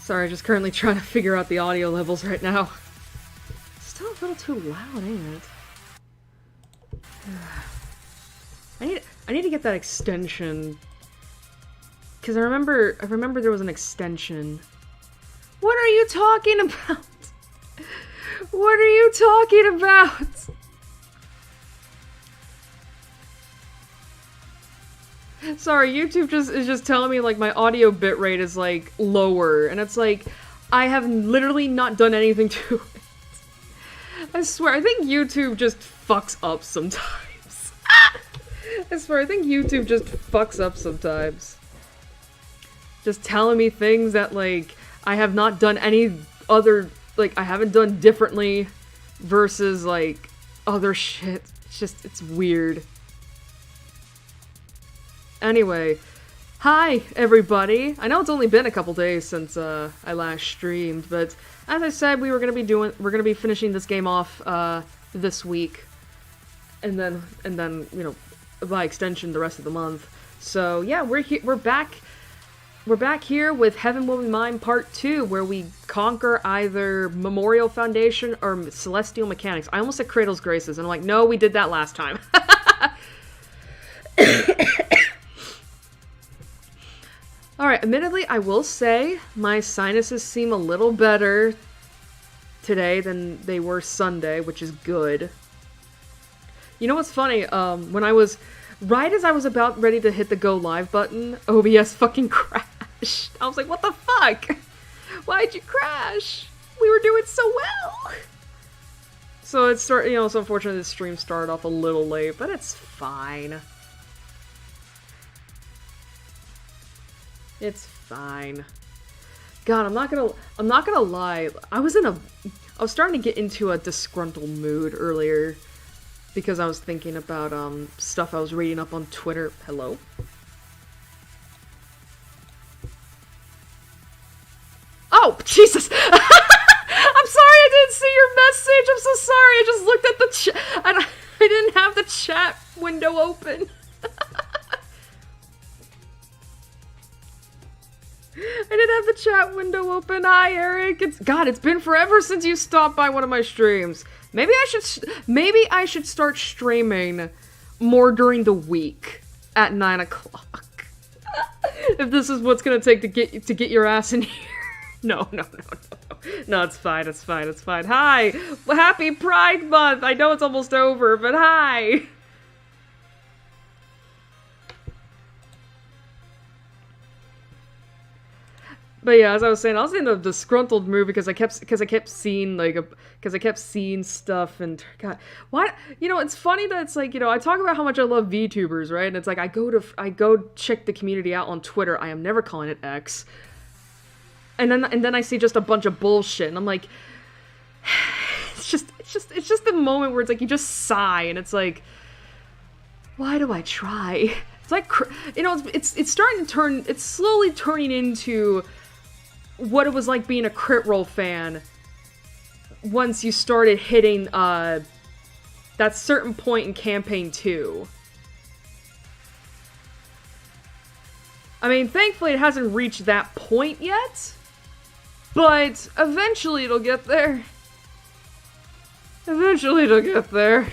Sorry, just currently trying to figure out the audio levels right now. Still a little too loud, ain't it? I need to get that extension. Cause I remember there was an extension. What are you talking about? What are you talking about? Sorry, YouTube is just telling me like my audio bitrate is like lower, and it's like I have literally not done anything to it. I swear, I think YouTube just fucks up sometimes. I swear, I think YouTube just fucks up sometimes. Just telling me things that like I have not done any other, like I haven't done differently versus like other shit. It's weird. Anyway, hi everybody. I know it's only been a couple days since I last streamed, but as I said, we're gonna be finishing this game off this week, and then you know, by extension the rest of the month. So yeah, we're back here with Heaven Will Be Mine Part 2, where we conquer either Memorial Foundation or Celestial Mechanics. I almost said Cradle's Graces, and I'm like, no, we did that last time. Alright, admittedly, I will say my sinuses seem a little better today than they were Sunday, which is good. You know what's funny? Right as I was about ready to hit the go live button, OBS fucking crashed. I was like, what the fuck? Why'd you crash? We were doing so well! So so unfortunately the stream started off a little late, but it's fine. It's fine. God, I'm not gonna lie. I was starting to get into a disgruntled mood earlier because I was thinking about stuff I was reading up on Twitter. Hello? Oh, Jesus! I'm sorry I didn't see your message. I'm so sorry. I just looked at the chat. I didn't have the chat window open. I didn't have the chat window open. Hi, Eric. It's been forever since you stopped by one of my streams. Maybe I should start streaming more during the week at 9 o'clock. If this is what's gonna take to get your ass in here. No, it's fine. Hi, happy Pride Month. I know it's almost over, but hi. But yeah, as I was saying, I was in a disgruntled mood because I kept seeing stuff, and God, what? You know, it's funny that it's like, you know, I talk about how much I love VTubers, right? And it's like I go check the community out on Twitter. I am never calling it X. And then I see just a bunch of bullshit, and I'm like, it's just the moment where it's like you just sigh, and it's like, why do I try? It's like, you know, it's starting to turn. It's slowly turning into what it was like being a Crit Role fan once you started hitting that certain point in Campaign 2. I mean, thankfully it hasn't reached that point yet, but eventually it'll get there. Eventually it'll get there. I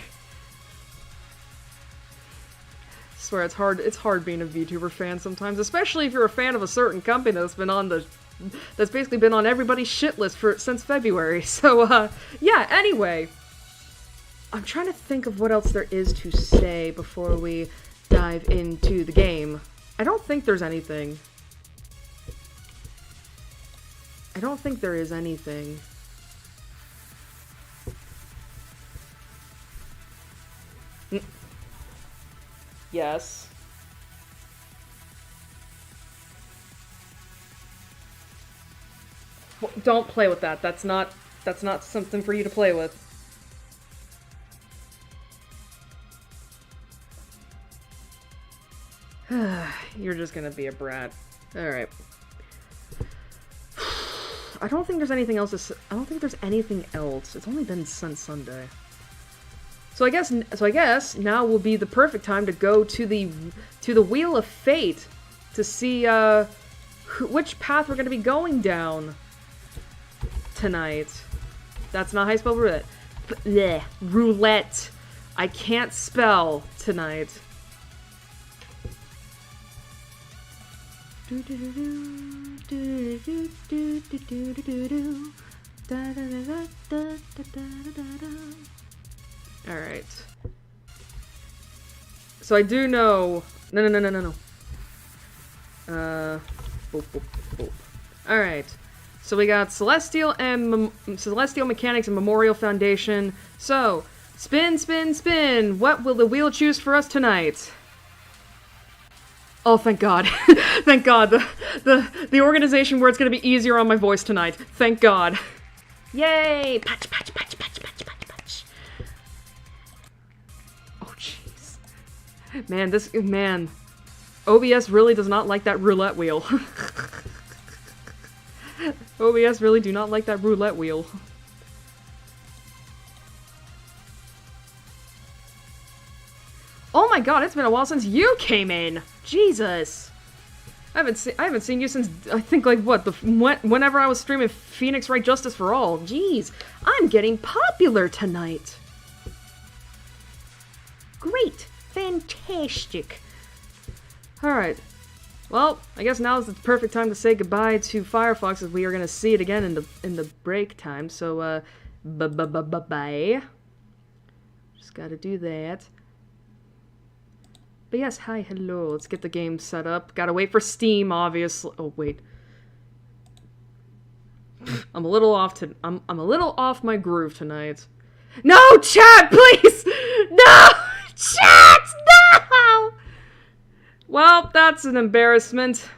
swear, it's hard being a VTuber fan sometimes, especially if you're a fan of a certain company that's basically been on everybody's shit list since February. So, yeah, anyway. I'm trying to think of what else there is to say before we dive into the game. I don't think there's anything. I don't think there is anything. Yes. Well, don't play with that. That's not something for you to play with. You're just gonna be a brat. Alright. I don't think there's anything else I don't think there's anything else. It's only been since Sunday. So I guess now will be the perfect time to go to the Wheel of Fate to see which path we're going to be going down tonight. That's not how you spell roulette. Bleh. Roulette. I can't spell tonight. Alright. So I do know... No. Boop, boop, boop. Alright. So we got Celestial Mechanics and Memorial Foundation. So, spin, spin, spin! What will the wheel choose for us tonight? Oh, thank God. Thank God. The organization where it's gonna be easier on my voice tonight. Thank God. Yay! Patch, patch, patch, patch, patch, patch, patch. Oh, jeez. Man. OBS really does not like that roulette wheel. OBS really do not like that roulette wheel. Oh my God, it's been a while since you came in! Jesus! I haven't seen you since, I think, like, what, whenever I was streaming Phoenix Wright Justice for All. Jeez, I'm getting popular tonight! Great! Fantastic! Alright. Well, I guess now is the perfect time to say goodbye to Firefox, as we are gonna see it again in the break time, so, bye. Just gotta do that. But yes, hi, hello, let's get the game set up. Gotta wait for Steam, obviously. Oh, wait. I'm a little off my groove tonight. No, chat, please! No! Chat, no! Well, that's an embarrassment.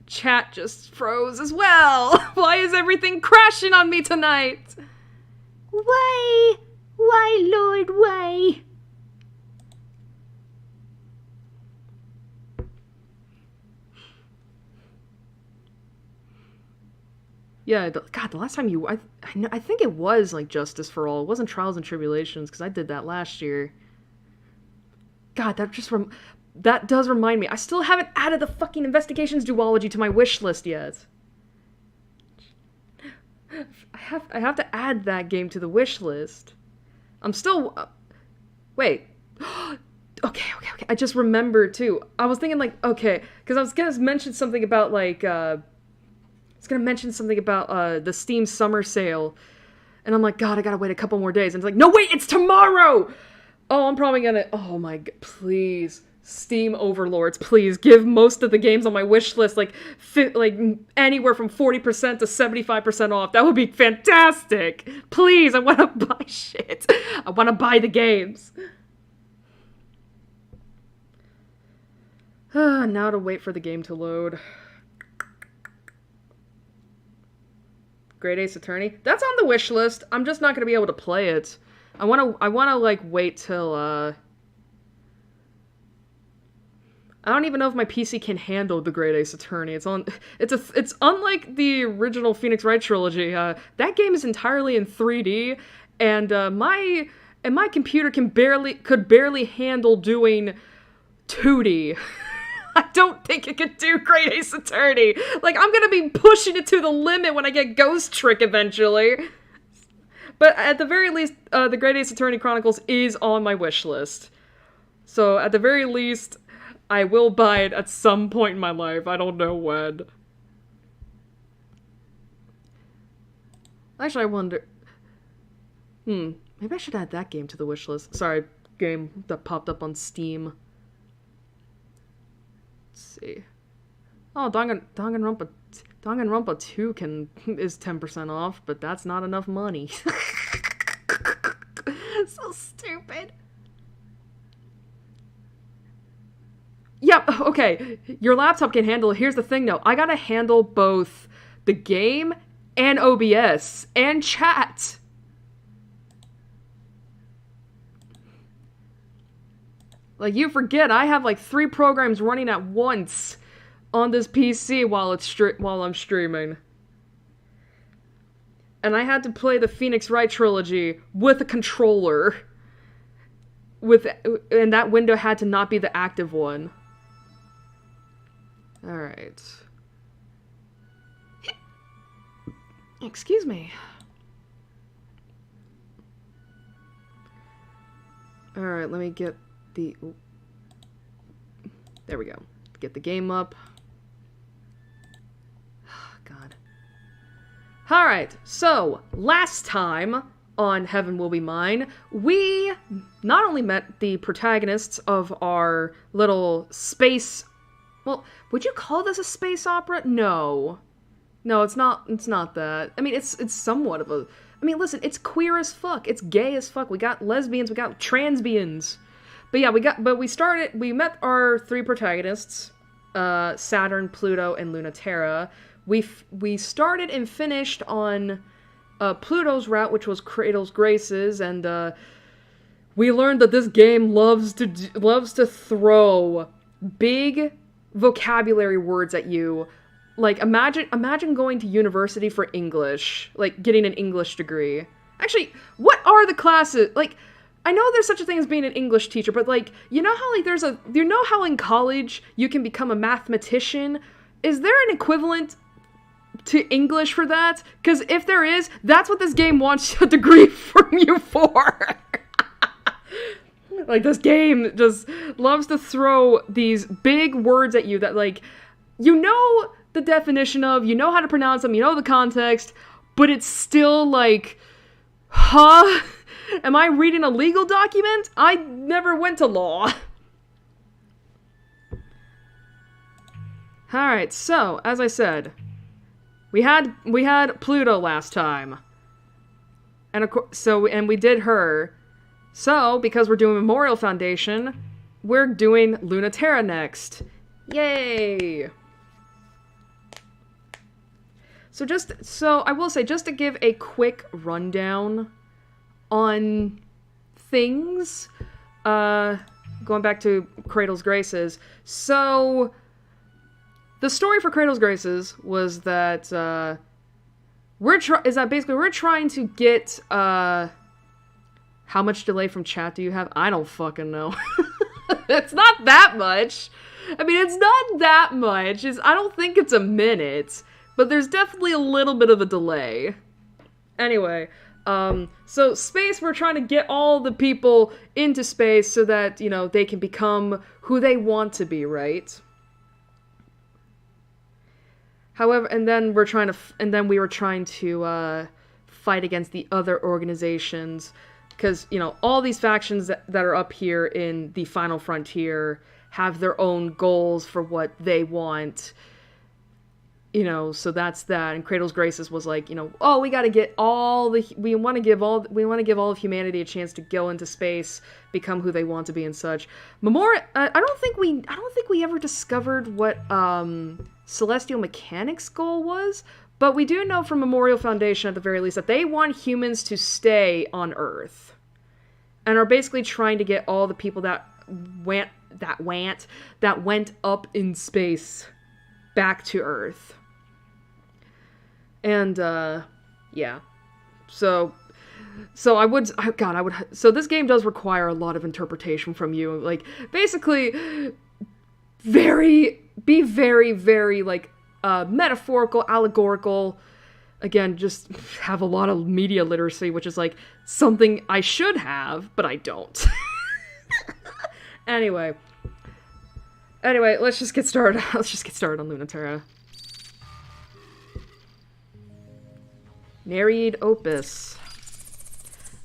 Chat just froze as well. Why is everything crashing on me tonight? Why? Why, Lord, why? Yeah, God, the last time I think it was, like, Justice for All. It wasn't Trials and Tribulations, because I did that last year. God, that does remind me. I still haven't added the fucking Investigations duology to my wish list yet. I have to add that game to the wish list. I'm still... wait. Okay. I just remembered, too. I was thinking, like, okay, because I was gonna mention something about, like, the Steam summer sale. And I'm like, God, I gotta wait a couple more days. And it's like, no, wait, it's tomorrow! Oh, I'm probably gonna... Oh my God, please. Steam overlords, please give most of the games on my wish list, like anywhere from 40% to 75% off. That would be fantastic. Please, I want to buy shit. I want to buy the games. Now to wait for the game to load. Great Ace Attorney. That's on the wish list. I'm just not gonna be able to play it. I wanna like wait till I don't even know if my PC can handle the Great Ace Attorney. It's unlike the original Phoenix Wright trilogy. That game is entirely in 3D, and my computer could barely handle doing 2D. I don't think it could do Great Ace Attorney. Like, I'm gonna be pushing it to the limit when I get Ghost Trick eventually. But at the very least, the Great Ace Attorney Chronicles is on my wish list. So at the very least, I will buy it at some point in my life. I don't know when. Actually, I wonder... maybe I should add that game to the wishlist. Sorry, game that popped up on Steam. Let's see. Oh, Danganronpa 2 is 10% off, but that's not enough money. So stupid. Yep, okay, your laptop can handle it. Here's the thing, though. I gotta handle both the game and OBS and chat. Like, you forget, I have, like, 3 programs running at once on this PC while I'm streaming. And I had to play the Phoenix Wright trilogy with a controller. And that window had to not be the active one. Alright. Excuse me. Alright, let me get the... Ooh. There we go. Get the game up. God. Alright, so, last time on Heaven Will Be Mine, we not only met the protagonists of our little space... Well, would you call this a space opera? No. No, it's not that. I mean, it's somewhat of a... I mean, listen, it's queer as fuck. It's gay as fuck. We got lesbians, we got transbians. But yeah, we met our three protagonists, Saturn, Pluto, and Lunaterra. We started and finished on Pluto's route, which was Cradle's Graces, and we learned that this game loves to throw big vocabulary words at you. Like, imagine going to university for English, like, getting an English degree. Actually, what are the classes? Like, I know there's such a thing as being an English teacher, but, like, you know how, like, you know how in college you can become a mathematician? Is there an equivalent to English for that? Because if there is, that's what this game wants a degree from you for. Like, this game just loves to throw these big words at you that, like, you know the definition of, you know how to pronounce them, you know the context, but it's still like, huh? Am I reading a legal document? I never went to law. Alright, so, as I said, we had Pluto last time. And we did her. So, because we're doing Memorial Foundation, we're doing Lunaterra next. Yay! So I will say, just to give a quick rundown on things, going back to Cradle's Graces. So, the story for Cradle's Graces was that, we're trying to get, how much delay from chat do you have? I don't fucking know. It's not that much. I mean, it's not that much. I don't think it's a minute. But there's definitely a little bit of a delay. Anyway, so space, we're trying to get all the people into space so that, you know, they can become who they want to be, right? However, and then we were trying to fight against the other organizations, because, you know, all these factions that are up here in the Final Frontier have their own goals for what they want. You know, so that's that. And Cradle's Graces was like, you know, oh, we want to give all of humanity a chance to go into space, become who they want to be and such. I don't think we ever discovered what Celestial Mechanics' goal was, but we do know from Memorial Foundation at the very least that they want humans to stay on Earth, and are basically trying to get all the people that went up in space back to Earth. And, yeah. So this game does require a lot of interpretation from you. Like, basically, be very, very, like, metaphorical, allegorical. Again, just have a lot of media literacy, which is, like, something I should have, but I don't. Anyway, let's just get started. Let's just get started on Lunaterra. Nereid Opus.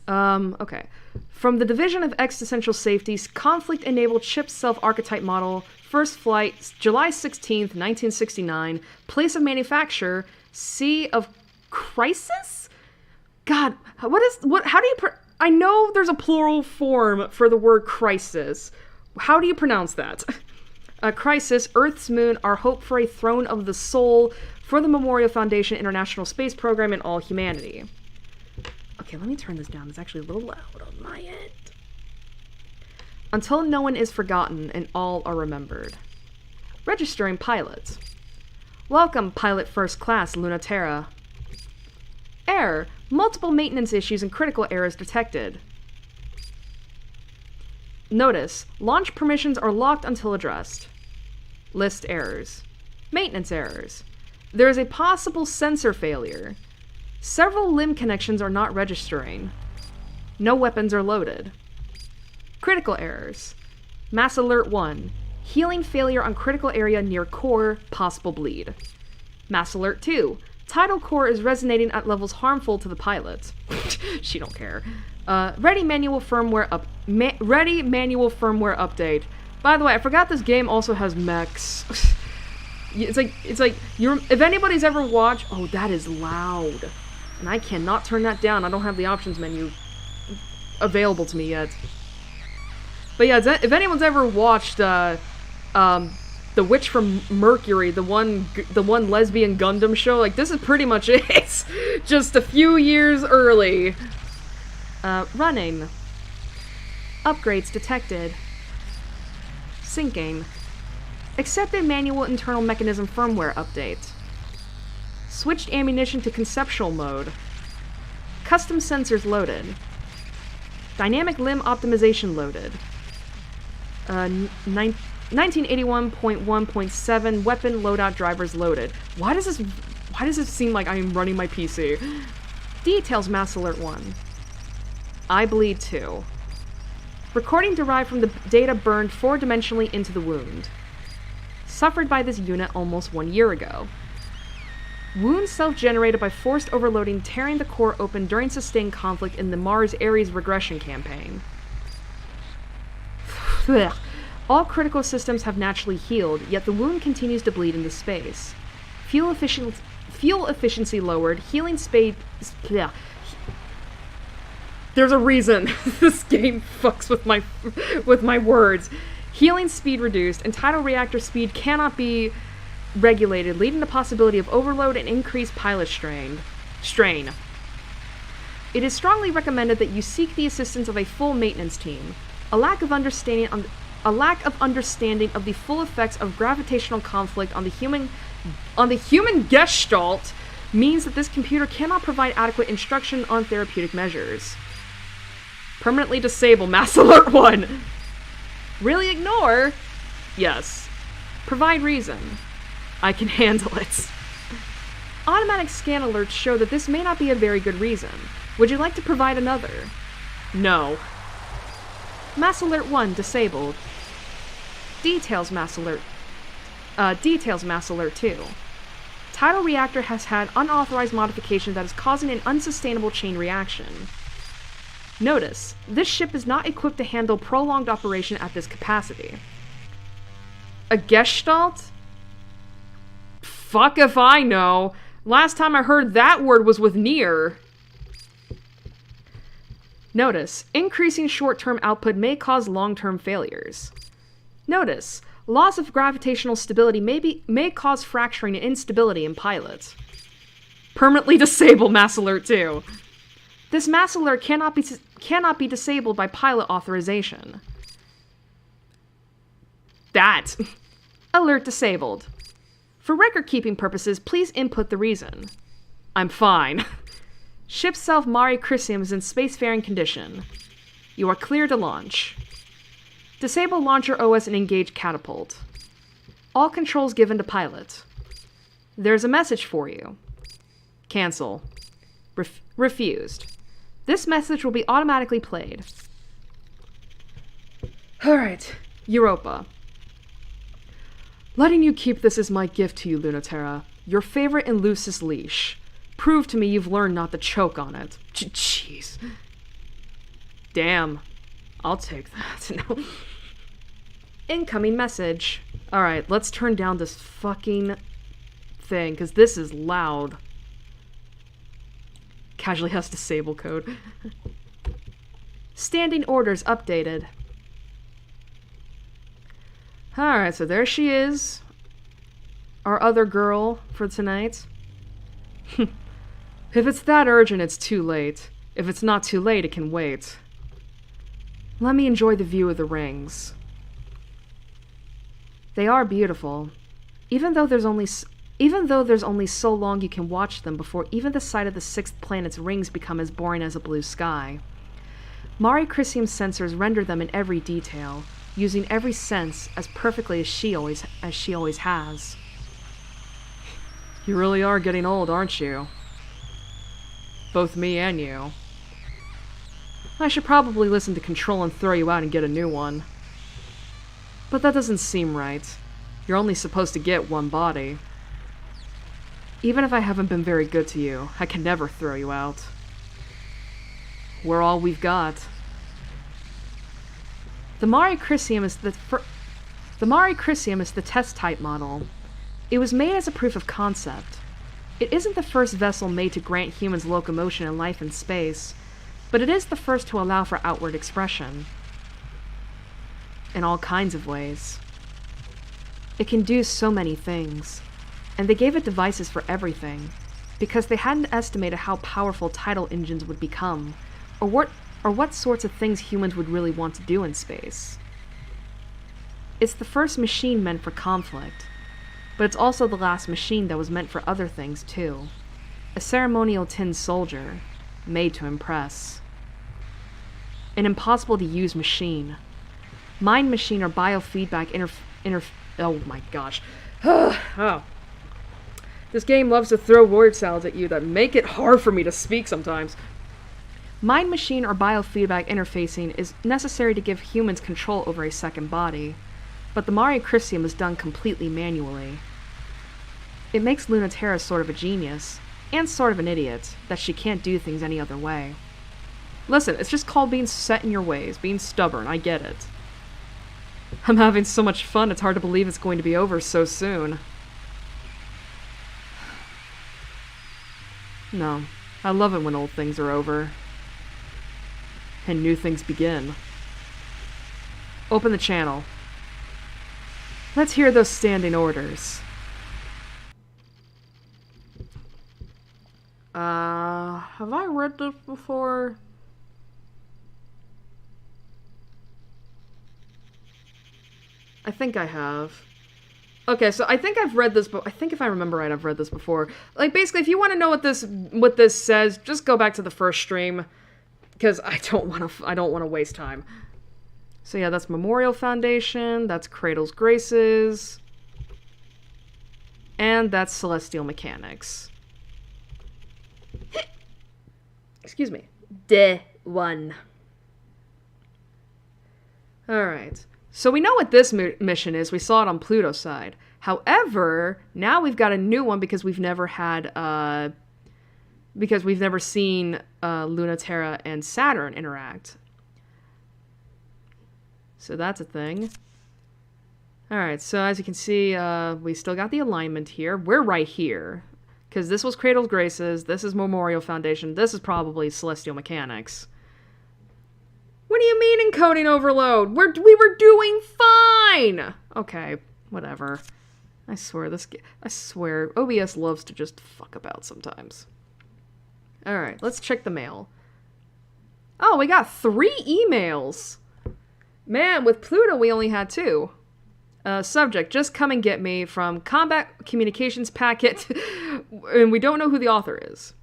Okay. From the Division of Existential Safety's Conflict-Enabled Chip Self-Archetype Model, First Flight, July 16th, 1969, Place of Manufacture, Sea of Crisis? God, how do you I know there's a plural form for the word crisis. How do you pronounce that? Crisis, Earth's moon, our hope for a throne of the soul for the Memorial Foundation International Space Program and all humanity. Okay, let me turn this down. It's actually a little loud on my end. Until no one is forgotten and all are remembered. Registering pilot. Welcome, Pilot First Class Lunaterra. Error. Multiple maintenance issues and critical errors detected. Notice. Launch permissions are locked until addressed. List errors. Maintenance errors. There is a possible sensor failure. Several limb connections are not registering. No weapons are loaded. Critical errors. Mass Alert 1. Healing failure on critical area near core, possible bleed. Mass Alert 2. Tidal core is resonating at levels harmful to the pilot. She don't care. Ready manual firmware update. By the way, I forgot this game also has mechs. It's like if anybody's ever watched, oh, that is loud. And I cannot turn that down. I don't have the options menu available to me yet. But yeah, if anyone's ever watched The Witch from Mercury, the one lesbian Gundam show, like, this is pretty much it. Just a few years early. Running. Upgrades detected. Syncing. Accepted manual internal mechanism firmware update. Switched ammunition to conceptual mode. Custom sensors loaded. Dynamic limb optimization loaded. 1981.1.7 weapon loadout drivers loaded. Why does this seem like I am running my PC? Details Mass Alert 1. I bleed 2. Recording derived from the data burned 4-dimensionally into the wound. Suffered by this unit almost 1 year ago. Wound self-generated by forced overloading tearing the core open during sustained conflict in the Mars Ares regression campaign. All critical systems have naturally healed, yet the wound continues to bleed into space. Fuel efficiency lowered, healing speed... There's a reason this game fucks with my words. Healing speed reduced, and tidal reactor speed cannot be regulated, leading to possibility of overload and increased pilot strain. It is strongly recommended that you seek the assistance of a full maintenance team. A lack of understanding of the full effects of gravitational conflict on the human gestalt means that this computer cannot provide adequate instruction on therapeutic measures. Permanently disable Mass Alert 1. Really ignore? Yes. Provide reason. I can handle it. Automatic scan alerts show that this may not be a very good reason. Would you like to provide another? No. Mass Alert 1 disabled. Details Mass Alert 2. Tidal reactor has had unauthorized modification that is causing an unsustainable chain reaction. Notice, this ship is not equipped to handle prolonged operation at this capacity. A gestalt? Fuck if I know. Last time I heard that word was with Nier. Notice, increasing short-term output may cause long-term failures. Notice, loss of gravitational stability may cause fracturing and instability in pilots. Permanently disable Mass Alert 2. This Mass Alert cannot be disabled by pilot authorization. That. Alert disabled. For record-keeping purposes, please input the reason. I'm fine. Ship self Mari Chrysium is in spacefaring condition. You are clear to launch. Disable launcher OS and engage catapult. All controls given to pilot. There's a message for you. Cancel. Refused. This message will be automatically played. Alright, Europa. Letting you keep this is my gift to you, Lunaterra. Your favorite and loosest leash. Prove to me you've learned not to choke on it. Jeez. Damn. I'll take that. No. Incoming message. Alright, let's turn down this fucking thing, because this is loud. Casually has disable code. Standing orders updated. Alright, so there she is. Our other girl for tonight. If it's that urgent, it's too late. If it's not too late, it can wait. Let me enjoy the view of the rings. They are beautiful. Even though there's only so long you can watch them before even the sight of the sixth planet's rings become as boring as a blue sky. Mari Chrysium's sensors render them in every detail, using every sense as perfectly as she always has. You really are getting old, aren't you? Both me and you. I should probably listen to Control and throw you out and get a new one. But that doesn't seem right. You're only supposed to get one body. Even if I haven't been very good to you, I can never throw you out. We're all we've got. The Mari Crisium is the test type model. It was made as a proof of concept. It isn't the first vessel made to grant humans locomotion and life in space, but it is the first to allow for outward expression. In all kinds of ways. It can do so many things, and they gave it devices for everything, because they hadn't estimated how powerful tidal engines would become, or what sorts of things humans would really want to do in space. It's the first machine meant for conflict, but it's also the last machine that was meant for other things too. A ceremonial tin soldier, made to impress. An impossible-to-use machine. Mind machine or biofeedback oh my gosh. Oh. This game loves to throw word salads at you that make it hard for me to speak sometimes. Mind machine or biofeedback interfacing is necessary to give humans control over a second body, but the Mari Crisium is done completely manually. It makes Lunaterra sort of a genius, and sort of an idiot, that she can't do things any other way. Listen, it's just called being set in your ways, being stubborn, I get it. I'm having so much fun, it's hard to believe it's going to be over so soon. No, I love it when old things are over. And new things begin. Open the channel. Let's hear those standing orders. Have I read this before? I think I have. Okay, so I think I've read this, but I think if I remember right, I've read this before. Like, basically, if you want to know what this says, just go back to the first stream, because I don't want to waste time. So yeah, that's Memorial Foundation, that's Cradle's Graces, and that's Celestial Mechanics. Excuse me. Day 1. Alright. So we know what this mission is. We saw it on Pluto's side. However, now we've got a new one because we've never had, seen Lunaterra and Saturn interact. So that's a thing. Alright, so as you can see, we still got the alignment here. We're right here. Because this was Cradle's Graces, this is Memorial Foundation, this is probably Celestial Mechanics. What do you mean encoding overload? We were doing fine! Okay, whatever. I swear, OBS loves to just fuck about sometimes. Alright, let's check the mail. Oh, we got 3 emails! Man, with Pluto we only had 2. Subject, just come and get me from Combat Communications Packet, and we don't know who the author is.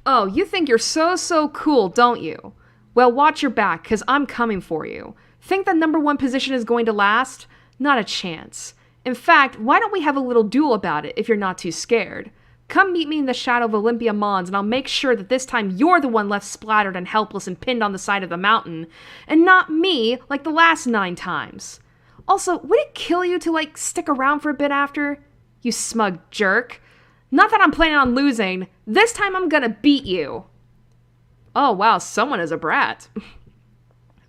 Oh, you think you're so cool, don't you? Well, watch your back, because I'm coming for you. Think the #1 position is going to last? Not a chance. In fact, why don't we have a little duel about it if you're not too scared? Come meet me in the shadow of Olympia Mons, and I'll make sure that this time you're the one left splattered and helpless and pinned on the side of the mountain, and not me like the last 9 times. Also, would it kill you to, stick around for a bit after? You smug jerk. Not that I'm planning on losing. This time I'm gonna beat you. Oh, wow, someone is a brat.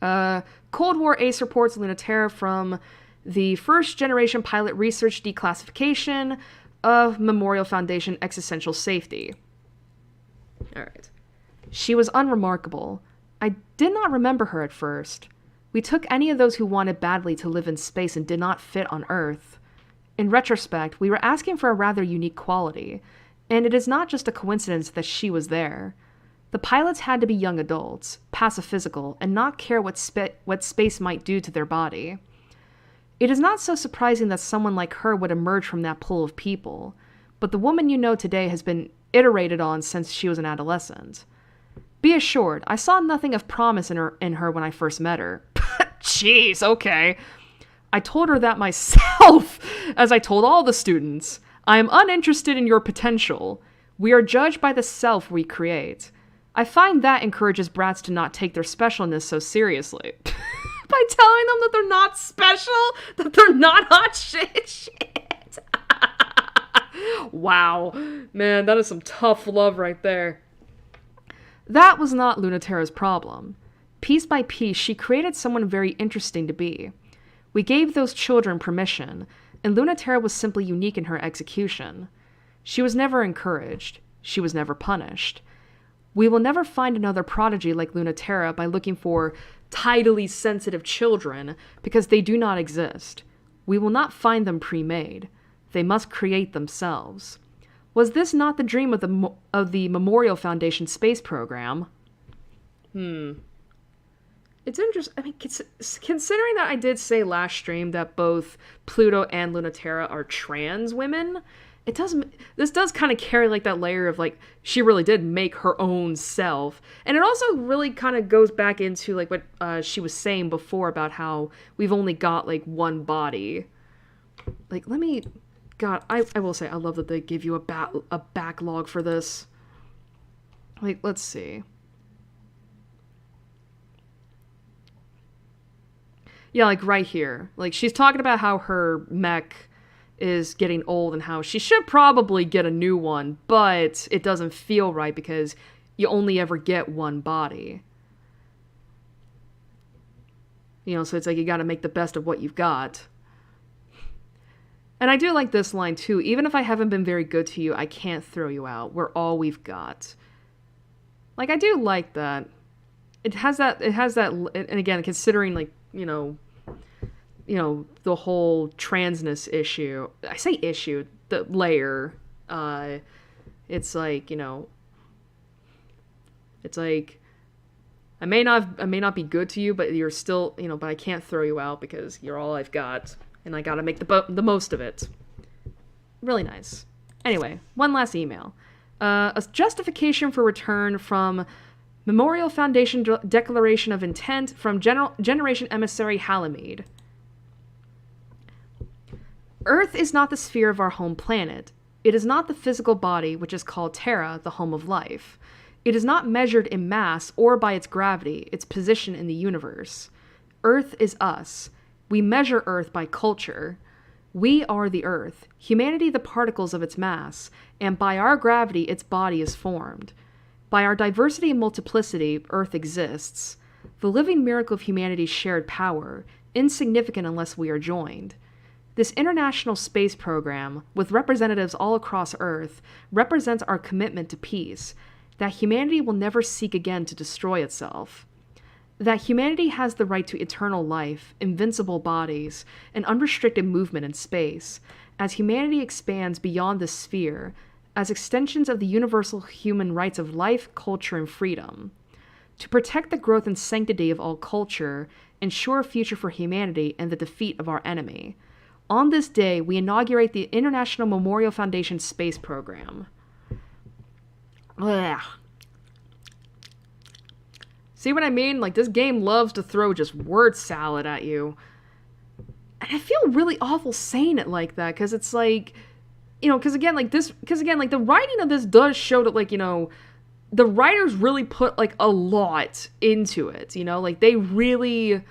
Cold War Ace reports Lunaterra from the first generation pilot research declassification of Memorial Foundation Existential Safety. Alright. She was unremarkable. I did not remember her at first. We took any of those who wanted badly to live in space and did not fit on Earth. In retrospect, we were asking for a rather unique quality, and it is not just a coincidence that she was there. The pilots had to be young adults, pacifiscal, and not care what space might do to their body. It is not so surprising that someone like her would emerge from that pool of people, but the woman you know today has been iterated on since she was an adolescent. Be assured, I saw nothing of promise in her when I first met her. Jeez, okay. I told her that myself, as I told all the students. I am uninterested in your potential. We are judged by the self we create. I find that encourages brats to not take their specialness so seriously. By telling them that they're not special, that they're not hot shit. Wow. Man, that is some tough love right there. That was not Lunaterra's problem. Piece by piece, she created someone very interesting to be. We gave those children permission, and Lunaterra was simply unique in her execution. She was never encouraged. She was never punished. We will never find another prodigy like Lunaterra by looking for tidally sensitive children, because they do not exist. We will not find them pre-made. They must create themselves. Was this not the dream of the Memorial Foundation space program? It's interesting. I mean, considering that I did say last stream that both Pluto and Lunaterra are trans women, this does kind of carry like that layer of like she really did make her own self, and it also really kind of goes back into like what she was saying before about how we've only got like one body. Like, God, I will say I love that they give you a backlog for this. Like, let's see. Yeah, like right here. Like, she's talking about how her mech is getting old and how she should probably get a new one, but it doesn't feel right because you only ever get one body. You know, so it's like you gotta make the best of what you've got. And I do like this line too. Even if I haven't been very good to you, I can't throw you out. We're all we've got. Like, I do like that. It has that, and again, considering like, you know, the whole transness issue. I say issue, the layer. It's like, you know, it's like, I may not be good to you, but you're still, you know, but I can't throw you out because you're all I've got, and I gotta make the most of it. Really nice. Anyway, one last email. A justification for return from Memorial Foundation Declaration of Intent from Generation Emissary Halamede. Earth is not the sphere of our home planet. It is not the physical body, which is called Terra, the home of life. It is not measured in mass or by its gravity, its position in the universe. Earth is us. We measure Earth by culture. We are the Earth, humanity the particles of its mass, and by our gravity its body is formed. By our diversity and multiplicity, Earth exists. The living miracle of humanity's shared power, insignificant unless we are joined. This international space program, with representatives all across Earth, represents our commitment to peace, that humanity will never seek again to destroy itself. That humanity has the right to eternal life, invincible bodies, and unrestricted movement in space, as humanity expands beyond this sphere, as extensions of the universal human rights of life, culture, and freedom. To protect the growth and sanctity of all culture, ensure a future for humanity, and the defeat of our enemy. On this day, we inaugurate the International Memorial Foundation Space Program. Ugh. See what I mean? Like, this game loves to throw just word salad at you. And I feel really awful saying it like that, because it's like, you know, because again, like the writing of this does show that, like, you know, the writers really put, like, a lot into it, you know? Like, they really,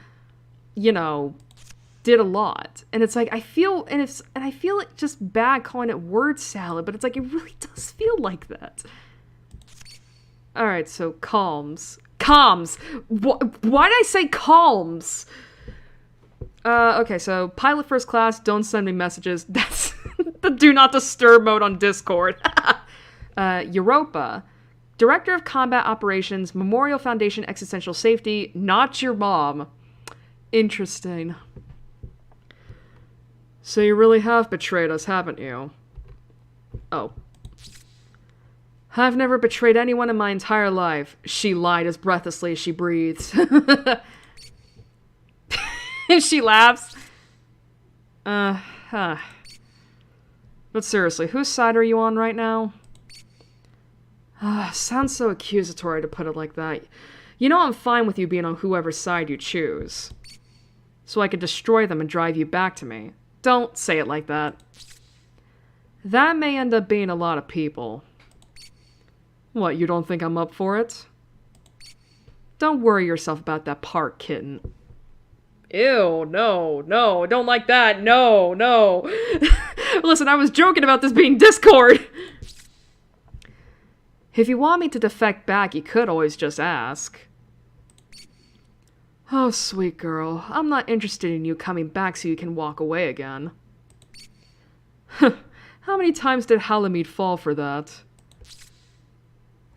you know, did a lot. And it's like, I feel it just bad calling it word salad, but it's like, it really does feel like that. Alright, so calms. Why did I say calms? Okay, so pilot first class, don't send me messages. That's the do not disturb mode on Discord. Europa, Director of Combat Operations, Memorial Foundation Existential Safety, not your mom. Interesting. So you really have betrayed us, haven't you? Oh. I've never betrayed anyone in my entire life. She lied as breathlessly as she breathes. She laughs. But seriously, whose side are you on right now? Sounds so accusatory to put it like that. You know I'm fine with you being on whoever's side you choose. So I could destroy them and drive you back to me. Don't say it like that. That may end up being a lot of people. What, you don't think I'm up for it? Don't worry yourself about that part, kitten. Ew, no, no, don't like that, no, no. Listen, I was joking about this being Discord. If you want me to defect back, you could always just ask. Oh, sweet girl, I'm not interested in you coming back so you can walk away again. How many times did Halamid fall for that?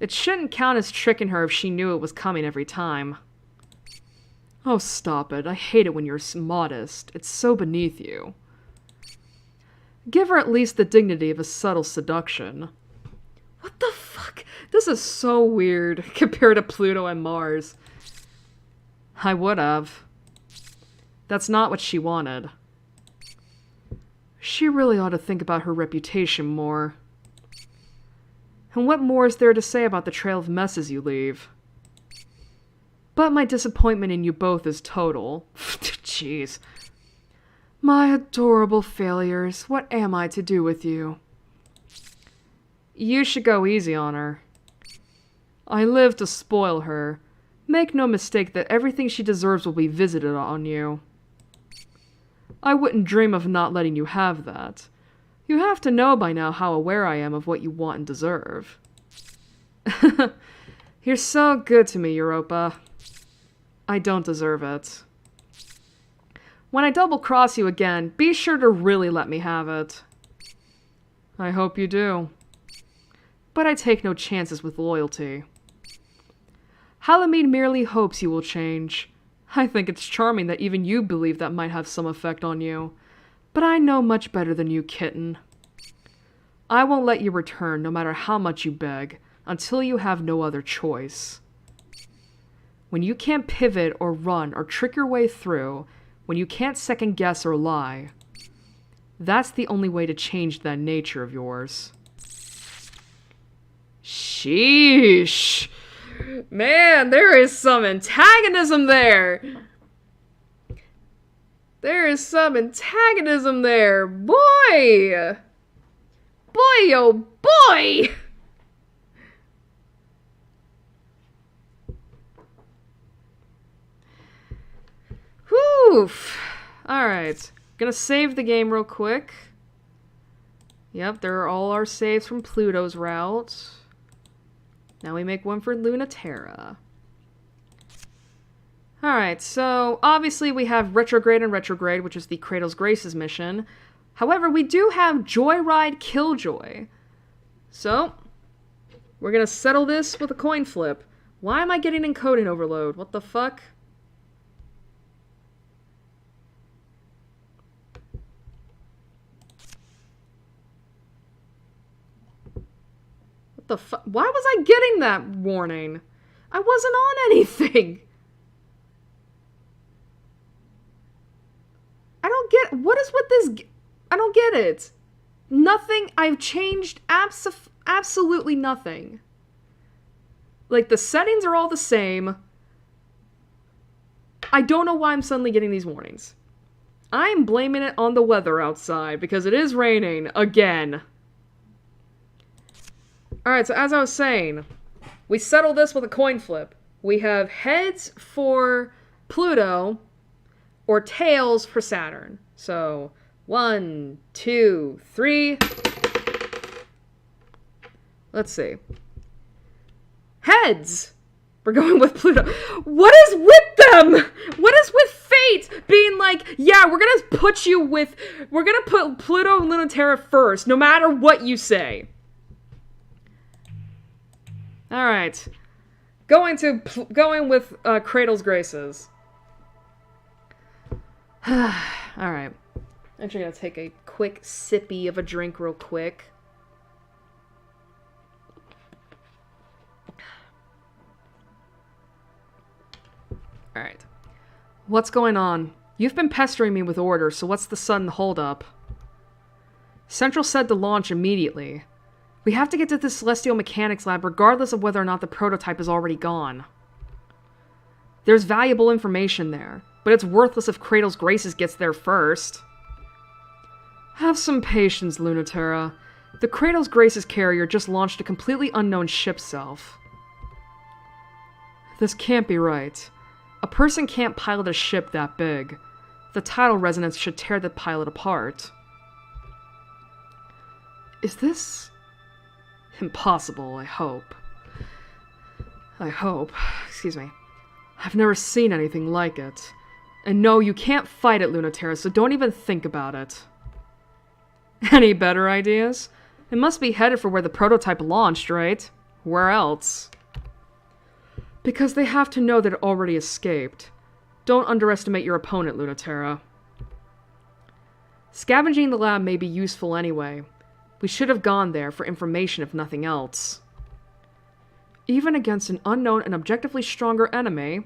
It shouldn't count as tricking her if she knew it was coming every time. Oh, stop it. I hate it when you're modest. It's so beneath you. Give her at least the dignity of a subtle seduction. What the fuck? This is so weird compared to Pluto and Mars. I would have. That's not what she wanted. She really ought to think about her reputation more. And what more is there to say about the trail of messes you leave? But my disappointment in you both is total. Jeez. My adorable failures, what am I to do with you? You should go easy on her. I live to spoil her. Make no mistake that everything she deserves will be visited on you. I wouldn't dream of not letting you have that. You have to know by now how aware I am of what you want and deserve. You're so good to me, Europa. I don't deserve it. When I double-cross you again, be sure to really let me have it. I hope you do. But I take no chances with loyalty. Halamid merely hopes you will change. I think it's charming that even you believe that might have some effect on you. But I know much better than you, kitten. I won't let you return, no matter how much you beg, until you have no other choice. When you can't pivot or run or trick your way through, when you can't second guess or lie, that's the only way to change that nature of yours. Sheesh. Man, there is some antagonism there. There is some antagonism there. Boy! Boy, oh boy! Woof. Alright. Gonna save the game real quick. Yep, there are all our saves from Pluto's route. Now we make one for Lunaterra. Alright, so obviously we have Retrograde and Retrograde, which is the Cradle's Graces mission. However, we do have Joyride Killjoy. So, we're gonna settle this with a coin flip. Why am I getting encoding overload? What the fuck? What the fuck? Why was I getting that warning? I wasn't on anything. I don't get... What is with this... I don't get it. Nothing... I've changed absolutely nothing. Like, the settings are all the same. I don't know why I'm suddenly getting these warnings. I'm blaming it on the weather outside, because it is raining again. Alright, so as I was saying, we settle this with a coin flip. We have heads for Pluto, or tails for Saturn. So, 1, 2, 3. Let's see. Heads! We're going with Pluto. What is with them? What is with fate being like, yeah, we're gonna put Pluto and Lunaterra first, no matter what you say. Alright. Going with Cradle's Graces. Alright. Actually gonna take a quick sippy of a drink real quick. Alright. What's going on? You've been pestering me with orders, so what's the sudden holdup? Central said to launch immediately. We have to get to the Celestial Mechanics Lab regardless of whether or not the prototype is already gone. There's valuable information there, but it's worthless if Cradle's Graces gets there first. Have some patience, Lunaterra. The Cradle's Grace's carrier just launched a completely unknown ship self. This can't be right. A person can't pilot a ship that big. The tidal resonance should tear the pilot apart. Is this... impossible, I hope. Excuse me. I've never seen anything like it. And no, you can't fight it, Lunaterra, so don't even think about it. Any better ideas? It must be headed for where the prototype launched, right? Where else? Because they have to know that it already escaped. Don't underestimate your opponent, Lunaterra. Scavenging the lab may be useful anyway. We should have gone there for information if nothing else. Even against an unknown and objectively stronger enemy,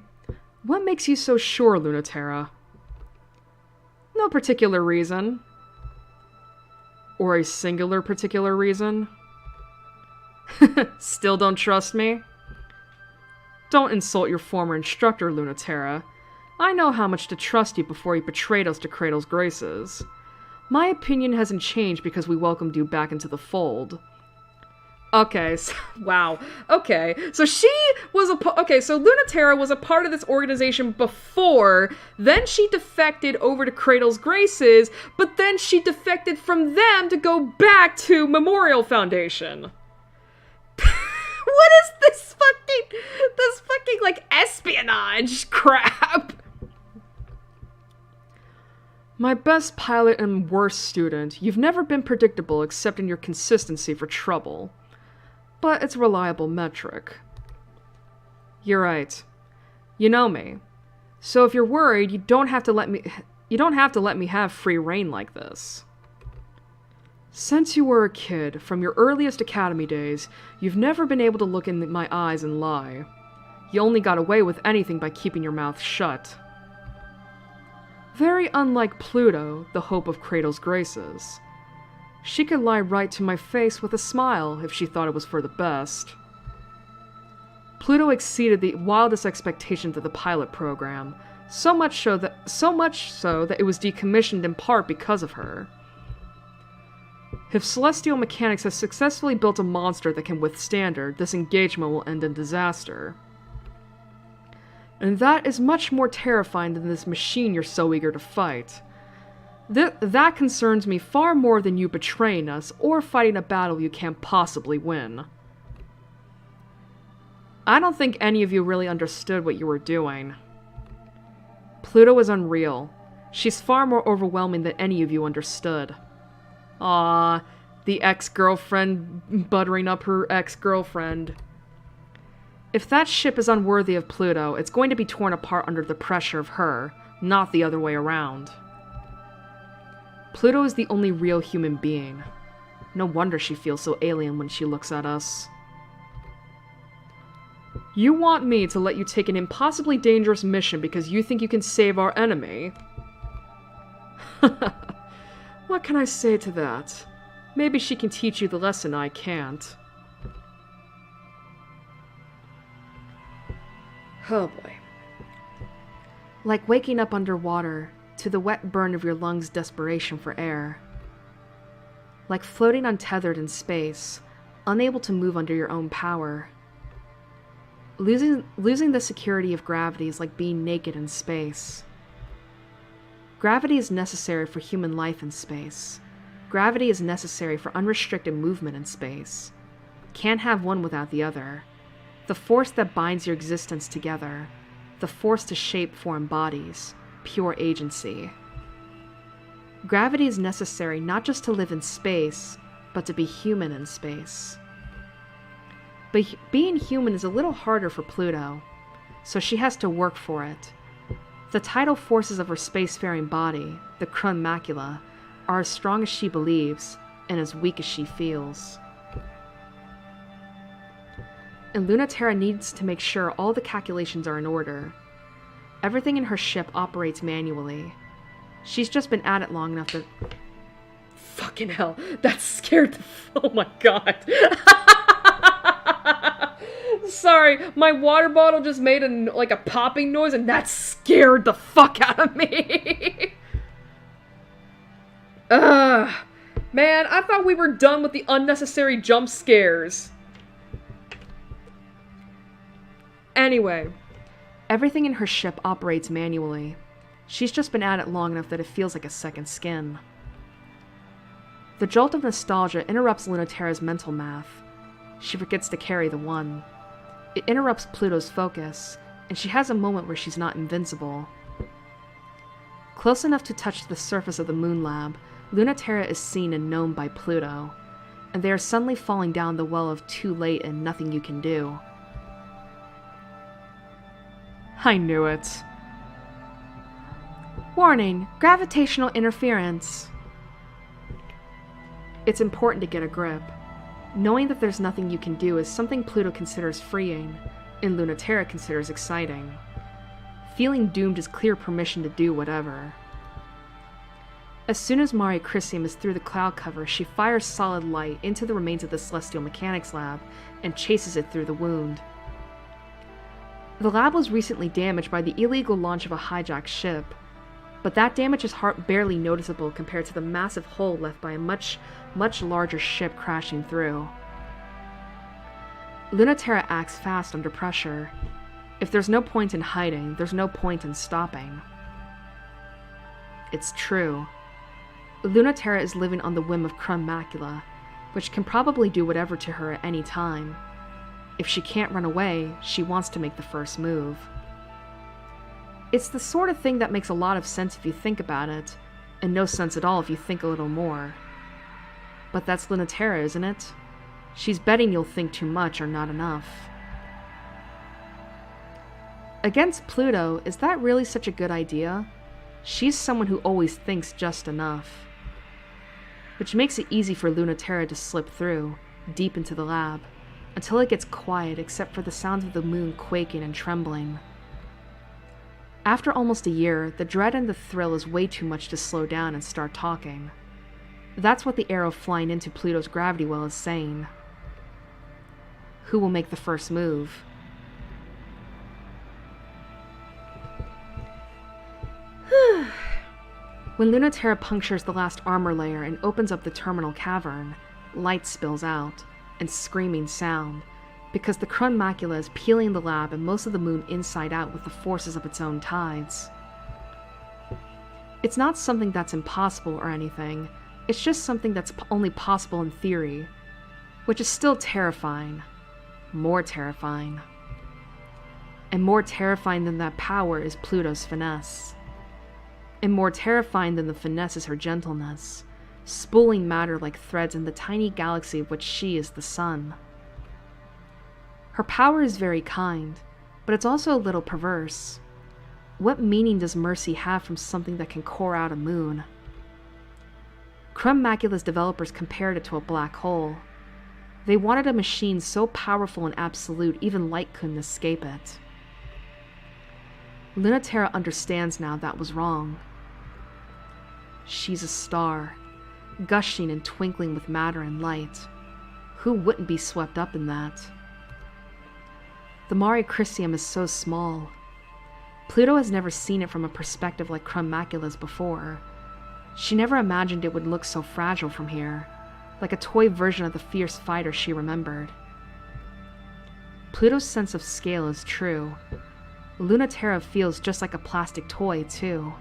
what makes you so sure, Lunaterra? No particular reason. Or a singular particular reason? Still don't trust me? Don't insult your former instructor, Lunaterra. I know how much to trust you before you betrayed us to Cradle's Graces. My opinion hasn't changed because we welcomed you back into the fold. Okay, so, wow. Okay, so she was so Lunaterra was a part of this organization before, then she defected over to Cradle's Graces, but then she defected from them to go back to Memorial Foundation. What is this fucking, like, espionage crap? My best pilot and worst student, you've never been predictable except in your consistency for trouble. But it's a reliable metric. You're right. You know me. So if you're worried, you don't have to let me have free reign like this. Since you were a kid, from your earliest academy days, you've never been able to look in my eyes and lie. You only got away with anything by keeping your mouth shut. Very unlike Pluto, the hope of Cradle's Graces. She could lie right to my face with a smile if she thought it was for the best. Pluto exceeded the wildest expectations of the pilot program, so much so that it was decommissioned in part because of her. If Celestial Mechanics has successfully built a monster that can withstand her, this engagement will end in disaster. And that is much more terrifying than this machine you're so eager to fight. That concerns me far more than you betraying us or fighting a battle you can't possibly win. I don't think any of you really understood what you were doing. Pluto is unreal. She's far more overwhelming than any of you understood. Ah, the ex-girlfriend buttering up her ex-girlfriend. If that ship is unworthy of Pluto, it's going to be torn apart under the pressure of her, not the other way around. Pluto is the only real human being. No wonder she feels so alien when she looks at us. You want me to let you take an impossibly dangerous mission because you think you can save our enemy? What can I say to that? Maybe she can teach you the lesson I can't. Oh boy. Like waking up underwater, to the wet burn of your lungs' desperation for air. Like floating untethered in space, unable to move under your own power. Losing the security of gravity is like being naked in space. Gravity is necessary for human life in space. Gravity is necessary for unrestricted movement in space. Can't have one without the other. The force that binds your existence together. The force to shape foreign bodies. Pure agency. Gravity is necessary not just to live in space, but to be human in space. But being human is a little harder for Pluto, so she has to work for it. The tidal forces of her spacefaring body, the Krun macula, are as strong as she believes, and as weak as she feels. And Lunaterra needs to make sure all the calculations are in order. Everything in her ship operates manually. She's just been at it long enough to... Fucking hell, that scared the... Oh my god. Sorry, my water bottle just made a popping noise and that scared the fuck out of me. Man, I thought we were done with the unnecessary jump scares. Anyway, everything in her ship operates manually. She's just been at it long enough that it feels like a second skin. The jolt of nostalgia interrupts Lunaterra's mental math. She forgets to carry the one. It interrupts Pluto's focus, and she has a moment where she's not invincible. Close enough to touch the surface of the moon lab, Lunaterra is seen and known by Pluto, and they are suddenly falling down the well of too late and nothing you can do. I knew it. Warning, gravitational interference. It's important to get a grip. Knowing that there's nothing you can do is something Pluto considers freeing, and Lunaterra considers exciting. Feeling doomed is clear permission to do whatever. As soon as Mari Christium is through the cloud cover, she fires solid light into the remains of the Celestial Mechanics Lab and chases it through the wound. The lab was recently damaged by the illegal launch of a hijacked ship, but that damage is barely noticeable compared to the massive hole left by a much larger ship crashing through. Lunaterra acts fast under pressure. If there's no point in hiding, there's no point in stopping. It's true. Lunaterra is living on the whim of Crumb Macula, which can probably do whatever to her at any time. If she can't run away, she wants to make the first move. It's the sort of thing that makes a lot of sense if you think about it, and no sense at all if you think a little more. But that's Lunaterra, isn't it? She's betting you'll think too much or not enough. Against Pluto, is that really such a good idea? She's someone who always thinks just enough. Which makes it easy for Lunaterra to slip through, deep into the lab, until it gets quiet except for the sound of the moon quaking and trembling. After almost a year, the dread and the thrill is way too much to slow down and start talking. That's what the arrow flying into Pluto's gravity well is saying. Who will make the first move? When Lunaterra punctures the last armor layer and opens up the terminal cavern, light spills out, and screaming sound, because the Crumb Macula is peeling the lab and most of the moon inside out with the forces of its own tides. It's not something that's impossible or anything, it's just something that's only possible in theory, which is still terrifying. More terrifying. And more terrifying than that power is Pluto's finesse. And more terrifying than the finesse is her gentleness, spooling matter like threads in the tiny galaxy of which she is the sun. Her power is very kind, but it's also a little perverse. What meaning does mercy have from something that can core out a moon? Crumb Macula's developers compared it to a black hole. They wanted a machine so powerful and absolute even light couldn't escape it. Lunaterra understands now that was wrong. She's a star, gushing and twinkling with matter and light. Who wouldn't be swept up in that? The Mari Christium is so small. Pluto has never seen it from a perspective like Crumb Macula's before. She never imagined it would look so fragile from here, like a toy version of the fierce fighter she remembered. Pluto's sense of scale is true. Lunaterra feels just like a plastic toy, too.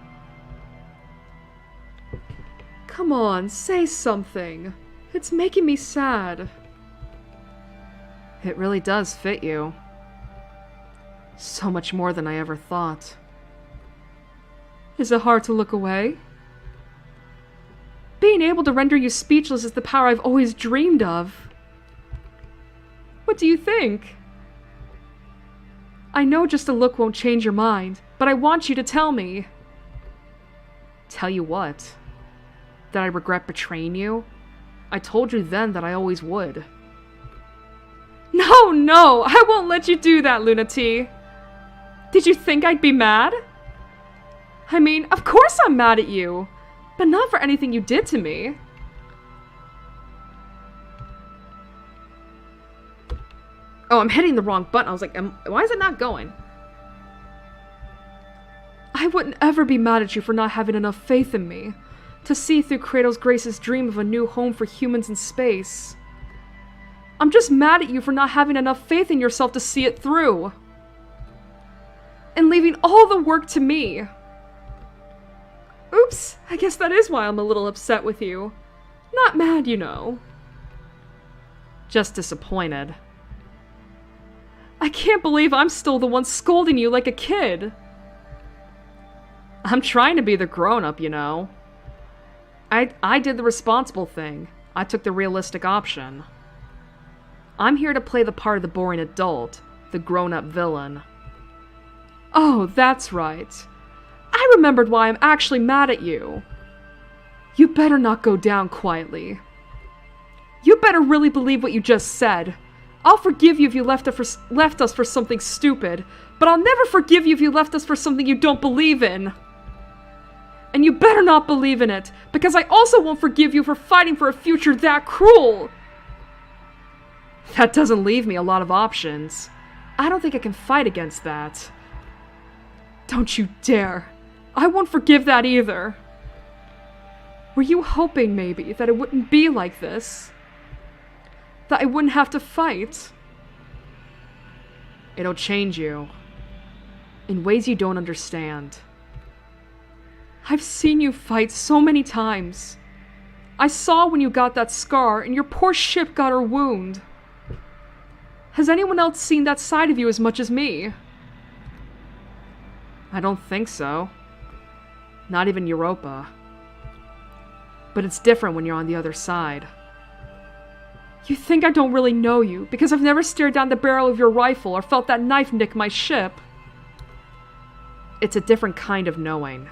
Come on, say something. It's making me sad. It really does fit you. So much more than I ever thought. Is it hard to look away? Being able to render you speechless is the power I've always dreamed of. What do you think? I know just a look won't change your mind, but I want you to tell me. Tell you what? That I regret betraying you? I told you then that I always would. No, I won't let you do that, Lunati. Did you think I'd be mad? I mean, of course I'm mad at you, but not for anything you did to me. Oh, I'm hitting the wrong button. I was like, why is it not going? I wouldn't ever be mad at you for not having enough faith in me. to see through Kratos Grace's dream of a new home for humans in space. I'm just mad at you for not having enough faith in yourself to see it through. And leaving all the work to me. Oops, I guess that is why I'm a little upset with you. Not mad, you know. Just disappointed. I can't believe I'm still the one scolding you like a kid. I'm trying to be the grown-up, you know. I did the responsible thing. I took the realistic option. I'm here to play the part of the boring adult, the grown-up villain. Oh, that's right. I remembered why I'm actually mad at you. You better not go down quietly. You better really believe what you just said. I'll forgive you if you left us for something stupid, but I'll never forgive you if you left us for something you don't believe in. And you better not believe in it, because I also won't forgive you for fighting for a future that cruel. That doesn't leave me a lot of options. I don't think I can fight against that. Don't you dare. I won't forgive that either. Were you hoping, maybe, that it wouldn't be like this? That I wouldn't have to fight? It'll change you. In ways you don't understand. I've seen you fight so many times. I saw when you got that scar and your poor ship got her wound. Has anyone else seen that side of you as much as me? I don't think so. Not even Europa. But it's different when you're on the other side. You think I don't really know you because I've never stared down the barrel of your rifle or felt that knife nick my ship. It's a different kind of knowing.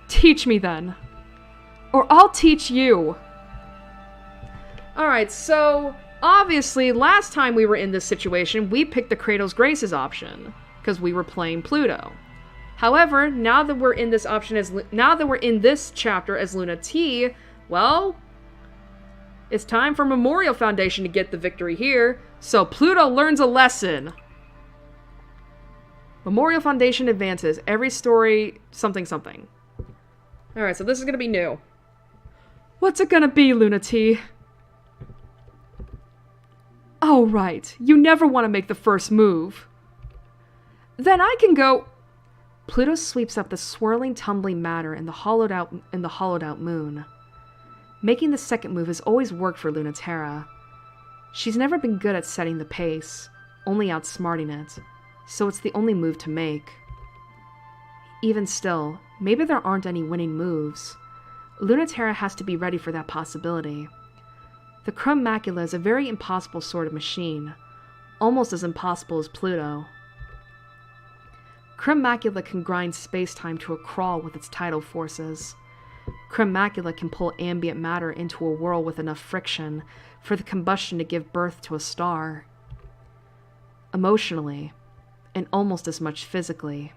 Teach me then. Or I'll teach you. Alright, so obviously last time we were in this situation, we picked the Kratos Graces option because we were playing Pluto. However, now that we're in this chapter as Luna T, well, it's time for Memorial Foundation to get the victory here, so Pluto learns a lesson. Memorial Foundation advances. Every story, something, something. Alright, so this is gonna be new. What's it gonna be, Luna T? Oh, right. You never want to make the first move. Then I can go... Pluto sweeps up the swirling, tumbling matter in the hollowed out moon. Making the second move has always worked for Lunaterra. She's never been good at setting the pace, only outsmarting it, so it's the only move to make. Even still, maybe there aren't any winning moves. Lunaterra has to be ready for that possibility. The Crumb Macula is a very impossible sort of machine, almost as impossible as Pluto. Crumb Macula can grind space-time to a crawl with its tidal forces. Crumb Macula can pull ambient matter into a whirl with enough friction for the combustion to give birth to a star. Emotionally, and almost as much physically.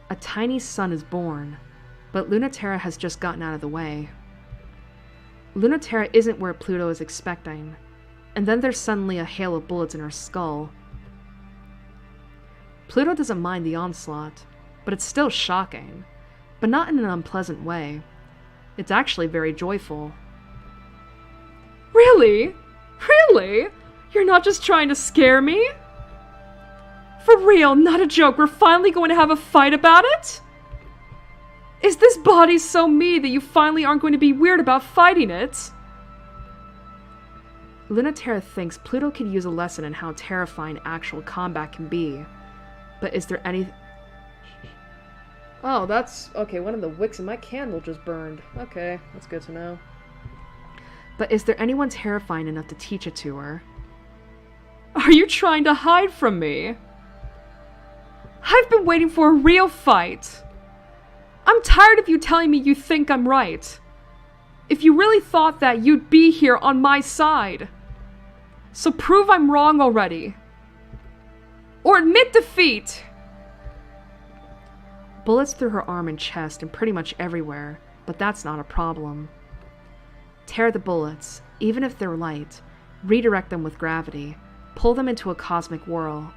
A tiny sun is born, but Lunaterra has just gotten out of the way. Lunaterra isn't where Pluto is expecting, and then there's suddenly a hail of bullets in her skull. Pluto doesn't mind the onslaught, but it's still shocking, but not in an unpleasant way. It's actually very joyful. Really? Really? You're not just trying to scare me? For real, not a joke, we're finally going to have a fight about it? Is this body so me that you finally aren't going to be weird about fighting it? Lunaterra thinks Pluto could use a lesson in how terrifying actual combat can be. But is there any... Oh, that's... Okay, one of the wicks in my candle just burned. Okay, that's good to know. But is there anyone terrifying enough to teach it to her? Are you trying to hide from me? I've been waiting for a real fight. I'm tired of you telling me you think I'm right. If you really thought that, you'd be here on my side. So prove I'm wrong already. Or admit defeat! Bullets through her arm and chest and pretty much everywhere, but that's not a problem. Tear the bullets, even if they're light, redirect them with gravity, pull them into a cosmic whirl.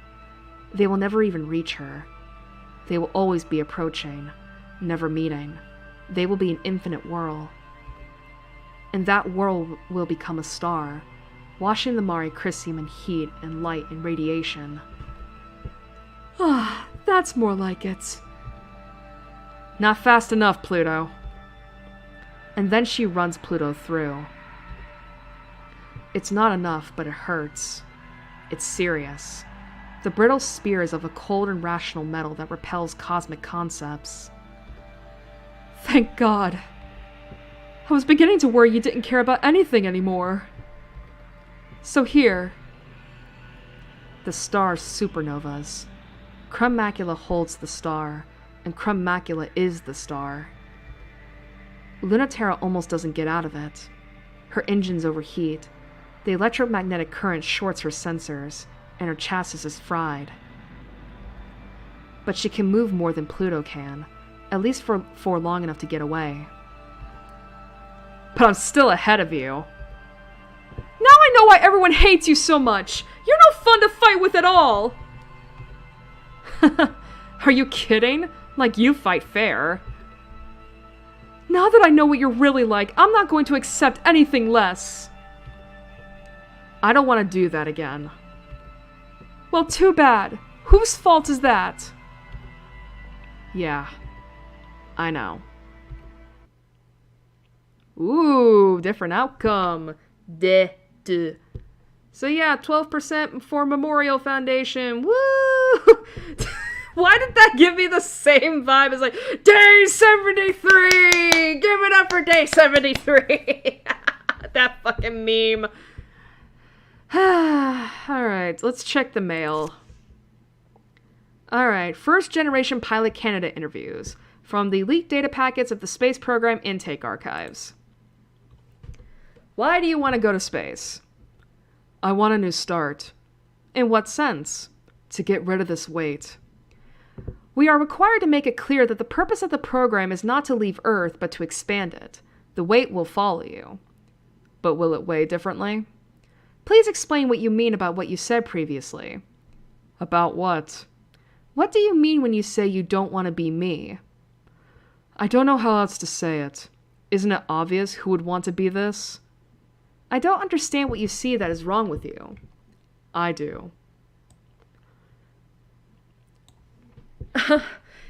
They will never even reach her. They will always be approaching, never meeting. They will be an infinite whirl. And that whirl will become a star, washing the Mare Crisium in heat and light and radiation. Ah, that's more like it. Not fast enough, Pluto. And then she runs Pluto through. It's not enough, but it hurts. It's serious. The brittle spear is of a cold and rational metal that repels cosmic concepts. Thank God. I was beginning to worry you didn't care about anything anymore. So here. The star's supernovas. Crumb Macula holds the star, and Crumb Macula is the star. Lunaterra almost doesn't get out of it. Her engines overheat. The electromagnetic current shorts her sensors, and her chassis is fried. But she can move more than Pluto can, at least for long enough to get away. But I'm still ahead of you. Now I know why everyone hates you so much! You're no fun to fight with at all! Are you kidding? Like you fight fair. Now that I know what you're really like, I'm not going to accept anything less. I don't want to do that again. Well, too bad. Whose fault is that? Yeah, I know. Ooh, different outcome. Duh. So yeah, 12% for Memorial Foundation. Woo! Why did that give me the same vibe as like, Day 73! Give it up for Day 73! That fucking meme. Alright, let's check the mail. Alright, first generation pilot candidate interviews from the leaked data packets of the space program intake archives. Why do you want to go to space? I want a new start. In what sense? To get rid of this weight. We are required to make it clear that the purpose of the program is not to leave Earth, but to expand it. The weight will follow you. But will it weigh differently? Please explain what you mean about what you said previously. About what? What do you mean when you say you don't want to be me? I don't know how else to say it. Isn't it obvious who would want to be this? I don't understand what you see that is wrong with you. I do.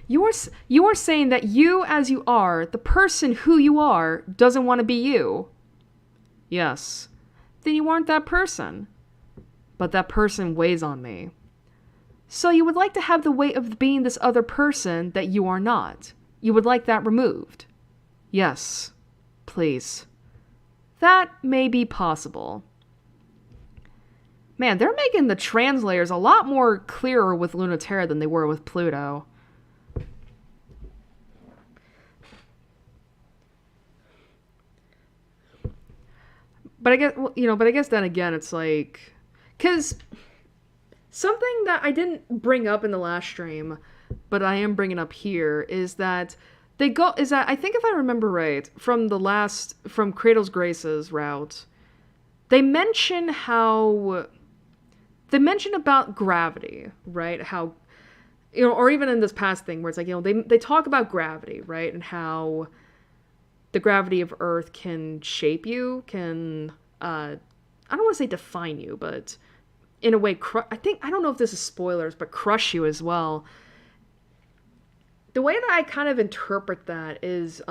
You are saying that you as you are, the person who you are, doesn't want to be you. Yes. Then you aren't that person. But that person weighs on me. So you would like to have the weight of being this other person that you are not. You would like that removed. Yes. Please. That may be possible. Man, they're making the translators a lot more clearer with Lunaterra than they were with Pluto. But I guess then again, it's like, because something that I didn't bring up in the last stream, but I am bringing up here, is that I think if I remember right, from Cradle's Grace's route, they mention about gravity, right? How, or even in this past thing where it's like, they talk about gravity, right? And how the gravity of Earth can shape you, can, I don't want to say define you, but in a way, I don't know if this is spoilers, but crush you as well. The way that I kind of interpret that is,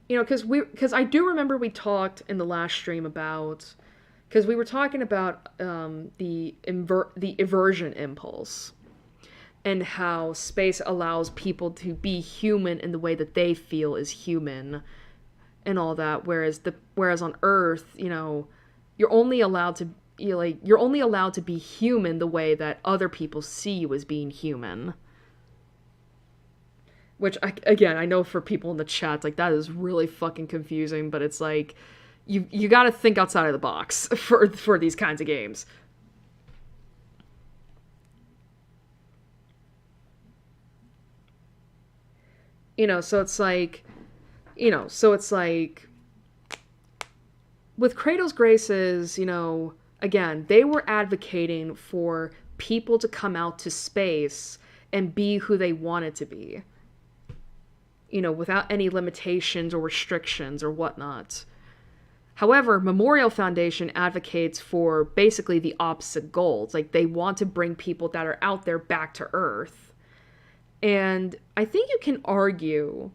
because I do remember we talked in the last stream about, because we were talking about the eversion impulse and how space allows people to be human in the way that they feel is human and all that, whereas on Earth, you're only allowed to be human the way that other people see you as being human. Which, I know for people in the chat, like, that is really fucking confusing, but it's like, you gotta think outside of the box for these kinds of games. So it's like, with Cradle's Graces, again, they were advocating for people to come out to space and be who they wanted to be, you know, without any limitations or restrictions or whatnot. However, Memorial Foundation advocates for basically the opposite goals. Like, they want to bring people that are out there back to Earth. And I think you can argue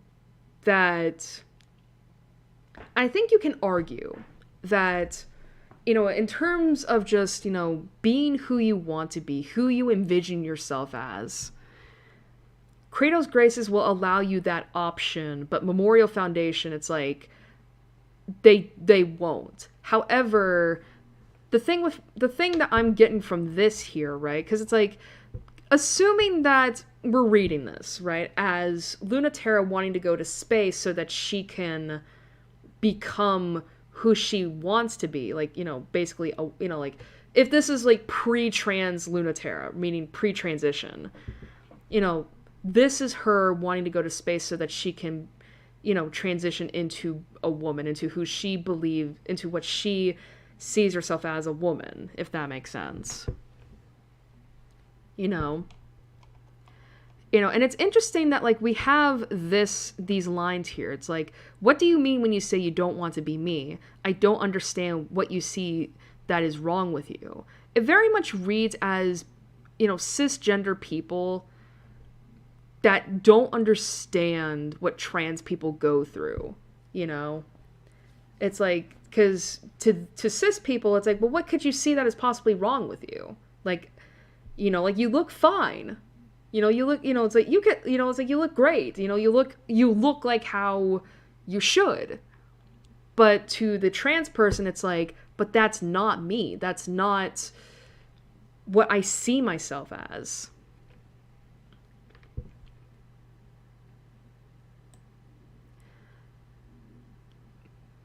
that, you know, in terms of just, you know, being who you want to be, who you envision yourself as, Kratos Graces will allow you that option, but Memorial Foundation, it's like, they won't. However, the thing that I'm getting from this here, right? Because it's like, assuming that we're reading this, right, as Lunaterra wanting to go to space so that she can become who she wants to be, like, you know, basically, you know, like, if this is like pre-trans Lunaterra, meaning pre-transition, you know, this is her wanting to go to space so that she can, you know, transition into a woman, into who she believes, into what she sees herself as a woman, if that makes sense. You know, and it's interesting that, like, we have these lines here. It's like, what do you mean when you say you don't want to be me? I don't understand what you see that is wrong with you. It very much reads as, you know, cisgender people that don't understand what trans people go through, you know? It's like, because to cis people, it's like, well, what could you see that is possibly wrong with you? Like, you know, like, you look fine. You know, you look, you know, it's like, you get, you know, it's like, you look great. You know, you look like how you should. But to the trans person, it's like, but that's not me. That's not what I see myself as.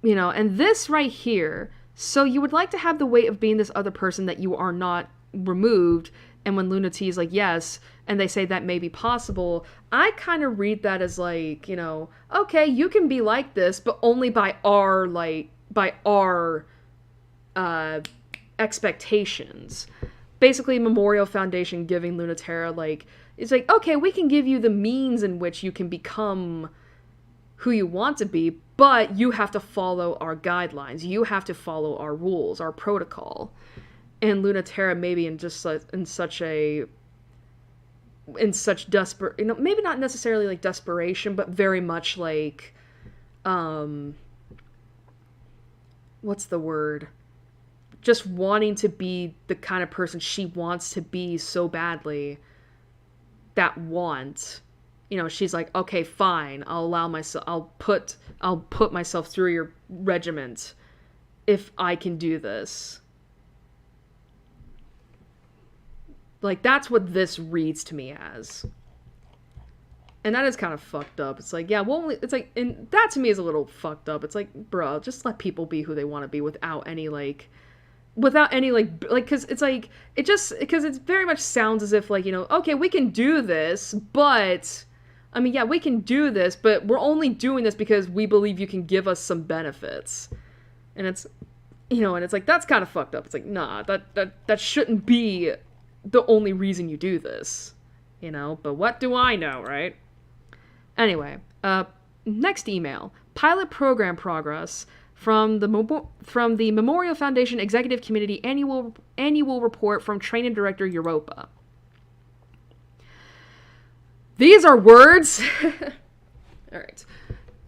You know, and this right here, so you would like to have the weight of being this other person that you are not removed, and when Luna T is like, yes, and they say that may be possible, I kind of read that as like, you know, okay, you can be like this, but only by our expectations. Basically, Memorial Foundation giving Lunaterra, like, it's like, okay, we can give you the means in which you can become who you want to be, but you have to follow our guidelines. You have to follow our rules, our protocol. And Lunaterra maybe in such desperate, you know, maybe not necessarily like desperation, but very much like, what's the word? Just wanting to be the kind of person she wants to be so badly, you know, she's like, okay, fine, I'll put myself through your regiment if I can do this. Like, that's what this reads to me as. And that is kind of fucked up. It's like, yeah, well, it's like, and that to me is a little fucked up. It's like, bro, just let people be who they want to be without any, because it's like, because it very much sounds as if, like, you know, okay, we can do this, but, I mean, yeah, we can do this, but we're only doing this because we believe you can give us some benefits. And it's, you know, and it's like, that's kind of fucked up. It's like, nah, that shouldn't be the only reason you do this, you know, but what do I know, right? Anyway, next email. Pilot program progress from the Memorial Foundation Executive Committee annual report from Training Director Europa. These are words. All right.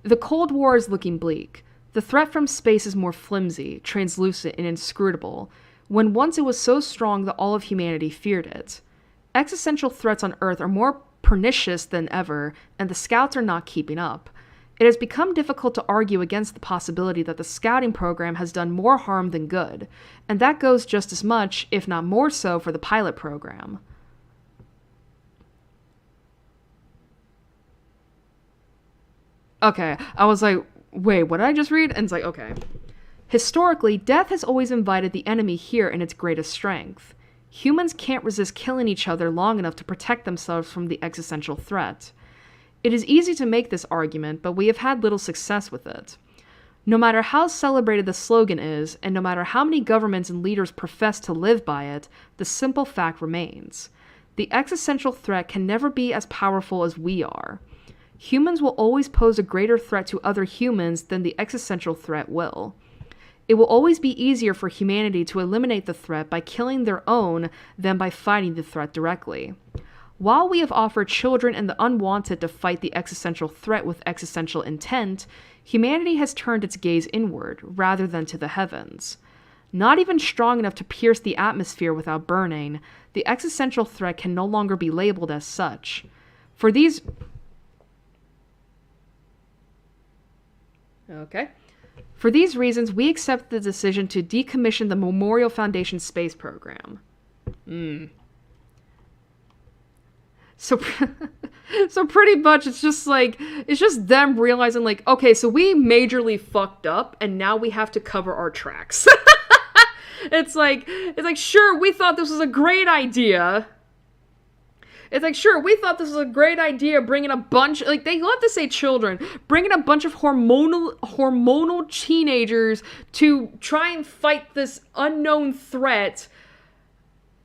The Cold War is looking bleak. The threat from space is more flimsy, translucent, and inscrutable, when once it was so strong that all of humanity feared it. Existential threats on Earth are more pernicious than ever, and the scouts are not keeping up. It has become difficult to argue against the possibility that the scouting program has done more harm than good, and that goes just as much, if not more so, for the pilot program. Okay, I was like, wait, what did I just read? And it's like, okay. Historically, death has always invited the enemy here in its greatest strength. Humans can't resist killing each other long enough to protect themselves from the existential threat. It is easy to make this argument, but we have had little success with it. No matter how celebrated the slogan is, and no matter how many governments and leaders profess to live by it, the simple fact remains. The existential threat can never be as powerful as we are. Humans will always pose a greater threat to other humans than the existential threat will. It will always be easier for humanity to eliminate the threat by killing their own than by fighting the threat directly. While we have offered children and the unwanted to fight the existential threat with existential intent, humanity has turned its gaze inward, rather than to the heavens. Not even strong enough to pierce the atmosphere without burning, the existential threat can no longer be labeled as such. For these reasons, we accept the decision to decommission the Memorial Foundation space program. So pretty much it's just them realizing like, okay, so we majorly fucked up and now we have to cover our tracks. It's like, sure, we thought this was a great idea. Bringing a bunch, like, they love to say children, bringing a bunch of hormonal teenagers to try and fight this unknown threat,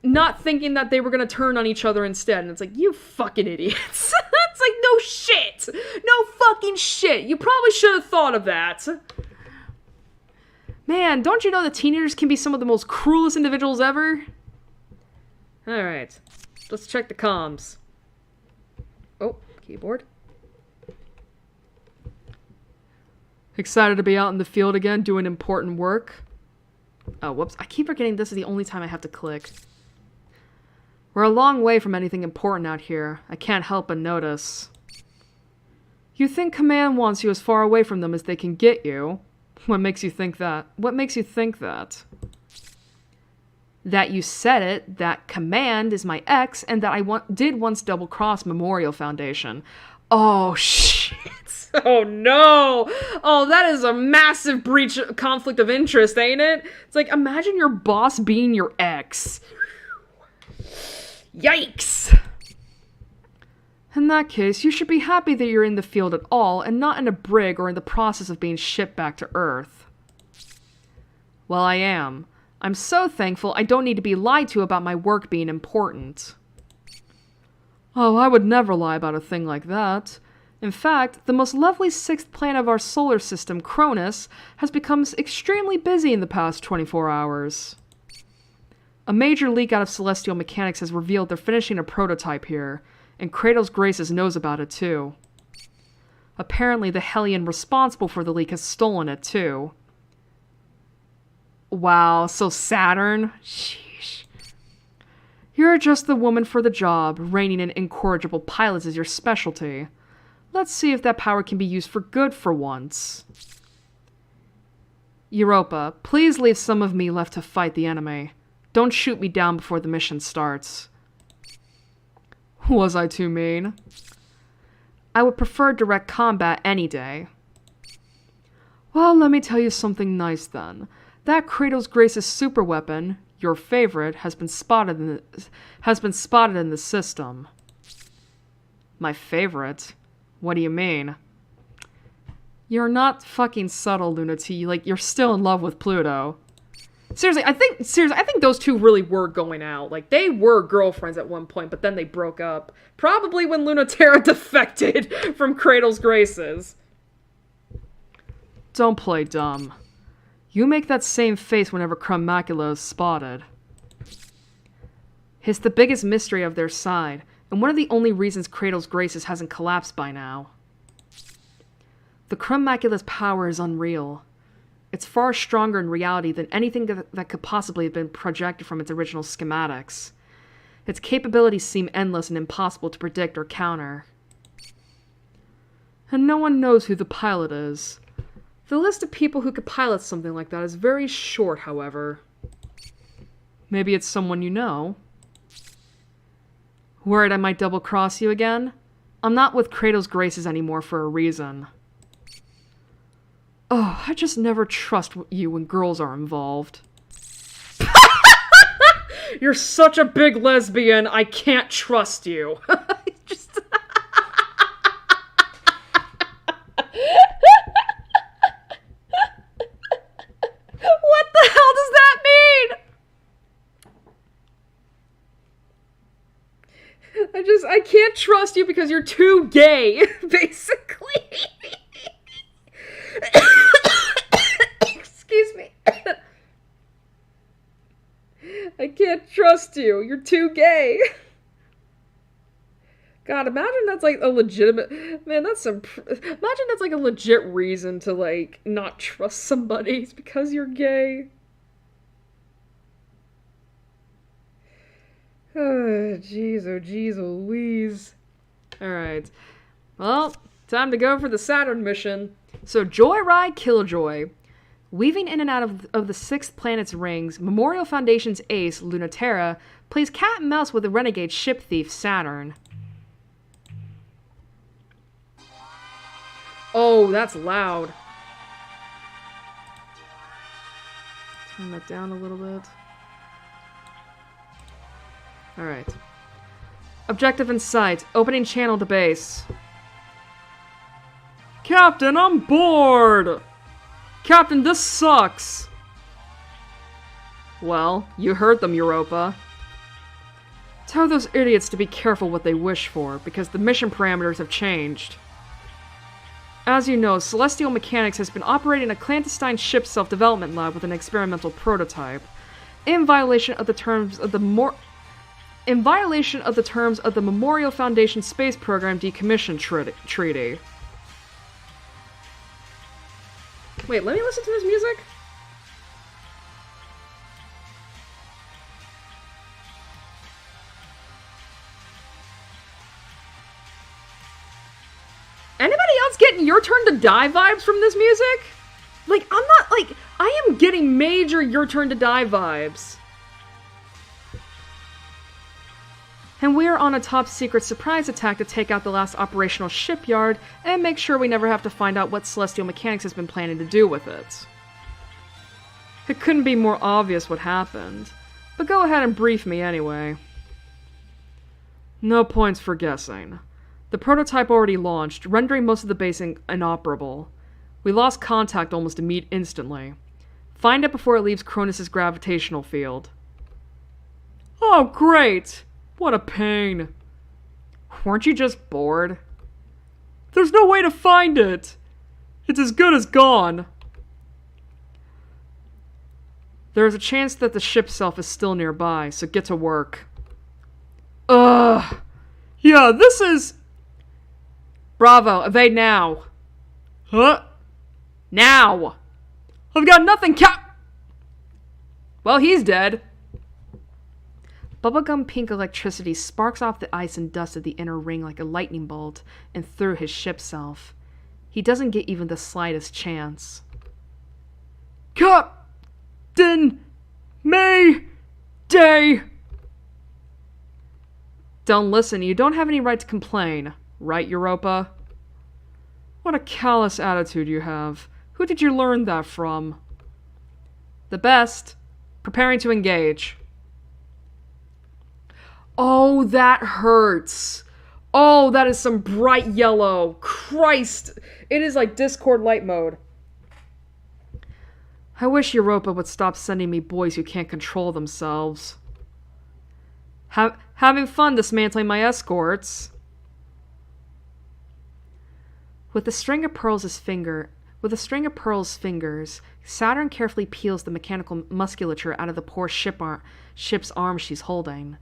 not thinking that they were gonna turn on each other instead. And it's like, you fucking idiots. It's like, no shit. No fucking shit. You probably should have thought of that. Man, don't you know that teenagers can be some of the most cruelest individuals ever? Alright. Let's check the comms. Oh, keyboard. Excited to be out in the field again, doing important work. Oh, whoops. I keep forgetting this is the only time I have to click. We're a long way from anything important out here. I can't help but notice. You think Command wants you as far away from them as they can get you. What makes you think that? That you said it, that Command is my ex, and that I did once double-cross Memorial Foundation. Oh, shit. Oh, no. Oh, that is a massive breach of conflict of interest, ain't it? It's like, imagine your boss being your ex. Yikes. In that case, you should be happy that you're in the field at all, and not in a brig or in the process of being shipped back to Earth. Well, I am. I'm so thankful I don't need to be lied to about my work being important. Oh, I would never lie about a thing like that. In fact, the most lovely sixth planet of our solar system, Cronus, has become extremely busy in the past 24 hours. A major leak out of celestial mechanics has revealed they're finishing a prototype here, and Kratos Graces knows about it too. Apparently, the Hellion responsible for the leak has stolen it too. Wow, so Saturn? Sheesh. You're just the woman for the job. Reining in incorrigible pilots is your specialty. Let's see if that power can be used for good for once. Europa, please leave some of me left to fight the enemy. Don't shoot me down before the mission starts. Was I too mean? I would prefer direct combat any day. Well, let me tell you something nice then. That Kratos Grace's superweapon, your favorite, has been spotted in the system. My favorite? What do you mean? You're not fucking subtle, Lunati. Like, you're still in love with Pluto. Seriously, I think those two really were going out. Like, they were girlfriends at one point, but then they broke up. Probably when Lunaterra defected from Kratos Graces. Don't play dumb. You make that same face whenever Crummacula is spotted. It's the biggest mystery of their side, and one of the only reasons Kratos Graces hasn't collapsed by now. The Crummacula's power is unreal. It's far stronger in reality than anything that could possibly have been projected from its original schematics. Its capabilities seem endless and impossible to predict or counter. And no one knows who the pilot is. The list of people who could pilot something like that is very short, however. Maybe it's someone you know. Worried I might double-cross you again? I'm not with Kratos Graces anymore for a reason. Oh, I just never trust you when girls are involved. You're such a big lesbian, I can't trust you. Just... What the hell does that mean? I can't trust you because you're too gay, basically. Excuse me. I can't trust you. You're too gay. God, imagine that's like a legitimate... Man, that's some... Imagine that's like a legit reason to, like, not trust somebody. It's because you're gay. Oh, jeez, Louise. Alright. Well, time to go for the Saturn mission. So, Joyride Killjoy. Weaving in and out of the sixth planet's rings, Memorial Foundation's ace, Lunaterra, plays cat and mouse with the renegade ship thief, Saturn. Oh, that's loud. Turn that down a little bit. Alright. Objective in sight. Opening channel to base. Captain, I'm bored! Captain, this sucks! Well, you heard them, Europa. Tell those idiots to be careful what they wish for, because the mission parameters have changed. As you know, Celestial Mechanics has been operating a clandestine ship self-development lab with an experimental prototype, in violation of the terms of the Memorial Foundation Space Program Decommission Treaty. Wait, let me listen to this music? Anybody else getting Your Turn to Die vibes from this music? Like, I'm not, like, I am getting major Your Turn to Die vibes. And we're on a top-secret surprise attack to take out the last operational shipyard and make sure we never have to find out what Celestial Mechanics has been planning to do with it. It couldn't be more obvious what happened, but go ahead and brief me anyway. No points for guessing. The prototype already launched, rendering most of the base inoperable. We lost contact almost instantly. Find it before it leaves Cronus' gravitational field. Oh, great! What a pain. Weren't you just bored? There's no way to find it! It's as good as gone. There is a chance that the ship self is still nearby, so get to work. Ugh! Yeah, this is... Bravo, evade now. Huh? Now! I've got nothing, Cap... Well, he's dead. Bubblegum pink electricity sparks off the ice and dust of the inner ring like a lightning bolt and through his ship self. He doesn't get even the slightest chance. Captain Mayday! Don't listen, you don't have any right to complain. Right, Europa? What a callous attitude you have. Who did you learn that from? The best. Preparing to engage. Oh, that hurts. Oh, that is some bright yellow. Christ. It is like Discord light mode. I wish Europa would stop sending me boys who can't control themselves. Having fun dismantling my escorts. With a string of Pearl's fingers, Saturn carefully peels the mechanical musculature out of the poor ship's arm she's holding.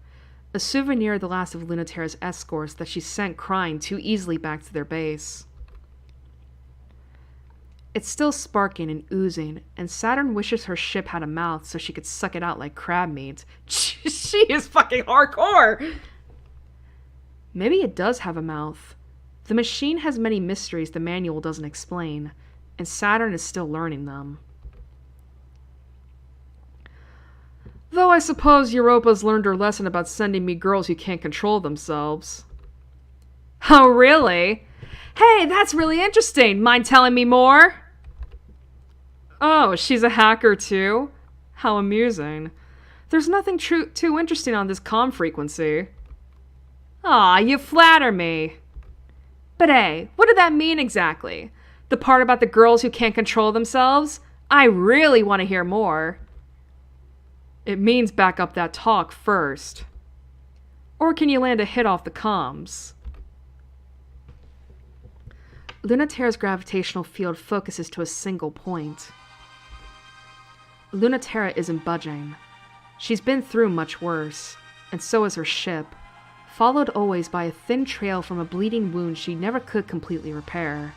A souvenir of the last of Lunaterra's escorts that she sent crying too easily back to their base. It's still sparking and oozing, and Saturn wishes her ship had a mouth so she could suck it out like crab meat. She is fucking hardcore! Maybe it does have a mouth. The machine has many mysteries the manual doesn't explain, and Saturn is still learning them. Though I suppose Europa's learned her lesson about sending me girls who can't control themselves. Oh, really? Hey, that's really interesting. Mind telling me more? Oh, she's a hacker too? How amusing. There's nothing too interesting on this comm frequency. Aw, you flatter me. But hey, what did that mean exactly? The part about the girls who can't control themselves? I really want to hear more. It means back up that talk first. Or can you land a hit off the comms? Lunaterra's gravitational field focuses to a single point. Lunaterra isn't budging. She's been through much worse, and so is her ship, followed always by a thin trail from a bleeding wound she never could completely repair.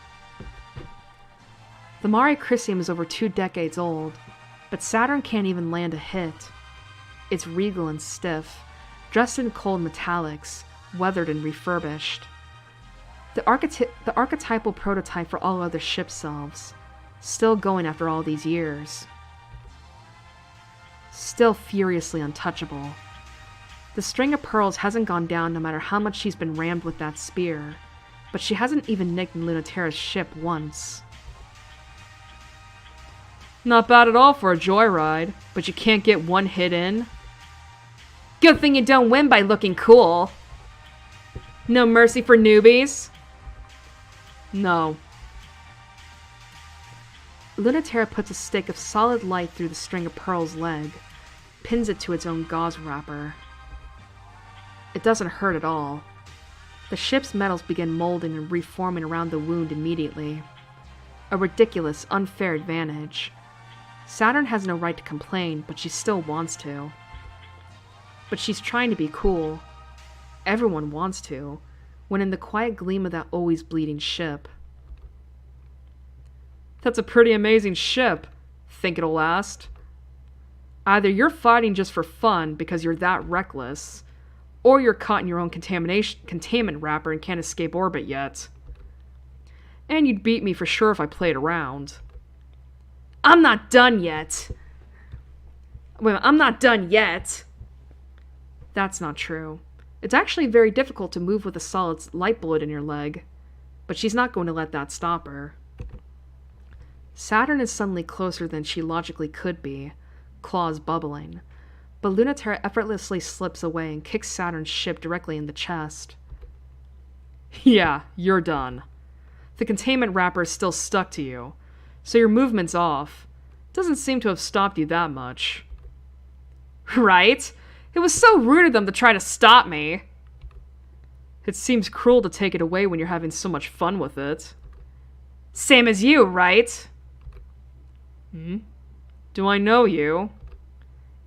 The Mare Crisium is over 2 decades old, but Saturn can't even land a hit. It's regal and stiff, dressed in cold metallics, weathered and refurbished. The archetypal prototype for all other ship selves, still going after all these years. Still furiously untouchable. The string of pearls hasn't gone down no matter how much she's been rammed with that spear, but she hasn't even nicked Lunaterra's ship once. Not bad at all for a joyride, but you can't get one hit in. Good thing you don't win by looking cool. No mercy for newbies? No. Lunaterra puts a stick of solid light through the string of pearl's leg, pins it to its own gauze wrapper. It doesn't hurt at all. The ship's metals begin molding and reforming around the wound immediately. A ridiculous, unfair advantage. Saturn has no right to complain, but she still wants to. But she's trying to be cool. Everyone wants to, when in the quiet gleam of that always bleeding ship. That's a pretty amazing ship. Think it'll last? Either you're fighting just for fun because you're that reckless, or you're caught in your own containment wrapper and can't escape orbit yet. And you'd beat me for sure if I played around. I'm not done yet. Wait, I'm not done yet. That's not true. It's actually very difficult to move with a solid light bullet in your leg, but she's not going to let that stop her. Saturn is suddenly closer than she logically could be, claws bubbling, but Lunaterra effortlessly slips away and kicks Saturn's ship directly in the chest. Yeah, you're done. The containment wrapper is still stuck to you, so your movement's off. Doesn't seem to have stopped you that much. Right? It was so rude of them to try to stop me. It seems cruel to take it away when you're having so much fun with it. Same as you, right? Do I know you?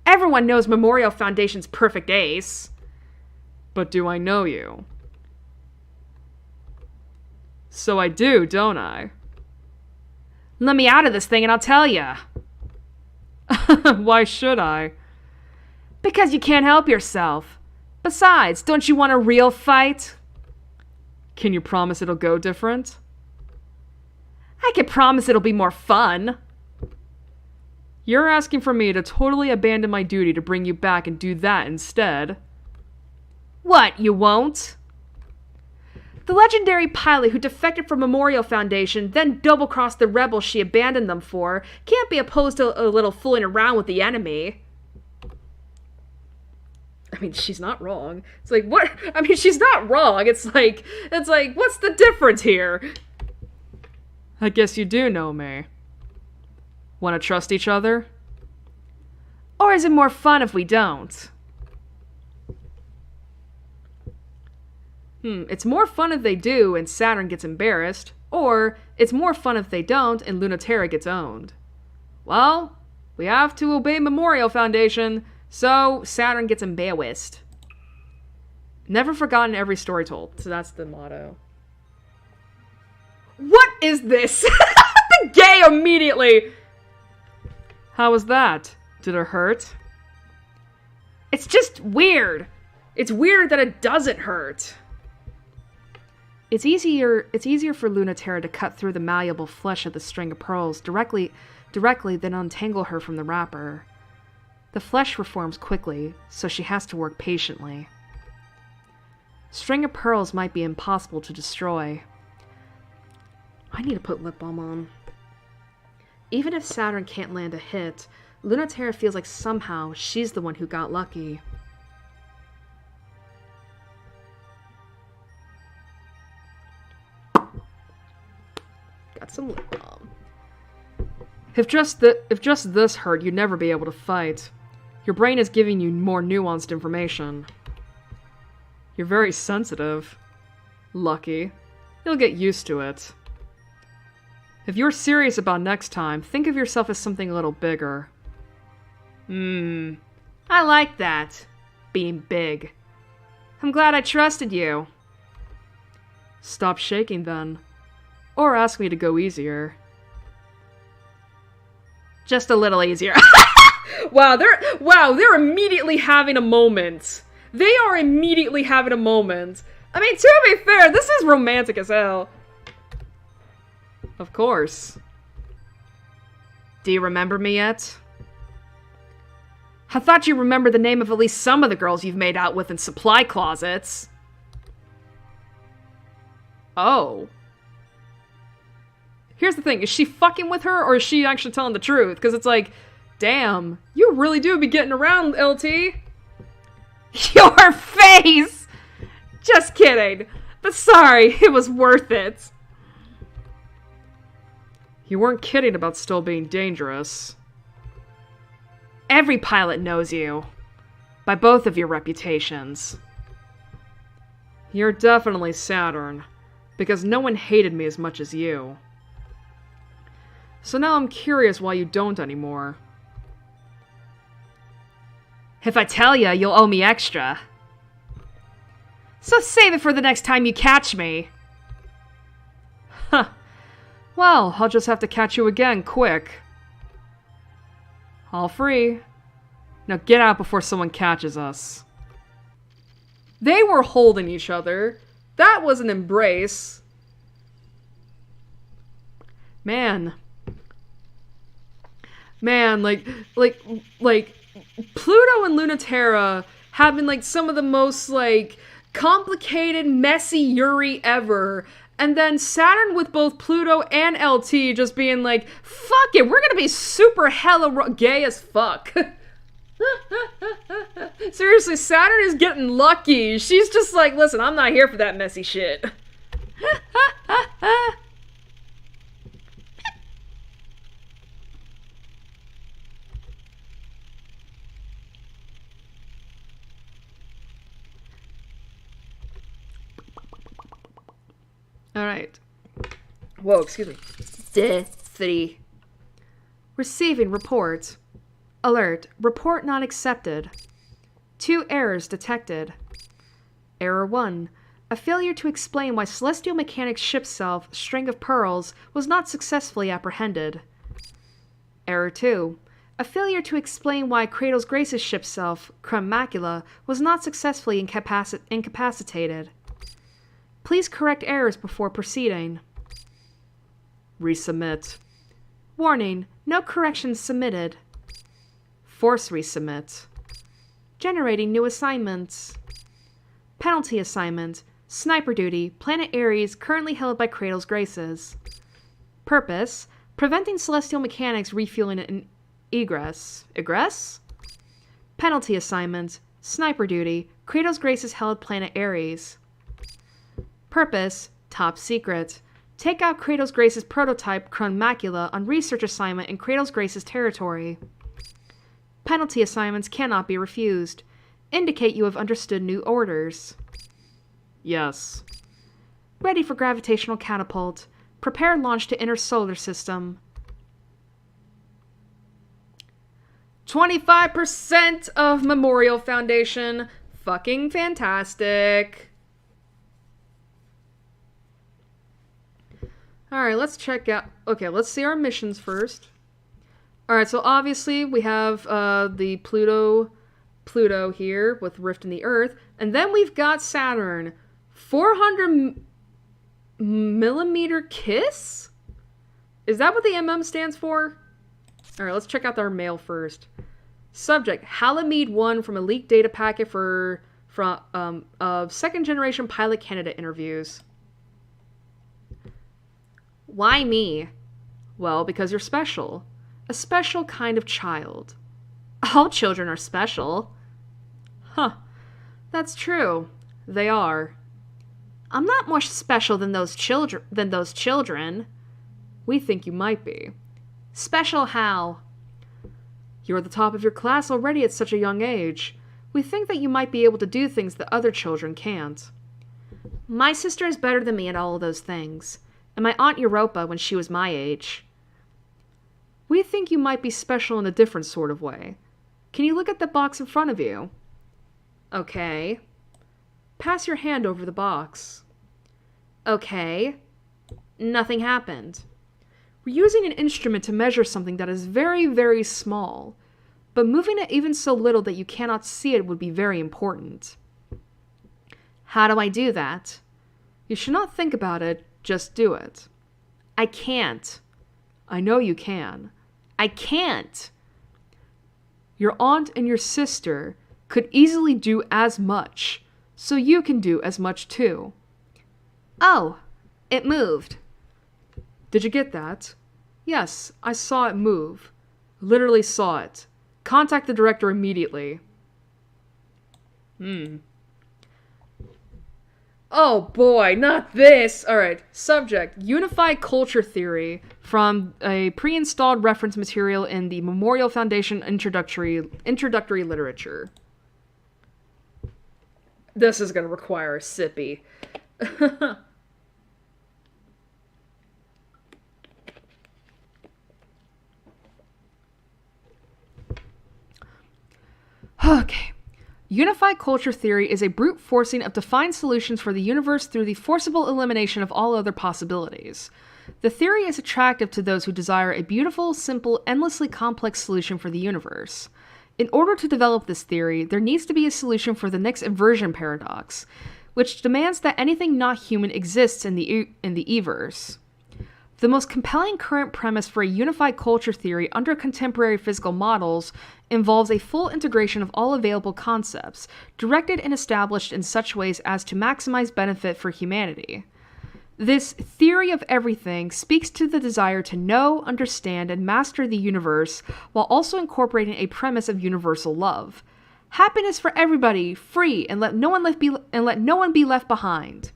Everyone knows Memorial Foundation's perfect ace. But do I know you? So I do, don't I? Let me out of this thing and I'll tell ya. Why should I? Because you can't help yourself. Besides, don't you want a real fight? Can you promise it'll go different? I can promise it'll be more fun. You're asking for me to totally abandon my duty to bring you back and do that instead. What, you won't? The legendary pilot who defected from Memorial Foundation, then double-crossed the rebels she abandoned them for, can't be opposed to a little fooling around with the enemy. I mean, she's not wrong. It's like, what? I mean, she's not wrong. It's like, what's the difference here? I guess you do know me. Want to trust each other? Or is it more fun if we don't? It's more fun if they do and Saturn gets embarrassed, or it's more fun if they don't and Lunaterra gets owned. Well, we have to obey Memorial Foundation, so Saturn gets embarrassed. Never forgotten, every story told. So that's the motto. What is this? The gay immediately! How was that? Did it hurt? It's just weird. It's weird that it doesn't hurt. It's easier for Lunaterra to cut through the malleable flesh of the string of pearls directly than untangle her from the wrapper. The flesh reforms quickly, so she has to work patiently. String of pearls might be impossible to destroy. I need to put lip balm on. Even if Saturn can't land a hit, Lunaterra feels like somehow she's the one who got lucky. Got some lip balm. If just this hurt, you'd never be able to fight. Your brain is giving you more nuanced information. You're very sensitive. Lucky. You'll get used to it. If you're serious about next time, think of yourself as something a little bigger. I like that. Being big. I'm glad I trusted you. Stop shaking then. Or ask me to go easier. Just a little easier. Wow, they're immediately having a moment. They are immediately having a moment. I mean, to be fair, this is romantic as hell. Of course. Do you remember me yet? I thought you remembered the name of at least some of the girls you've made out with in supply closets. Oh. Here's the thing, is she fucking with her, or is she actually telling the truth? Because it's like, damn, you really do be getting around, LT. Your face! Just kidding. But sorry, it was worth it. You weren't kidding about still being dangerous. Every pilot knows you. By both of your reputations. You're definitely Saturn. Because no one hated me as much as you. So now I'm curious why you don't anymore. If I tell you, you'll owe me extra. So save it for the next time you catch me. Huh. Well, I'll just have to catch you again, quick. All free. Now get out before someone catches us. They were holding each other. That was an embrace. Man, like Pluto and Lunaterra having like some of the most like complicated, messy Yuri ever. And then Saturn with both Pluto and LT just being like, fuck it, we're gonna be super hella gay as fuck. Seriously, Saturn is getting lucky. She's just like, listen, I'm not here for that messy shit. Alright. Whoa, excuse me. 3. Receiving report. Alert. Report not accepted. 2 errors detected. Error 1. A failure to explain why Celestial Mechanics' ship self, String of Pearls, was not successfully apprehended. Error 2. A failure to explain why Kratos Grace's ship self, Crumb Macula, was not successfully incapacitated. Please correct errors before proceeding. Resubmit. Warning, no corrections submitted. Force resubmit. Generating new assignments. Penalty assignment. Sniper duty, Planet Ares, currently held by Kratos Graces. Purpose, preventing Celestial Mechanics refueling an egress. Egress? Penalty assignment. Sniper duty, Kratos Graces held Planet Ares. Purpose, top secret. Take out Kratos Grace's prototype, Crumb Macula, on research assignment in Kratos Grace's territory. Penalty assignments cannot be refused. Indicate you have understood new orders. Yes. Ready for gravitational catapult. Prepare launch to inner solar system. 25% of Memorial Foundation. Fucking fantastic. Alright, let's check out... Okay, let's see our missions first. Alright, so obviously we have the Pluto here with Rift in the Earth. And then we've got Saturn. 400 millimeter kiss? Is that what the MM stands for? Alright, let's check out our mail first. Subject, Halamede 1 from a leaked data packet of second generation pilot candidate interviews. Why me? Well, because you're special. A special kind of child. All children are special. Huh. That's true. They are. I'm not more special than those children. We think you might be. Special how? You're at the top of your class already at such a young age. We think that you might be able to do things that other children can't. My sister is better than me at all of those things, and my Aunt Europa when she was my age. We think you might be special in a different sort of way. Can you look at the box in front of you? Okay. Pass your hand over the box. Okay. Nothing happened. We're using an instrument to measure something that is very, very small, but moving it even so little that you cannot see it would be very important. How do I do that? You should not think about it, just do it. I can't. I know you can. I can't. Your aunt and your sister could easily do as much, so you can do as much too. Oh, it moved. Did you get that? Yes, I saw it move. Literally saw it. Contact the director immediately. Oh boy, not this! Alright, subject. Unified culture theory from a pre-installed reference material in the Memorial Foundation introductory literature. This is gonna require a sippy. Okay. Unified culture theory is a brute forcing of defined solutions for the universe through the forcible elimination of all other possibilities. The theory is attractive to those who desire a beautiful, simple, endlessly complex solution for the universe. In order to develop this theory, there needs to be a solution for the next inversion paradox, which demands that anything not human exists in the Everse. The most compelling current premise for a unified culture theory under contemporary physical models involves a full integration of all available concepts, directed and established in such ways as to maximize benefit for humanity. This theory of everything speaks to the desire to know, understand, and master the universe, while also incorporating a premise of universal love. Happiness for everybody, free, and let no one be left behind.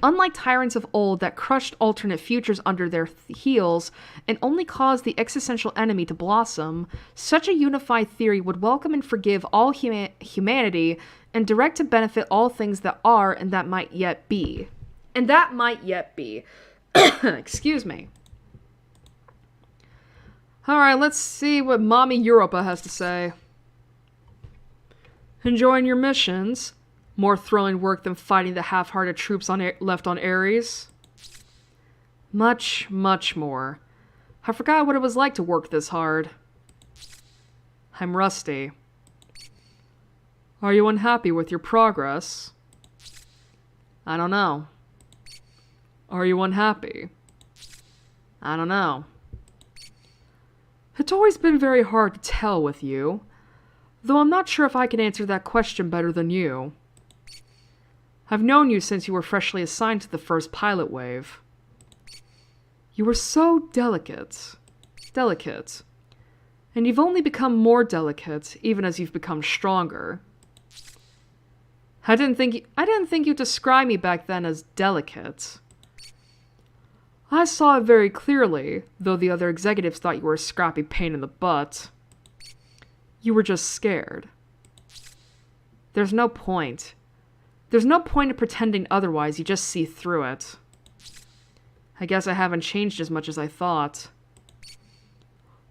Unlike tyrants of old that crushed alternate futures under their heels and only caused the existential enemy to blossom, such a unified theory would welcome and forgive all humanity and direct to benefit all things that are and that might yet be. And that might yet be. Excuse me. Alright, let's see what Mommy Europa has to say. Enjoying your missions? More thrilling work than fighting the half-hearted troops left on Ares? Much, much more. I forgot what it was like to work this hard. I'm rusty. Are you unhappy with your progress? I don't know. Are you unhappy? I don't know. It's always been very hard to tell with you, though I'm not sure if I can answer that question better than you. I've known you since you were freshly assigned to the first pilot wave. You were so delicate. And you've only become more delicate, even as you've become stronger. I didn't think you'd describe me back then as delicate. I saw it very clearly, though the other executives thought you were a scrappy pain in the butt. You were just scared. There's no point. There's no point in pretending otherwise, you just see through it. I guess I haven't changed as much as I thought.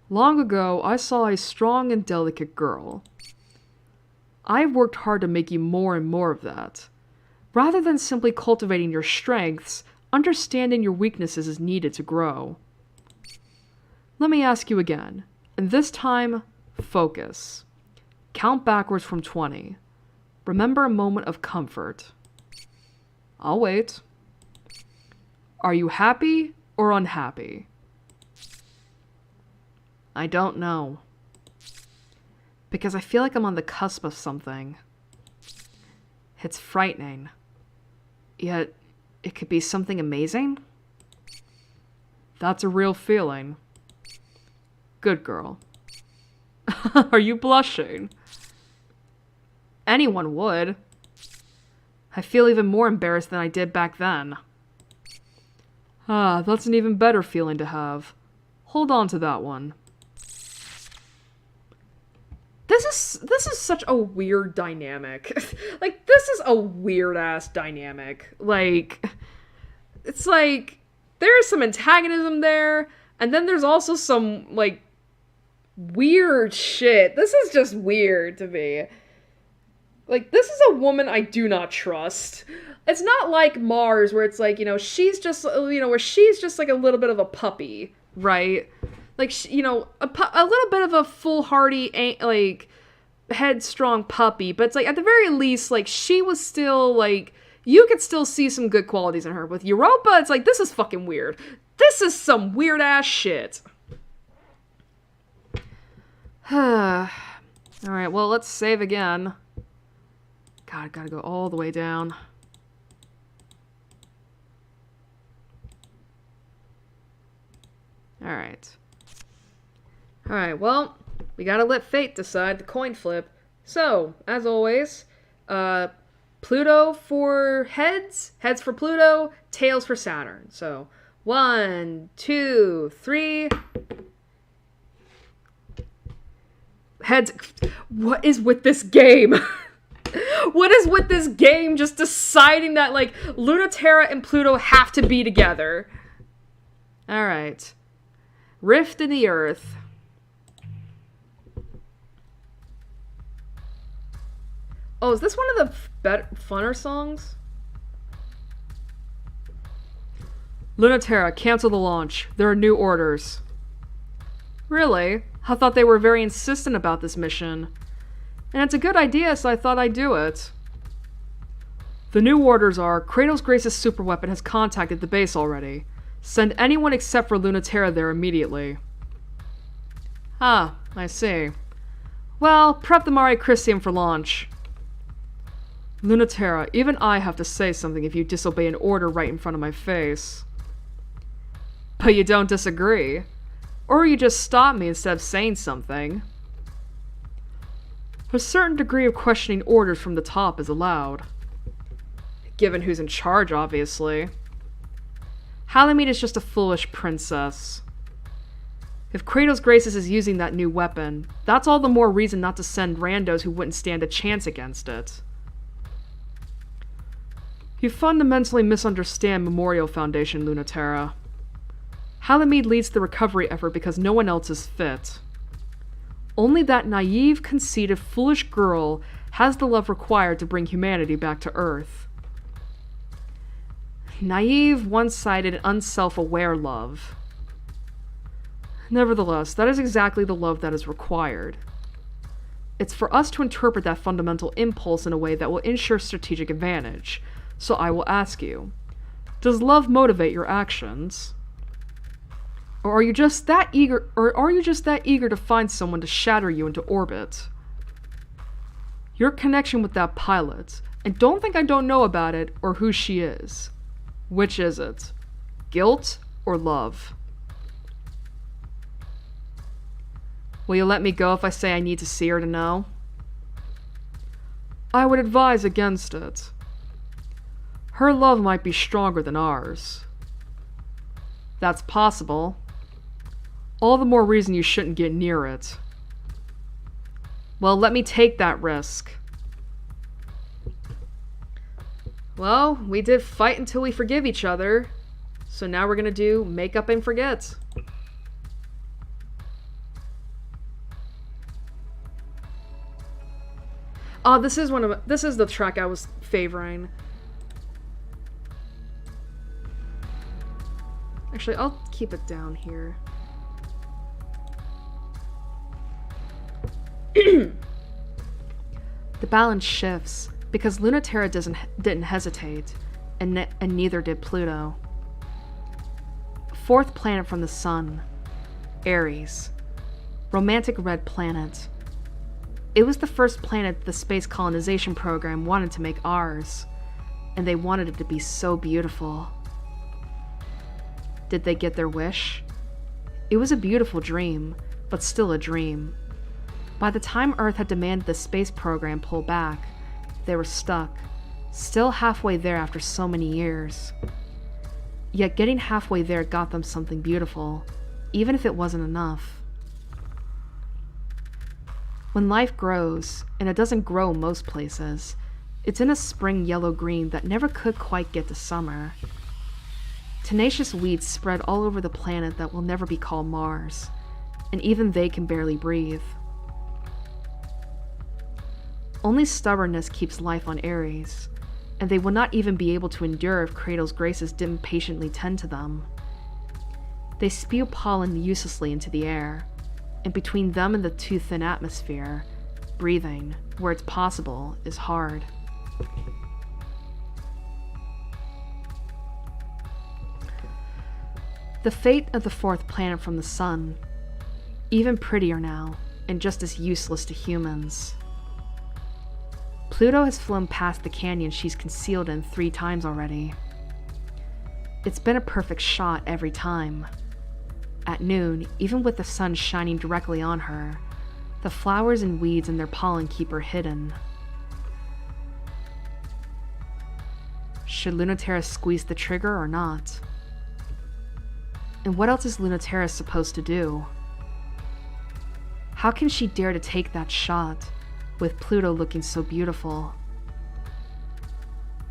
Long ago, I saw a strong and delicate girl. I've worked hard to make you more and more of that. Rather than simply cultivating your strengths, understanding your weaknesses is needed to grow. Let me ask you again, and this time, focus. Count backwards from 20. Remember a moment of comfort. I'll wait. Are you happy or unhappy? I don't know. Because I feel like I'm on the cusp of something. It's frightening. Yet, it could be something amazing? That's a real feeling. Good girl. Are you blushing? Anyone would. I feel even more embarrassed than I did back then. Ah, that's an even better feeling to have. Hold on to that one. this is such a weird dynamic. Like, this is a weird ass dynamic. Like, it's like there's some antagonism there, and then there's also some like weird shit. This is just weird to me. Like, this is a woman I do not trust. It's not like Mars, where it's like, you know, she's just, you know, where she's just like a little bit of a puppy, right? Like, you know, a little bit of a foolhardy, like, headstrong puppy, but it's like, at the very least, like, she was still, like, you could still see some good qualities in her. With Europa, it's like, this is fucking weird. This is some weird-ass shit. Alright, well, let's save again. God, gotta go all the way down. Alright. Alright, well, we gotta let fate decide the coin flip. So, as always, Pluto for heads, heads for Pluto, tails for Saturn. So, 1, 2, 3. Heads. What is with this game? What is with this game just deciding that, like, Lunaterra and Pluto have to be together? Alright. Rift in the Earth. Oh, is this one of the funner songs? Lunaterra, cancel the launch. There are new orders. Really? I thought they were very insistent about this mission. And it's a good idea, so I thought I'd do it. The new orders are, Kratos Grace's superweapon has contacted the base already. Send anyone except for Lunaterra there immediately. Ah, I see. Well, prep the Mare Christium for launch. Lunaterra, even I have to say something if you disobey an order right in front of my face. But you don't disagree. Or you just stop me instead of saying something. A certain degree of questioning orders from the top is allowed. Given who's in charge, obviously. Halamede is just a foolish princess. If Kratos Graces is using that new weapon, that's all the more reason not to send randos who wouldn't stand a chance against it. You fundamentally misunderstand Memorial Foundation, Lunaterra. Halamede leads the recovery effort because no one else is fit. Only that naive, conceited, foolish girl has the love required to bring humanity back to Earth. Naive, one-sided, unself-aware love. Nevertheless, that is exactly the love that is required. It's for us to interpret that fundamental impulse in a way that will ensure strategic advantage. So I will ask you, does love motivate your actions? Or are you just that eager to find someone to shatter you into orbit? Your connection with that pilot, and don't think I don't know about it or who she is. Which is it? Guilt or love? Will you let me go if I say I need to see her to know? I would advise against it. Her love might be stronger than ours. That's possible. All the more reason you shouldn't get near it. Well, let me take that risk. Well, we did fight until we forgive each other. So now we're gonna do make up and forget. Oh, this is the track I was favoring. Actually, I'll keep it down here. The balance shifts because Lunaterra didn't hesitate, and neither did Pluto. Fourth planet from the sun, Aries. Romantic red planet. It was the first planet the space colonization program wanted to make ours, and they wanted it to be so beautiful. Did they get their wish? It was a beautiful dream, but still a dream. By the time Earth had demanded the space program pull back, they were stuck, still halfway there after so many years. Yet getting halfway there got them something beautiful, even if it wasn't enough. When life grows, and it doesn't grow most places, it's in a spring yellow-green that never could quite get to summer. Tenacious weeds spread all over the planet that will never be called Mars, and even they can barely breathe. Only stubbornness keeps life on Aries, and they will not even be able to endure if Cradle's graces didn't patiently tend to them. They spew pollen uselessly into the air, and between them and the too thin atmosphere, breathing, where it's possible, is hard. The fate of the fourth planet from the sun, even prettier now, and just as useless to humans. Pluto has flown past the canyon she's concealed in 3 times already. It's been a perfect shot every time. At noon, even with the sun shining directly on her, the flowers and weeds and their pollen keep her hidden. Should Lunaterra squeeze the trigger or not? And what else is Lunaterra supposed to do? How can she dare to take that shot, with Pluto looking so beautiful?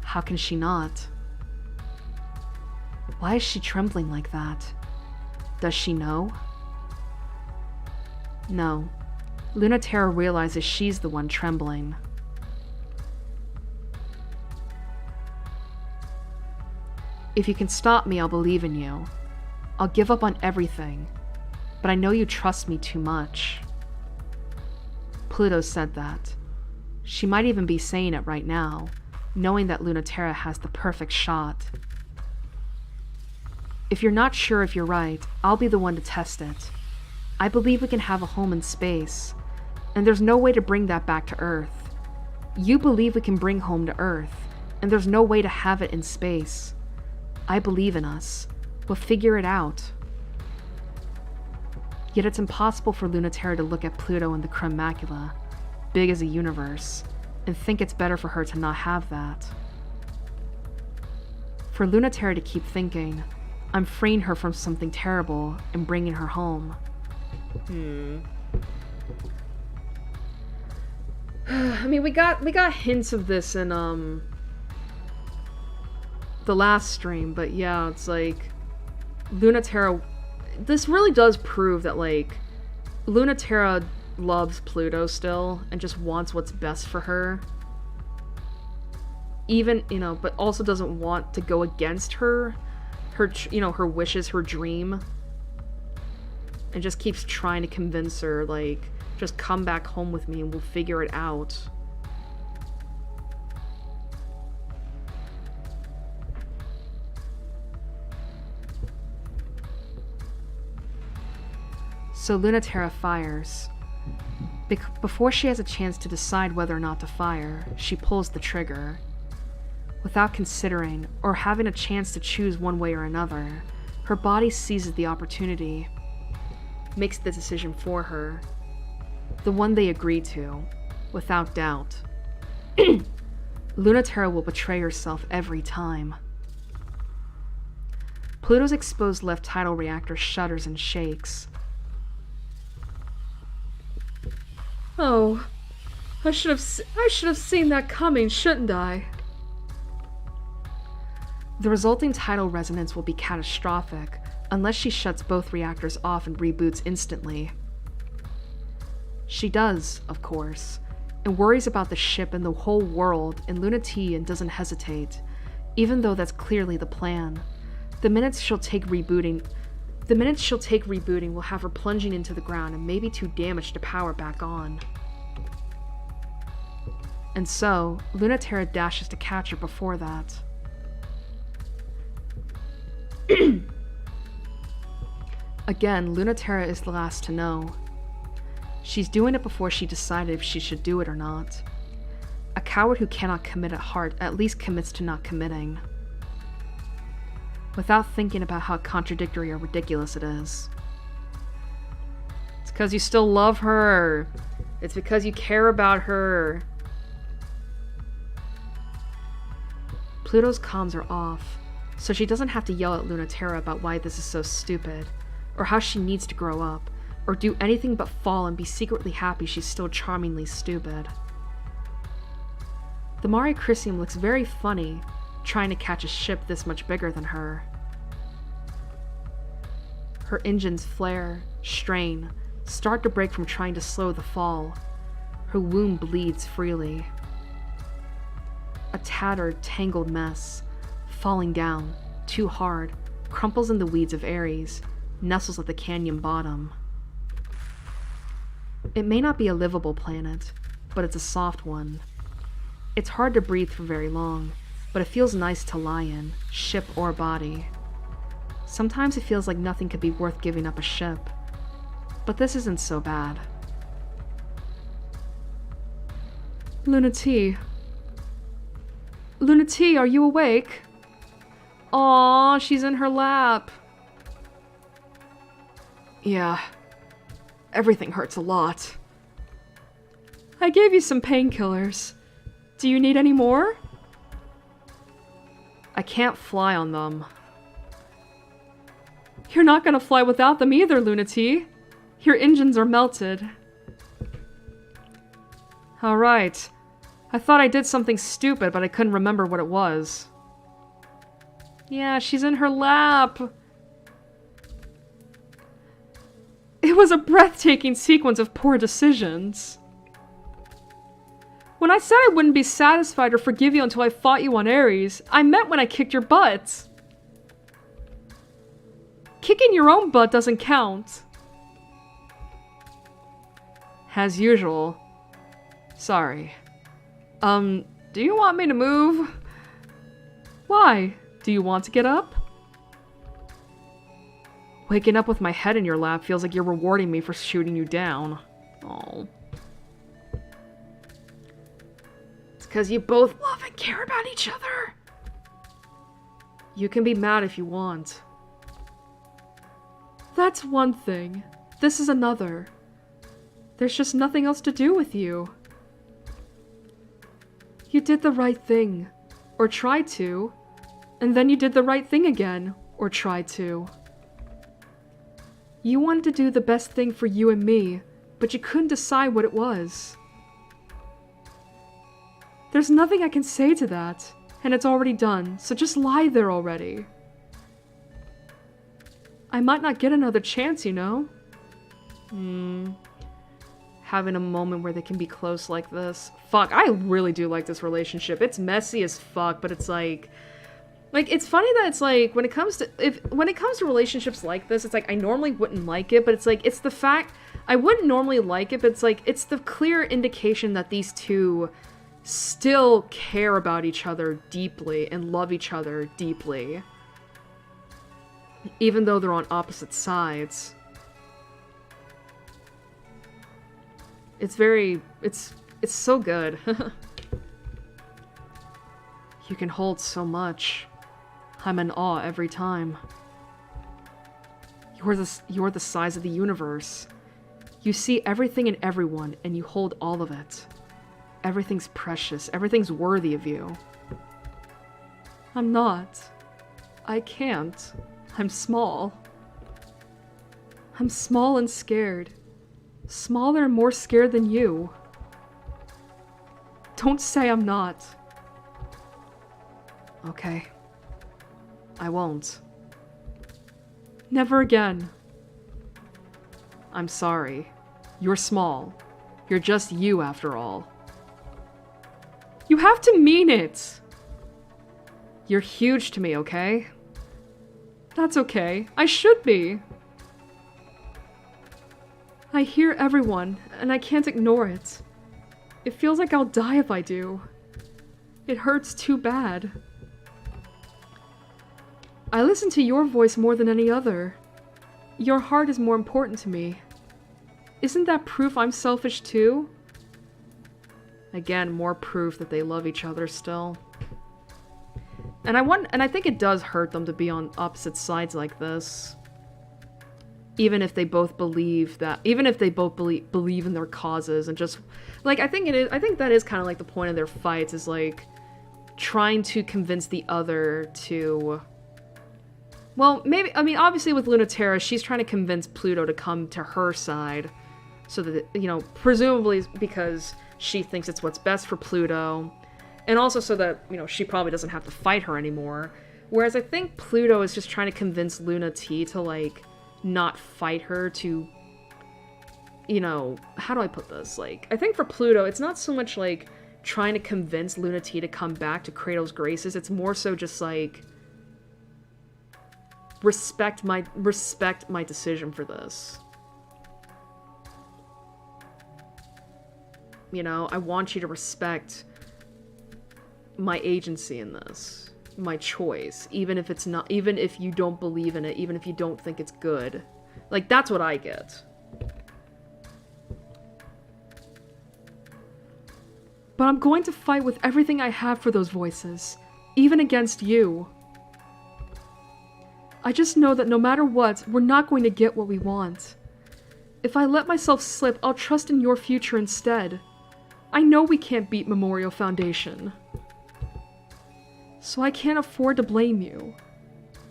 How can she not? Why is she trembling like that? Does she know? No. Lunaterra realizes she's the one trembling. If you can stop me, I'll believe in you. I'll give up on everything, but I know you trust me too much. Pluto said that. She might even be saying it right now, knowing that Lunaterra has the perfect shot. If you're not sure if you're right, I'll be the one to test it. I believe we can have a home in space, and there's no way to bring that back to Earth. You believe we can bring home to Earth, and there's no way to have it in space. I believe in us. We'll figure it out. Yet it's impossible for Lunaterra to look at Pluto and the Crumb Macula, big as a universe, and think it's better for her to not have that. For Lunaterra to keep thinking, I'm freeing her from something terrible and bringing her home. I mean, we got hints of this in the last stream, but yeah, it's like Lunaterra. This really does prove that like Lunaterra loves Pluto still and just wants what's best for her. Even, but also doesn't want to go against her wishes, her dream. And just keeps trying to convince her, like, just come back home with me and we'll figure it out. So Lunaterra fires. Before she has a chance to decide whether or not to fire, she pulls the trigger. Without considering, or having a chance to choose one way or another, her body seizes the opportunity, makes the decision for her, the one they agreed to, without doubt. Lunaterra will betray herself every time. Pluto's exposed left tidal reactor shudders and shakes. Oh, I should have seen that coming, shouldn't I? The resulting tidal resonance will be catastrophic unless she shuts both reactors off and reboots instantly. She does, of course, and worries about the ship and the whole world, and Lunatea doesn't hesitate, even though that's clearly the plan. The minutes she'll take rebooting will have her plunging into the ground and maybe too damaged to power back on. And so, Lunaterra dashes to catch her before that. Again, Lunaterra is the last to know. She's doing it before she decided if she should do it or not. A coward who cannot commit at heart at least commits to not committing, without thinking about how contradictory or ridiculous it is. It's because you still love her. It's because you care about her. Pluto's comms are off, so she doesn't have to yell at Lunaterra about why this is so stupid, or how she needs to grow up, or do anything but fall and be secretly happy she's still charmingly stupid. The Mare Crisium looks very funny, trying to catch a ship this much bigger than her. Her engines flare, strain, start to break from trying to slow the fall. Her wound bleeds freely. A tattered, tangled mess, falling down, too hard, crumples in the weeds of Aries, nestles at the canyon bottom. It may not be a livable planet, but it's a soft one. It's hard to breathe for very long, but it feels nice to lie in, ship or body. Sometimes it feels like nothing could be worth giving up a ship, but this isn't so bad. Luna T. Luna T, are you awake? Aww, she's in her lap. Yeah, everything hurts a lot. I gave you some painkillers. Do you need any more? I can't fly on them. You're not gonna fly without them either, Luna T. Your engines are melted. Alright. I thought I did something stupid, but I couldn't remember what it was. Yeah, she's in her lap. It was a breathtaking sequence of poor decisions. When I said I wouldn't be satisfied or forgive you until I fought you on Ares, I meant when I kicked your butt. Kicking your own butt doesn't count. As usual. Sorry. Do you want me to move? Why? Do you want to get up? Waking up with my head in your lap feels like you're rewarding me for shooting you down. Oh. It's because you both love and care about each other. You can be mad if you want. That's one thing. This is another. There's just nothing else to do with you. You did the right thing, or tried to, and then you did the right thing again, or tried to. You wanted to do the best thing for you and me, but you couldn't decide what it was. There's nothing I can say to that, and it's already done, so just lie there already. I might not get another chance, you know? Having a moment where they can be close like this. Fuck, I really do like this relationship. It's messy as fuck, but it's like it's funny that it's like when it comes to relationships like this, it's like I normally wouldn't like it, but it's like it's the fact I wouldn't normally like it, but it's like it's the clear indication that these two still care about each other deeply and love each other deeply. Even though they're on opposite sides. It's so good. You can hold so much. I'm in awe every time. You're the size of the universe. You see everything and everyone, and you hold all of it. Everything's precious. Everything's worthy of you. I'm not. I can't. I'm small. I'm small and scared. Smaller and more scared than you. Don't say I'm not. Okay. I won't. Never again. I'm sorry. You're small. You're just you after all. You have to mean it! You're huge to me, okay? That's okay. I should be. I hear everyone, and I can't ignore it. It feels like I'll die if I do. It hurts too bad. I listen to your voice more than any other. Your heart is more important to me. Isn't that proof I'm selfish too? Again, more proof that they love each other still. And I think it does hurt them to be on opposite sides like this. Even if they both believe in their causes and just like I think that is kind of like the point of their fights is like trying to convince the other to Well, maybe, I mean, obviously with Lunaterra, she's trying to convince Pluto to come to her side. So that, you know, presumably because she thinks it's what's best for Pluto. And also so that, you know, she probably doesn't have to fight her anymore. Whereas I think Pluto is just trying to convince Luna T to, like, not fight her to, you know, how do I put this? Like, I think for Pluto, it's not so much, like, trying to convince Luna T to come back to Kratos' graces. It's more so just, like, respect my decision for this. You know, I want you to respect my agency in this, my choice, even if it's not, even if you don't believe in it, even if you don't think it's good. Like, that's what I get. But I'm going to fight with everything I have for those voices, even against you. I just know that no matter what, we're not going to get what we want. If I let myself slip, I'll trust in your future instead. I know we can't beat Memorial Foundation. So I can't afford to blame you.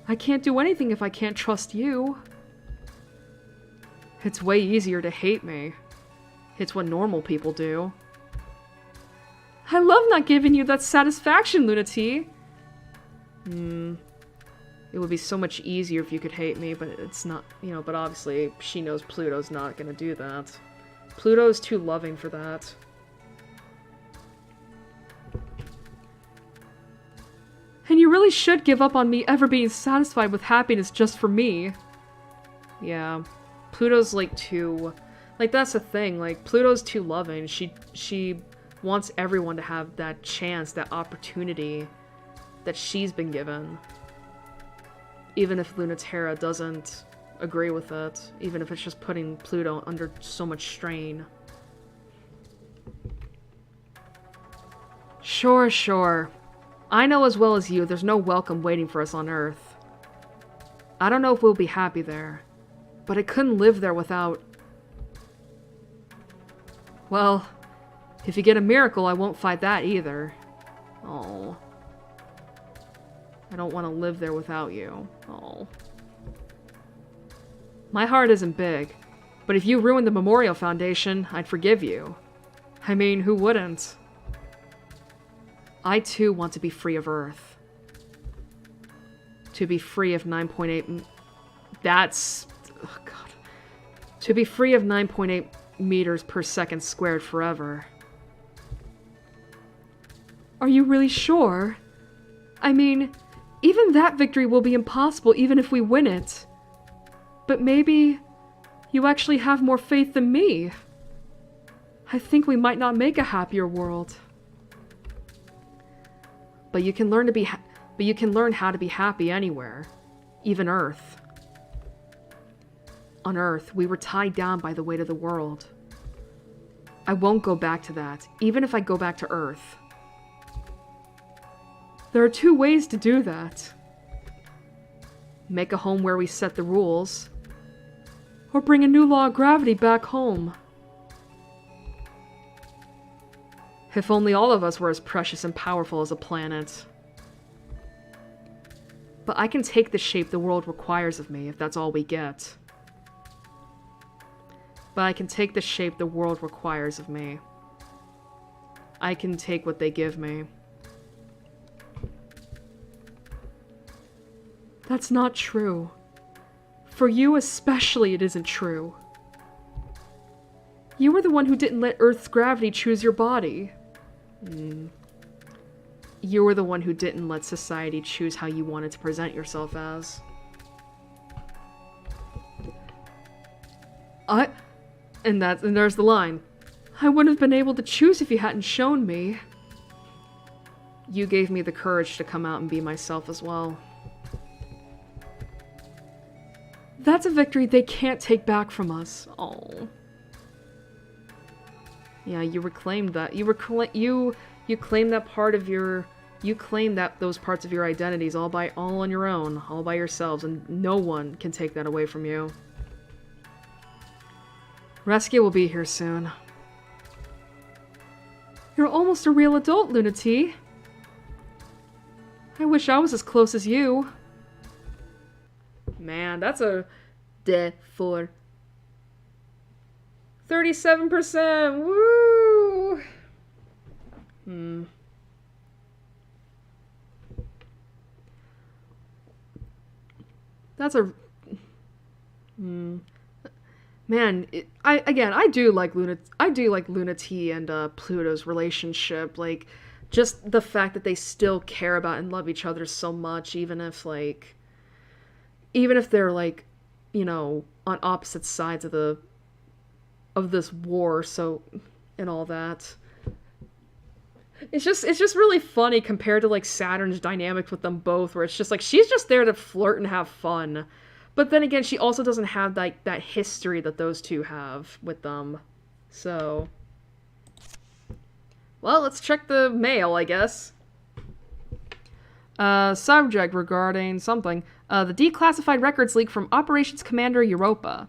I can't do anything if I can't trust you. It's way easier to hate me. It's what normal people do. I love not giving you that satisfaction, Luna T. It would be so much easier if you could hate me, but it's not, you know, but obviously she knows Pluto's not gonna do that. Pluto's too loving for that. And you really should give up on me ever being satisfied with happiness just for me. Yeah. Pluto's like too... Like, that's the thing. Like, Pluto's too loving. She wants everyone to have that chance, that opportunity that she's been given. Even if Lunaterra doesn't agree with it. Even if it's just putting Pluto under so much strain. Sure. I know as well as you there's no welcome waiting for us on Earth. I don't know if we'll be happy there, but I couldn't live there without... Well, if you get a miracle, I won't fight that either. Oh. I don't want to live there without you. Oh. My heart isn't big, but if you ruined the Memorial Foundation, I'd forgive you. I mean, who wouldn't? I too want to be free of Earth. To be free of 9.8... That's... Oh god. To be free of 9.8 meters per second squared forever. Are you really sure? I mean, even that victory will be impossible even if we win it. But maybe you actually have more faith than me. I think we might not make a happier world. But you can learn how to be happy anywhere, even Earth. On Earth, we were tied down by the weight of the world. I won't go back to that, even if I go back to Earth. There are two ways to do that. Make a home where we set the rules, or bring a new law of gravity back home. If only all of us were as precious and powerful as a planet. But I can take the shape the world requires of me if that's all we get. But I can take the shape the world requires of me. I can take what they give me. That's not true. For you especially, it isn't true. You were the one who didn't let Earth's gravity choose your body. You were the one who didn't let society choose how you wanted to present yourself as. And there's the line. I wouldn't have been able to choose if you hadn't shown me. You gave me the courage to come out and be myself as well. That's a victory they can't take back from us. Oh. Yeah, you reclaimed that. You claimed that part of your... You claimed those parts of your identities all on your own, all by yourselves, and no one can take that away from you. Rescue will be here soon. You're almost a real adult, Luna T. I wish I was as close as you. Man, that's a de for 37%. Woo! That's a man. I do like Luna T and Pluto's relationship. Like, just the fact that they still care about and love each other so much, even if they're like, you know, on opposite sides of this war. So, and all that. It's just really funny compared to like Saturn's dynamics with them both, where it's just like she's just there to flirt and have fun, but then again she also doesn't have like that history that those two have with them. So, well, let's check the mail, I guess. Subject regarding something. The declassified records leak from Operations Commander Europa.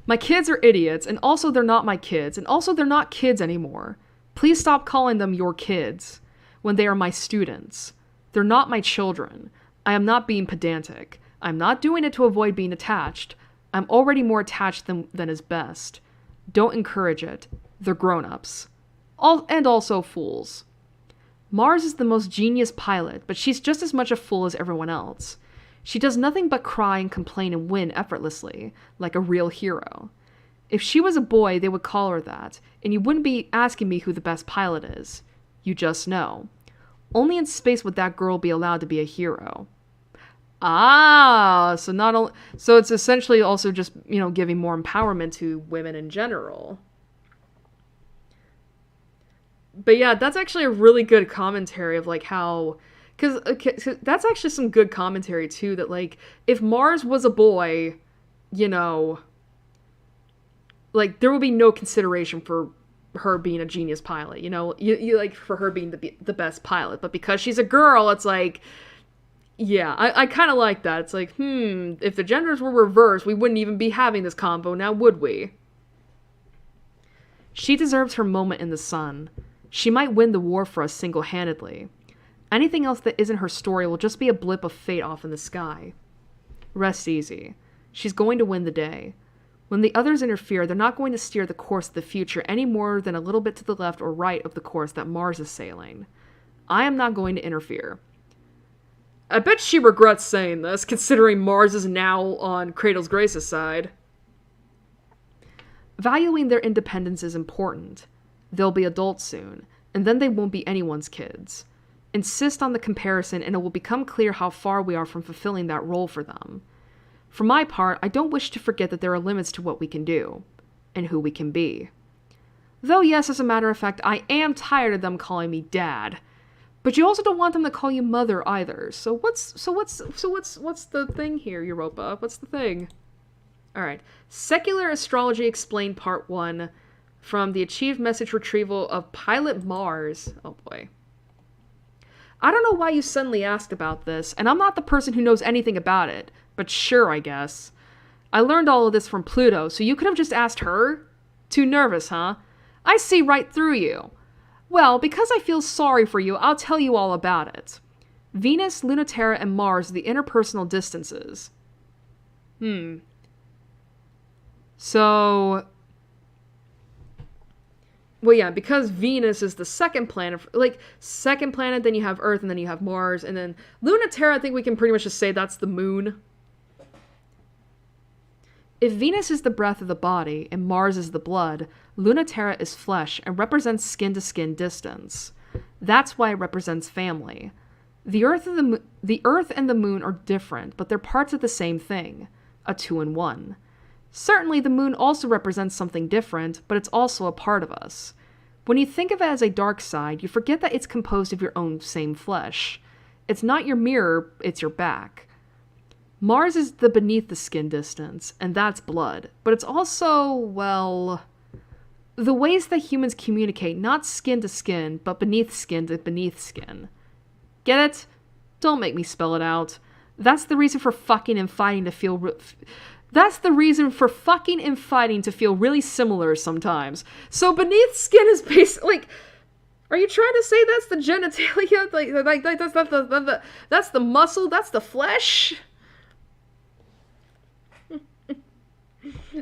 My kids are idiots, and also they're not my kids, and also they're not kids anymore. Please stop calling them your kids when they are my students. They're not my children. I am not being pedantic. I'm not doing it to avoid being attached. I'm already more attached than is best. Don't encourage it. They're grown-ups. And also fools. Mars is the most genius pilot, but she's just as much a fool as everyone else. She does nothing but cry and complain and win effortlessly, like a real hero. If she was a boy, they would call her that, and you wouldn't be asking me who the best pilot is. You just know. Only in space would that girl be allowed to be a hero. Ah, so it's essentially also just, you know, giving more empowerment to women in general. But yeah, that's actually a really good commentary of like how... Because that's actually some good commentary, too, that, like, if Mars was a boy, you know, like, there would be no consideration for her being a genius pilot, you know? You like, for her being the best pilot. But because she's a girl, it's like, yeah, I kind of like that. It's like, if the genders were reversed, we wouldn't even be having this combo now, would we? She deserves her moment in the sun. She might win the war for us single-handedly. Anything else that isn't her story will just be a blip of fate off in the sky. Rest easy. She's going to win the day. When the others interfere, they're not going to steer the course of the future any more than a little bit to the left or right of the course that Mars is sailing. I am not going to interfere. I bet she regrets saying this, considering Mars is now on Cradle's Grace's side. Valuing their independence is important. They'll be adults soon, and then they won't be anyone's kids. Insist on the comparison and it will become clear how far we are from fulfilling that role for them. For my part, I don't wish to forget that there are limits to what we can do, and who we can be. Though yes, as a matter of fact, I am tired of them calling me Dad. But you also don't want them to call you Mother either. So what's the thing here, Europa? What's the thing? Alright. Secular Astrology Explained Part 1 from the Achieved Message Retrieval of Pilot Mars. Oh boy. I don't know why you suddenly asked about this, and I'm not the person who knows anything about it, but sure, I guess. I learned all of this from Pluto, so you could have just asked her? Too nervous, huh? I see right through you. Well, because I feel sorry for you, I'll tell you all about it. Venus, Lunaterra, and Mars are the interpersonal distances. So... Well, yeah, because Venus is the second planet, then you have Earth, and then you have Mars, and then Lunaterra, I think we can pretty much just say that's the moon. If Venus is the breath of the body, and Mars is the blood, Lunaterra is flesh, and represents skin-to-skin distance. That's why it represents family. The Earth and the moon are different, but they're parts of the same thing, a two-in-one. Certainly, the moon also represents something different, but it's also a part of us. When you think of it as a dark side, you forget that it's composed of your own same flesh. It's not your mirror, it's your back. Mars is the beneath the skin distance, and that's blood. But it's also, well... the ways that humans communicate, not skin to skin, but beneath skin to beneath skin. Get it? Don't make me spell it out. That's the reason for fucking and fighting to feel... That's the reason for fucking and fighting to feel really similar sometimes. So beneath skin is basically, like, Are you trying to say that's the genitalia? That's the muscle? That's the flesh?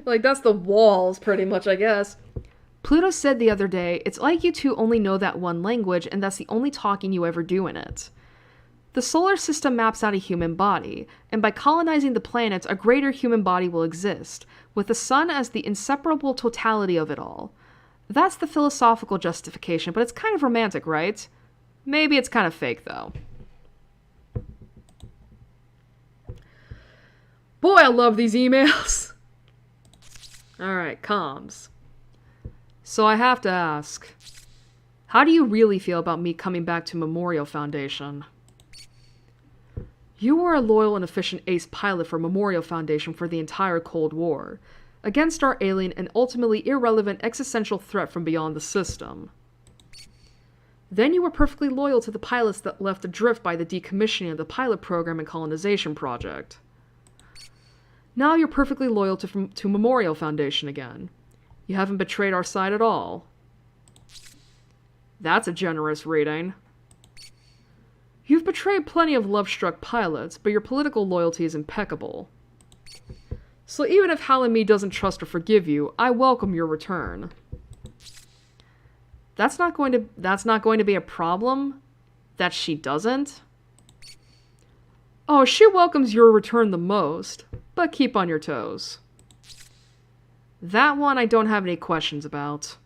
Like, that's the walls, pretty much, I guess. Pluto said the other day, it's like you two only know that one language, and that's the only talking you ever do in it. The solar system maps out a human body, and by colonizing the planets, a greater human body will exist, with the sun as the inseparable totality of it all. That's the philosophical justification, but it's kind of romantic, right? Maybe it's kind of fake, though. Boy, I love these emails. Alright, comms. So I have to ask, how do you really feel about me coming back to Memorial Foundation? You were a loyal and efficient ace pilot for Memorial Foundation for the entire Cold War, against our alien and ultimately irrelevant existential threat from beyond the system. Then you were perfectly loyal to the pilots that left adrift by the decommissioning of the pilot program and colonization project. Now you're perfectly loyal to Memorial Foundation again. You haven't betrayed our side at all. That's a generous rating. You've betrayed plenty of love-struck pilots, but your political loyalty is impeccable. So even if Hal and me doesn't trust or forgive you, I welcome your return. That's not going to be a problem? That she doesn't? Oh, she welcomes your return the most, but keep on your toes. That one I don't have any questions about.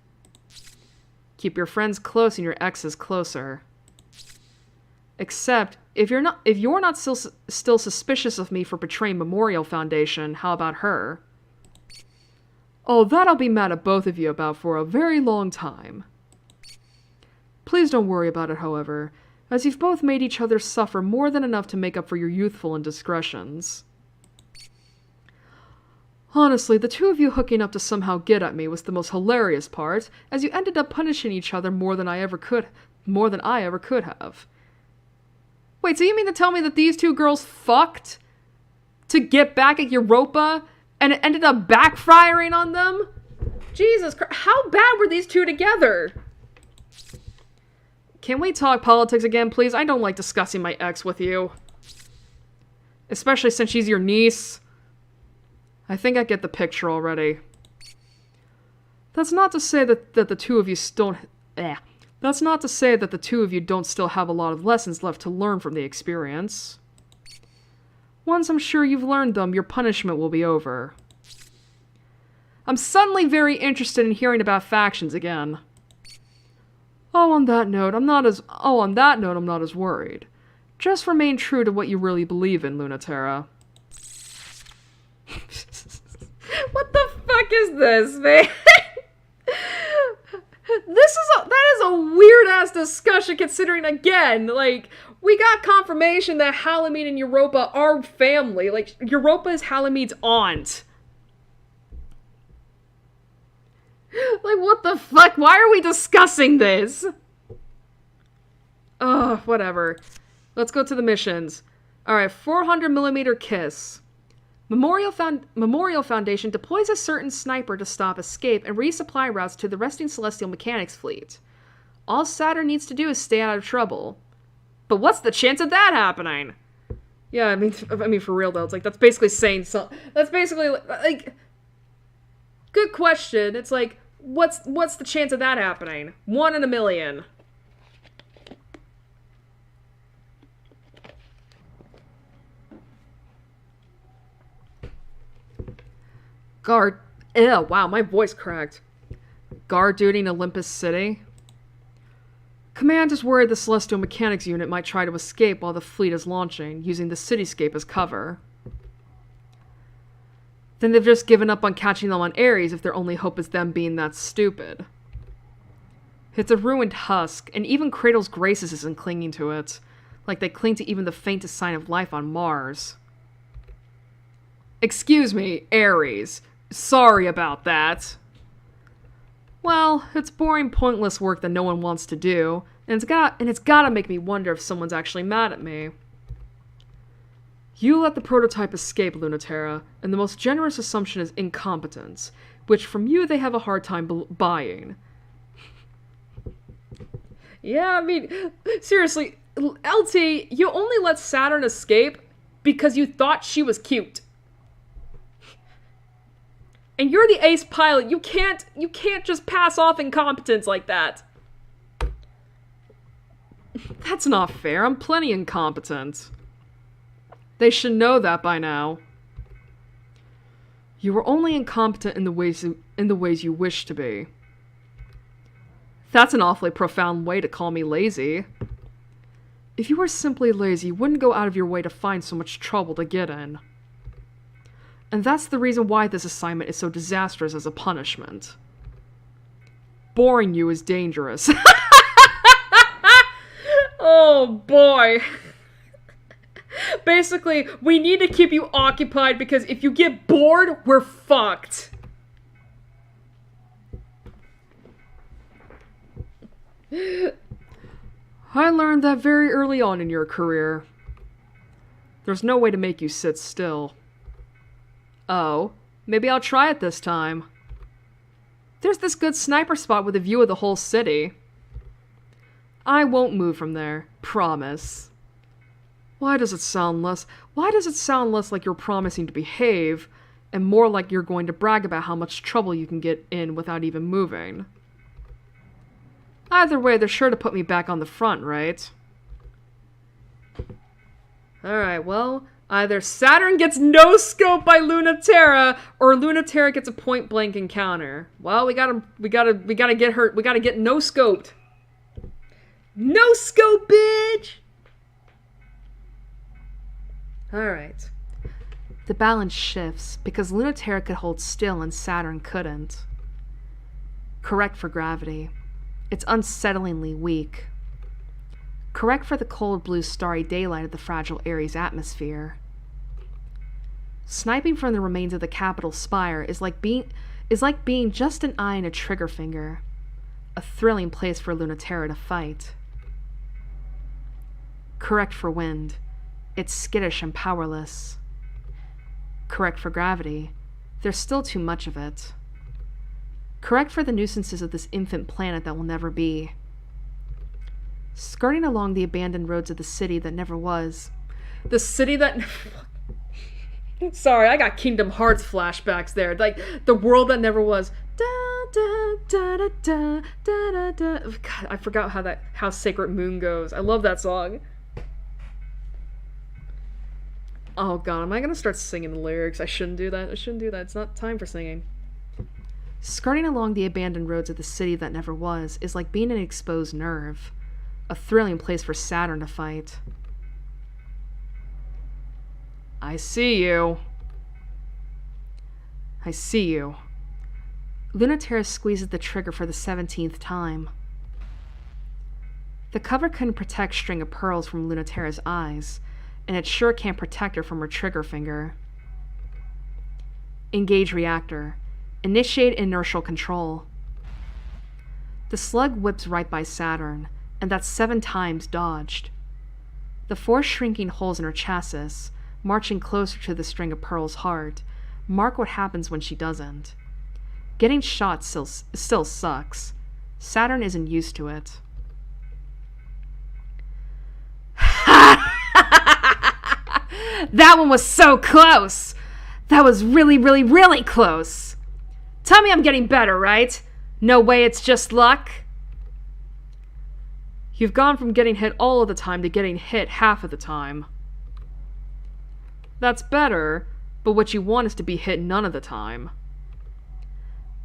Keep your friends close and your exes closer. Except, if you're not still suspicious of me for betraying Memorial Foundation, how about her? Oh, that I'll be mad at both of you about for a very long time. Please don't worry about it, however, as you've both made each other suffer more than enough to make up for your youthful indiscretions. Honestly, the two of you hooking up to somehow get at me was the most hilarious part, as you ended up punishing each other more than I ever could have. Wait, so you mean to tell me that these two girls fucked to get back at Europa, and it ended up backfiring on them? Jesus Christ, how bad were these two together? Can we talk politics again, please? I don't like discussing my ex with you. Especially since she's your niece. I think I get the picture already. That's not to say that the two of you don't... That's not to say that the two of you don't still have a lot of lessons left to learn from the experience. Once I'm sure you've learned them, your punishment will be over. I'm suddenly very interested in hearing about factions again. On that note, I'm not as worried. Just remain true to what you really believe in, Lunaterra. What the fuck is this, man? That is a weird-ass discussion considering, again, like, we got confirmation that Halamede and Europa are family. Like, Europa is Halamede's aunt. Like, what the fuck? Why are we discussing this? Ugh, whatever. Let's go to the missions. Alright, 400mm kiss. Memorial Foundation deploys a certain sniper to stop escape and resupply routes to the resting Celestial Mechanics fleet. All Saturn needs to do is stay out of trouble. But what's the chance of that happening? Yeah, I mean for real though, it's like, that's basically saying so. That's basically, like, good question. It's like, what's the chance of that happening? 1 in a million. Guard. Ew, wow, my voice cracked. Guard duty in Olympus City. Command is worried the Celestial Mechanics unit might try to escape while the fleet is launching, using the cityscape as cover. Then they've just given up on catching them on Ares if their only hope is them being that stupid. It's a ruined husk, and even Cradle's Graces isn't clinging to it, like they cling to even the faintest sign of life on Mars. Excuse me, Ares. Sorry about that. Well, it's boring, pointless work that no one wants to do, and it's gotta make me wonder if someone's actually mad at me. You let the prototype escape, Lunaterra, and the most generous assumption is incompetence, which from you they have a hard time buying. Yeah, I mean, seriously, LT, you only let Saturn escape because you thought she was cute. And you're the ace pilot. You can't just pass off incompetence like that. That's not fair. I'm plenty incompetent. They should know that by now. You were only incompetent in the ways you wish to be. That's an awfully profound way to call me lazy. If you were simply lazy, you wouldn't go out of your way to find so much trouble to get in. And that's the reason why this assignment is so disastrous as a punishment. Boring you is dangerous. Oh boy. Basically, we need to keep you occupied because if you get bored, we're fucked. I learned that very early on in your career. There's no way to make you sit still. Oh, maybe I'll try it this time. There's this good sniper spot with a view of the whole city. I won't move from there, promise. Why does it sound less like you're promising to behave, and more like you're going to brag about how much trouble you can get in without even moving? Either way, they're sure to put me back on the front, right? Alright, well, either Saturn gets no-scoped by Lunaterra, or Lunaterra gets a point-blank encounter. Well, we gotta get her, we gotta get no-scoped. No-scope, bitch! Alright. The balance shifts, because Lunaterra could hold still and Saturn couldn't. Correct for gravity. It's unsettlingly weak. Correct for the cold blue starry daylight of the fragile Aries atmosphere. Sniping from the remains of the capital spire is like being just an eye and a trigger finger. A thrilling place for Lunaterra to fight. Correct for wind. It's skittish and powerless. Correct for gravity. There's still too much of it. Correct for the nuisances of this infant planet that will never be. Skirting along the abandoned roads of the city that never was. The city that... Sorry, I got Kingdom Hearts flashbacks there. Like, the world that never was. Da, da, da, da, da, da, da. God, I forgot how Sacred Moon goes. I love that song. Oh god, am I gonna start singing the lyrics? I shouldn't do that. It's not time for singing. Skirting along the abandoned roads of the city that never was is like being an exposed nerve. A thrilling place for Saturn to fight. I see you. I see you. Lunaterra squeezes the trigger for the 17th time. The cover couldn't protect String of Pearls from Lunaterra's eyes, and it sure can't protect her from her trigger finger. Engage reactor. Initiate inertial control. The slug whips right by Saturn, and that's 7 times dodged. The 4 shrinking holes in her chassis, marching closer to the String of Pearls' heart, mark what happens when she doesn't. Getting shot still sucks. Saturn isn't used to it. That one was so close! That was really, really, really close! Tell me I'm getting better, right? No way it's just luck? You've gone from getting hit all of the time to getting hit half of the time. That's better, but what you want is to be hit none of the time.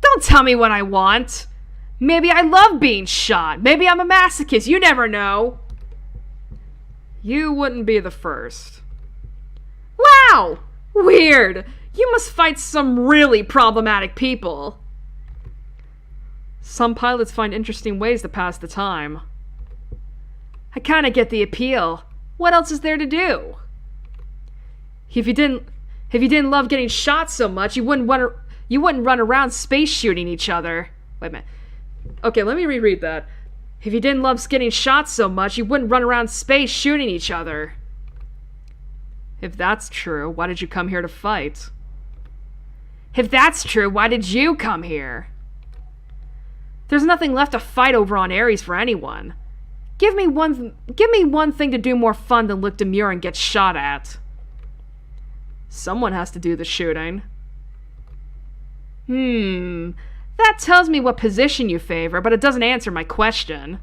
Don't tell me what I want! Maybe I love being shot. Maybe I'm a masochist. You never know. You wouldn't be the first. Wow! Weird. You must fight some really problematic people. Some pilots find interesting ways to pass the time. I kinda get the appeal. What else is there to do? If you didn't love getting shot so much, you wouldn't run around space shooting each other. Wait a minute. Okay, let me reread that. If you didn't love getting shot so much, you wouldn't run around space shooting each other. If that's true, why did you come here to fight? If that's true, why did you come here? There's nothing left to fight over on Ares for anyone. Give me one thing to do more fun than look demure and get shot at. Someone has to do the shooting. That tells me what position you favor, but it doesn't answer my question.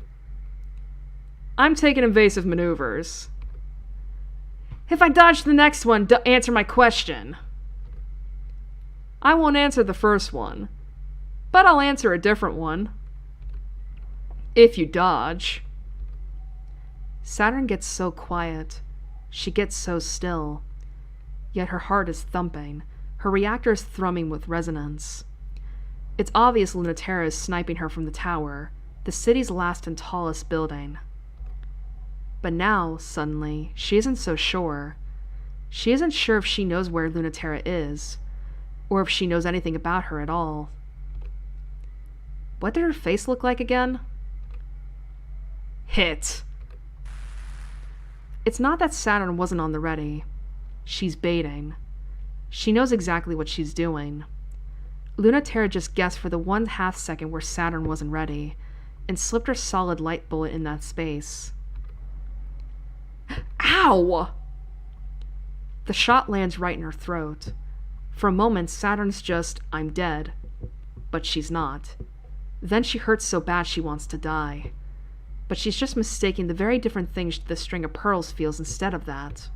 I'm taking evasive maneuvers. If I dodge the next one, answer my question. I won't answer the first one, but I'll answer a different one. If you dodge. Saturn gets so quiet. She gets so still. Yet her heart is thumping. Her reactor is thrumming with resonance. It's obvious Lunaterra is sniping her from the tower, the city's last and tallest building. But now, suddenly, she isn't so sure. She isn't sure if she knows where Lunaterra is, or if she knows anything about her at all. What did her face look like again? Hit. It's not that Saturn wasn't on the ready. She's baiting. She knows exactly what she's doing. Lunaterra just guessed for the 1/2 second where Saturn wasn't ready, and slipped her solid light bullet in that space. Ow! The shot lands right in her throat. For a moment, Saturn's just, I'm dead. But she's not. Then she hurts so bad she wants to die. But she's just mistaking the very different things the string of pearls feels instead of that.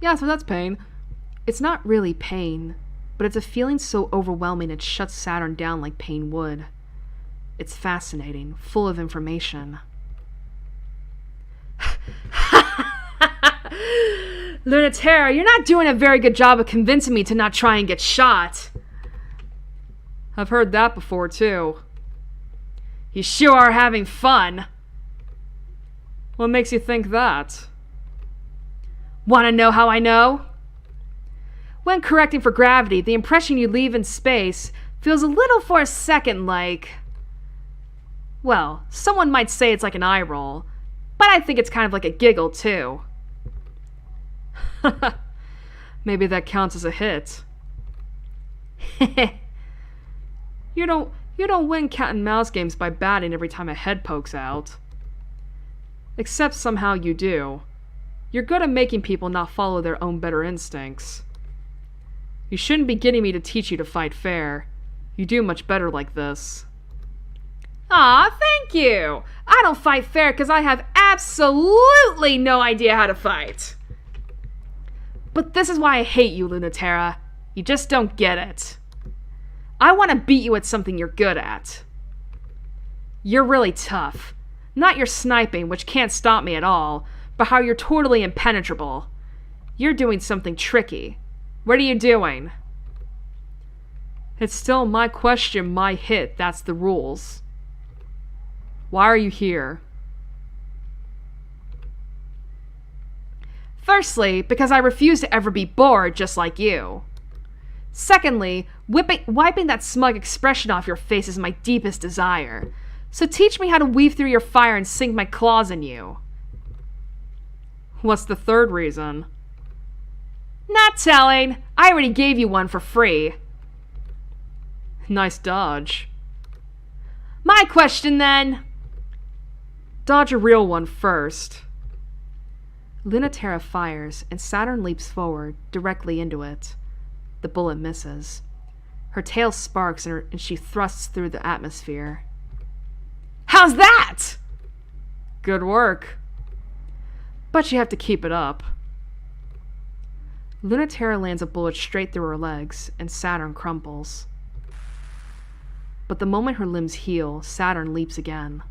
Yeah, so that's pain. It's not really pain, but it's a feeling so overwhelming it shuts Saturn down like pain would. It's fascinating, full of information. Lunaterra, you're not doing a very good job of convincing me to not try and get shot. I've heard that before, too. You sure are having fun. What makes you think that? Want to know how I know? When correcting for gravity, the impression you leave in space feels a little for a second like... Well, someone might say it's like an eye roll, but I think it's kind of like a giggle, too. Maybe that counts as a hit. You don't win cat and mouse games by batting every time a head pokes out. Except somehow you do. You're good at making people not follow their own better instincts. You shouldn't be getting me to teach you to fight fair. You do much better like this. Aw, thank you! I don't fight fair because I have absolutely no idea how to fight. But this is why I hate you, Lunaterra. You just don't get it. I want to beat you at something you're good at. You're really tough. Not your sniping, which can't stop me at all, but how you're totally impenetrable. You're doing something tricky. What are you doing? It's still my question, my hit. That's the rules. Why are you here? Firstly, because I refuse to ever be bored just like you. Secondly, wiping that smug expression off your face is my deepest desire. So teach me how to weave through your fire and sink my claws in you. What's the third reason? Not telling. I already gave you one for free. Nice dodge. My question then. Dodge a real one first. Lunaterra fires, and Saturn leaps forward, directly into it. The bullet misses. Her tail sparks, and she thrusts through the atmosphere. How's that? Good work. But you have to keep it up. Lunaterra lands a bullet straight through her legs, and Saturn crumples. But the moment her limbs heal, Saturn leaps again.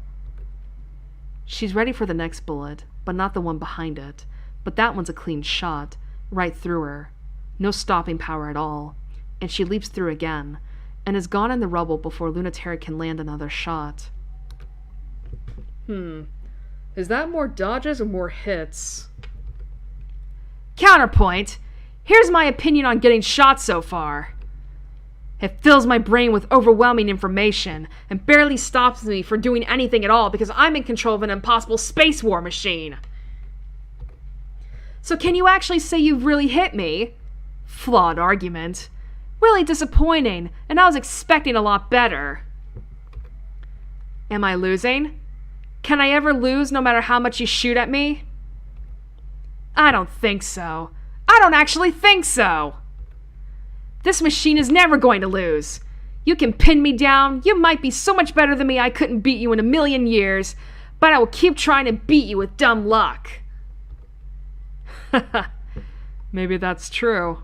She's ready for the next bullet, but not the one behind it. But that one's a clean shot, right through her. No stopping power at all. And she leaps through again, and is gone in the rubble before Lunaterra can land another shot. Is that more dodges or more hits? Counterpoint! Here's my opinion on getting shot so far. It fills my brain with overwhelming information and barely stops me from doing anything at all because I'm in control of an impossible space war machine. So can you actually say you've really hit me? Flawed argument. Really disappointing, and I was expecting a lot better. Am I losing? Can I ever lose no matter how much you shoot at me? I don't think so. I don't actually think so. This machine is never going to lose. You can pin me down. You might be so much better than me I couldn't beat you in a million years, but I will keep trying to beat you with dumb luck. Maybe that's true.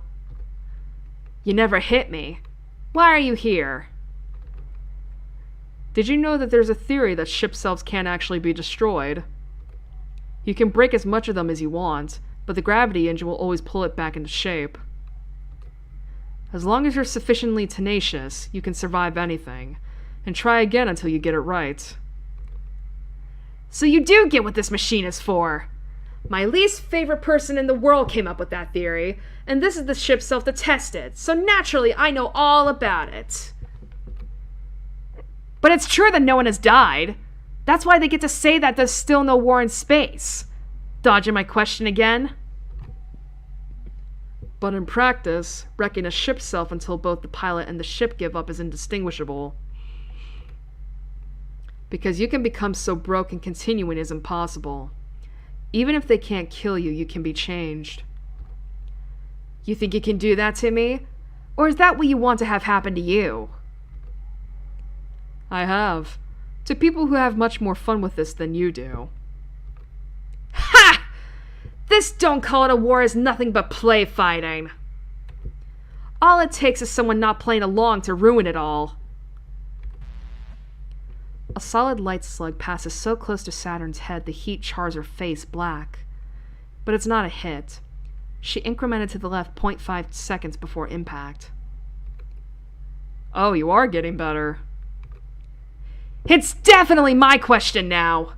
You never hit me. Why are you here? Did you know that there's a theory that ship selves can't actually be destroyed? You can break as much of them as you want, but the gravity engine will always pull it back into shape. As long as you're sufficiently tenacious, you can survive anything, and try again until you get it right. So you do get what this machine is for! My least favorite person in the world came up with that theory, and this is the ship self to test it, so naturally I know all about it. But it's true that no one has died. That's why they get to say that there's still no war in space. Dodging my question again? But in practice, wrecking a ship self until both the pilot and the ship give up is indistinguishable. Because you can become so broke and continuing is impossible. Even if they can't kill you, you can be changed. You think you can do that to me? Or is that what you want to have happen to you? I have. To people who have much more fun with this than you do. Ha! This don't call it a war is nothing but play fighting. All it takes is someone not playing along to ruin it all. A solid light slug passes so close to Saturn's head the heat chars her face black. But it's not a hit. She incremented to the left 0.5 seconds before impact. Oh, you are getting better. It's definitely my question now!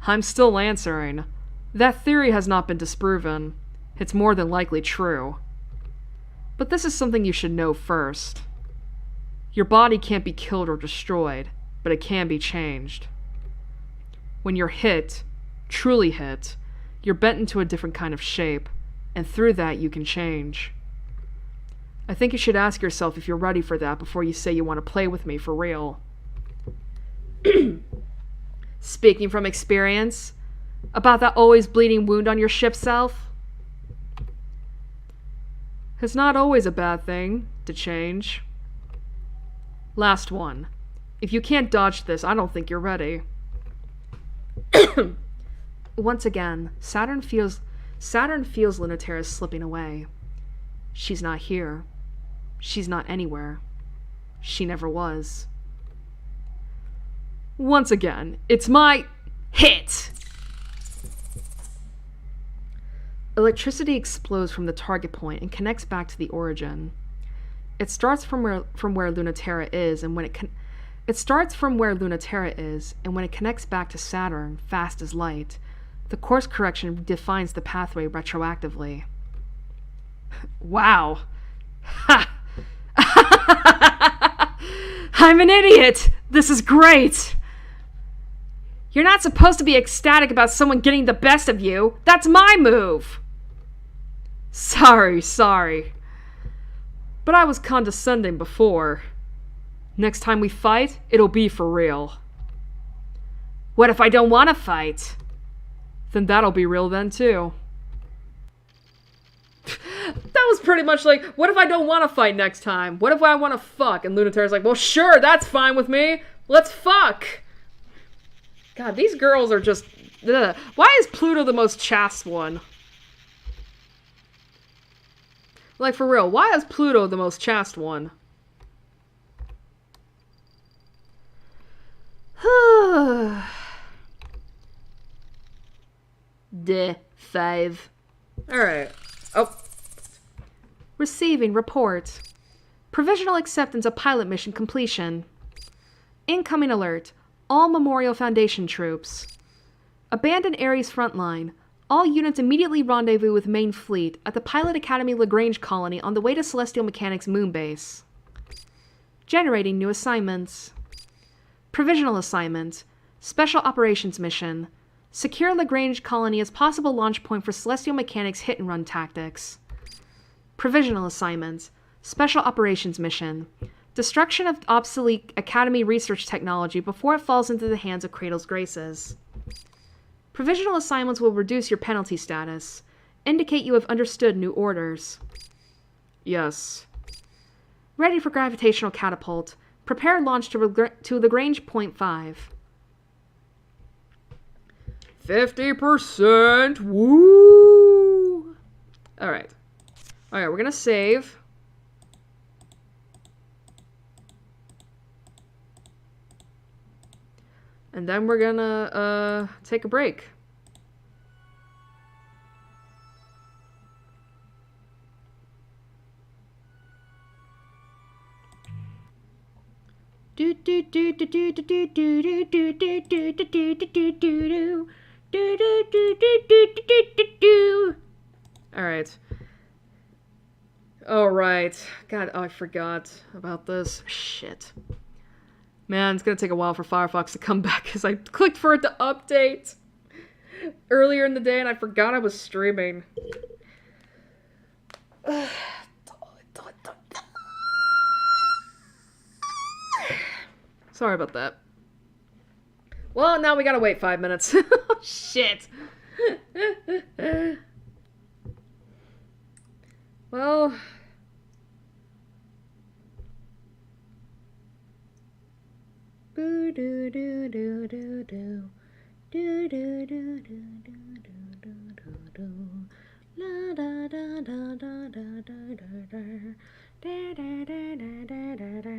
I'm still answering. That theory has not been disproven. It's more than likely true. But this is something you should know first. Your body can't be killed or destroyed, but it can be changed. When you're hit, truly hit, you're bent into a different kind of shape, and through that you can change. I think you should ask yourself if you're ready for that before you say you want to play with me for real. Speaking from experience, about that always bleeding wound on your ship self? It's not always a bad thing to change. Last one. If you can't dodge this, I don't think you're ready. Once again, Saturn feels Lunaterra slipping away. She's not here. She's not anywhere. She never was. Once again, it's my hit! Electricity explodes from the target point and connects back to the origin. It starts from where Lunaterra is, and when it connects back to Saturn, fast as light, the course correction defines the pathway retroactively. Wow. Ha! I'm an idiot! This is great! You're not supposed to be ecstatic about someone getting the best of you. That's my move! Sorry. But I was condescending before. Next time we fight, it'll be for real. What if I don't want to fight? Then that'll be real then, too. That was pretty much like, what if I don't want to fight next time? What if I want to fuck? And Lunaterra's like, well, sure, that's fine with me. Let's fuck. God, these girls are just... Ugh. Why is Pluto the most chaste one? Like, for real, why is Pluto the most chaste one? D5. Alright. Oh. Receiving report. Provisional acceptance of pilot mission completion. Incoming alert. All Memorial Foundation troops. Abandon Airi's front line. All units immediately rendezvous with main fleet at the Pilot Academy Lagrange colony on the way to Celestial Mechanics moon base. Generating new assignments. Provisional assignment. Special operations mission. Secure Lagrange colony as possible launch point for Celestial Mechanics hit-and-run tactics. Provisional assignment. Special operations mission. Destruction of obsolete Academy research technology before it falls into the hands of Cradle's Graces. Provisional assignments will reduce your penalty status. Indicate you have understood new orders. Yes. Ready for gravitational catapult. Prepare launch to Lagrange point 5. 50%! Woo! Alright. Alright, we're gonna save. And then we're gonna, take a break. Do do do do do do do do do do do do do do do do do. Alright. Alright. God, oh, I forgot about this. Shit. Man, it's gonna take a while for Firefox to come back because I clicked for it to update earlier in the day and I forgot I was streaming. Sorry about that. Well, now we gotta wait 5 minutes. Oh, shit. Well... Boo doo doo doo doo doo. Doo doo doo doo doo doo doo doo. La da da da da da da da da. Da da da da da da da.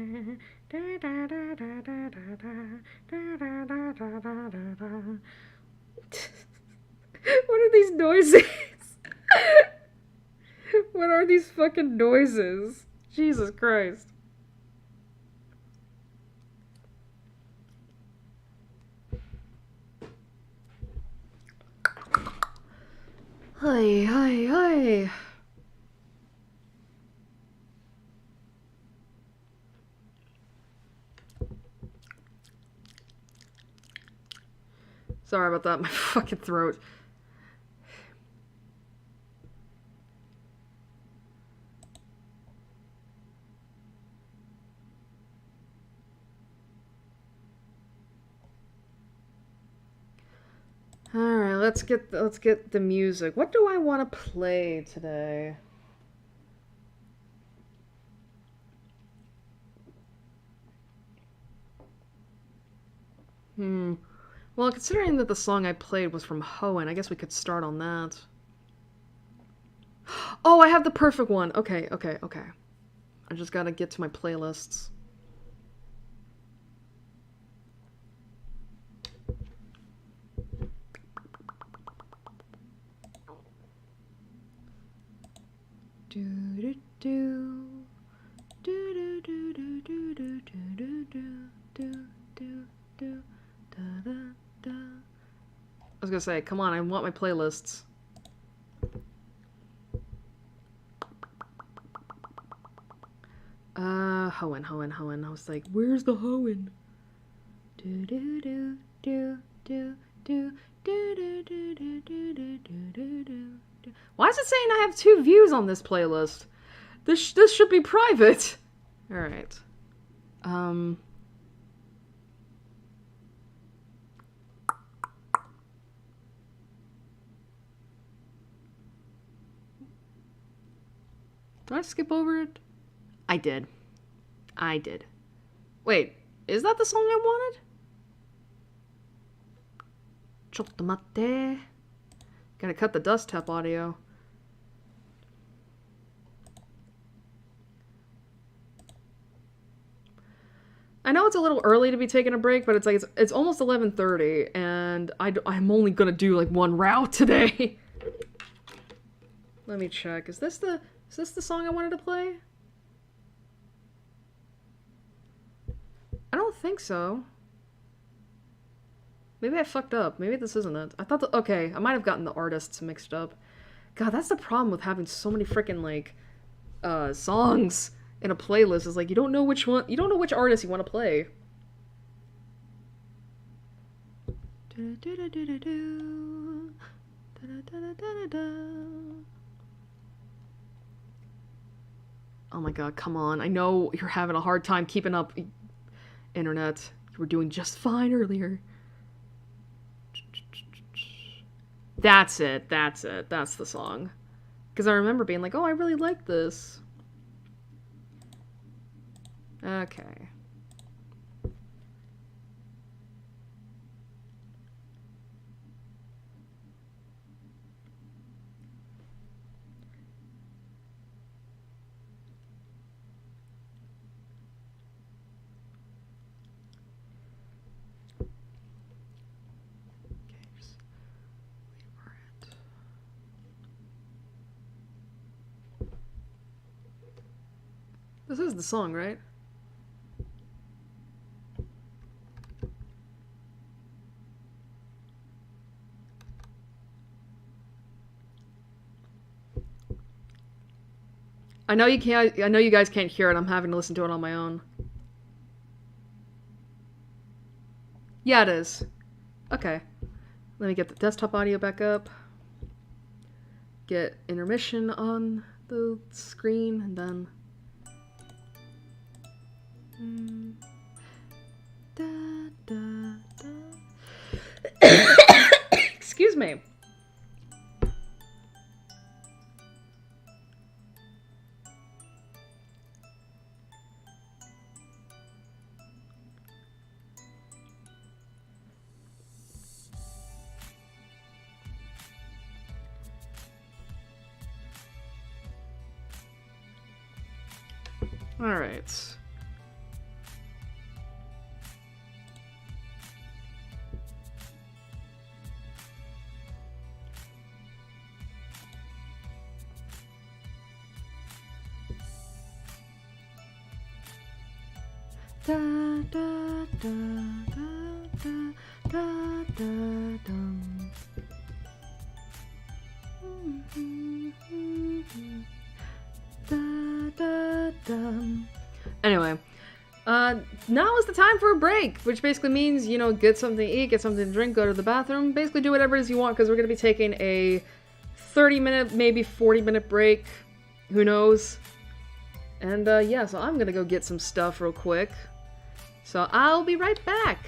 Da da da da da da da. Da da da da da da da. What are these noises? What are these fucking noises? Jesus Christ. Hi, hi, hi. Sorry about that, my fucking throat. Alright, let's get the music. What do I want to play today? Well, considering that the song I played was from Hoenn, I guess we could start on that. Oh, I have the perfect one. Okay. I just gotta get to my playlists. I was gonna say, come on, I want my playlists. Hoenn. I was like, where's the Hoenn? Why is it saying I have 2 views on this playlist? This should be private. All right. Did I skip over it? I did. Wait, is that the song I wanted? Chottomatte. Gotta cut the dust tap audio. I know it's a little early to be taking a break, but it's like it's almost 11:30, and I'm only gonna do like 1 route today. Let me check. Is this the song I wanted to play? I don't think so. Maybe I fucked up. Maybe this isn't it. I thought okay, I might have gotten the artists mixed up. God, that's the problem with having so many freaking like songs in a playlist, is like you don't know which artist you want to play. Oh my god, come on. I know you're having a hard time keeping up. Internet. You were doing just fine earlier. That's it. That's it. That's the song. Because I remember being like, oh, I really like this. Okay. This is the song, right? I know you can't. I know you guys can't hear it. I'm having to listen to it on my own. Yeah, it is. Okay. Let me get the desktop audio back up. Get intermission on the screen, and then. Da, da, da. Excuse me. All right. Da da da da da da da dum. Da da dum. Anyway, now is the time for a break, which basically means, you know, get something to eat, get something to drink, go to the bathroom, basically do whatever it is you want, because we're going to be taking a 30-minute, maybe 40-minute break. Who knows? And, yeah, so I'm going to go get some stuff real quick. So I'll be right back.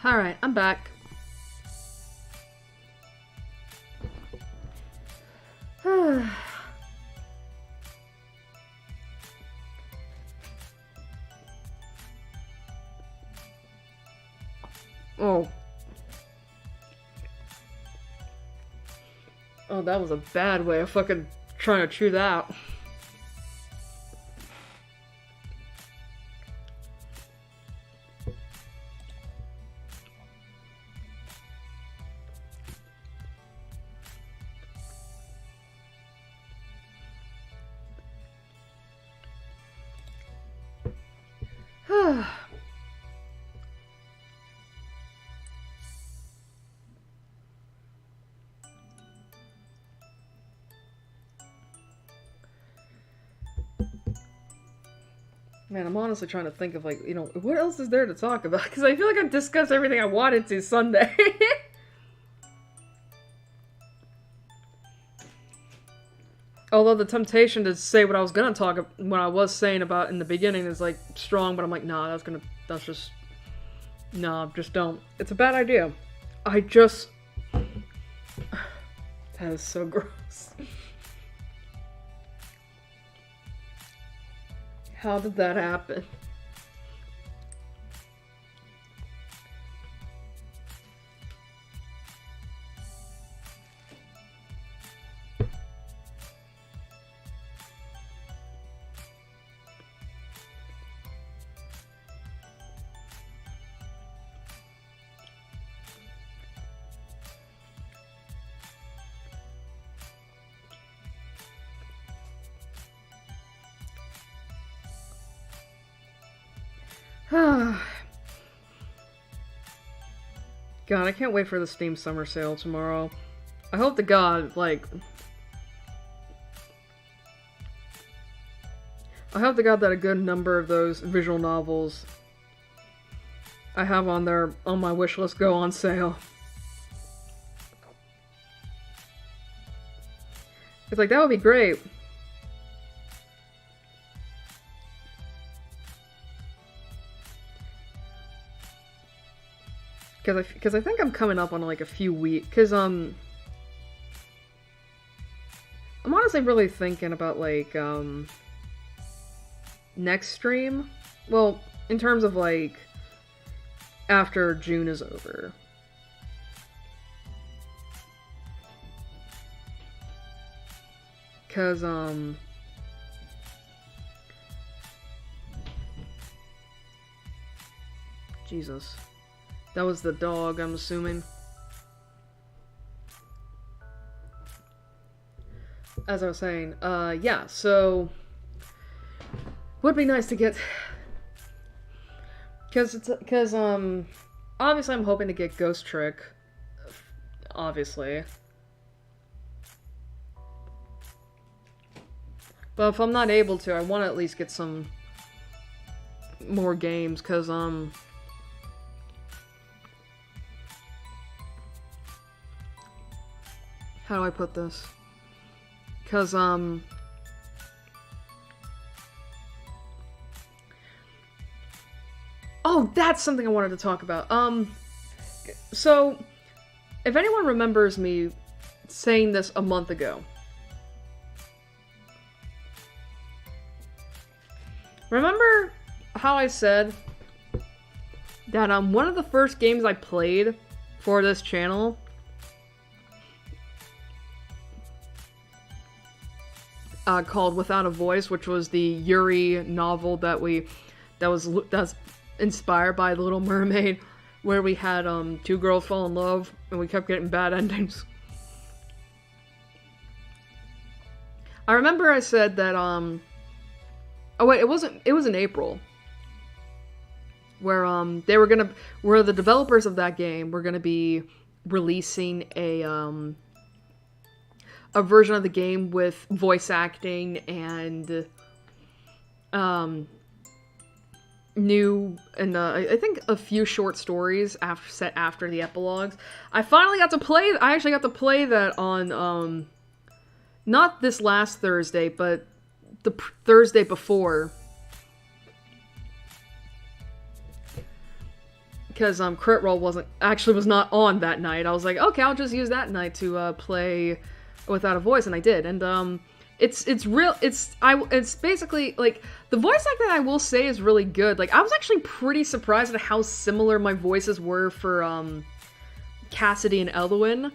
Alright, I'm back. Oh. Oh, that was a bad way of fucking trying to chew that. Man, I'm honestly trying to think of, like, you know, what else is there to talk about? Because I feel like I've discussed everything I wanted to Sunday. Although the temptation to say what I was gonna talk about, what I was saying about in the beginning is, like, strong, but I'm like, nah, that's just, nah, just don't. It's a bad idea. That is so gross. How did that happen? God, I can't wait for the Steam Summer Sale tomorrow. I hope to God, like... I hope to God that a good number of those visual novels I have on there, on my wish list, go on sale. It's like, that would be great. Because I think I'm coming up on, like, a few weeks, because, I'm honestly really thinking about, like, next stream, well, in terms of, like, after June is over. Because, Jesus. That was the dog, I'm assuming. As I was saying, yeah, so... Would be nice to get... Because, obviously I'm hoping to get Ghost Trick. Obviously. But if I'm not able to, I want to at least get some... more games, because, how do I put this? Because, oh, that's something I wanted to talk about. So, if anyone remembers me saying this a month ago, remember how I said that, one of the first games I played for this channel called Without a Voice, which was the Yuri novel that's inspired by The Little Mermaid, where we had two girls fall in love and we kept getting bad endings. I remember I said that oh wait, it was in April, where where the developers of that game were gonna be releasing a version of the game with voice acting and new and I think a few short stories set after the epilogues. I actually got to play that on not this last Thursday, but the Thursday before. because Crit Roll was not on that night. I was like, okay, I'll just use that night to play Without a Voice, and I did. And it's basically like the voice acting, I will say, is really good. Like, I was actually pretty surprised at how similar my voices were for Cassidy and Elowen.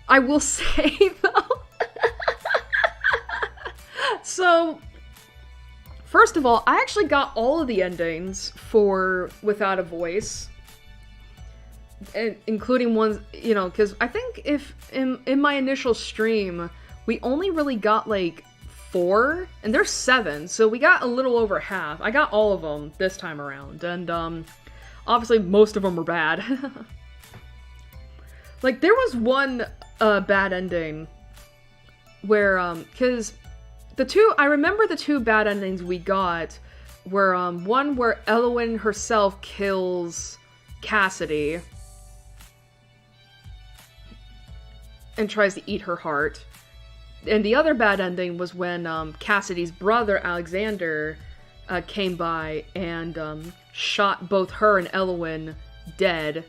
I will say though. So, first of all, I actually got all of the endings for Without a Voice, and including ones, you know, because I think if in my initial stream, we only really got like 4, and there's 7, so we got a little over half. I got all of them this time around, and obviously most of them were bad. Like, there was one bad ending where, because I remember the 2 bad endings we got were, one where Elowen herself kills Cassidy and tries to eat her heart. And the other bad ending was when, Cassidy's brother, Alexander, came by and, shot both her and Elowen dead.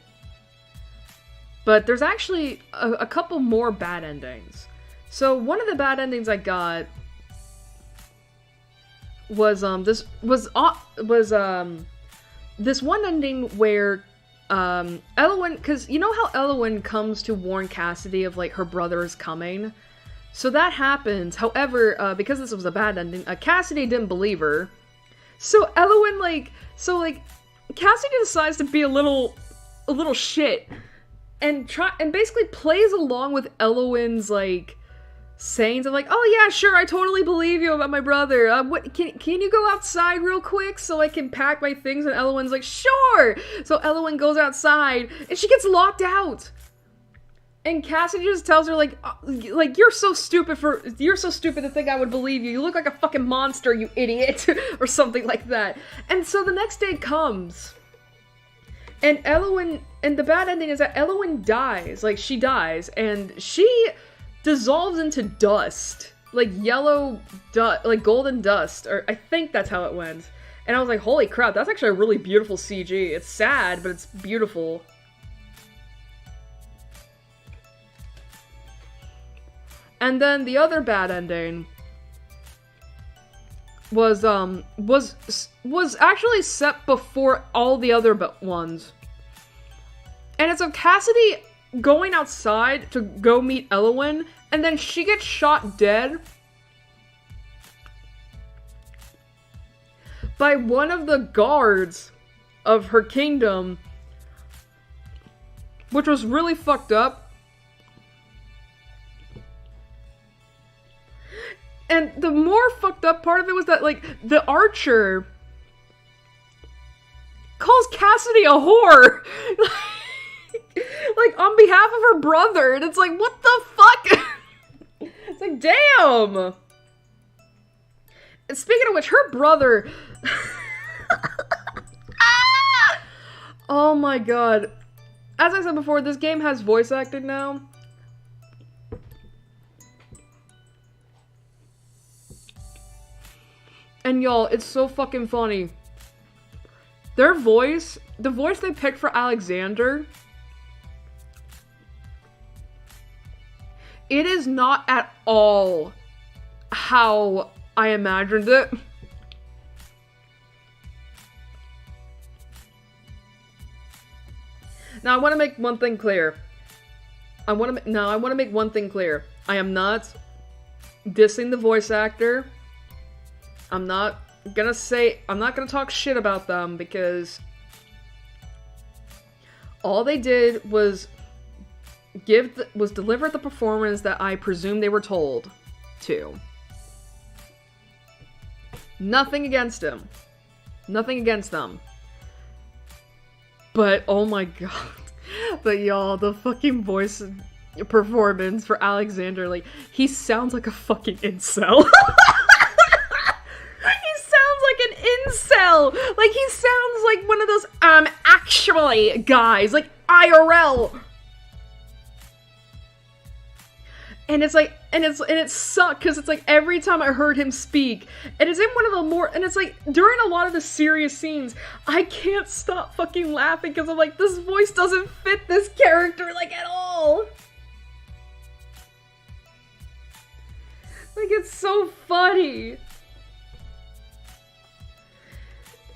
But there's actually a couple more bad endings. So one of the bad endings I got was this one ending where Elowen, because you know how Elowen comes to warn Cassidy of like her brother is coming, so that happens. However, because this was a bad ending, Cassidy didn't believe her, so Elowen Cassidy decides to be a little shit and basically plays along with Elowen's like sayings of like, oh yeah, sure, I totally believe you about my brother. What can you go outside real quick so I can pack my things? And Elowen's like, sure. So Elowen goes outside and she gets locked out. And Cassidy just tells her like you're so stupid to think I would believe you. You look like a fucking monster, you idiot, or something like that. And so the next day comes, and the bad ending is that Elowen dies. Like, she dies, and she dissolves into dust, like yellow dust, like golden dust, or I think that's how it went. And I was like, holy crap, that's actually a really beautiful CG. It's sad, but it's beautiful. And then the other bad ending was actually set before all the other ones. And it's of Cassidy going outside to go meet Elowen, and then she gets shot dead by one of the guards of her kingdom, which was really fucked up. And the more fucked up part of it was that, like, the archer calls Cassidy a whore. Like, on behalf of her brother, and it's like, what the fuck? It's like, damn! And speaking of which, her brother... Oh my god. As I said before, this game has voice acting now. And y'all, it's so fucking funny. Their voice, the voice they picked for Alexander, it is not at all how I imagined it. Now, I want to make one thing clear. I want to make one thing clear. I am not dissing the voice actor. I'm not gonna talk shit about them, because all they did was deliver the performance that I presume they were told to. Nothing against him. Nothing against them. But, oh my god. But y'all, the fucking voice performance for Alexander, like, he sounds like a fucking incel. He sounds like an incel! Like, he sounds like one of those, actually guys, like, IRL! And it's like, and it sucked because it's like every time I heard him speak, and it's in one of the more, and it's like during a lot of the serious scenes, I can't stop fucking laughing because I'm like, this voice doesn't fit this character like at all. Like, it's so funny.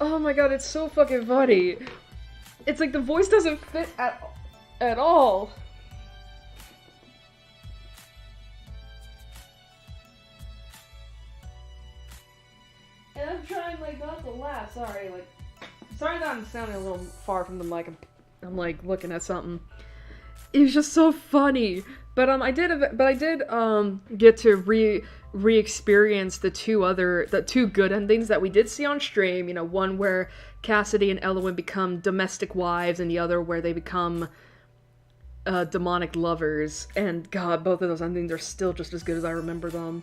Oh my god, it's so fucking funny. It's like the voice doesn't fit at all. And I'm trying like not to laugh. Sorry that I'm sounding a little far from the mic. I'm like looking at something. It was just so funny. But I did get to re-experience the two good endings that we did see on stream. You know, one where Cassidy and Elowen become domestic wives, and the other where they become demonic lovers. And god, both of those endings are still just as good as I remember them.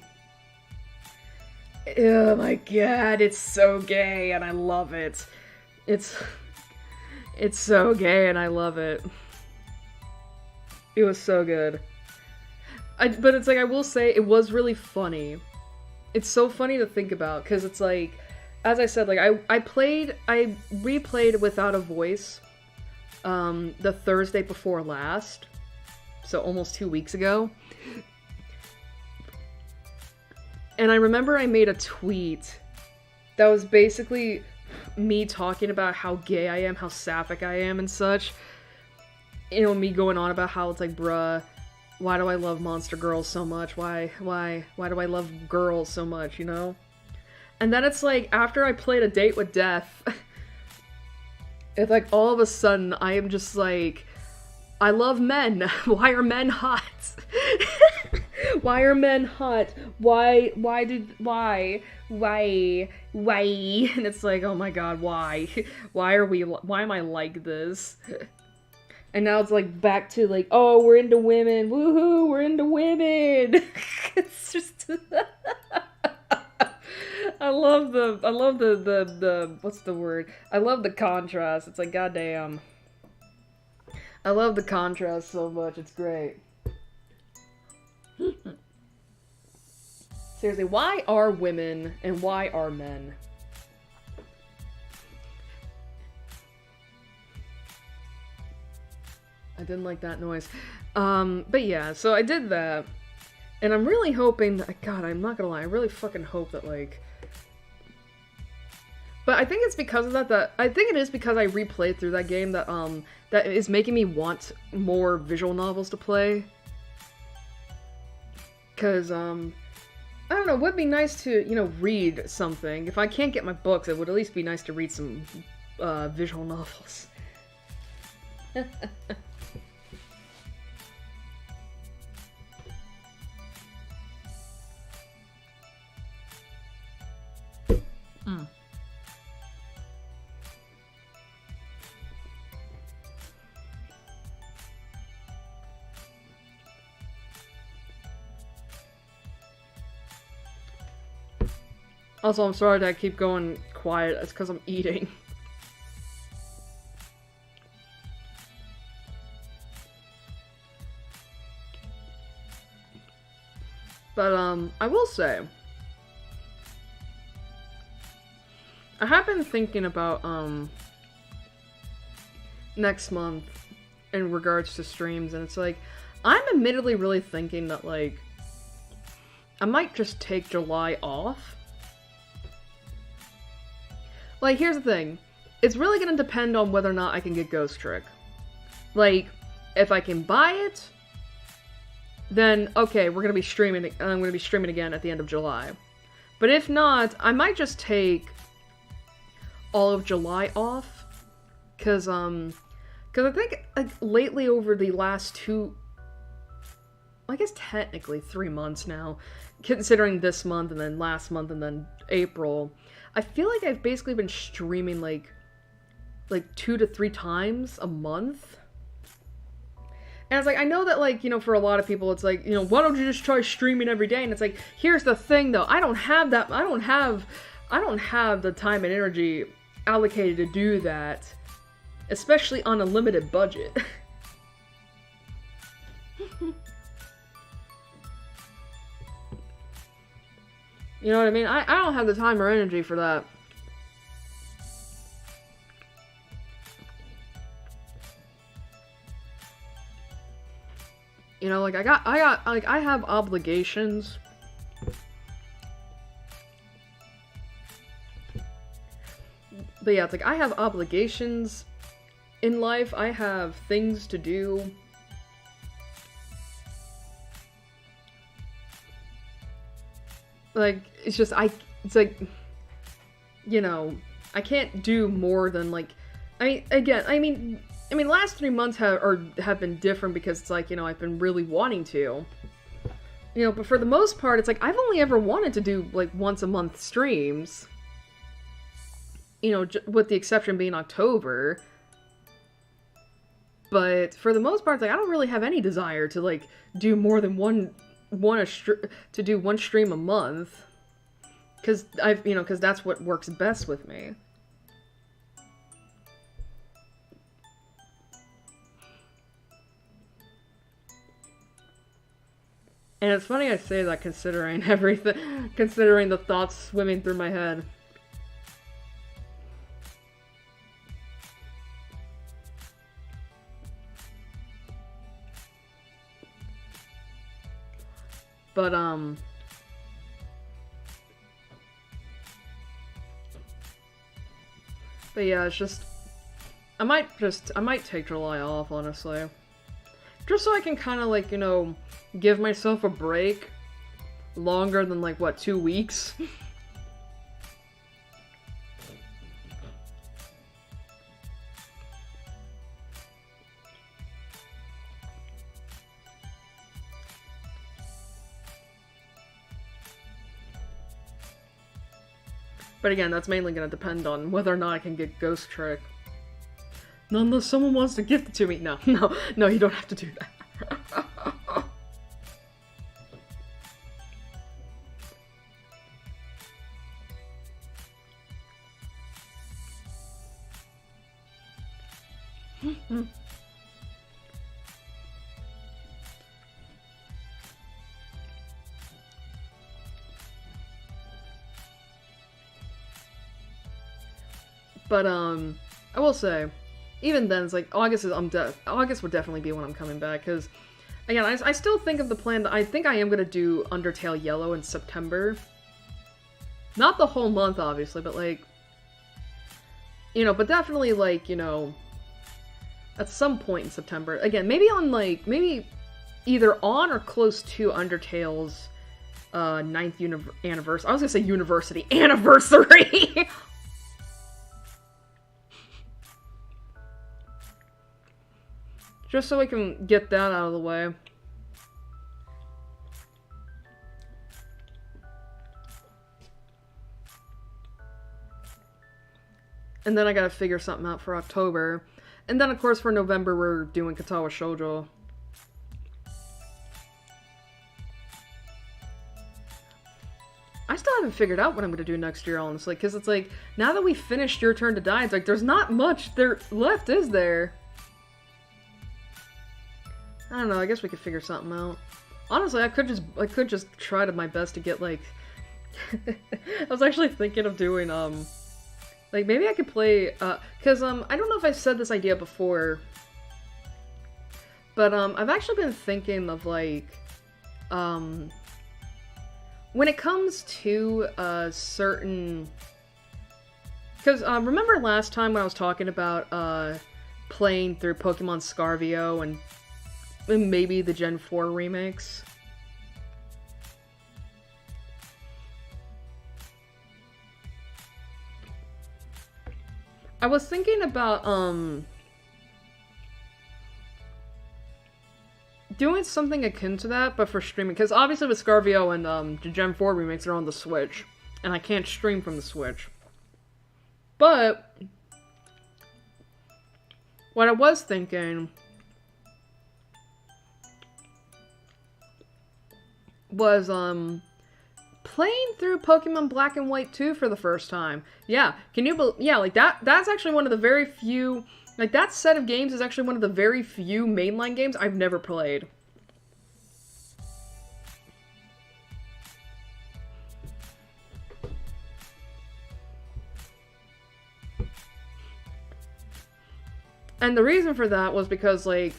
Oh my god, it's so gay and I love it. It's so gay and I love it. It was so good. But it's like, I will say, it was really funny. It's so funny to think about, because it's like, as I said, like, I replayed Without a Voice, the Thursday before last, so almost 2 weeks ago. And I remember I made a tweet that was basically me talking about how gay I am, how sapphic I am and such. You know, me going on about how it's like, bruh, why do I love monster girls so much? Why do I love girls so much, you know? And then it's like, after I played A Date with Death, it's like, all of a sudden, I am just like, I love men. Why are men hot? Why are men hot? Why? And it's like, oh my god, why? Why am I like this? And now it's like back to like, oh, we're into women. Woohoo, we're into women. It's just I love the what's the word? I love the contrast. It's like, goddamn. I love the contrast so much. It's great. Seriously, why are women and why are men? I didn't like that noise. But yeah, so I did that. And I'm really hoping that, god, I'm not gonna lie, I really fucking hope that, like... But I think it's because of that, I think it is because I replayed through that game that, that is making me want more visual novels to play. Because, I don't know, it would be nice to, you know, read something. If I can't get my books, it would at least be nice to read some, visual novels. Also, I'm sorry that I keep going quiet. It's because I'm eating. But, I will say, I have been thinking about, next month in regards to streams, and it's like, I'm admittedly really thinking that, like, I might just take July off. Like, here's the thing. It's really gonna depend on whether or not I can get Ghost Trick. Like, if I can buy it, then, okay, we're gonna be streaming, I'm gonna be streaming again at the end of July. But if not, I might just take all of July off. Cause I think, like, lately over the last I guess technically 3 months now, considering this month and then last month and then April, I feel like I've basically been streaming like 2 to 3 times a month. And it's like, I know that, like, you know, for a lot of people, it's like, you know, why don't you just try streaming every day? And it's like, here's the thing, though. I don't have the time and energy allocated to do that, especially on a limited budget. You know what I mean? I don't have the time or energy for that. You know, like, I have obligations. But yeah, it's like, I have obligations in life. I have things to do. Like, it's just, it's like, you know, I can't do more than, like, I mean, last 3 months have been different because it's like, you know, I've been really wanting to. You know, but for the most part, it's like, I've only ever wanted to do, like, once a month streams. You know, with the exception being October. But for the most part, it's like, I don't really have any desire to, like, do more than one stream a month. Because because that's what works best with me. And it's funny I say that considering everything, considering the thoughts swimming through my head. But yeah, it's just, I might take July off, honestly. Just so I can kind of, like, you know, give myself a break longer than, like, what, 2 weeks? But again, that's mainly gonna depend on whether or not I can get Ghost Trick. Not unless someone wants to gift it to me. No, you don't have to do that. But, I will say, even then, it's like, August would definitely be when I'm coming back, because, again, I still think of the plan that I think I am gonna do Undertale Yellow in September. Not the whole month, obviously, but, like, you know, but definitely, like, you know, at some point in September. Again, maybe on, like, maybe either on or close to Undertale's, 9th anniversary. I was gonna say university anniversary! Just so I can get that out of the way. And then I gotta figure something out for October. And then, of course, for November, we're doing Katawa Shoujo. I still haven't figured out what I'm gonna do next year, honestly. Because it's like, now that we finished Your Turn to Die, it's like, there's not much there left, is there? I don't know, I guess we could figure something out. Honestly, I could just try my best to get, like... I was actually thinking of doing, like, maybe I could play, because, I don't know if I've said this idea before, but, I've actually been thinking of, like, when it comes to, certain... Because, remember last time when I was talking about, playing through Pokemon Scarvio and maybe the Gen 4 remakes? I was thinking about, doing something akin to that, but for streaming. Because obviously with Scarvio and, the Gen 4 remakes are on the Switch. And I can't stream from the Switch. But what I was thinking was, playing through Pokemon Black and White 2 for the first time. Yeah, yeah, like, that's actually one of the very few, like, that set of games is actually one of the very few mainline games I've never played. And the reason for that was because, like,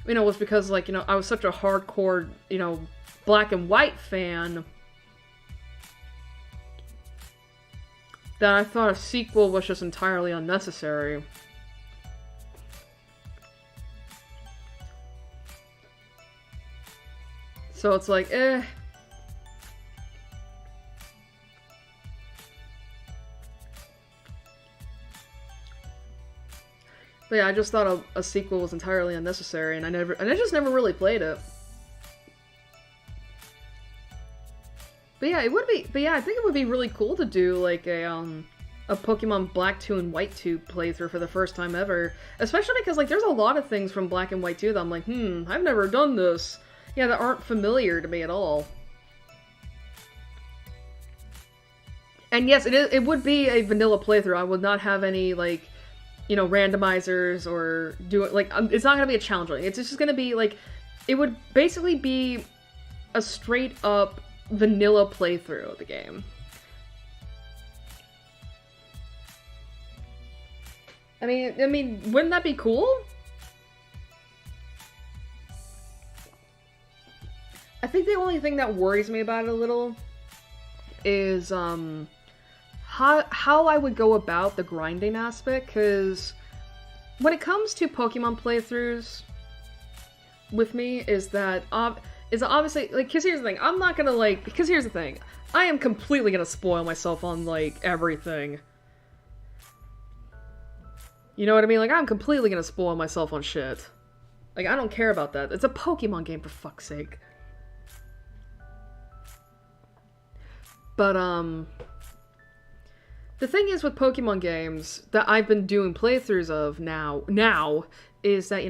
I was such a hardcore, black and white fan that I thought a sequel was just entirely unnecessary. So it's like, eh. But yeah, I just thought a sequel was entirely unnecessary, and I just never really played it. But yeah, I think it would be really cool to do like a Pokemon Black 2 and White 2 playthrough for the first time ever. Especially because like there's a lot of things from Black and White 2 that I'm like, I've never done this. Yeah, that aren't familiar to me at all. And yes, it would be a vanilla playthrough. I would not have any like, randomizers or do it like it's not gonna be a challenge. It's just gonna be like, it would basically be a straight up vanilla playthrough of the game. I mean, wouldn't that be cool? I think the only thing that worries me about it a little is how I would go about the grinding aspect, because when it comes to Pokemon playthroughs with me is obviously, like, because here's the thing, I'm not gonna, like, because here's the thing, I am completely gonna spoil myself on, like, everything. You know what I mean? Like, I'm completely gonna spoil myself on shit. Like, I don't care about that. It's a Pokemon game, for fuck's sake. But, the thing is with Pokemon games that I've been doing playthroughs of now is that,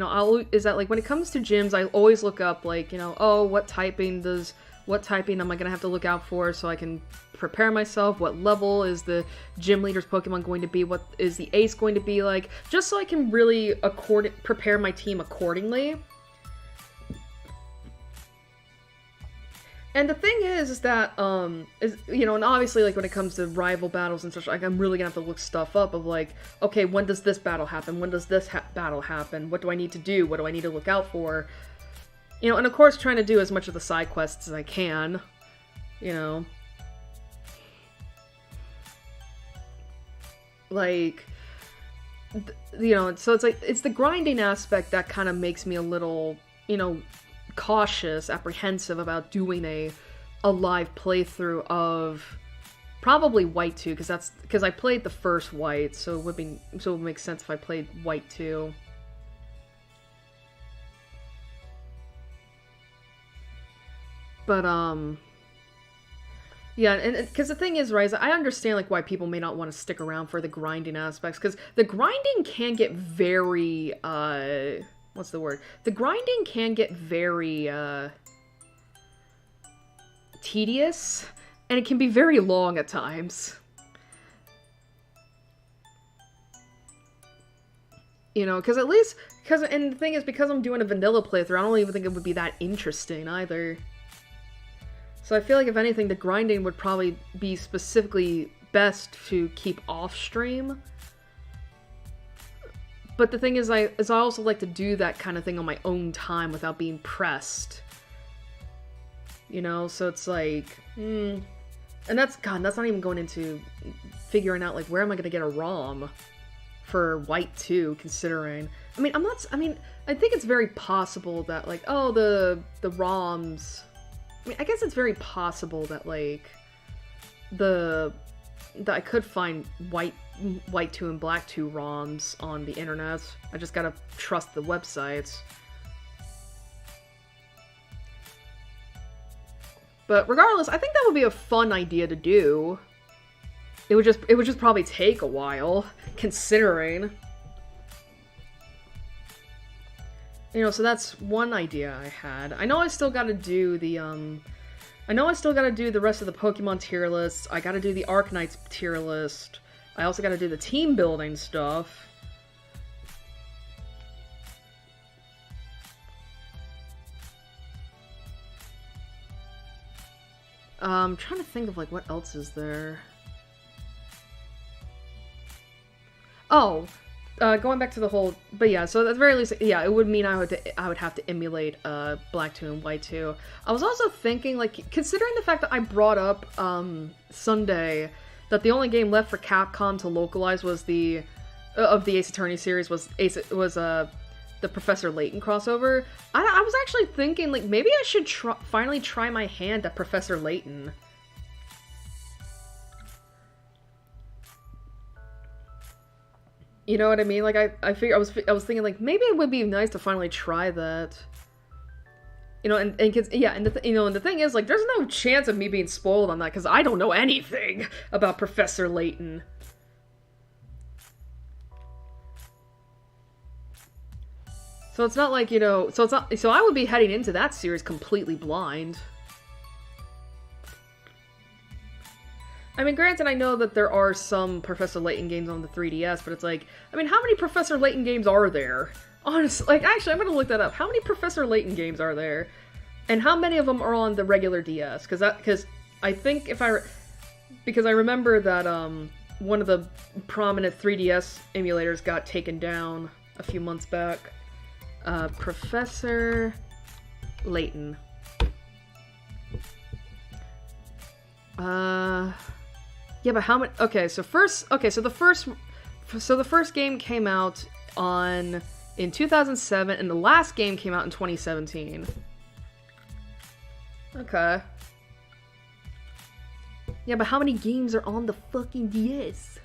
like, when it comes to gyms, I always look up, like, oh, what typing am I gonna have to look out for so I can prepare myself? What level is the gym leader's Pokemon going to be? What is the ace going to be like? Just so I can really prepare my team accordingly. And the thing is that, and obviously, like, when it comes to rival battles and such, like, I'm really gonna have to look stuff up of, like, okay, when does this battle happen? When does this battle happen? What do I need to do? What do I need to look out for? And of course, trying to do as much of the side quests as I can, Like, so it's like, it's the grinding aspect that kind of makes me a little, cautious, apprehensive about doing a live playthrough of probably White 2, because I played the first White, so it would make sense if I played White 2. But yeah, and because the thing is, right, I understand like why people may not want to stick around for the grinding aspects, because the grinding can get very what's the word? The grinding can get very, tedious, and it can be very long at times. Because and the thing is, because I'm doing a vanilla playthrough, I don't even think it would be that interesting, either. So I feel like, if anything, the grinding would probably be specifically best to keep off-stream. But the thing is, I also like to do that kind of thing on my own time without being pressed. So it's like, and that's not even going into figuring out, like, where am I going to get a ROM for White 2, considering, I think it's very possible that, like, oh, the ROMs, I guess it's very possible that, like, that I could find White 2 and Black 2 ROMs on the internet. I just gotta trust the websites. But regardless, I think that would be a fun idea to do. It would just probably take a while, considering. So that's one idea I had. I know I still gotta do the rest of the Pokemon tier lists. I gotta do the Arcanines tier list. I also gotta do the team building stuff. I'm trying to think of, like, what else is there. Oh, going back to the whole, but yeah, so at the very least, yeah, it would mean I would have to emulate Black 2 and White 2. I was also thinking, like, considering the fact that I brought up Sunday that the only game left for Capcom to localize was the of the Ace Attorney series was the Professor Layton crossover. I was actually thinking, like, maybe I should finally try my hand at Professor Layton. You know what I mean? Like, I figure I was thinking, like, maybe it would be nice to finally try that. You know, and yeah, and the thing is, like, there's no chance of me being spoiled on that because I don't know anything about Professor Layton. So it's not like, you know, so I would be heading into that series completely blind. I mean, granted, I know that there are some Professor Layton games on the 3DS, but it's like, I mean, how many Professor Layton games are there? Honestly, like, actually, I'm gonna look that up. How many Professor Layton games are there? And how many of them are on the regular DS? Because I think because I remember that, one of the prominent 3DS emulators got taken down a few months back. Professor Layton. Yeah, but how many? Okay, so the first game came out in 2007, and the last game came out in 2017. Okay. Yeah, but how many games are on the fucking DS?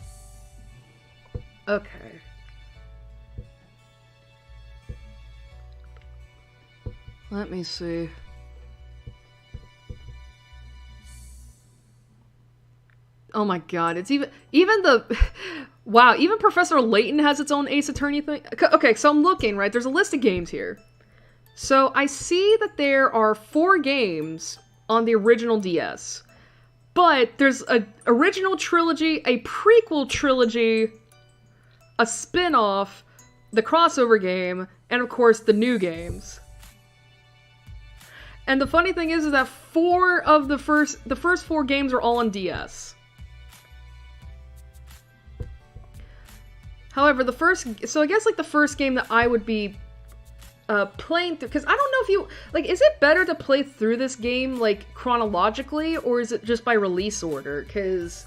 Okay. Let me see. Oh my god, it's even the... Wow, even Professor Layton has its own Ace Attorney thing? Okay, so I'm looking, right? There's a list of games here. So I see that there are 4 games on the original DS. But there's an original trilogy, a prequel trilogy, a spin-off, the crossover game, and of course the new games. And the funny thing is that 4 of the first 4 games are all on DS. However, so I guess, like, the first game that I would be playing through, because I don't know if you, like, is it better to play through this game, like, chronologically, or is it just by release order? Because,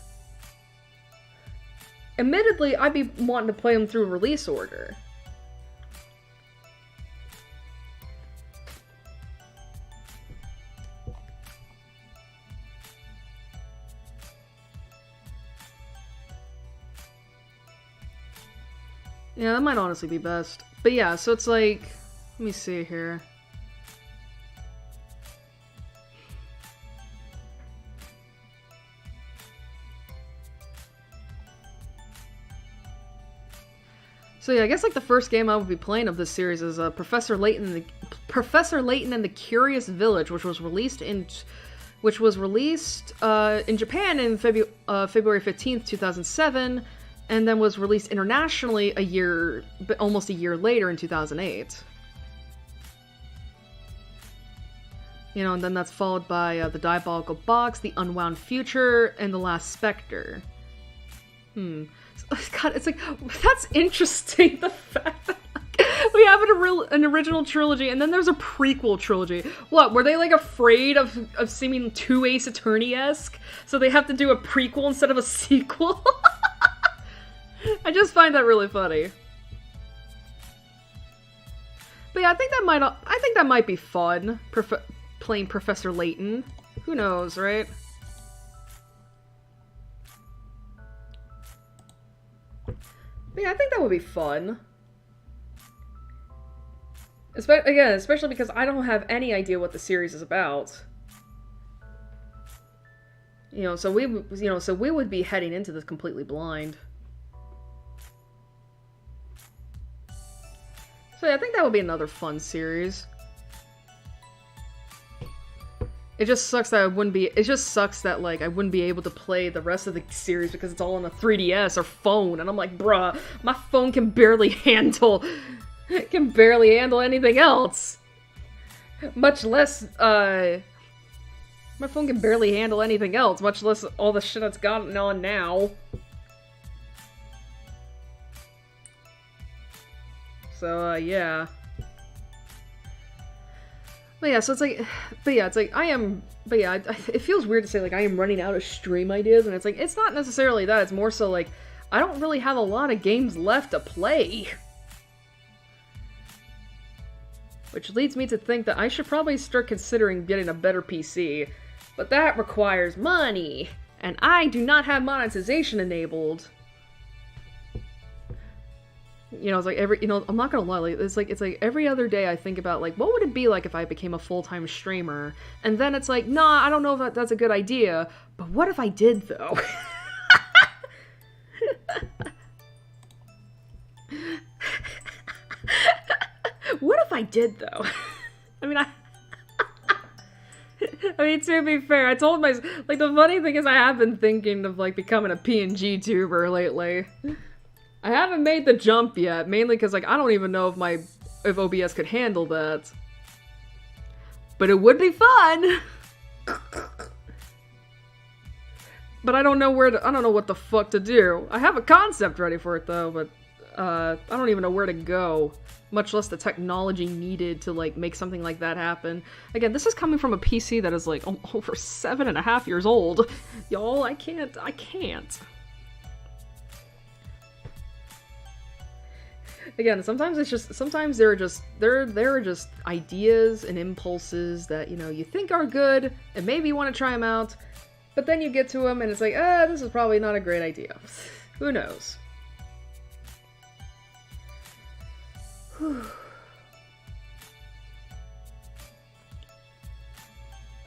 admittedly, I'd be wanting to play them through release order. Yeah, that might honestly be best. But yeah, so it's like... Let me see here. So yeah, I guess, like, the first game I would be playing of this series is Professor Layton and the Curious Village, which was released in Japan in February 15th, 2007. And then was released internationally almost a year later in 2008. You know, and then that's followed by The Diabolical Box, The Unwound Future, and The Last Spectre. God, it's like, that's interesting, the fact that, like, we have an original trilogy, and then there's a prequel trilogy. What, were they, like, afraid of seeming too Ace Attorney-esque? So they have to do a prequel instead of a sequel? I just find that really funny. But yeah, I think that might be fun, playing Professor Layton. Who knows, right? But yeah, I think that would be fun. Especially because I don't have any idea what the series is about. You know, so we would be heading into this completely blind. So yeah, I think that would be another fun series. It just sucks that like, I wouldn't be able to play the rest of the series because it's all on a 3DS or phone, and I'm like, bruh, my phone can barely handle anything else. Much less, my phone can barely handle anything else, much less all the shit it's got on now. So, yeah. But yeah, so it's like, it feels weird to say, like, I am running out of stream ideas, and it's like, it's not necessarily that, it's more so, like, I don't really have a lot of games left to play. Which leads me to think that I should probably start considering getting a better PC. But that requires money, and I do not have monetization enabled. You know, it's like I'm not gonna lie, like, it's like every other day I think about, like, what would it be like if I became a full-time streamer? And then it's like, nah, I don't know if that's a good idea, but what if I did, though? What if I did, though? I mean, to be fair, I told myself, like, the funny thing is I have been thinking of, like, becoming a PNG tuber lately. I haven't made the jump yet, mainly because, like, I don't even know if OBS could handle that. But it would be fun! But I don't know I don't know what the fuck to do. I have a concept ready for it, though, but, I don't even know where to go. Much less the technology needed to, like, make something like that happen. Again, this is coming from a PC that is, like, over 7.5 years old. Y'all, I can't. Again, sometimes there are just ideas and impulses that, you know, you think are good, and maybe you want to try them out, but then you get to them and it's like, this is probably not a great idea. Who knows?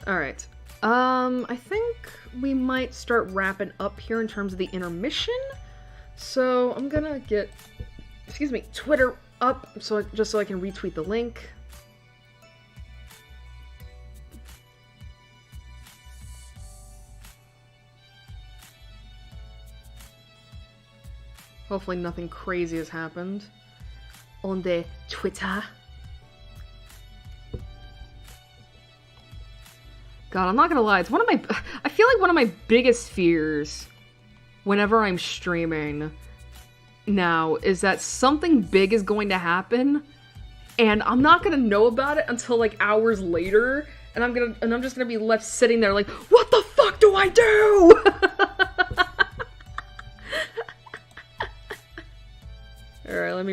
Alright. I think we might start wrapping up here in terms of the intermission. So I'm gonna get, Twitter up just so I can retweet the link. Hopefully nothing crazy has happened on the Twitter. God, I'm not gonna lie, it's I feel like one of my biggest fears whenever I'm streaming now is that something big is going to happen and I'm not gonna know about it until, like, hours later, and I'm just gonna be left sitting there like, what the fuck do I do? Alright, let me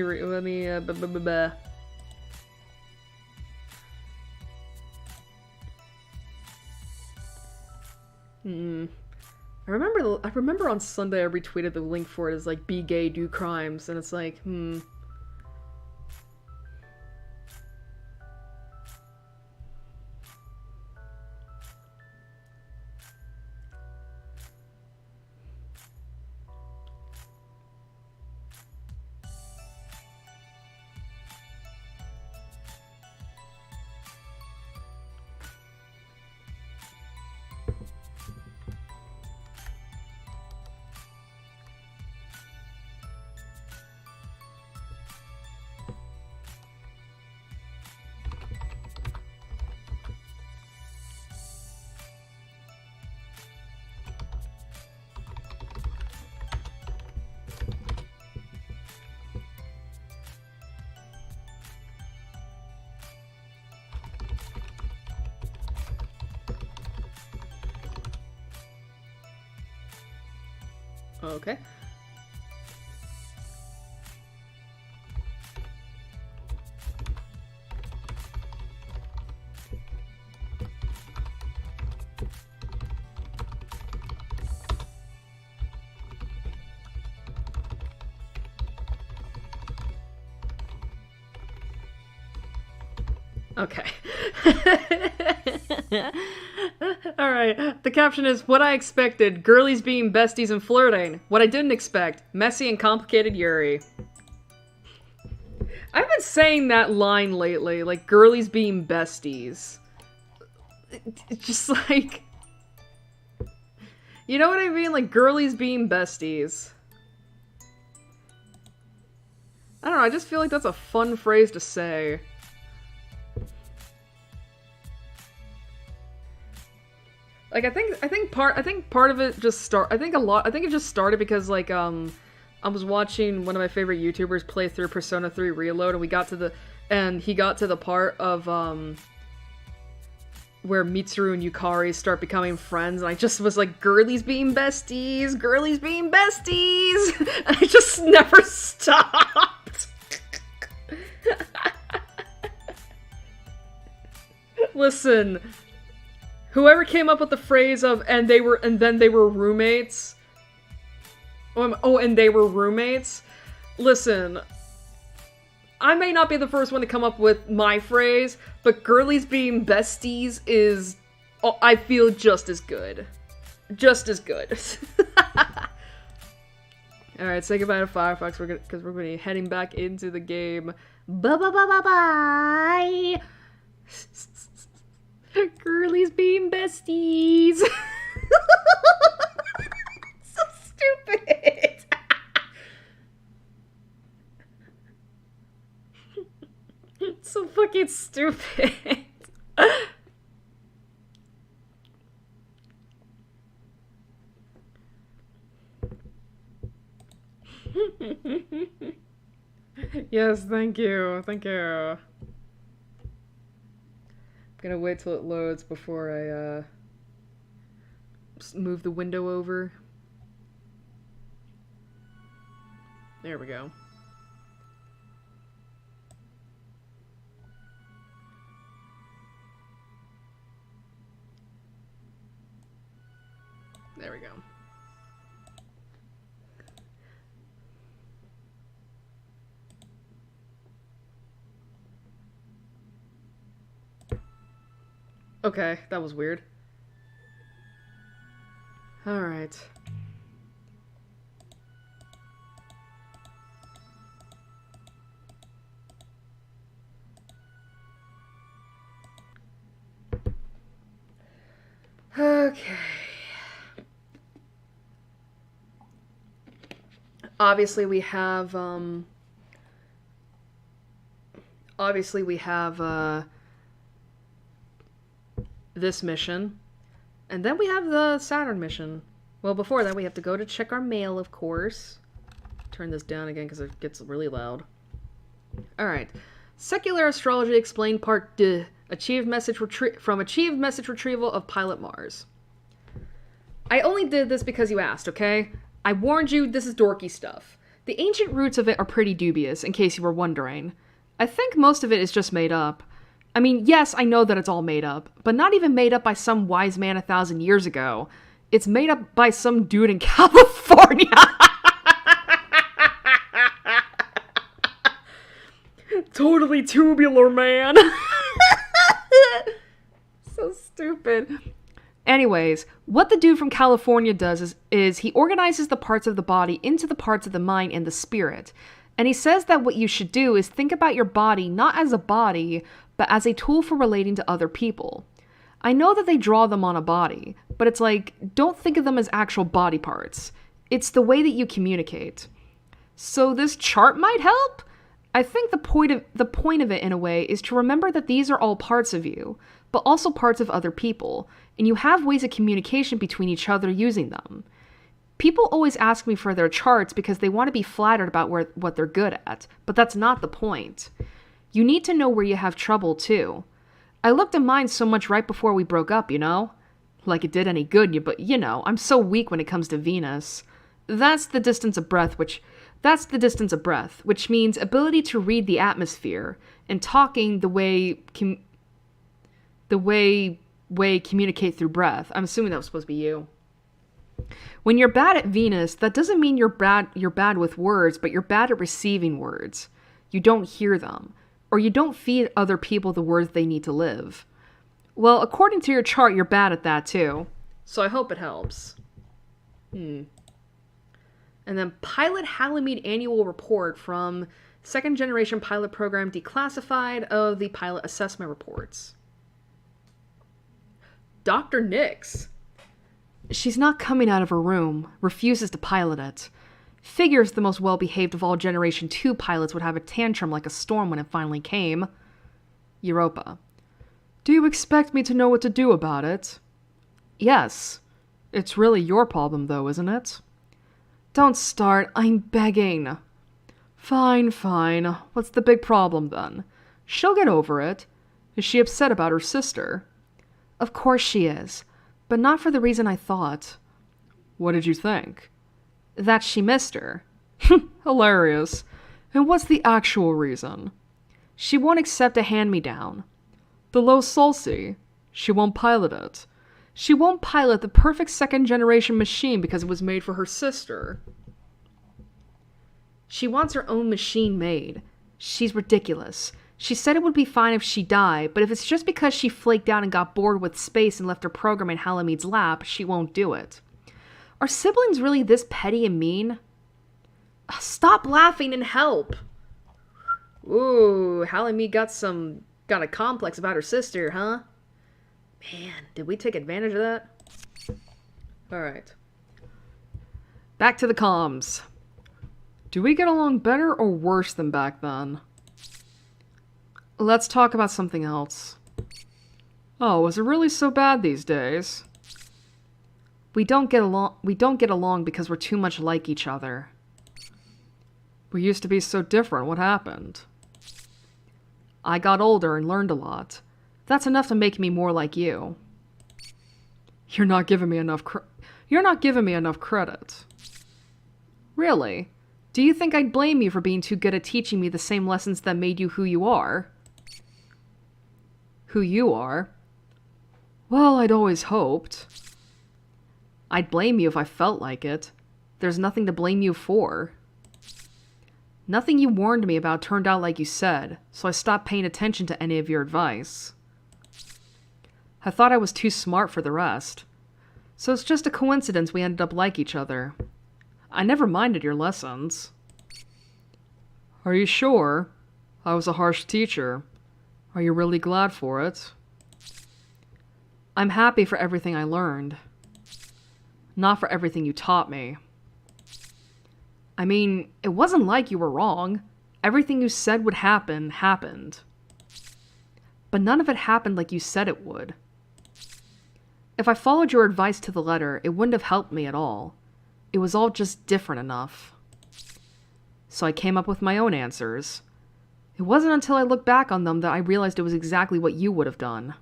I remember on Sunday I retweeted the link for it as, like, be gay, do crimes, and it's like, okay. Okay. Alright, the caption is, what I expected, girlies being besties and flirting. What I didn't expect, messy and complicated Yuri. I've been saying that line lately, like, girlies being besties. It's just like... You know what I mean? Like, girlies being besties. I don't know, I just feel like that's a fun phrase to say. Like, I think part of it just I think it just started because, like, I was watching one of my favorite YouTubers play through Persona 3 Reload, and he got to the part of, where Mitsuru and Yukari start becoming friends, and I just was like, girlies being besties, girlies being besties, and I just never stopped. Listen, whoever came up with the phrase of, and then they were roommates, and they were roommates, listen, I may not be the first one to come up with my phrase, but girlies being besties is, I feel, just as good. Just as good. Alright, say goodbye to Firefox, because we're going to be heading back into the game. Bye-bye-bye-bye! Girlies being besties! So stupid! So fucking stupid. Yes, thank you. Thank you. I'm gonna wait till it loads before I move the window over. There we go. There we go. Okay, that was weird. Alright. Okay. Obviously we have, this mission. And then we have the Saturn mission. Well, before that, we have to go to check our mail, of course. Turn this down again because it gets really loud. Alright. Secular Astrology Explained Part D. Achieved message retrieval of Pilot Mars. I only did this because you asked, okay? I warned you, this is dorky stuff. The ancient roots of it are pretty dubious, in case you were wondering. I think most of it is just made up. I mean, yes, I know that it's all made up, but not even made up by some wise man 1,000 years ago. It's made up by some dude in California! Totally tubular, man! So stupid. Anyways, what the dude from California does is he organizes the parts of the body into the parts of the mind and the spirit. And he says that what you should do is think about your body not as a body, but as a tool for relating to other people. I know that they draw them on a body, but it's like, don't think of them as actual body parts. It's the way that you communicate. So this chart might help? I think the point of it, in a way, is to remember that these are all parts of you, but also parts of other people, and you have ways of communication between each other using them. People always ask me for their charts because they want to be flattered about what they're good at, but that's not the point. You need to know where you have trouble, too. I looked at mine so much right before we broke up, you know? Like it did any good, but, you know, I'm so weak when it comes to Venus. That's the distance of breath, which means ability to read the atmosphere, and talking the way communicate through breath. I'm assuming that was supposed to be you. When you're bad at Venus, that doesn't mean you're bad with words, but you're bad at receiving words. You don't hear them, or you don't feed other people the words they need to live. Well, according to your chart, you're bad at that too. So I hope it helps. And then Pilot Halamede Annual Report from Second Generation Pilot Program Declassified of the Pilot Assessment Reports. Dr. Nix. She's not coming out of her room, refuses to pilot it. Figures the most well-behaved of all Generation 2 pilots would have a tantrum like a storm when it finally came. Europa. Do you expect me to know what to do about it? Yes. It's really your problem, though, isn't it? Don't start, I'm begging. Fine, fine. What's the big problem then? She'll get over it. Is she upset about her sister? Of course she is, but not for the reason I thought. What did you think? That she missed her. Hilarious. And what's the actual reason? She won't accept a hand-me-down. The low Sulci. She won't pilot it. She won't pilot the perfect second-generation machine because it was made for her sister. She wants her own machine made. She's ridiculous. She said it would be fine if she died, but if it's just because she flaked out and got bored with space and left her program in Halamede's lap, she won't do it. Are siblings really this petty and mean? Stop laughing and help! Ooh, Halamede got a complex about her sister, huh? Man, did we take advantage of that? Alright. Back to the comms. Do we get along better or worse than back then? Let's talk about something else. Oh, is it really so bad these days? We don't get along because we're too much like each other. We used to be so different. What happened? I got older and learned a lot. That's enough to make me more like you. You're not giving me enough credit. Really? Do you think I'd blame you for being too good at teaching me the same lessons that made you who you are? Who you are? Well, I'd always hoped. I'd blame you if I felt like it. There's nothing to blame you for. Nothing you warned me about turned out like you said, so I stopped paying attention to any of your advice. I thought I was too smart for the rest. So it's just a coincidence we ended up like each other. I never minded your lessons. Are you sure? I was a harsh teacher. Are you really glad for it? I'm happy for everything I learned. Not for everything you taught me. I mean, it wasn't like you were wrong. Everything you said would happen, happened. But none of it happened like you said it would. If I followed your advice to the letter, it wouldn't have helped me at all. It was all just different enough. So I came up with my own answers. It wasn't until I looked back on them that I realized it was exactly what you would have done.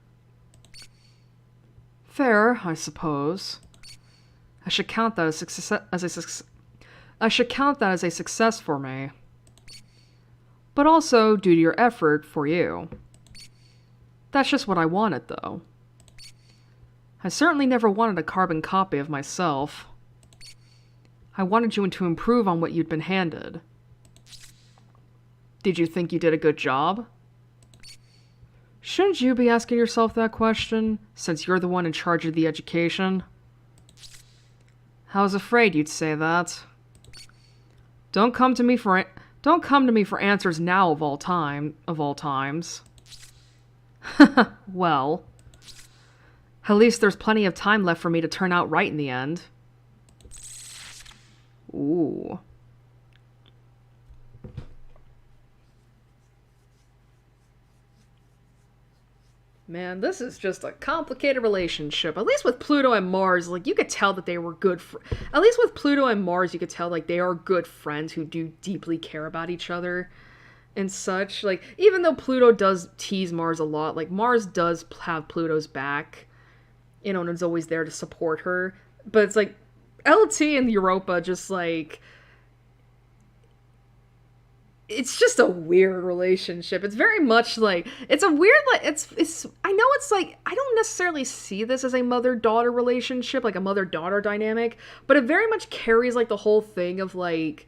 Fair, I suppose. I should count that as a success for me. But also, due to your effort, for you. That's just what I wanted, though. I certainly never wanted a carbon copy of myself. I wanted you to improve on what you'd been handed. Did you think you did a good job? Shouldn't you be asking yourself that question, since you're the one in charge of the education? I was afraid you'd say that. Don't come to me for answers now of all times. Well, at least there's plenty of time left for me to turn out right in the end. Ooh. Man, this is just a complicated relationship. At least with Pluto and Mars, like, you could tell that they were good at least with Pluto and Mars, you could tell, like, they are good friends who do deeply care about each other and such. Like, even though Pluto does tease Mars a lot, like, Mars does have Pluto's back, you know, and is always there to support her. But it's like, LT and Europa just, like, it's just a weird relationship. It's very much like, it's a weird, like, it's, I know it's like, I don't necessarily see this as a mother-daughter relationship, like a mother-daughter dynamic, but it very much carries, like, the whole thing of, like,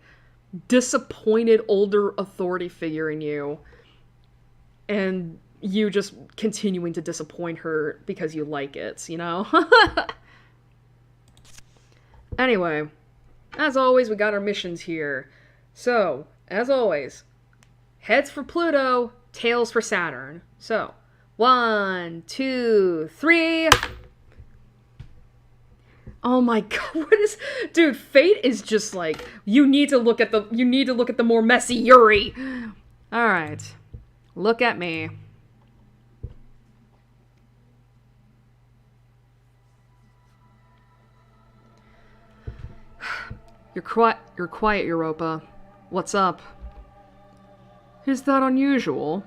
disappointed older authority figure in you, and you just continuing to disappoint her because you like it, you know? Anyway, as always, we got our missions here. So, as always, heads for Pluto, tails for Saturn. So, 1, 2, 3. Oh my god, what is... Dude, fate is just like, you need to look at the more messy Yuri. Alright. Look at me. You're quiet, Europa. What's up? Is that unusual?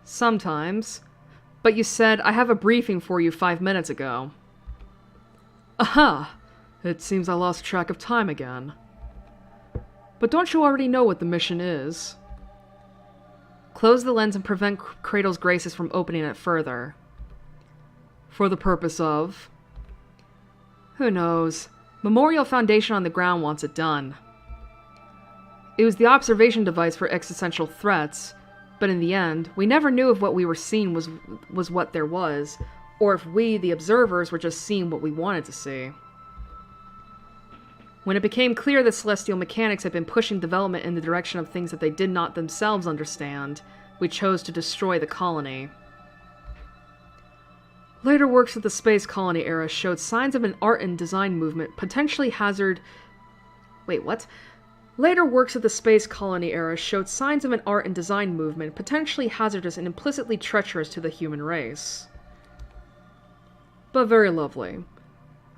Sometimes. But you said I have a briefing for you 5 minutes ago. Aha! It seems I lost track of time again. But don't you already know what the mission is? Close the lens and prevent Cradle's Graces from opening it further. For the purpose of? Who knows? Memorial Foundation on the ground wants it done. It was the observation device for existential threats, but in the end, we never knew if what we were seeing was what there was, or if we, the observers, were just seeing what we wanted to see. When it became clear that Celestial Mechanics had been pushing development in the direction of things that they did not themselves understand, we chose to destroy the colony. Later works of the Space Colony era showed signs of an art and design movement potentially hazard... Wait, what? Later works of the Space Colony era showed signs of an art and design movement potentially hazardous and implicitly treacherous to the human race. But very lovely.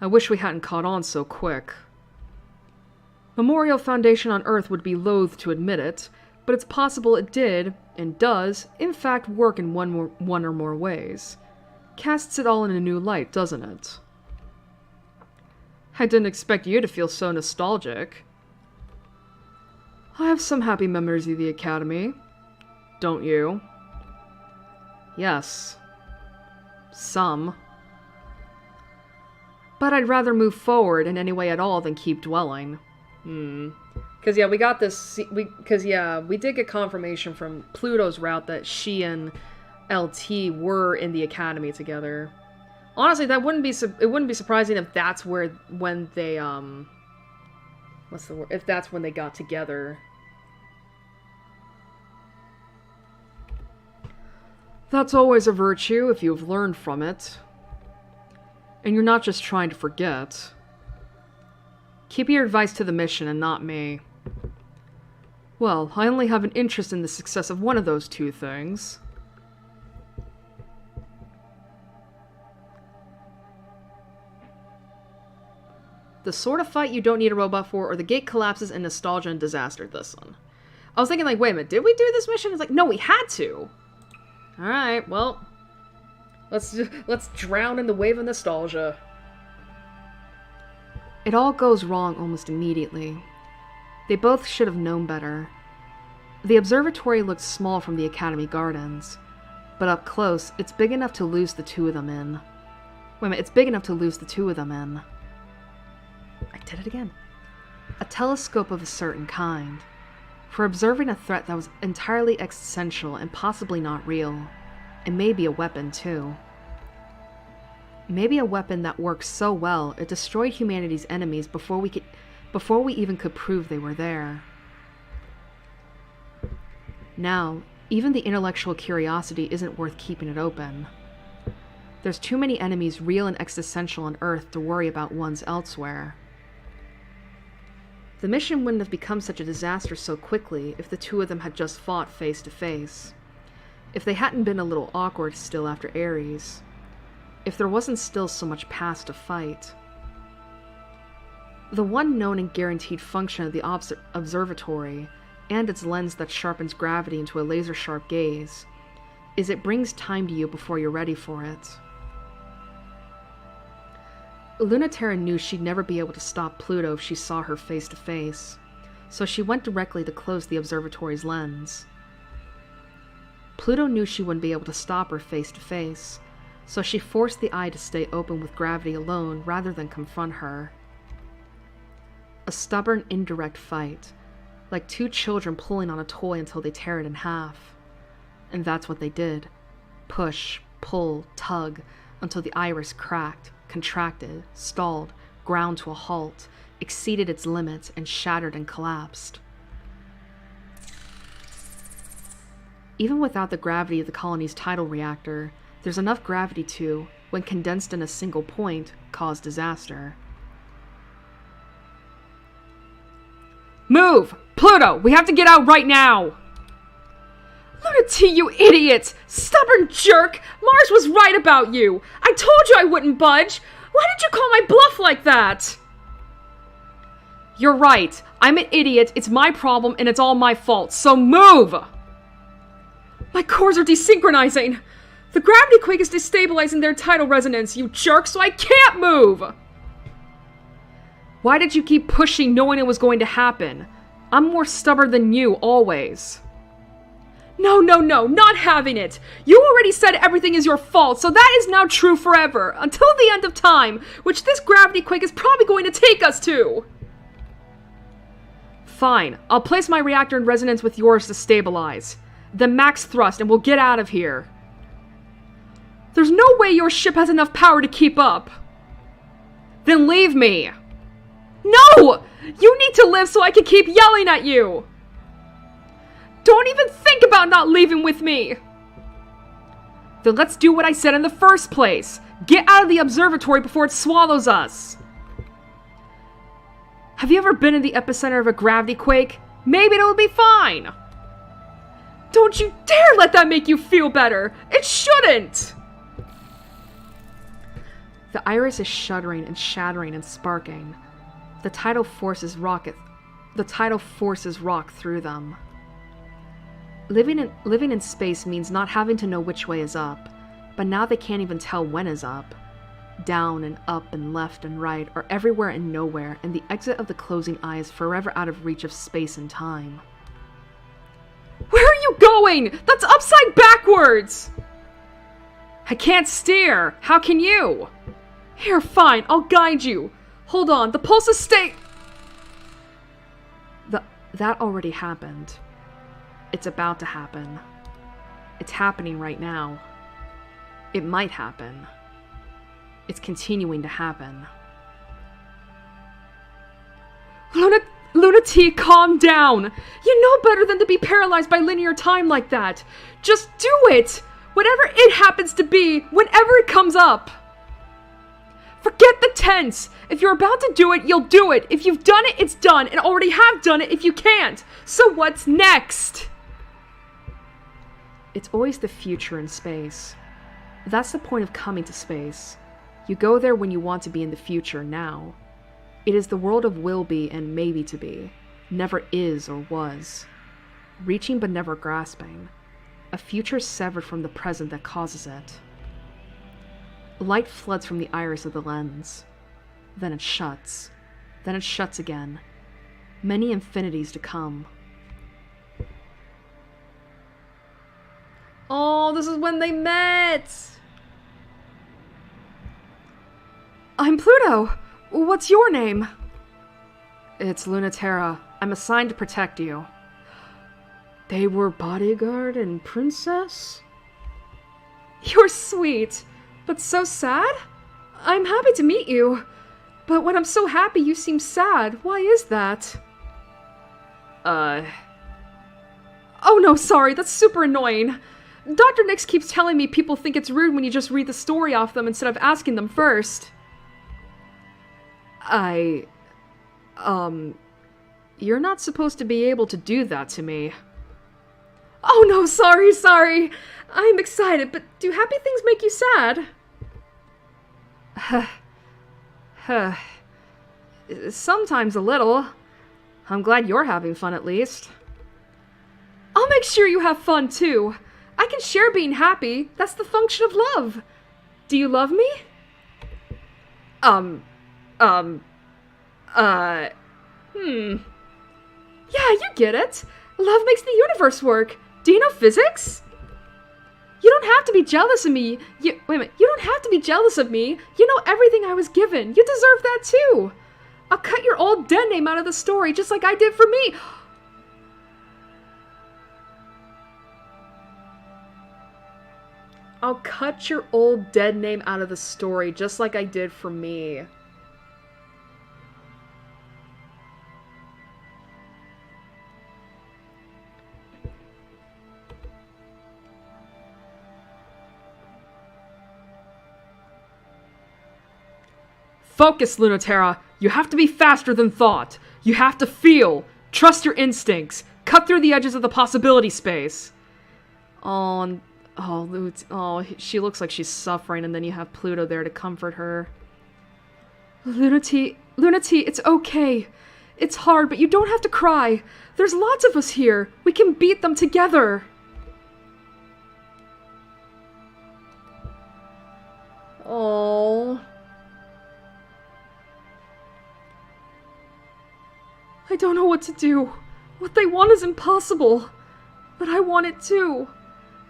I wish we hadn't caught on so quick. Memorial Foundation on Earth would be loath to admit it, but it's possible it did, and does, in fact work in one or more ways. Casts it all in a new light, doesn't it? I didn't expect you to feel so nostalgic. I have some happy memories of the Academy. Don't you? Yes. Some. But I'd rather move forward in any way at all than keep dwelling. Because, yeah, we got this... we did get confirmation from Pluto's route that she and LT were in the Academy together. Honestly, it wouldn't be surprising if that's when they, what's the word? If that's when they got together. That's always a virtue if you've learned from it. And you're not just trying to forget. Keep your advice to the mission and not me. Well, I only have an interest in the success of one of those two things. The sort of fight you don't need a robot for, or the gate collapses in nostalgia and disaster. This one. I was thinking, like, wait a minute, did we do this mission? It's like, no, we had to. Alright, well, let's drown in the wave of nostalgia. It all goes wrong almost immediately. They both should have known better. The observatory looked small from the Academy Gardens, but up close, it's big enough to lose the two of them in. Wait a minute, it's big enough to lose the two of them in. I did it again. A telescope of a certain kind. For observing a threat that was entirely existential and possibly not real. And maybe a weapon, too. Maybe a weapon that worked so well it destroyed humanity's enemies before we even could prove they were there. Now, even the intellectual curiosity isn't worth keeping it open. There's too many enemies real and existential on Earth to worry about ones elsewhere. The mission wouldn't have become such a disaster so quickly if the two of them had just fought face to face. If they hadn't been a little awkward still after Ares. If there wasn't still so much past to fight. The one known and guaranteed function of the observatory, and its lens that sharpens gravity into a laser-sharp gaze, is it brings time to you before you're ready for it. Lunaterra knew she'd never be able to stop Pluto if she saw her face to face, so she went directly to close the observatory's lens. Pluto knew she wouldn't be able to stop her face to face, so she forced the eye to stay open with gravity alone rather than confront her. A stubborn, indirect fight, like two children pulling on a toy until they tear it in half. And that's what they did. Push, pull, tug, until the iris cracked, contracted, stalled, ground to a halt, exceeded its limits, and shattered and collapsed. Even without the gravity of the colony's tidal reactor, there's enough gravity to, when condensed in a single point, cause disaster. Move! Pluto! We have to get out right now! Lunati, you idiot! Stubborn jerk! Mars was right about you! I told you I wouldn't budge! Why did you call my bluff like that? You're right. I'm an idiot, it's my problem, and it's all my fault, so move! My cores are desynchronizing! The gravity quake is destabilizing their tidal resonance, you jerk, so I can't move! Why did you keep pushing knowing it was going to happen? I'm more stubborn than you, always. No, not having it! You already said everything is your fault, so that is now true forever, until the end of time, which this gravity quake is probably going to take us to! Fine, I'll place my reactor in resonance with yours to stabilize. Then max thrust and we'll get out of here. There's no way your ship has enough power to keep up. Then leave me. No! You need to live so I can keep yelling at you! Don't even think about not leaving with me! Then let's do what I said in the first place. Get out of the observatory before it swallows us. Have you ever been in the epicenter of a gravity quake? Maybe it'll be fine. Don't you dare let that make you feel better! It shouldn't! The iris is shuddering and shattering and sparking. The tidal forces rock through them. Living in space means not having to know which way is up, but now they can't even tell when is up. Down and up and left and right are everywhere and nowhere, and the exit of the closing eye is forever out of reach of space and time. Where are you going? That's upside backwards! I can't steer. How can you? Here, fine, I'll guide you. Hold on, the pulses stay... That already happened. It's about to happen. It's happening right now. It might happen. It's continuing to happen. Luna T, calm down! You know better than to be paralyzed by linear time like that! Just do it! Whatever it happens to be, whenever it comes up! Forget the tense! If you're about to do it, you'll do it! If you've done it, it's done, and already have done it if you can't! So what's next? It's always the future in space. That's the point of coming to space. You go there when you want to be in the future now. It is the world of will be and maybe to be, never is or was. Reaching but never grasping. A future severed from the present that causes it. Light floods from the iris of the lens. Then it shuts. Then it shuts again. Many infinities to come. Oh, this is when they met! I'm Pluto! What's your name? It's Lunaterra. I'm assigned to protect you. They were bodyguard and princess? You're sweet, but so sad? I'm happy to meet you. But when I'm so happy, you seem sad. Why is that? Oh no, sorry, that's super annoying. Dr. Nix keeps telling me people think it's rude when you just read the story off them instead of asking them first. You're not supposed to be able to do that to me. Oh no, sorry. I'm excited, but do happy things make you sad? Sometimes a little. I'm glad you're having fun at least. I'll make sure you have fun too. I can share being happy. That's the function of love. Do you love me? Yeah, you get it. Love makes the universe work. Do you know physics? You don't have to be jealous of me. Wait a minute. You don't have to be jealous of me. You know everything I was given. You deserve that too. I'll cut your old dead name out of the story just like I did for me. I'll cut your old dead name out of the story just like I did for me. Focus, Lunaterra. You have to be faster than thought. You have to feel. Trust your instincts. Cut through the edges of the possibility space. She looks like she's suffering, and then you have Pluto there to comfort her. Lunati, it's okay. It's hard, but you don't have to cry. There's lots of us here. We can beat them together. Oh. I don't know what to do. What they want is impossible. But I want it too.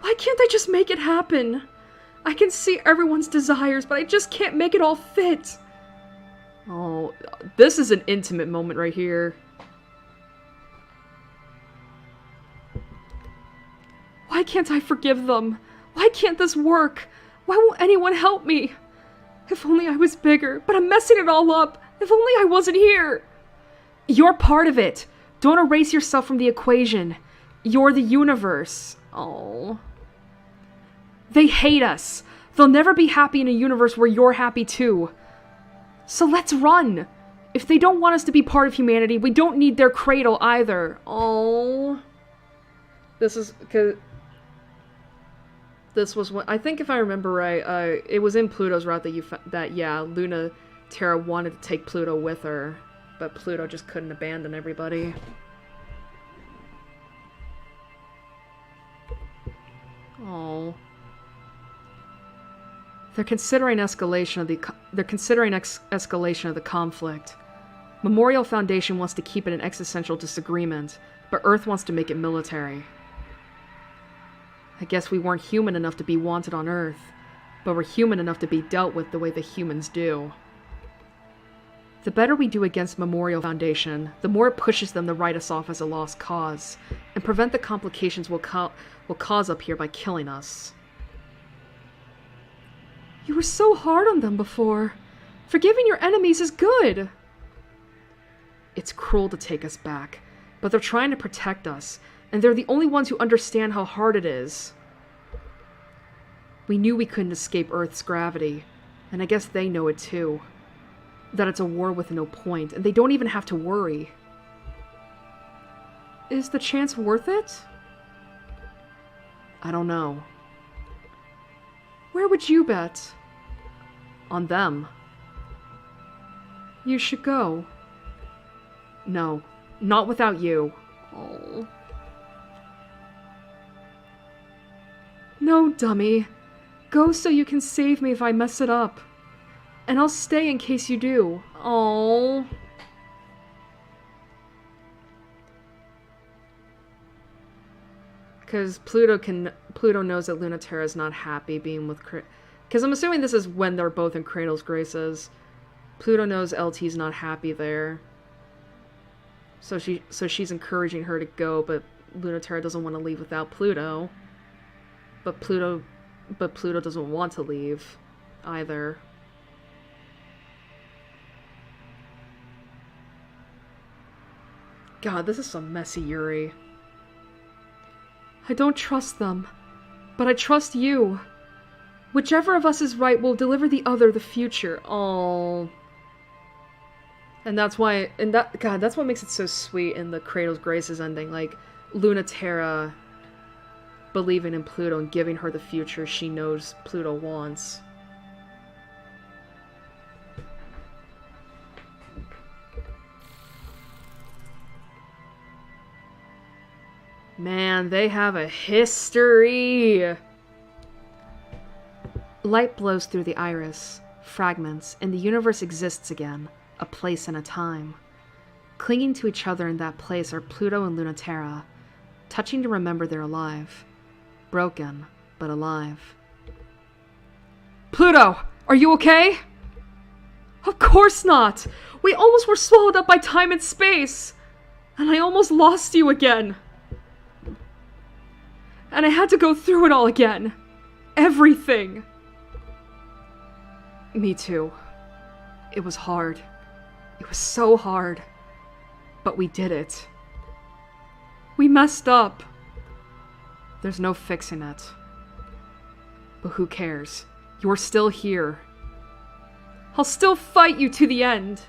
Why can't I just make it happen? I can see everyone's desires, but I just can't make it all fit. Oh, this is an intimate moment right here. Why can't I forgive them? Why can't this work? Why won't anyone help me? If only I was bigger, but I'm messing it all up. If only I wasn't here. You're part of it. Don't erase yourself from the equation. You're the universe. Oh. They hate us. They'll never be happy in a universe where you're happy too. So let's run. If they don't want us to be part of humanity, we don't need their cradle either. Oh. This is... cause this was what... I think if I remember right, it was in Pluto's route that yeah, Luna Terra wanted to take Pluto with her. But Pluto just couldn't abandon everybody. Oh. They're considering escalation of the conflict. Memorial Foundation wants to keep it an existential disagreement, but Earth wants to make it military. I guess we weren't human enough to be wanted on Earth, but we're human enough to be dealt with the way the humans do. The better we do against Memorial Foundation, the more it pushes them to write us off as a lost cause, and prevent the complications we'll cause up here by killing us. You were so hard on them before. Forgiving your enemies is good. It's cruel to take us back, but they're trying to protect us, and they're the only ones who understand how hard it is. We knew we couldn't escape Earth's gravity, and I guess they know it too. That it's a war with no point, and they don't even have to worry. Is the chance worth it? I don't know. Where would you bet? On them. You should go. No, not without you. Oh. No, dummy. Go so you can save me if I mess it up. And I'll stay in case you do. Oh. Because Pluto knows that Luna Terra is not happy being with because I'm assuming this is when they're both in Cradle's graces. Pluto knows LT's not happy there. So she's encouraging her to go, but Luna Terra doesn't want to leave without Pluto. But Pluto doesn't want to leave either. God, this is some messy Yuri. I don't trust them, but I trust you. Whichever of us is right will deliver the other the future. Oh. And that's why, God, that's what makes it so sweet in the Cradle's Graces ending. Like, Luna Terra believing in Pluto and giving her the future she knows Pluto wants. Man, they have a history! Light blows through the iris, fragments, and the universe exists again, a place and a time. Clinging to each other in that place are Pluto and Luna Terra, touching to remember they're alive. Broken, but alive. Pluto! Are you okay? Of course not! We almost were swallowed up by time and space! And I almost lost you again! And I had to go through it all again. Everything. Me too. It was hard. It was so hard. But we did it. We messed up. There's no fixing it. But who cares? You're still here. I'll still fight you to the end.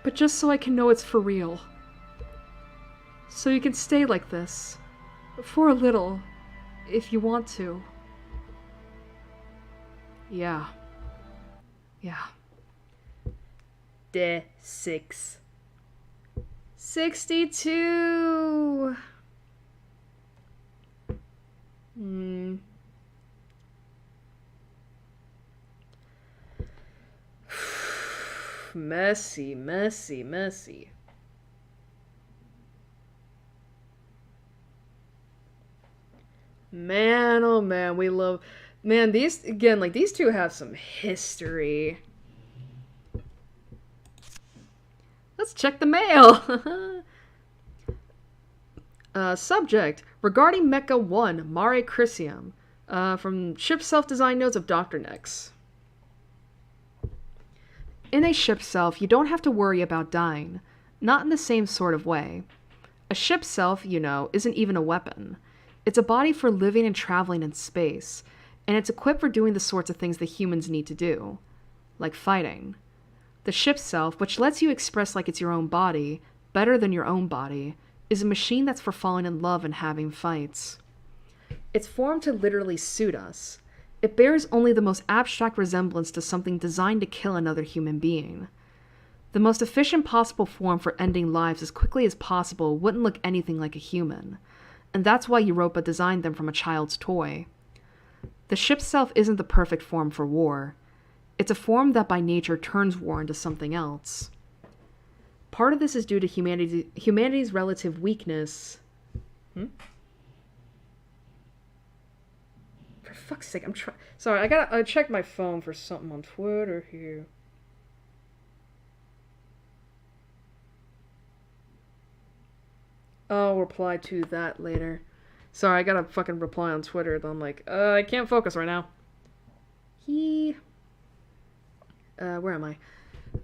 But just so I can know it's for real. So you can stay like this. For a little, if you want to. Yeah. Yeah. 66. 62. Messy, messy, messy. Man, oh man, we love... Man, these, again, like, these two have some history. Let's check the mail! Subject, regarding Mecha 1, Mare Crisium, from Ship Self-Design Notes of Dr. Nex. In a ship self, you don't have to worry about dying. Not in the same sort of way. A ship self, you know, isn't even a weapon. It's a body for living and traveling in space, and it's equipped for doing the sorts of things that humans need to do. Like fighting. The ship self, which lets you express like it's your own body, better than your own body, is a machine that's for falling in love and having fights. It's formed to literally suit us. It bears only the most abstract resemblance to something designed to kill another human being. The most efficient possible form for ending lives as quickly as possible wouldn't look anything like a human, and that's why Europa designed them from a child's toy. The ship self isn't the perfect form for war. It's a form that by nature turns war into something else. Part of this is due to humanity's relative weakness. For fuck's sake, I'm trying... Sorry, I checked my phone for something on Twitter here. I'll reply to that later. Sorry, I gotta fucking reply on Twitter, then I'm like, I can't focus right now. Where am I?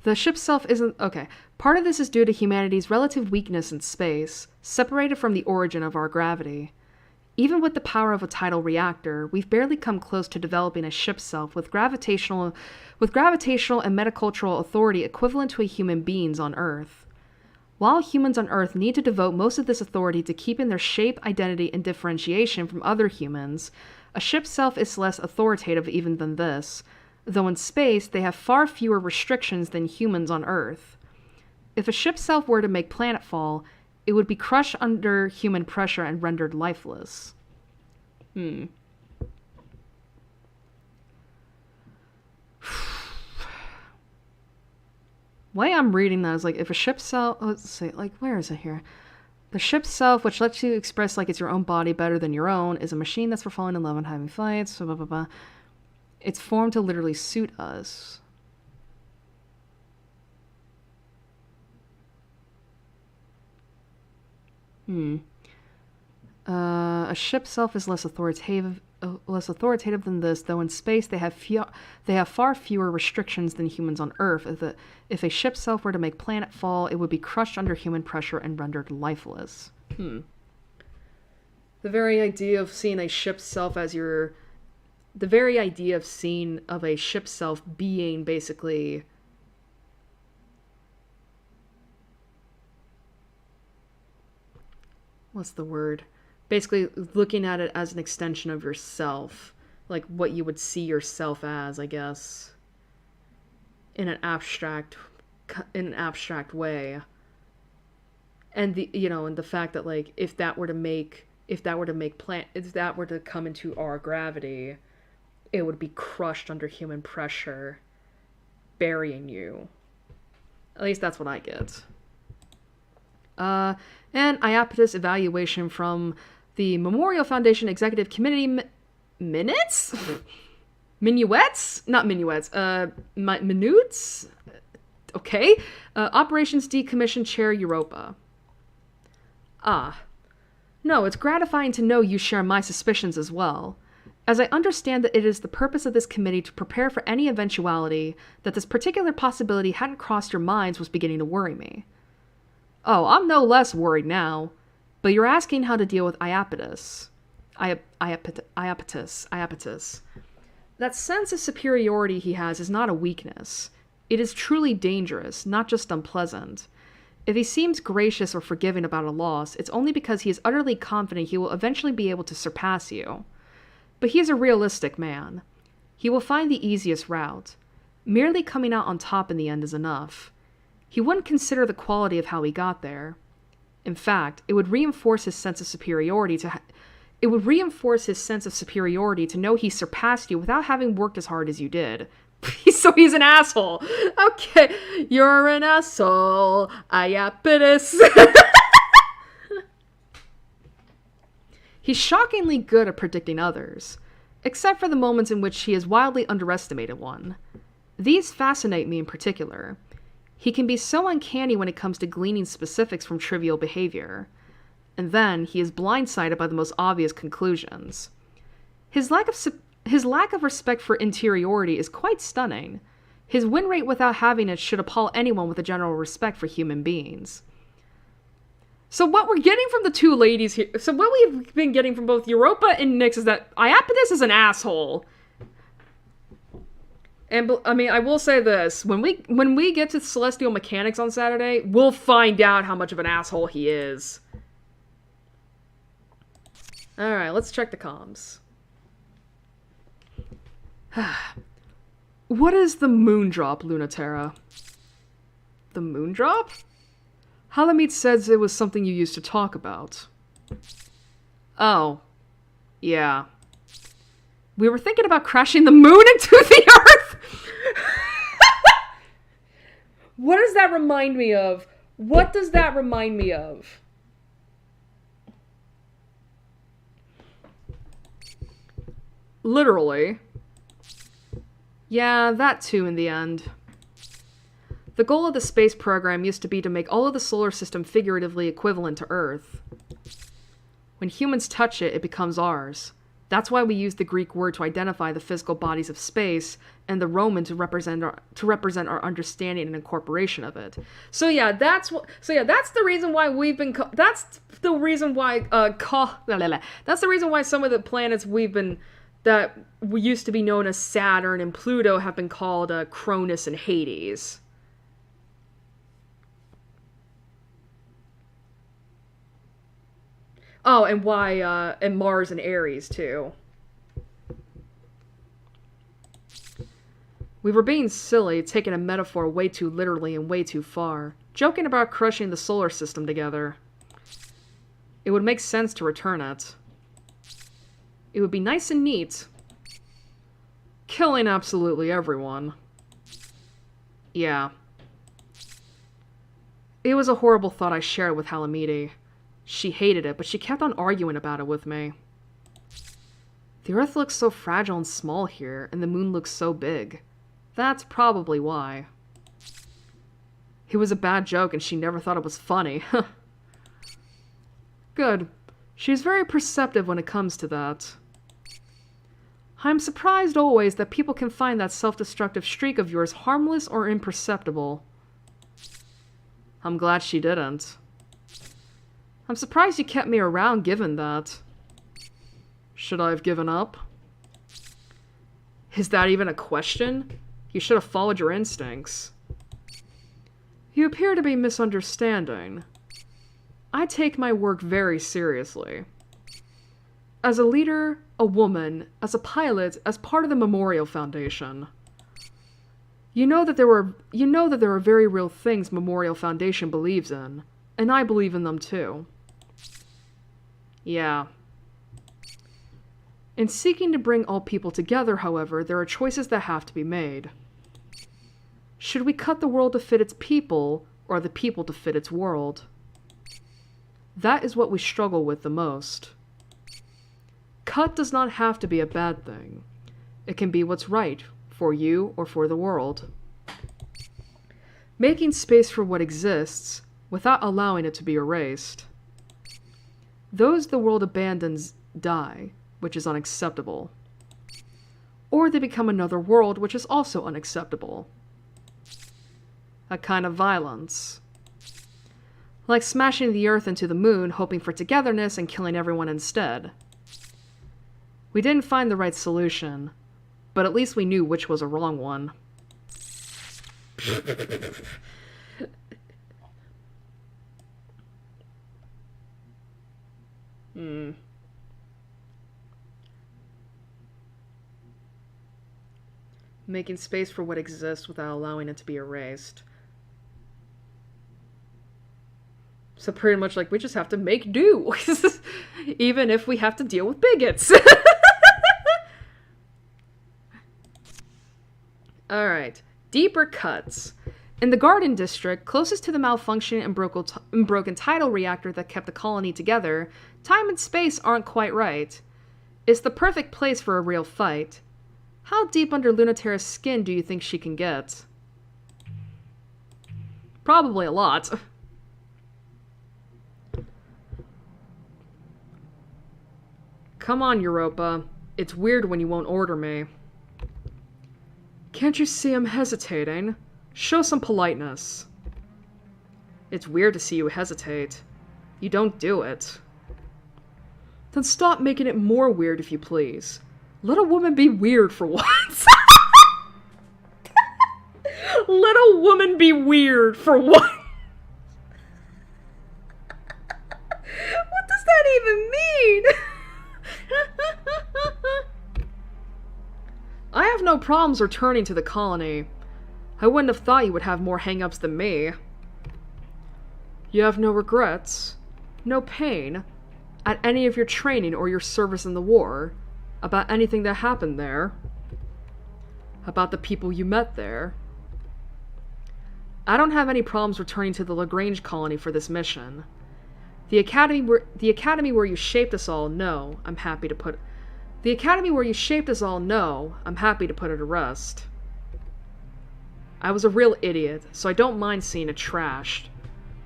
The ship self isn't... Okay. Part of this is due to humanity's relative weakness in space, separated from the origin of our gravity. Even with the power of a tidal reactor, we've barely come close to developing a ship self with gravitational and metacultural authority equivalent to a human being's on Earth. While humans on Earth need to devote most of this authority to keeping their shape, identity, and differentiation from other humans, a ship self is less authoritative even than this, though in space they have far fewer restrictions than humans on Earth. If a ship self were to make planetfall, it would be crushed under human pressure and rendered lifeless. Way I'm reading that is like, if a ship self... Let's see, like, where is it here? The ship self, which lets you express like it's your own body better than your own, is a machine that's for falling in love and having fights, blah, blah, blah, blah. It's formed to literally suit us. A ship self is less authoritative than this, though in space they have far fewer restrictions than humans on Earth. If a ship self were to make planetfall, it would be crushed under human pressure and rendered lifeless. The very idea of seeing a ship self as your... The very idea of a ship self being basically... What's the word? Basically looking at it as an extension of yourself. Like what you would see yourself as, I guess. In an abstract way. And and the fact that like if that were to come into our gravity, it would be crushed under human pressure, burying you. At least that's what I get. And Iapetus evaluation from the Memorial Foundation Executive Committee minutes? Minuets? Not minuets. Minutes? Okay. Operations Decommission Chair Europa. No, it's gratifying to know you share my suspicions as well. As I understand that it is the purpose of this committee to prepare for any eventuality, that this particular possibility hadn't crossed your minds was beginning to worry me. Oh, I'm no less worried now. But you're asking how to deal with Iapetus. Iapetus. That sense of superiority he has is not a weakness. It is truly dangerous, not just unpleasant. If he seems gracious or forgiving about a loss, it's only because he is utterly confident he will eventually be able to surpass you. But he is a realistic man. He will find the easiest route. Merely coming out on top in the end is enough. He wouldn't consider the quality of how he got there. In fact, it would reinforce his sense of superiority to know he surpassed you without having worked as hard as you did. So he's an asshole. Okay, you're an asshole. Iapetus. He's shockingly good at predicting others, except for the moments in which he has wildly underestimated one. These fascinate me in particular. He can be so uncanny when it comes to gleaning specifics from trivial behavior. And then he is blindsided by the most obvious conclusions. His lack of respect for interiority is quite stunning. His win rate without having it should appall anyone with a general respect for human beings. So what we're getting from the two ladies here, so what we've been getting from both Europa and Nyx is that Iapetus is an asshole. And I mean, I will say this, when we get to Celestial Mechanics on Saturday, we'll find out how much of an asshole he is. Alright, let's check the comms. What is the Moondrop, Lunaterra? The Moondrop? Halamid says it was something you used to talk about. Oh. Yeah. We were thinking about crashing the moon into the Earth! What does that remind me of? What does that remind me of? Literally. Yeah, that too in the end. The goal of the space program used to be to make all of the solar system figuratively equivalent to Earth. When humans touch it, it becomes ours. That's why we use the Greek word to identify the physical bodies of space, and the Roman to represent our understanding and incorporation of it. So yeah, that's the reason why we've been. That's the reason why that's the reason why some of the planets that we used to be known as Saturn and Pluto have been called Cronus and Hades. Oh, and why, and Mars and Aries, too. We were being silly, taking a metaphor way too literally and way too far, joking about crushing the solar system together. It would make sense to return it. It would be nice and neat. Killing absolutely everyone. Yeah. It was a horrible thought I shared with Halamidi. She hated it, but she kept on arguing about it with me. The Earth looks so fragile and small here, and the moon looks so big. That's probably why. It was a bad joke, and she never thought it was funny. Good. She's very perceptive when it comes to that. I'm surprised always that people can find that self-destructive streak of yours harmless or imperceptible. I'm glad she didn't. I'm surprised you kept me around given that. Should I have given up? Is that even a question? You should have followed your instincts. You appear to be misunderstanding. I take my work very seriously. As a leader, a woman, as a pilot, as part of the Memorial Foundation. You know that there are very real things Memorial Foundation believes in, and I believe in them too. Yeah. In seeking to bring all people together, however, there are choices that have to be made. Should we cut the world to fit its people, or the people to fit its world? That is what we struggle with the most. Cut does not have to be a bad thing. It can be what's right, for you or for the world. Making space for what exists, without allowing it to be erased. Those the world abandons die, which is unacceptable. Or they become another world, which is also unacceptable. A kind of violence. Like smashing the Earth into the moon, hoping for togetherness and killing everyone instead. We didn't find the right solution, but at least we knew which was a wrong one. Making space for what exists without allowing it to be erased. So pretty much like we just have to make do. Even if we have to deal with bigots. Alright. Deeper cuts. In the Garden District, closest to the malfunctioning and broken tidal reactor that kept the colony together, time and space aren't quite right. It's the perfect place for a real fight. How deep under Lunaterra's skin do you think she can get? Probably a lot. Come on, Europa. It's weird when you won't order me. Can't you see I'm hesitating? Show some politeness. It's weird to see you hesitate. You don't do it. Then stop making it more weird if you please. Let a woman be weird for once. Let a woman be weird for once. What does that even mean? I have no problems returning to the colony. I wouldn't have thought you would have more hang-ups than me. You have no regrets, no pain, at any of your training or your service in the war, about anything that happened there, about the people you met there. I don't have any problems returning to the Lagrange colony for this mission. The academy where you shaped us all, no, I'm happy to put... The academy where you shaped us all, no, I'm happy to put it to rest. I was a real idiot, so I don't mind seeing it trashed.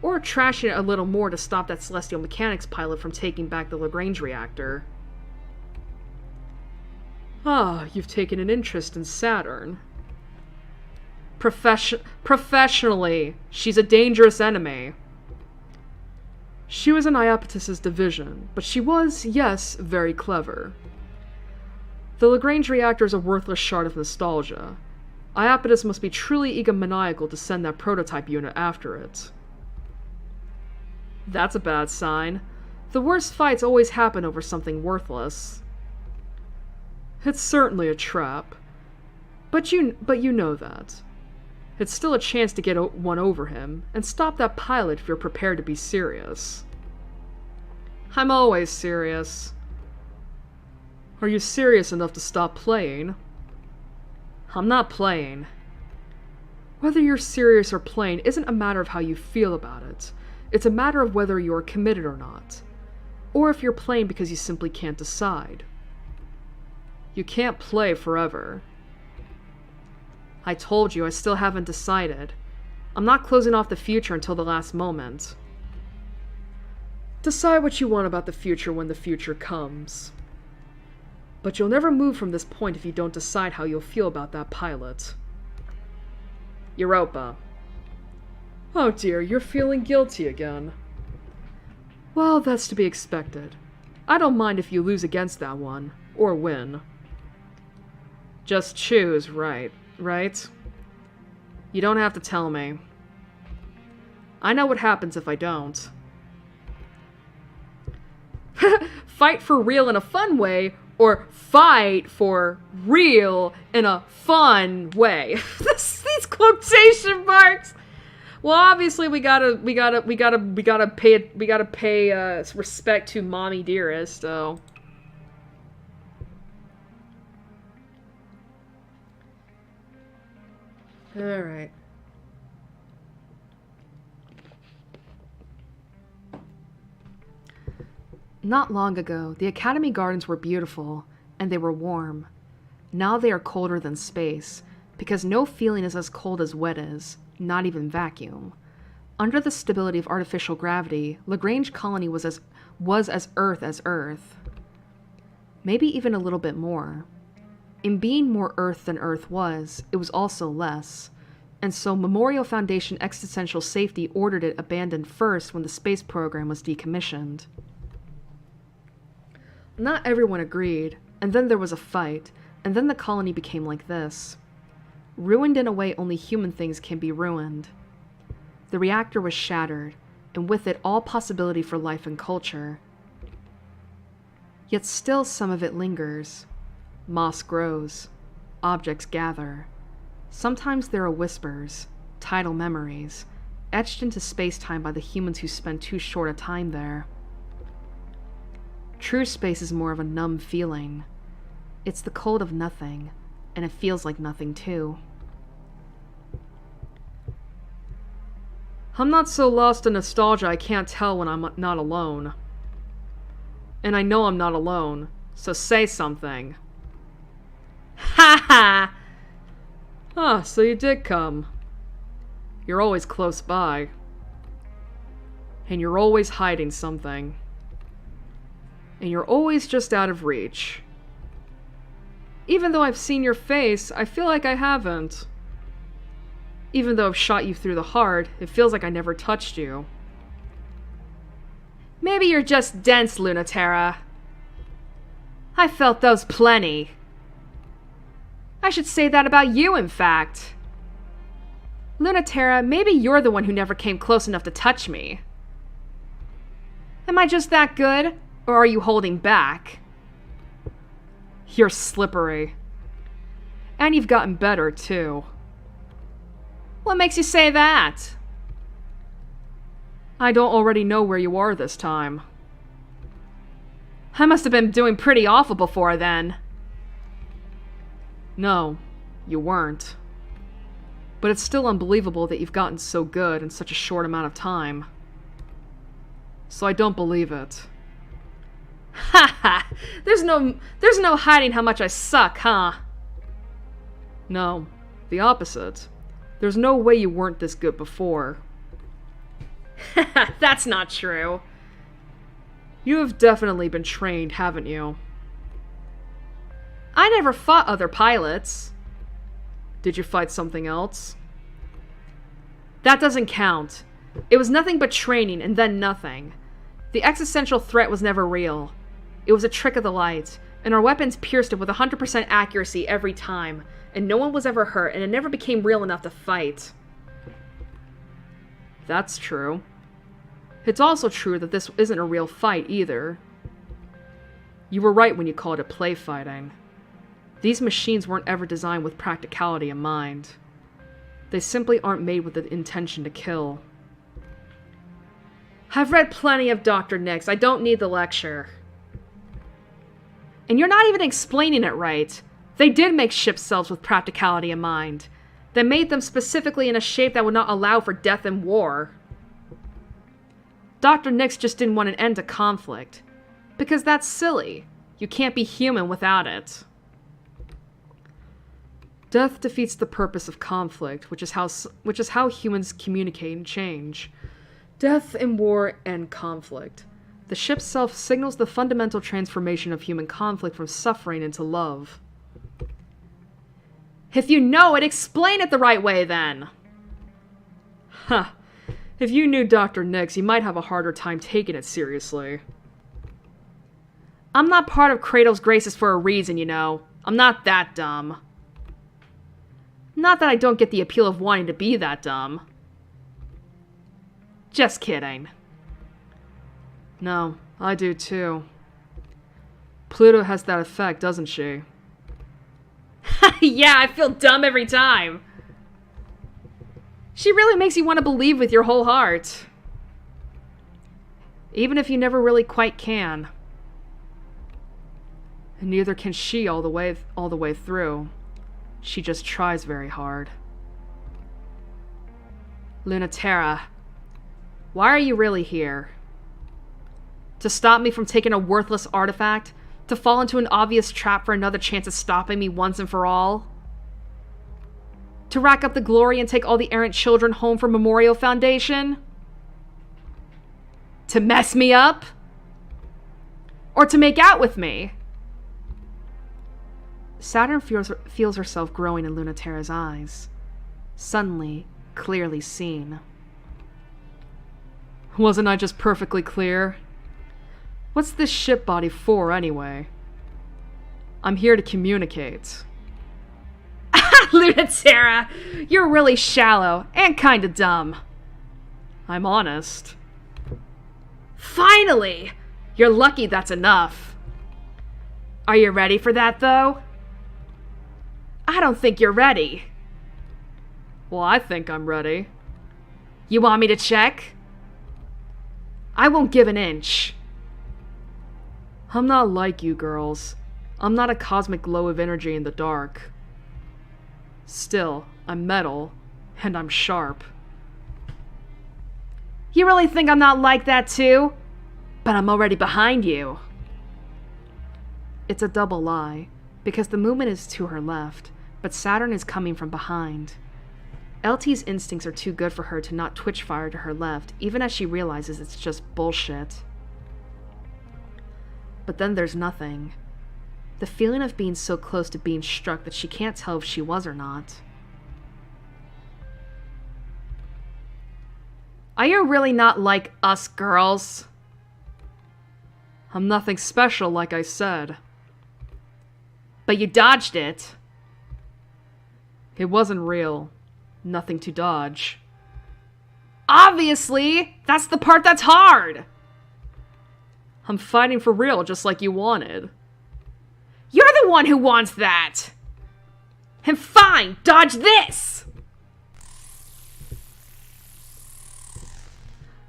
Or trashing it a little more to stop that Celestial Mechanics pilot from taking back the Lagrange reactor. Ah, you've taken an interest in Saturn. Professionally, she's a dangerous enemy. She was in Iapetus's division, but she was, yes, very clever. The Lagrange reactor is a worthless shard of nostalgia. Iapetus must be truly egomaniacal to send that prototype unit after it. That's a bad sign. The worst fights always happen over something worthless. It's certainly a trap. But you know that. It's still a chance to get one over him, and stop that pilot if you're prepared to be serious. I'm always serious. Are you serious enough to stop playing? I'm not playing. Whether you're serious or playing isn't a matter of how you feel about it. It's a matter of whether you're committed or not. Or if you're playing because you simply can't decide. You can't play forever. I told you I still haven't decided. I'm not closing off the future until the last moment. Decide what you want about the future when the future comes. But you'll never move from this point if you don't decide how you'll feel about that pilot. Europa. Oh dear, you're feeling guilty again. Well, that's to be expected. I don't mind if you lose against that one, or win. Just choose, right? You don't have to tell me. I know what happens if I don't. Fight for real in a fun way, or fight for real in a fun way. These quotation marks. Well, obviously we gotta pay respect to Mommy Dearest. So. All right. Not long ago, the Academy Gardens were beautiful, and they were warm. Now they are colder than space, because no feeling is as cold as wet is, not even vacuum. Under the stability of artificial gravity, Lagrange Colony was as Earth as Earth. Maybe even a little bit more. In being more Earth than Earth was, it was also less, and so Memorial Foundation Existential Safety ordered it abandoned first when the space program was decommissioned. Not everyone agreed, and then there was a fight, and then the colony became like this. Ruined in a way only human things can be ruined. The reactor was shattered, and with it all possibility for life and culture. Yet still some of it lingers. Moss grows. Objects gather. Sometimes there are whispers, tidal memories, etched into space-time by the humans who spend too short a time there. True space is more of a numb feeling. It's the cold of nothing, and it feels like nothing too. I'm not so lost in nostalgia I can't tell when I'm not alone. And I know I'm not alone, so say something. Ha ha! Ah, so you did come. You're always close by. And you're always hiding something. And you're always just out of reach. Even though I've seen your face, I feel like I haven't. Even though I've shot you through the heart, it feels like I never touched you. Maybe you're just dense, Lunatera. I felt those plenty. I should say that about you, in fact. Lunatera, maybe you're the one who never came close enough to touch me. Am I just that good, or are you holding back? You're slippery. And you've gotten better, too. What makes you say that? I don't already know where you are this time. I must have been doing pretty awful before then. No, you weren't. But it's still unbelievable that you've gotten so good in such a short amount of time. So I don't believe it. Ha ha! There's no hiding how much I suck, huh? No, the opposite. There's no way you weren't this good before. That's not true. You have definitely been trained, haven't you? I never fought other pilots. Did you fight something else? That doesn't count. It was nothing but training and then nothing. The existential threat was never real. It was a trick of the light, and our weapons pierced it with 100% accuracy every time, and no one was ever hurt, and it never became real enough to fight. That's true. It's also true that this isn't a real fight either. You were right when you called it play fighting. These machines weren't ever designed with practicality in mind. They simply aren't made with the intention to kill. I've read plenty of Dr. Nix. I don't need the lecture. And you're not even explaining it right. They did make ship cells with practicality in mind. They made them specifically in a shape that would not allow for death and war. Dr. Nix just didn't want an end to conflict. Because that's silly. You can't be human without it. Death defeats the purpose of conflict, which is how humans communicate and change. Death and war end conflict. The ship's self signals the fundamental transformation of human conflict from suffering into love. If you know it, explain it the right way then! Huh. If you knew Dr. Nix, you might have a harder time taking it seriously. I'm not part of Kratos' graces for a reason, you know. I'm not that dumb. Not that I don't get the appeal of wanting to be that dumb. Just kidding. No, I do too. Pluto has that effect, doesn't she? Yeah, I feel dumb every time. She really makes you want to believe with your whole heart. Even if you never really quite can. And neither can she all the way through. She just tries very hard. Lunatera, why are you really here? To stop me from taking a worthless artifact? To fall into an obvious trap for another chance at stopping me once and for all? To rack up the glory and take all the errant children home from Memorial Foundation? To mess me up? Or to make out with me? Saturn feels herself growing in Lunatera's eyes. Suddenly, clearly seen. Wasn't I just perfectly clear? What's this ship body for, anyway? I'm here to communicate. Lunatera! You're really shallow and kinda dumb. I'm honest. Finally! You're lucky that's enough. Are you ready for that, though? I don't think you're ready. Well, I think I'm ready. You want me to check? I won't give an inch. I'm not like you girls. I'm not a cosmic glow of energy in the dark. Still, I'm metal, and I'm sharp. You really think I'm not like that too? But I'm already behind you. It's a double lie, because the movement is to her left, but Saturn is coming from behind. LT's instincts are too good for her to not twitch fire to her left, even as she realizes it's just bullshit. But then there's nothing. The feeling of being so close to being struck that she can't tell if she was or not. Are you really not like us girls? I'm nothing special, like I said. But you dodged it. It wasn't real. Nothing to dodge. Obviously! That's the part that's hard! I'm fighting for real, just like you wanted. You're the one who wants that! And fine, dodge this!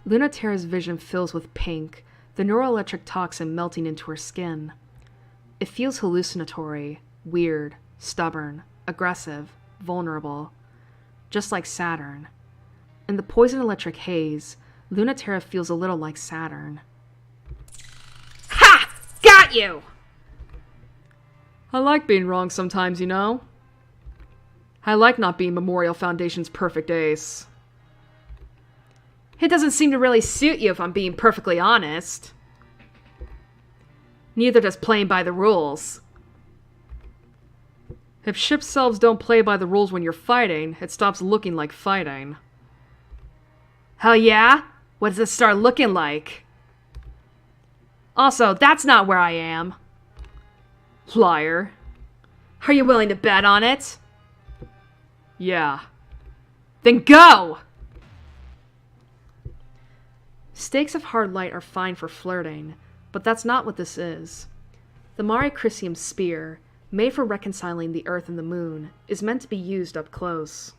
Lunaterra's vision fills with pink, the neuroelectric toxin melting into her skin. It feels hallucinatory, weird, stubborn, aggressive, vulnerable. Just like Saturn. In the poison electric haze, Lunaterra feels a little like Saturn. Ha! Got you! I like being wrong sometimes, you know? I like not being Memorial Foundation's perfect ace. It doesn't seem to really suit you if I'm being perfectly honest. Neither does playing by the rules. If ship selves don't play by the rules when you're fighting, it stops looking like fighting. Hell yeah? What does it start looking like? Also, that's not where I am. Liar. Are you willing to bet on it? Yeah. Then go! Stakes of hard light are fine for flirting, but that's not what this is. The Mare Crisium spear, made for reconciling the Earth and the Moon, is meant to be used up close.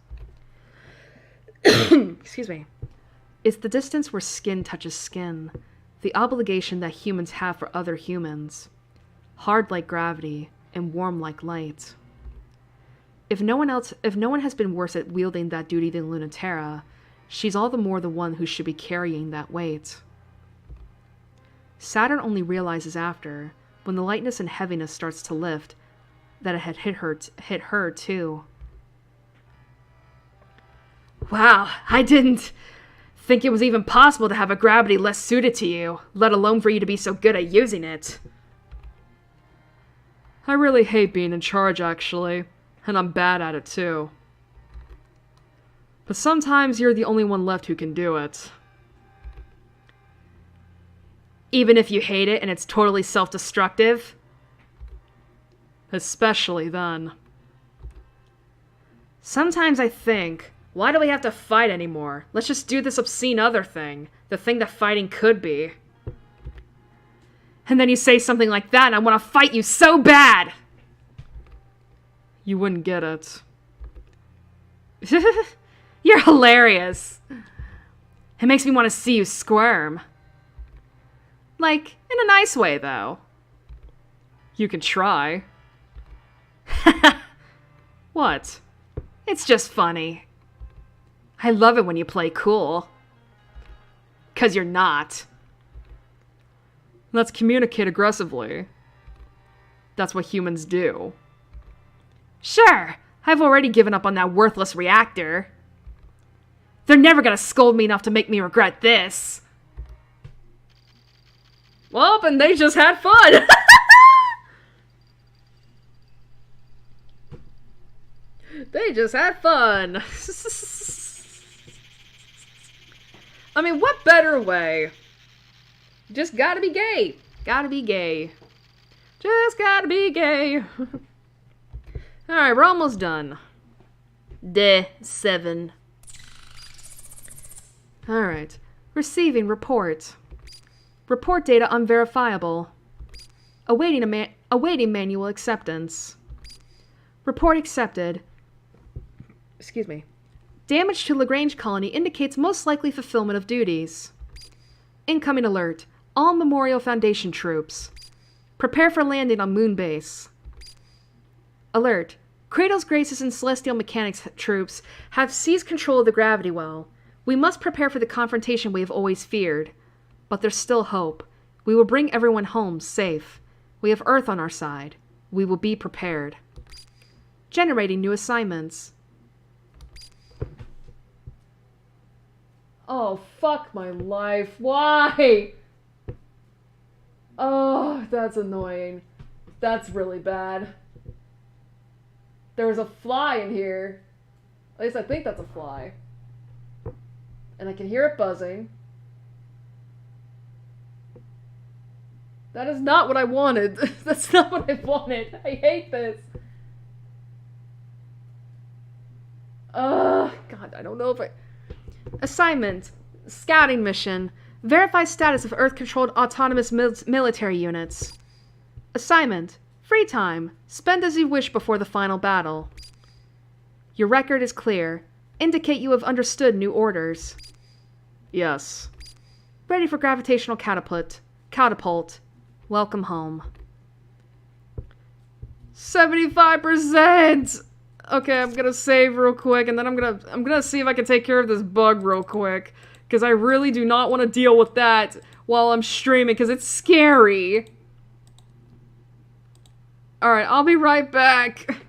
Excuse me. It's the distance where skin touches skin, the obligation that humans have for other humans. Hard like gravity, and warm like light. If no one has been worse at wielding that duty than Lunaterra, she's all the more the one who should be carrying that weight. Saturn only realizes after, when the lightness and heaviness starts to lift, that it had hit her too. Wow, I didn't think it was even possible to have a gravity less suited to you, let alone for you to be so good at using it. I really hate being in charge, actually, and I'm bad at it too. But sometimes you're the only one left who can do it. Even if you hate it and it's totally self-destructive? Especially then. Sometimes I think, why do we have to fight anymore? Let's just do this obscene other thing. The thing that fighting could be. And then you say something like that and I want to fight you so bad! You wouldn't get it. You're hilarious. It makes me want to see you squirm. Like, in a nice way, though. You can try. What? It's just funny. I love it when you play cool. 'Cause you're not. Let's communicate aggressively. That's what humans do. Sure, I've already given up on that worthless reactor. They're never gonna scold me enough to make me regret this. Well, and they just had fun. They just had fun. I mean, what better way? Just gotta be gay. Gotta be gay. Just gotta be gay. Alright, we're almost done. Day 7. Alright. Receiving report. Report data unverifiable. Awaiting manual acceptance. Report accepted. Excuse me. Damage to Lagrange colony indicates most likely fulfillment of duties. Incoming alert. All Memorial Foundation troops. Prepare for landing on Moon Base. Alert. Kratos, Graces, and Celestial Mechanics troops have seized control of the gravity well. We must prepare for the confrontation we have always feared. But there's still hope. We will bring everyone home safe. We have Earth on our side. We will be prepared. Generating new assignments. Oh, fuck my life. Why? Oh, that's annoying. That's really bad. There's a fly in here. At least I think that's a fly. And I can hear it buzzing. That is not what I wanted. That's not what I wanted. I hate this. God, I don't know if I... Assignment. Scouting mission. Verify status of Earth-controlled autonomous military units. Assignment. Free time. Spend as you wish before the final battle. Your record is clear. Indicate you have understood new orders. Yes. Ready for gravitational catapult. Welcome home. 75%! Okay, I'm gonna save real quick, and then I'm gonna see if I can take care of this bug real quick. Because I really do not want to deal with that while I'm streaming, because it's scary. Alright, I'll be right back.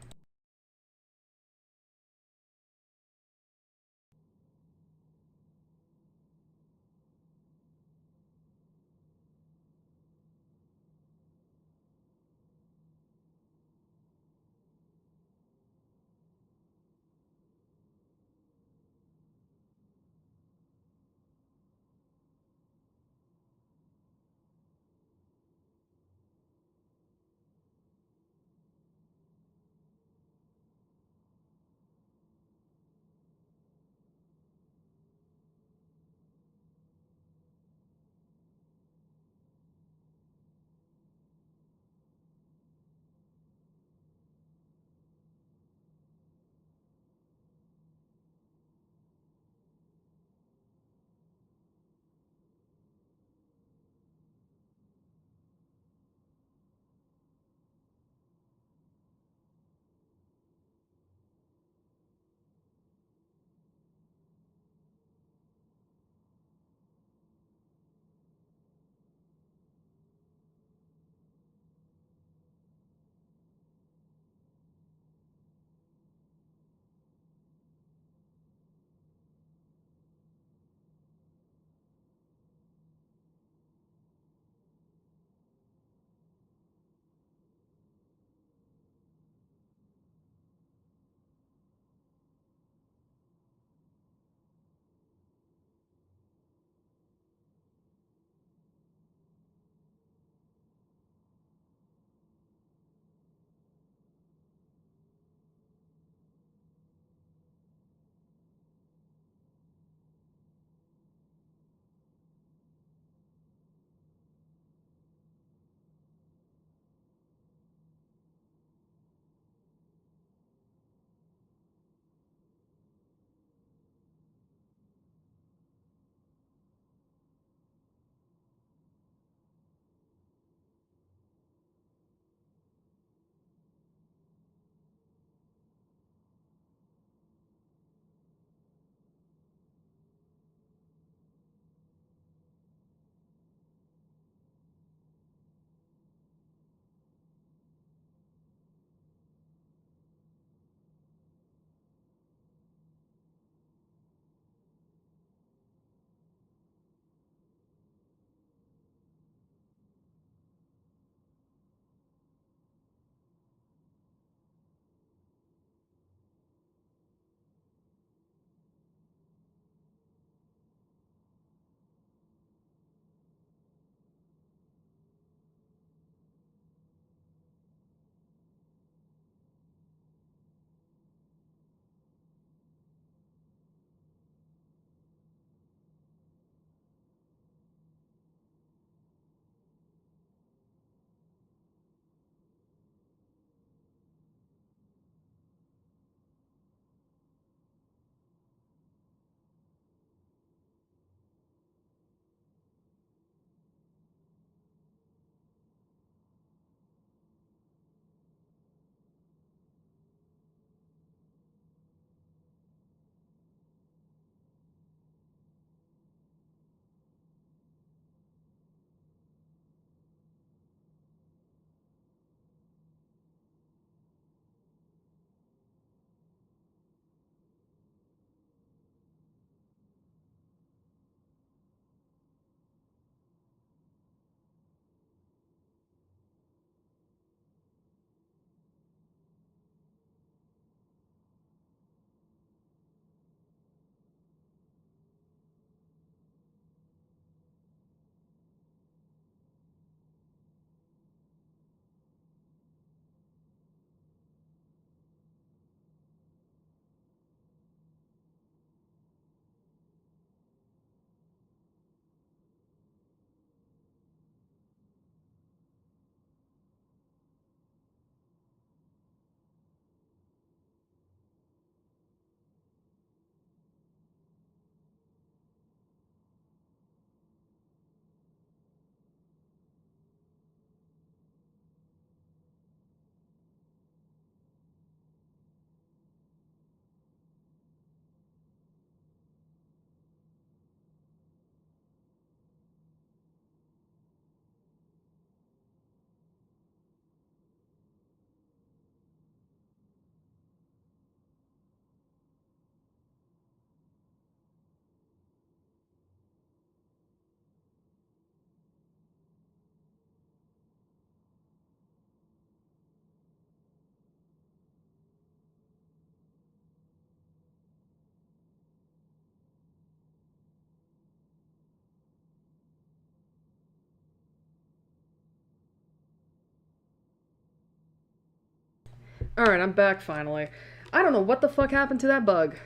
Alright, I'm back finally. I don't know what the fuck happened to that bug.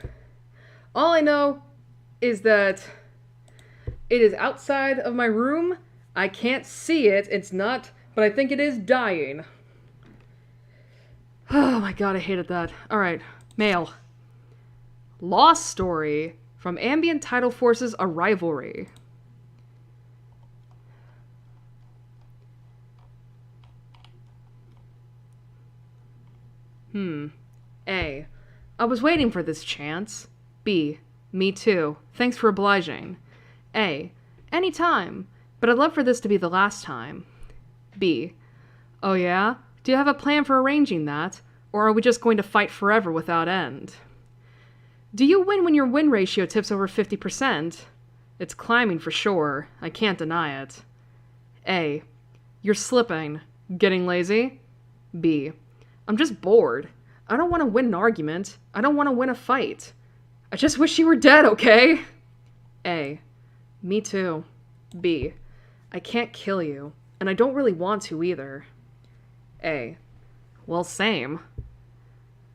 All I know is that it is outside of my room. I can't see it. It's not, but I think it is dying. Oh my god, I hated that. Alright, mail. Lost Story from Ambient Tidal Forces: A Rivalry. A. I was waiting for this chance. B. Me too. Thanks for obliging. A. Anytime. But I'd love for this to be the last time. B. Oh yeah? Do you have a plan for arranging that? Or are we just going to fight forever without end? Do you win when your win ratio tips over 50%? It's climbing for sure. I can't deny it. A. You're slipping. Getting lazy? B. I'm just bored. I don't want to win an argument. I don't want to win a fight. I just wish you were dead, okay? A. Me too. B. I can't kill you, and I don't really want to either. A. Well, same.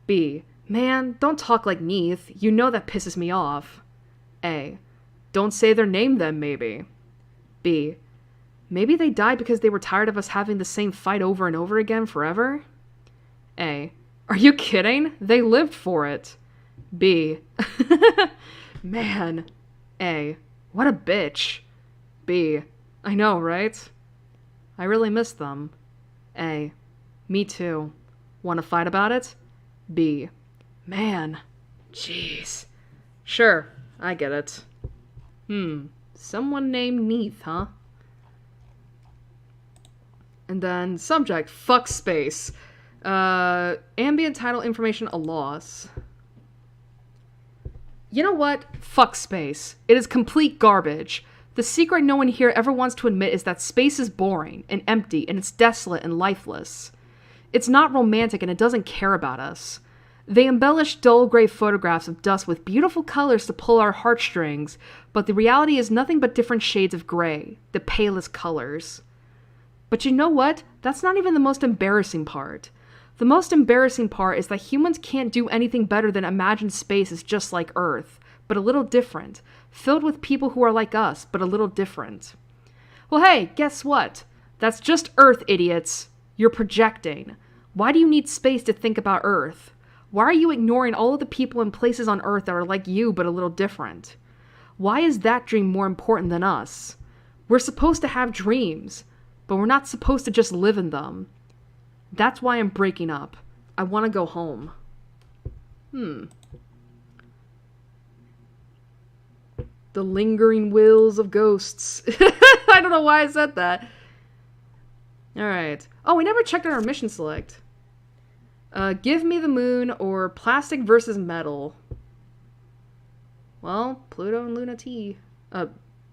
B. Man, don't talk like Neith. You know that pisses me off. A. Don't say their name then, maybe. B. Maybe they died because they were tired of us having the same fight over and over again forever? A. Are you kidding? They lived for it. B. Man. A. What a bitch. B. I know, right? I really miss them. A. Me too. Want to fight about it? B. Man. Jeez. Sure, I get it. Someone named Neith, huh? And then subject, fuck space. Ambient title information, a loss. You know what? Fuck space. It is complete garbage. The secret no one here ever wants to admit is that space is boring and empty and it's desolate and lifeless. It's not romantic and it doesn't care about us. They embellish dull gray photographs of dust with beautiful colors to pull our heartstrings, but the reality is nothing but different shades of gray, the palest colors. But you know what? That's not even the most embarrassing part. The most embarrassing part is that humans can't do anything better than imagine space is just like Earth, but a little different, filled with people who are like us, but a little different. Well, hey, guess what? That's just Earth, idiots. You're projecting. Why do you need space to think about Earth? Why are you ignoring all of the people and places on Earth that are like you, but a little different? Why is that dream more important than us? We're supposed to have dreams, but we're not supposed to just live in them. That's why I'm breaking up. I want to go home. The lingering wills of ghosts. I don't know why I said that. Alright. Oh, we never checked out our mission select. Give me the moon or plastic versus metal. Well, Pluto and Luna T.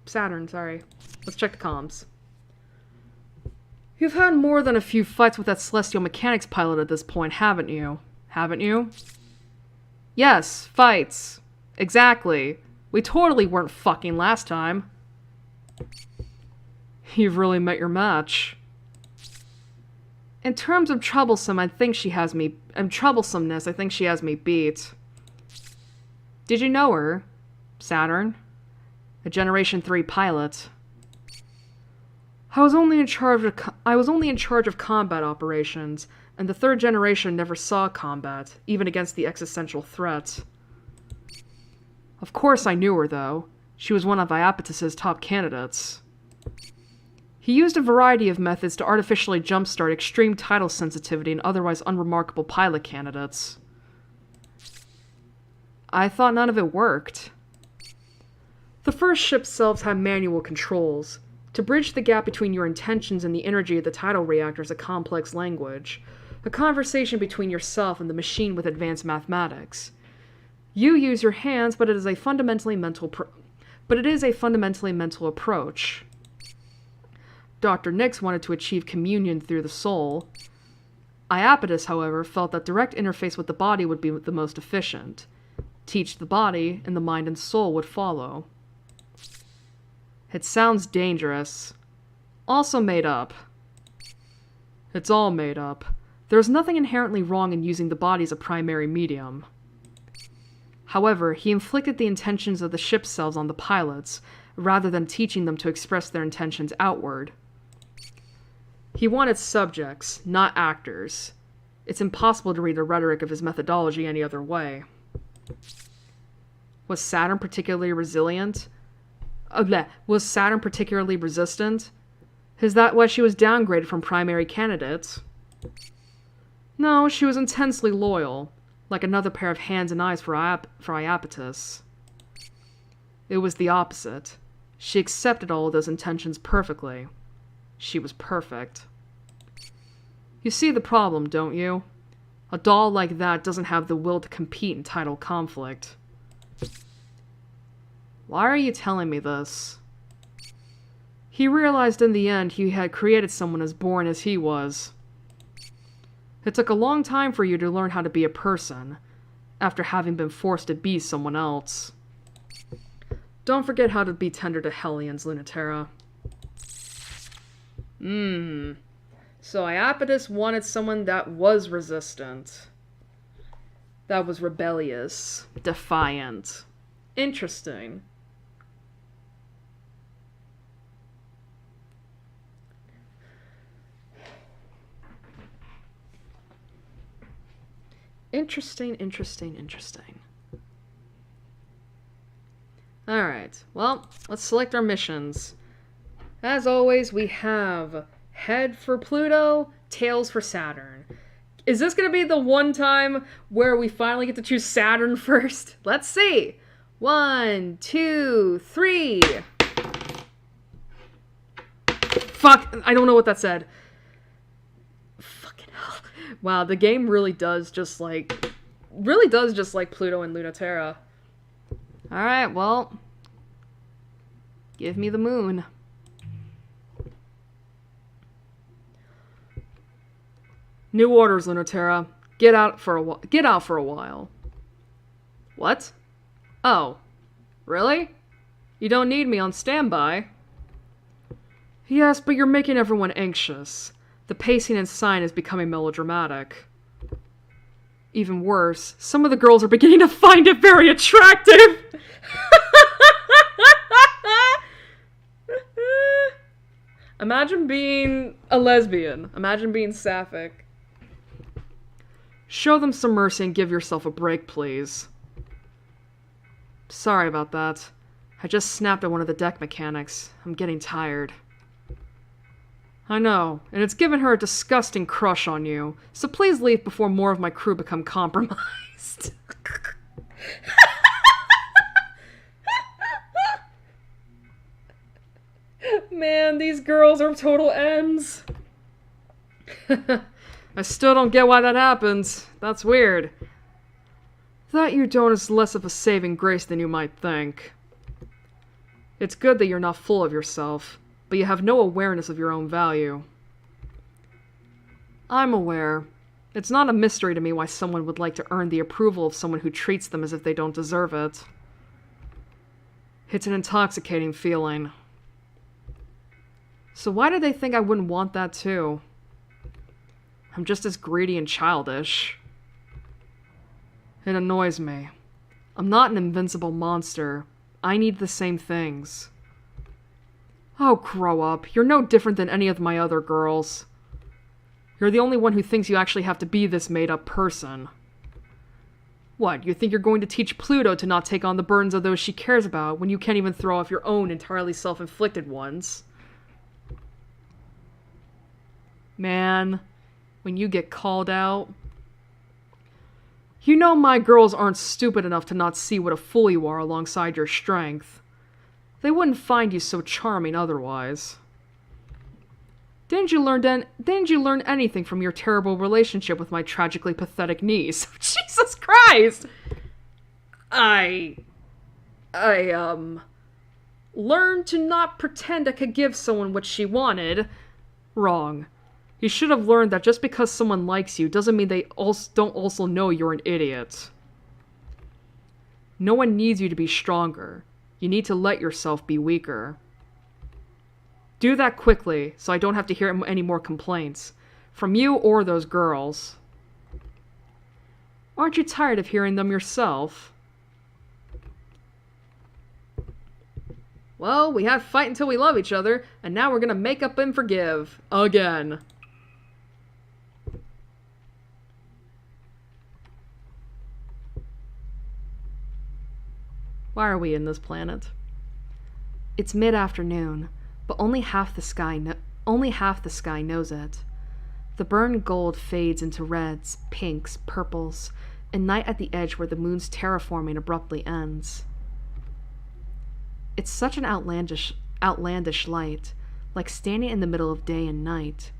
Saturn, sorry. Let's check the comms. You've had more than a few fights with that Celestial Mechanics pilot at this point, haven't you? Haven't you? Yes, fights. Exactly. We totally weren't fucking last time. You've really met your match. In terms of troublesome, I think she has me... troublesomeness, I think she has me beat. Did you know her? Saturn? A Generation 3 pilot. I was only in charge of combat operations, and the third generation never saw combat, even against the existential threat. Of course I knew her, though. She was one of Iapetus's top candidates. He used a variety of methods to artificially jumpstart extreme tidal sensitivity and otherwise unremarkable pilot candidates. I thought none of it worked. The first ship's selves had manual controls. To bridge the gap between your intentions and the energy of the tidal reactor is a complex language, a conversation between yourself and the machine with advanced mathematics. You use your hands, but it is a fundamentally mental approach. Dr. Nix wanted to achieve communion through the soul. Iapetus, however, felt that direct interface with the body would be the most efficient. Teach the body, and the mind and soul would follow. It sounds dangerous. Also made up. It's all made up. There is nothing inherently wrong in using the body as a primary medium. However, he inflicted the intentions of the ship's selves on the pilots, rather than teaching them to express their intentions outward. He wanted subjects, not actors. It's impossible to read the rhetoric of his methodology any other way. Was Saturn particularly resilient? Was Saturn particularly resistant? Is that why she was downgraded from primary candidates? No, she was intensely loyal, like another pair of hands and eyes for Iapetus. It was the opposite. She accepted all of those intentions perfectly. She was perfect. You see the problem, don't you? A doll like that doesn't have the will to compete in tidal conflict. Why are you telling me this? He realized in the end he had created someone as born as he was. It took a long time for you to learn how to be a person, after having been forced to be someone else. Don't forget how to be tender to Hellions, Lunaterra. So Iapetus wanted someone that was resistant. That was rebellious. Defiant. Interesting. Interesting. Alright, well, let's select our missions. As always, we have head for Pluto, tails for Saturn. Is this going to be the one time where we finally get to choose Saturn first? Let's see. 1, 2, 3. Fuck, I don't know what that said. Fucking hell. Wow, the game really does just like Pluto and Lunaterra. Alright, well, give me the moon. New orders, Lunaterra. Get out for a while. What? Oh. Really? You don't need me on standby? Yes, but you're making everyone anxious. The pacing and sign is becoming melodramatic. Even worse, some of the girls are beginning to find it very attractive! Imagine being a lesbian. Imagine being sapphic. Show them some mercy and give yourself a break, please. Sorry about that. I just snapped at one of the deck mechanics. I'm getting tired. I know, and it's given her a disgusting crush on you, so please leave before more of my crew become compromised. Man, these girls are total ends. I still don't get why that happens. That's weird. That you don't is less of a saving grace than you might think. It's good that you're not full of yourself, but you have no awareness of your own value. I'm aware. It's not a mystery to me why someone would like to earn the approval of someone who treats them as if they don't deserve it. It's an intoxicating feeling. So why do they think I wouldn't want that too? I'm just as greedy and childish. It annoys me. I'm not an invincible monster. I need the same things. Oh, grow up. You're no different than any of my other girls. You're the only one who thinks you actually have to be this made-up person. What, you think you're going to teach Pluto to not take on the burdens of those she cares about when you can't even throw off your own entirely self-inflicted ones? Man, when you get called out... You know my girls aren't stupid enough to not see what a fool you are alongside your strength. They wouldn't find you so charming otherwise. Didn't you learn anything from your terrible relationship with my tragically pathetic niece? Jesus Christ! I learned to not pretend I could give someone what she wanted. Wrong. You should have learned that just because someone likes you doesn't mean they don't also know you're an idiot. No one needs you to be stronger. You need to let yourself be weaker. Do that quickly, so I don't have to hear any more complaints. From you or those girls. Aren't you tired of hearing them yourself? Well, we have fight until we love each other, and now we're gonna make up and forgive. Again. Why are we in this planet? It's mid-afternoon, but only half the sky knows it. The burned gold fades into reds, pinks, purples, and night at the edge where the moon's terraforming abruptly ends. It's such an outlandish light, like standing in the middle of day and night.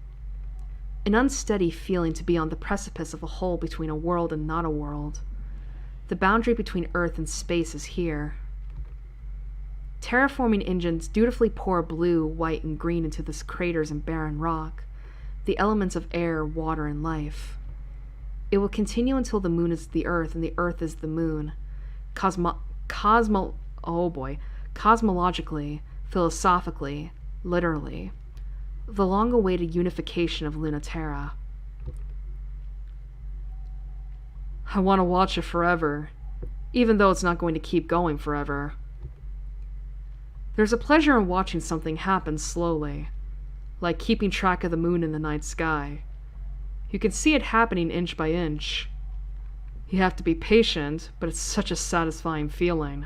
An unsteady feeling to be on the precipice of a hole between a world and not a world. The boundary between Earth and space is here. Terraforming engines dutifully pour blue, white, and green into the craters and barren rock, the elements of air, water, and life. It will continue until the moon is the Earth and the Earth is the moon. Cosmologically, philosophically, literally. The long-awaited unification of Lunaterra. I want to watch it forever, even though it's not going to keep going forever. There's a pleasure in watching something happen slowly, like keeping track of the moon in the night sky. You can see it happening inch by inch. You have to be patient, but it's such a satisfying feeling.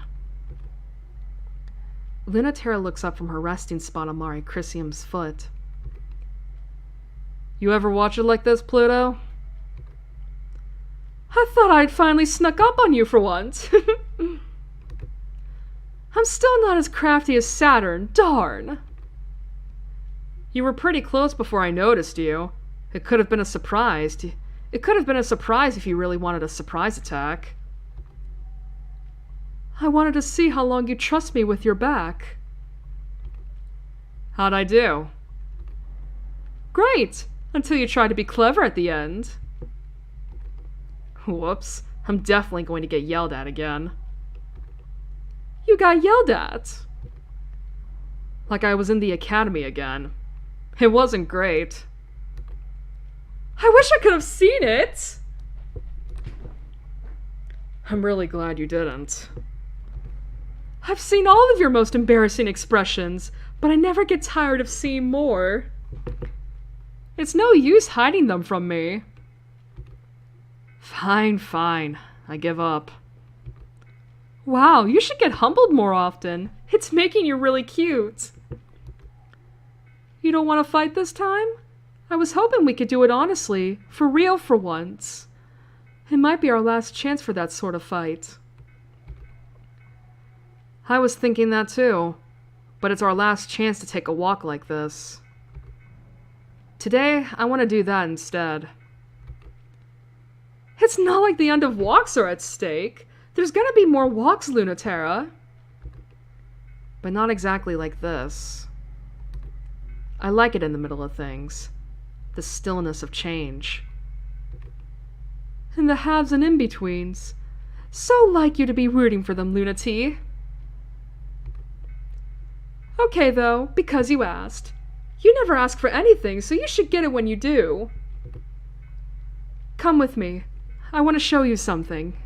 Lunaterra looks up from her resting spot on Mari Chrysium's foot. You ever watch it like this, Pluto? I thought I'd finally snuck up on you for once. I'm still not as crafty as Saturn, darn. You were pretty close before I noticed you. It could have been a surprise. It could have been a surprise if you really wanted a surprise attack. I wanted to see how long you'd trust me with your back. How'd I do? Great, until you tried to be clever at the end. Whoops, I'm definitely going to get yelled at again. You got yelled at? Like I was in the academy again. It wasn't great. I wish I could have seen it! I'm really glad you didn't. I've seen all of your most embarrassing expressions, but I never get tired of seeing more. It's no use hiding them from me. Fine. I give up. Wow, you should get humbled more often. It's making you really cute. You don't want to fight this time? I was hoping we could do it honestly, for real for once. It might be our last chance for that sort of fight. I was thinking that too, but it's our last chance to take a walk like this. Today, I want to do that instead. It's not like the end of walks are at stake. There's gonna be more walks, Lunaterra. But not exactly like this. I like it in the middle of things. The stillness of change. And the haves and in-betweens. So like you to be rooting for them, Lunati. Okay though, because you asked. You never ask for anything, so you should get it when you do. Come with me. I want to show you something.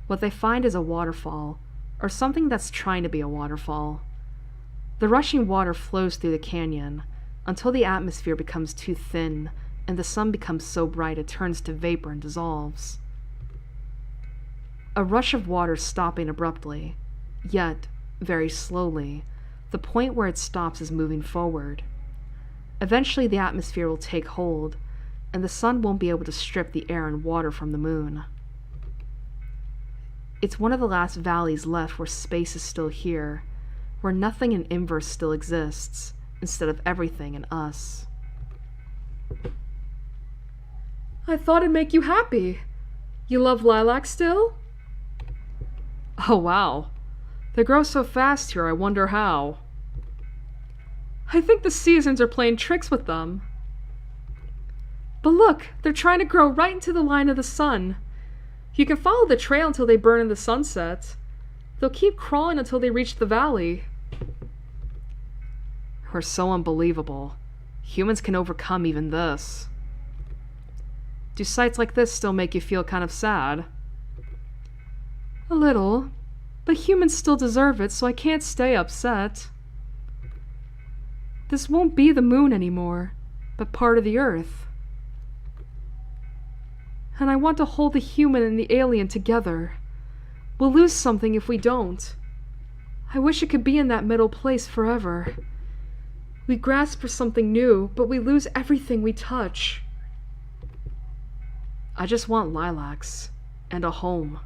What they find is a waterfall, or something that's trying to be a waterfall. The rushing water flows through the canyon, until the atmosphere becomes too thin, and the sun becomes so bright it turns to vapor and dissolves. A rush of water stopping abruptly, yet, very slowly, the point where it stops is moving forward. Eventually the atmosphere will take hold, and the sun won't be able to strip the air and water from the moon. It's one of the last valleys left where space is still here, where nothing in inverse still exists, instead of everything in us. I thought it'd make you happy. You love lilac still? Oh wow. They grow so fast here, I wonder how. I think the seasons are playing tricks with them. But look, they're trying to grow right into the line of the sun. You can follow the trail until they burn in the sunset. They'll keep crawling until they reach the valley. We're so unbelievable. Humans can overcome even this. Do sights like this still make you feel kind of sad? A little, but humans still deserve it, so I can't stay upset. This won't be the moon anymore, but part of the Earth. And I want to hold the human and the alien together. We'll lose something if we don't. I wish it could be in that middle place forever. We grasp for something new, but we lose everything we touch. I just want lilacs, and a home.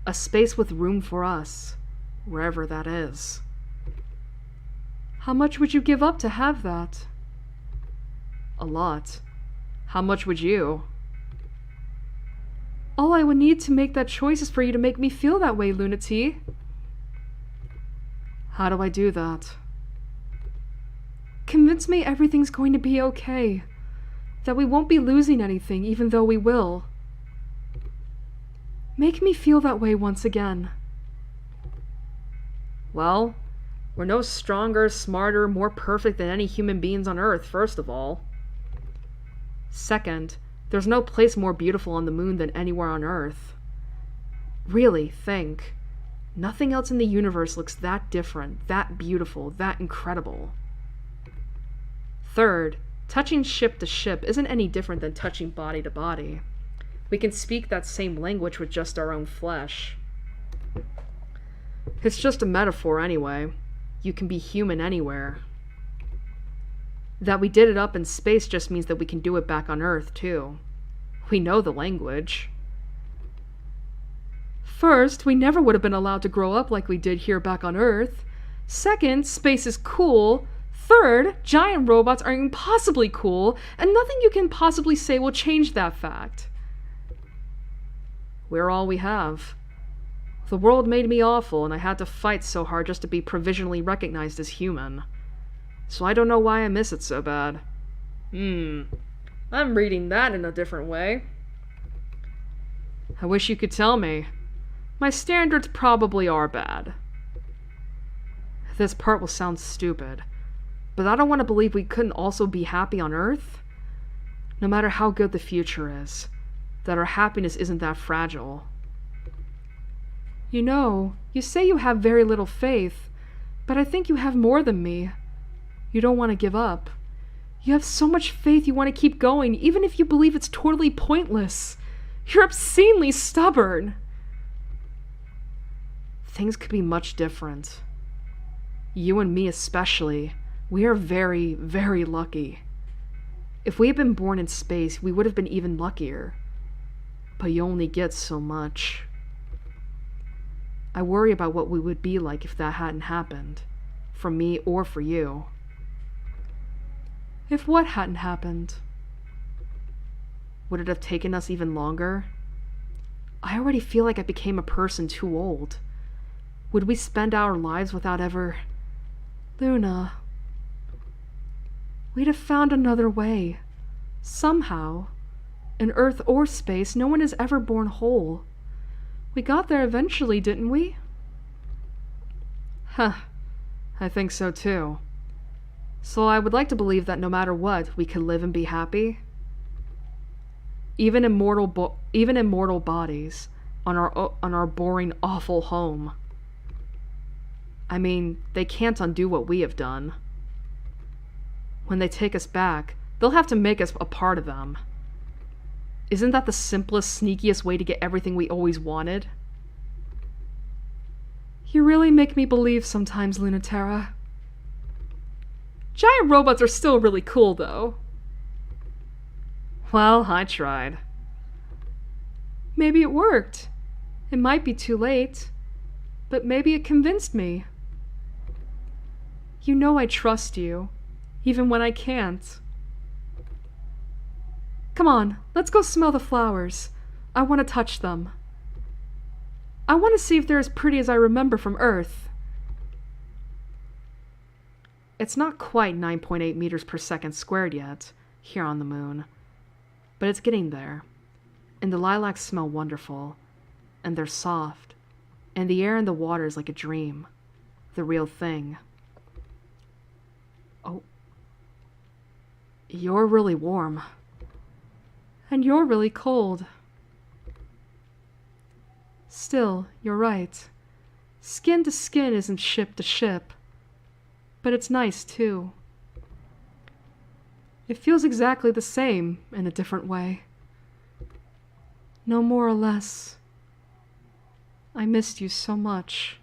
A space with room for us, wherever that is. How much would you give up to have that? A lot. How much would you? All I would need to make that choice is for you to make me feel that way, Lunati. How do I do that? Convince me everything's going to be okay. That we won't be losing anything, even though we will. Make me feel that way once again. Well, we're no stronger, smarter, more perfect than any human beings on Earth, first of all. Second, there's no place more beautiful on the moon than anywhere on Earth. Really, think. Nothing else in the universe looks that different, that beautiful, that incredible. Third, touching ship to ship isn't any different than touching body to body. We can speak that same language with just our own flesh. It's just a metaphor anyway. You can be human anywhere. That we did it up in space just means that we can do it back on Earth, too. We know the language. First, we never would have been allowed to grow up like we did here back on Earth. Second, space is cool. Third, giant robots are impossibly cool, and nothing you can possibly say will change that fact. We're all we have. The world made me awful, and I had to fight so hard just to be provisionally recognized as human. So I don't know why I miss it so bad. I'm reading that in a different way. I wish you could tell me. My standards probably are bad. This part will sound stupid, but I don't want to believe we couldn't also be happy on Earth. No matter how good the future is, that our happiness isn't that fragile. You know, you say you have very little faith, but I think you have more than me. You don't want to give up. You have so much faith you want to keep going, even if you believe it's totally pointless. You're obscenely stubborn. Things could be much different. You and me especially, we are very, very lucky. If we had been born in space, we would have been even luckier. But you only get so much. I worry about what we would be like if that hadn't happened. For me or for you. If what hadn't happened? Would it have taken us even longer? I already feel like I became a person too old. Would we spend our lives without ever... Luna... We'd have found another way. Somehow. In Earth or space, no one is ever born whole. We got there eventually, didn't we? Huh. I think so too. So I would like to believe that no matter what, we can live and be happy. Even in mortal bodies, on our boring, awful home. I mean, they can't undo what we have done. When they take us back, they'll have to make us a part of them. Isn't that the simplest, sneakiest way to get everything we always wanted? You really make me believe sometimes, Lunaterra. Giant robots are still really cool, though. Well, I tried. Maybe it worked. It might be too late. But maybe it convinced me. You know I trust you, even when I can't. Come on, let's go smell the flowers. I want to touch them. I want to see if they're as pretty as I remember from Earth. It's not quite 9.8 meters per second squared yet, here on the moon. But it's getting there. And the lilacs smell wonderful. And they're soft. And the air and the water is like a dream. The real thing. Oh. You're really warm. And you're really cold. Still, you're right. Skin to skin isn't ship to ship. But it's nice, too. It feels exactly the same, in a different way. No more or less. I missed you so much.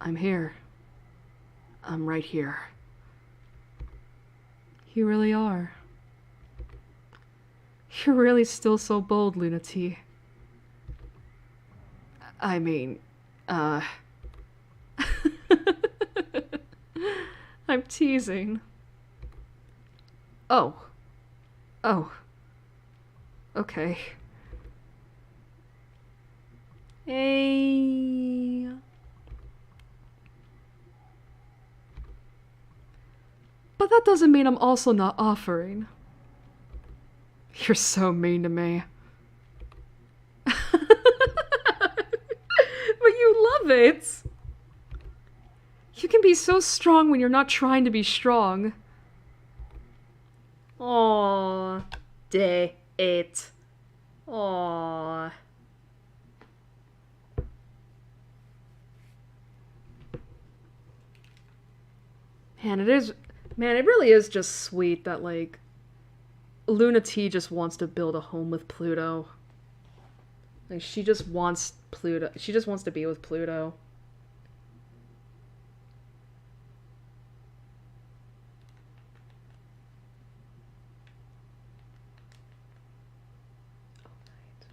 I'm here. I'm right here. You really are. You're really still so bold, Luna T. I mean, I'm teasing. Oh. Oh. Okay. Hey. But that doesn't mean I'm also not offering. You're so mean to me. But you love it. You can be so strong when you're not trying to be strong. Aww. Day 8. Aww. Man, it really is just sweet that, like, Luna T just wants to build a home with Pluto. Like, she just wants Pluto. She just wants to be with Pluto.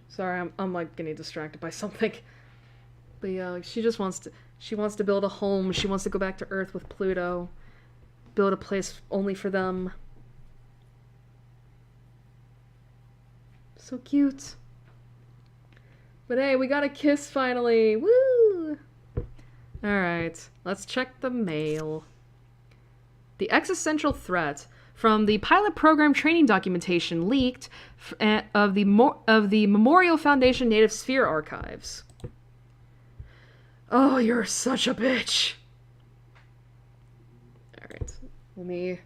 Sorry, I'm like getting distracted by something. But yeah, like she wants to build a home. She wants to go back to Earth with Pluto. Build a place only for them. So cute. But hey, we got a kiss finally. Woo! Alright, let's check the mail. The existential threat from the pilot program training documentation leaked of the Memorial Foundation Native Sphere archives. Oh, you're such a bitch. Alright, let me...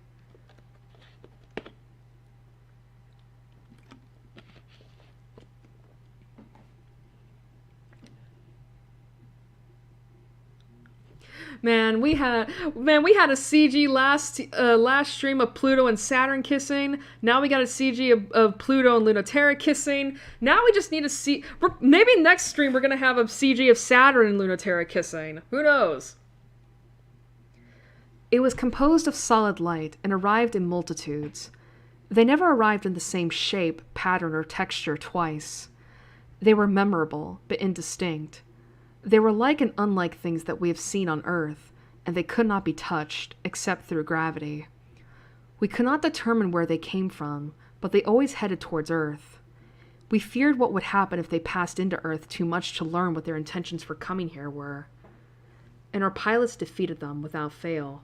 Man, we had a CG last stream of Pluto and Saturn kissing. Now we got a CG of Pluto and Lunaterra kissing. Now we just need to see. Maybe next stream we're gonna have a CG of Saturn and Lunaterra kissing. Who knows? It was composed of solid light and arrived in multitudes. They never arrived in the same shape, pattern, or texture twice. They were memorable, but indistinct. They were like and unlike things that we have seen on Earth, and they could not be touched, except through gravity. We could not determine where they came from, but they always headed towards Earth. We feared what would happen if they passed into Earth too much to learn what their intentions for coming here were. And our pilots defeated them without fail,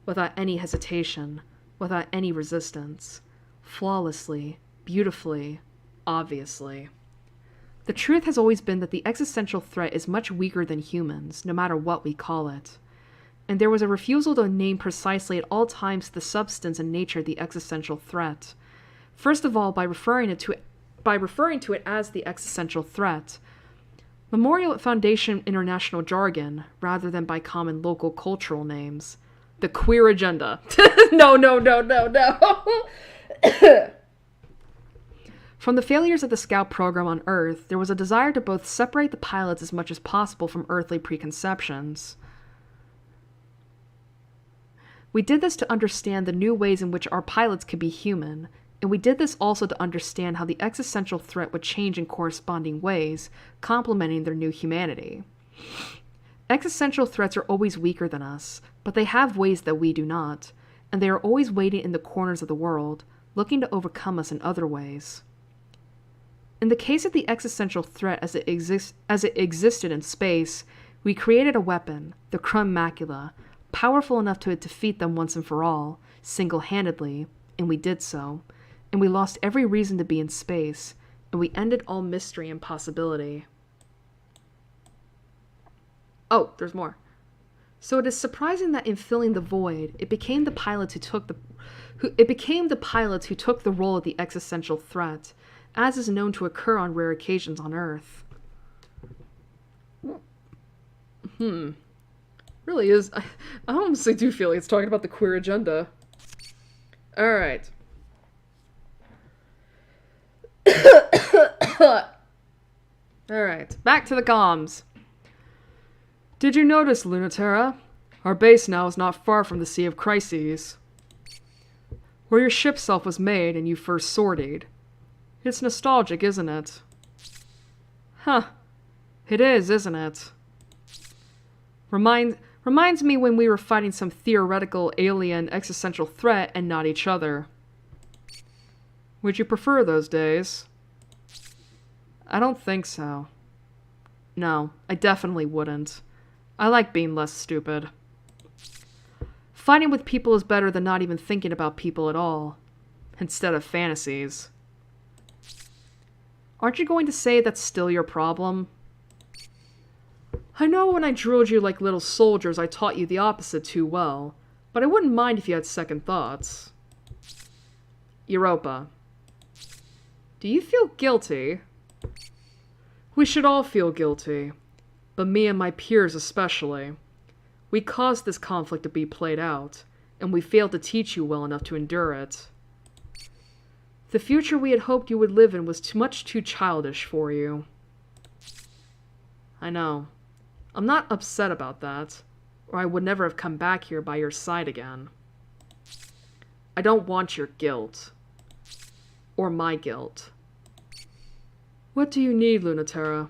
without any hesitation, without any resistance, flawlessly, beautifully, obviously. The truth has always been that the existential threat is much weaker than humans, no matter what we call it. And there was a refusal to name precisely at all times the substance and nature of the existential threat. First of all, by referring to it as the existential threat. Memorial Foundation international jargon, rather than by common local cultural names. The queer agenda. No. From the failures of the Scout program on Earth, there was a desire to both separate the pilots as much as possible from earthly preconceptions. We did this to understand the new ways in which our pilots could be human, and we did this also to understand how the existential threat would change in corresponding ways, complementing their new humanity. Existential threats are always weaker than us, but they have ways that we do not, and they are always waiting in the corners of the world, looking to overcome us in other ways. In the case of the existential threat as it existed in space, we created a weapon, the Crumb Macula, powerful enough to defeat them once and for all, single-handedly, and we did so, and we lost every reason to be in space, and we ended all mystery and possibility. Oh, there's more. So it is surprising that in filling the void, it became the pilot who took the role of the existential threat, as is known to occur on rare occasions on Earth. Really is. I honestly do feel like it's talking about the queer agenda. Alright. Alright, back to the comms. Did you notice, Lunaterra? Our base now is not far from the Sea of Crises, where your ship self was made and you first sortied. It's nostalgic, isn't it? Huh. It is, isn't it? Reminds me when we were fighting some theoretical alien existential threat and not each other. Would you prefer those days? I don't think so. No, I definitely wouldn't. I like being less stupid. Fighting with people is better than not even thinking about people at all, instead of fantasies. Aren't you going to say that's still your problem? I know when I drilled you like little soldiers, I taught you the opposite too well, but I wouldn't mind if you had second thoughts. Europa. Do you feel guilty? We should all feel guilty, but me and my peers especially. We caused this conflict to be played out, and we failed to teach you well enough to endure it. The future we had hoped you would live in was much too childish for you. I know. I'm not upset about that, or I would never have come back here by your side again. I don't want your guilt. Or my guilt. What do you need, Lunaterra?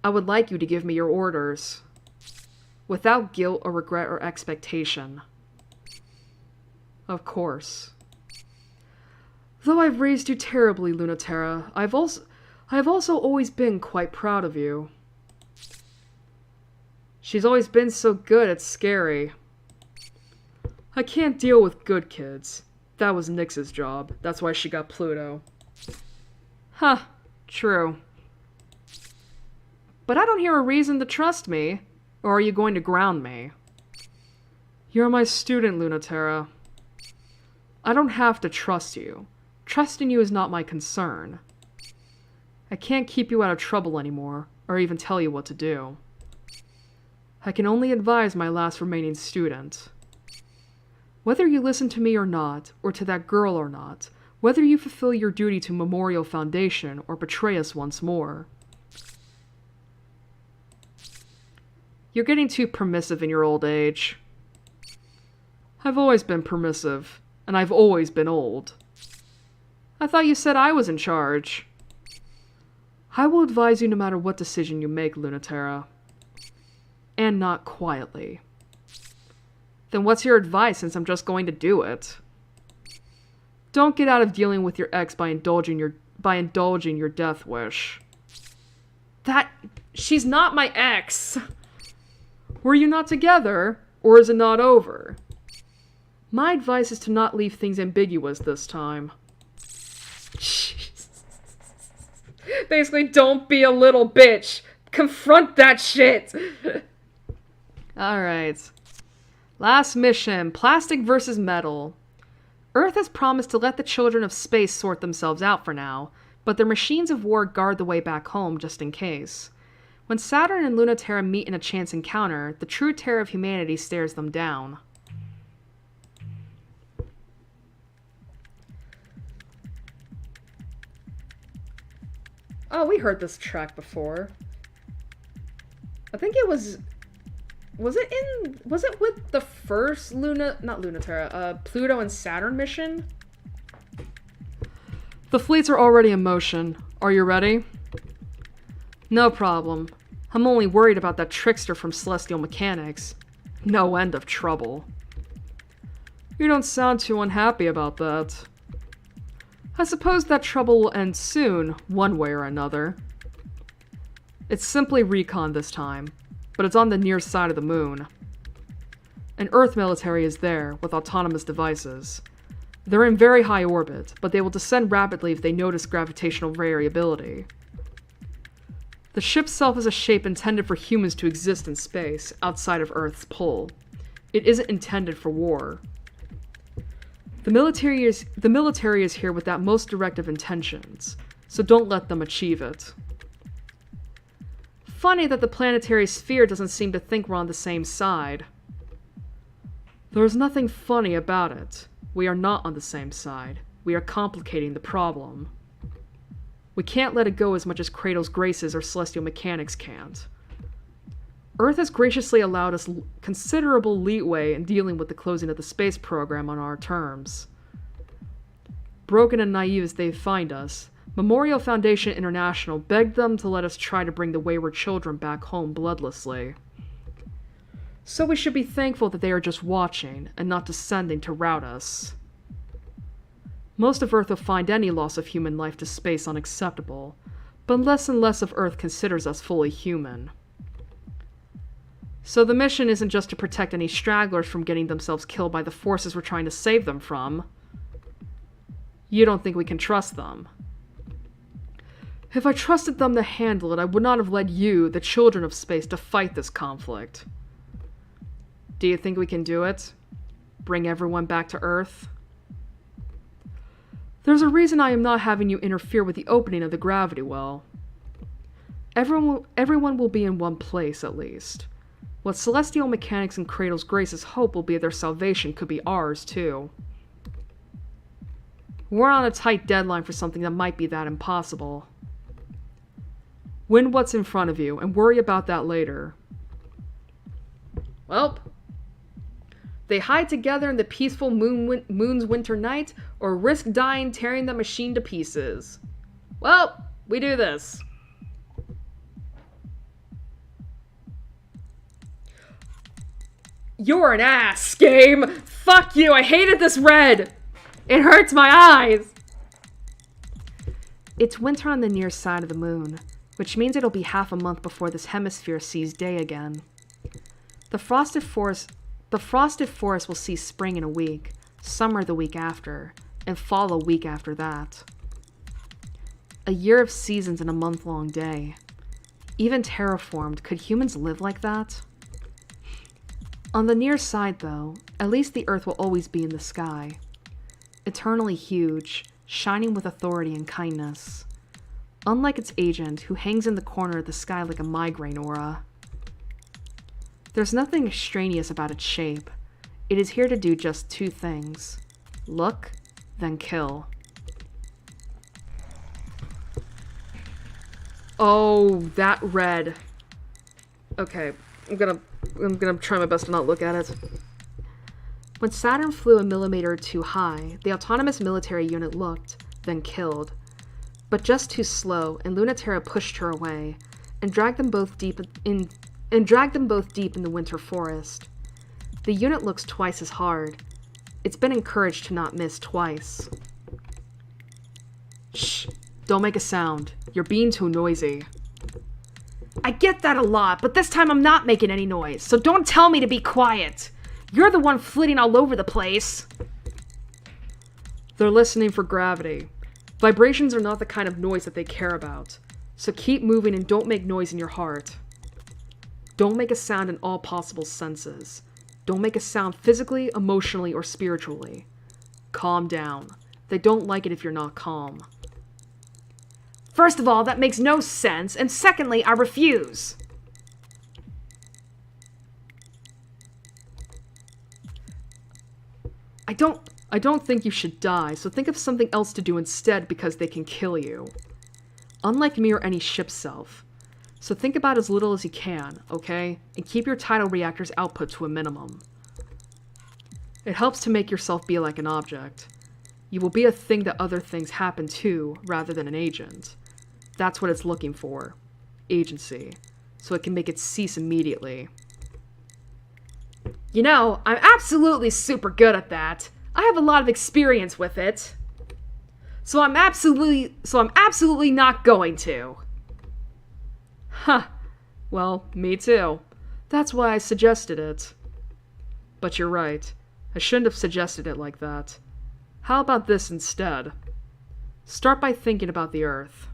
I would like you to give me your orders. Without guilt or regret or expectation. Of course. Though I've raised you terribly, Lunaterra, I have also always been quite proud of you. She's always been so good, it's scary. I can't deal with good kids. That was Nyx's job. That's why she got Pluto. Huh, true. But I don't hear a reason to trust me. Or are you going to ground me? You're my student, Lunaterra. I don't have to trust you. Trusting you is not my concern. I can't keep you out of trouble anymore, or even tell you what to do. I can only advise my last remaining student. Whether you listen to me or not, or to that girl or not, whether you fulfill your duty to Memorial Foundation or betray us once more. You're getting too permissive in your old age. I've always been permissive, and I've always been old. I thought you said I was in charge. I will advise you no matter what decision you make, Lunaterra. And not quietly. Then what's your advice, since I'm just going to do it? Don't get out of dealing with your ex by indulging your death wish. She's not my ex. Were you not together, or is it not over? My advice is to not leave things ambiguous this time. Basically, don't be a little bitch. Confront that shit. Alright. Last mission, plastic versus metal. Earth has promised to let the children of space sort themselves out for now, but their machines of war guard the way back home just in case. When Saturn and Lunaterra meet in a chance encounter, the true terror of humanity stares them down. Oh, we heard this track before. I think it was... Was it with the first Pluto and Saturn mission? The fleets are already in motion. Are you ready? No problem. I'm only worried about that trickster from Celestial Mechanics. No end of trouble. You don't sound too unhappy about that. I suppose that trouble will end soon, one way or another. It's simply recon this time, but it's on the near side of the moon. An Earth military is there, with autonomous devices. They're in very high orbit, but they will descend rapidly if they notice gravitational variability. The ship itself is a shape intended for humans to exist in space, outside of Earth's pull. It isn't intended for war. The military is here with that most direct of intentions, so don't let them achieve it. Funny that the planetary sphere doesn't seem to think we're on the same side. There's nothing funny about it. We are not on the same side. We are complicating the problem. We can't let it go as much as Cradle's Graces or Celestial Mechanics can't. Earth has graciously allowed us considerable leeway in dealing with the closing of the space program on our terms. Broken and naive as they find us, Memorial Foundation International begged them to let us try to bring the wayward children back home bloodlessly. So we should be thankful that they are just watching and not descending to rout us. Most of Earth will find any loss of human life to space unacceptable, but less and less of Earth considers us fully human. So the mission isn't just to protect any stragglers from getting themselves killed by the forces we're trying to save them from. You don't think we can trust them? If I trusted them to handle it, I would not have led you, the children of space, to fight this conflict. Do you think we can do it? Bring everyone back to Earth? There's a reason I am not having you interfere with the opening of the gravity well. Everyone will be in one place, at least. What Celestial Mechanics and Cradle's Graces hope will be their salvation could be ours, too. We're on a tight deadline for something that might be that impossible. Win what's in front of you, and worry about that later. Welp. They hide together in the peaceful moon's winter night, or risk dying tearing the machine to pieces. Well, we do this. You're an ass, game! Fuck you, I hated this red! It hurts my eyes! It's winter on the near side of the moon, which means it'll be half a month before this hemisphere sees day again. The frosted forest will see spring in a week, summer the week after, and fall a week after that. A year of seasons in a month-long day. Even terraformed, could humans live like that? On the near side, though, at least the Earth will always be in the sky. Eternally huge, shining with authority and kindness. Unlike its agent, who hangs in the corner of the sky like a migraine aura. There's nothing extraneous about its shape. It is here to do just two things. Look, then kill. Oh, that red. Okay, I'm gonna try my best to not look at it. When Saturn flew a millimeter too high, the autonomous military unit looked, then killed. But just too slow, and Lunaterra pushed her away, and dragged them both deep in the winter forest. The unit looks twice as hard. It's been encouraged to not miss twice. Shh, don't make a sound. You're being too noisy. I get that a lot, but this time I'm not making any noise, so don't tell me to be quiet. You're the one flitting all over the place. They're listening for gravity. Vibrations are not the kind of noise that they care about, so keep moving and don't make noise in your heart. Don't make a sound in all possible senses. Don't make a sound physically, emotionally, or spiritually. Calm down. They don't like it if you're not calm. First of all, that makes no sense, and secondly, I refuse. I don't think you should die, so think of something else to do instead because they can kill you. Unlike me or any ship self. So think about as little as you can, okay? And keep your tidal reactor's output to a minimum. It helps to make yourself be like an object. You will be a thing that other things happen to, rather than an agent. That's what it's looking for. Agency. So it can make it cease immediately. You know, I'm absolutely super good at that. I have a lot of experience with it. So I'm absolutely not going to. Huh. Well, me too. That's why I suggested it. But you're right. I shouldn't have suggested it like that. How about this instead? Start by thinking about the Earth.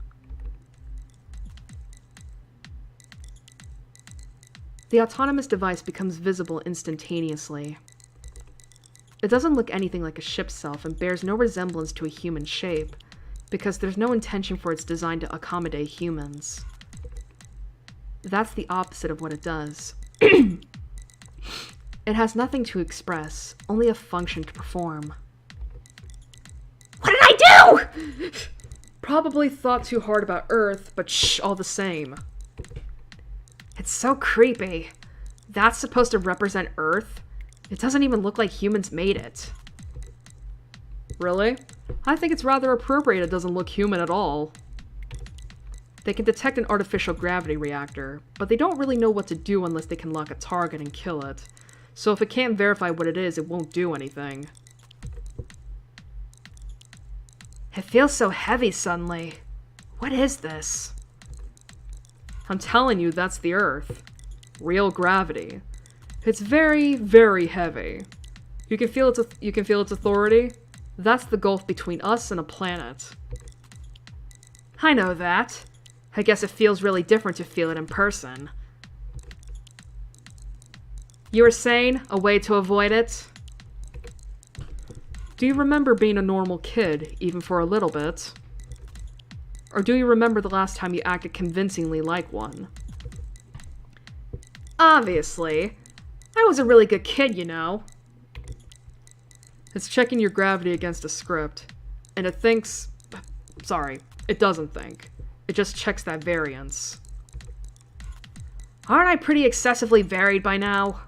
The autonomous device becomes visible instantaneously. It doesn't look anything like a ship's self and bears no resemblance to a human shape, because there's no intention for its design to accommodate humans. That's the opposite of what it does. It has nothing to express, only a function to perform. What did I do?! Probably thought too hard about Earth, but shh, all the same. It's so creepy. That's supposed to represent Earth? It doesn't even look like humans made it. Really? I think it's rather appropriate it doesn't look human at all. They can detect an artificial gravity reactor, but they don't really know what to do unless they can lock a target and kill it. So if it can't verify what it is, it won't do anything. It feels so heavy suddenly. What is this? I'm telling you, that's the Earth. Real gravity. It's very, very heavy. You can feel its authority? That's the gulf between us and a planet. I know that. I guess it feels really different to feel it in person. You were saying a way to avoid it? Do you remember being a normal kid, even for a little bit? Or do you remember the last time you acted convincingly like one? Obviously. I was a really good kid, you know. It's checking your gravity against a script, and it thinks... Sorry, it doesn't think. It just checks that variance. Aren't I pretty excessively varied by now?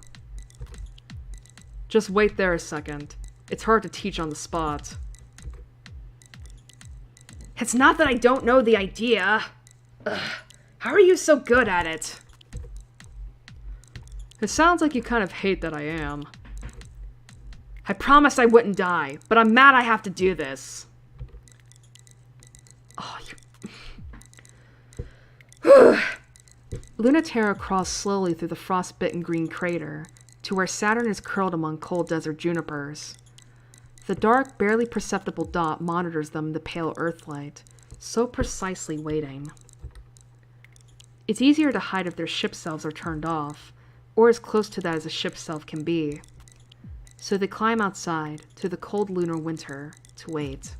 Just wait there a second. It's hard to teach on the spot. It's not that I don't know the idea. Ugh. How are you so good at it? It sounds like you kind of hate that I am. I promised I wouldn't die, but I'm mad I have to do this. Oh, you... Lunaterra crawls slowly through the frost-bitten green crater to where Saturn is curled among cold desert junipers. The dark, barely perceptible dot monitors them in the pale Earthlight, so precisely waiting. It's easier to hide if their ship selves are turned off, or as close to that as a ship self can be. So they climb outside, to the cold lunar winter, to wait.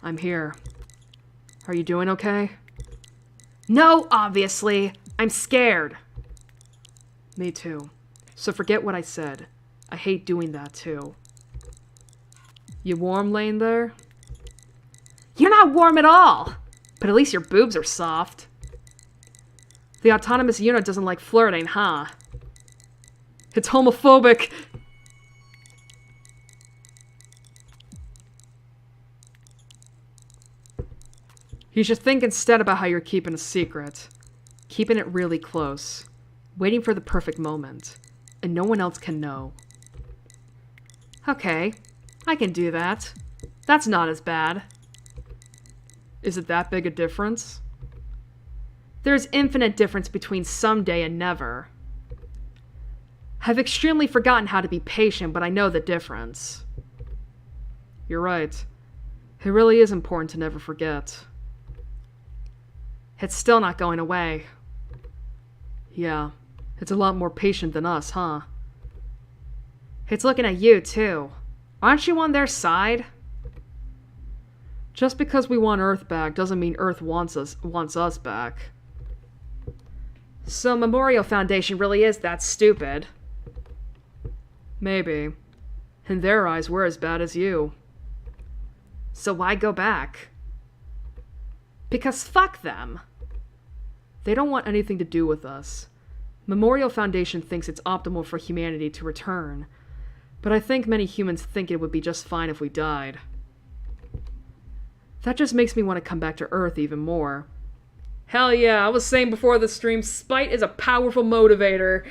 I'm here. Are you doing okay? No, obviously. I'm scared. Me too. So forget what I said. I hate doing that too. You warm laying there? You're not warm at all! But at least your boobs are soft. The autonomous unit doesn't like flirting, huh? It's homophobic! You should think instead about how you're keeping a secret. Keeping it really close. Waiting for the perfect moment. And no one else can know. Okay, I can do that. That's not as bad. Is it that big a difference? There's infinite difference between someday and never. I've extremely forgotten how to be patient, but I know the difference. You're right. It really is important to never forget. It's still not going away. Yeah, it's a lot more patient than us, huh? It's looking at you, too. Aren't you on their side? Just because we want Earth back doesn't mean Earth wants us back. So Memorial Foundation really is that stupid. Maybe. In their eyes, we're as bad as you. So why go back? Because fuck them. They don't want anything to do with us. Memorial Foundation thinks it's optimal for humanity to return, but I think many humans think it would be just fine if we died. That just makes me want to come back to Earth even more. Hell yeah, I was saying before the stream, spite is a powerful motivator.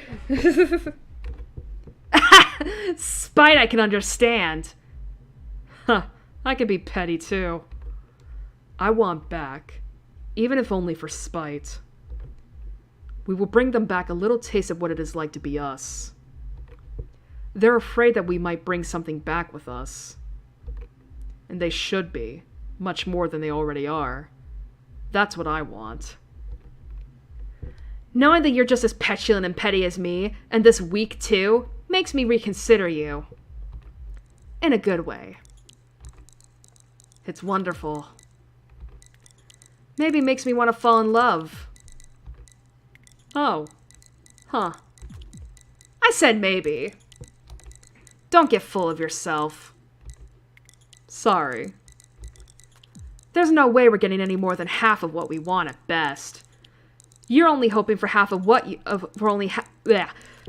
Spite I can understand. Huh, I can be petty too. I want back, even if only for spite. We will bring them back a little taste of what it is like to be us. They're afraid that we might bring something back with us. And they should be, much more than they already are. That's what I want. Knowing that you're just as petulant and petty as me, and this weak too, makes me reconsider you. In a good way. It's wonderful. Maybe makes me want to fall in love. Oh. Huh. I said maybe. Don't get full of yourself. Sorry. There's no way we're getting any more than half of what we want at best. You're only hoping for half of what you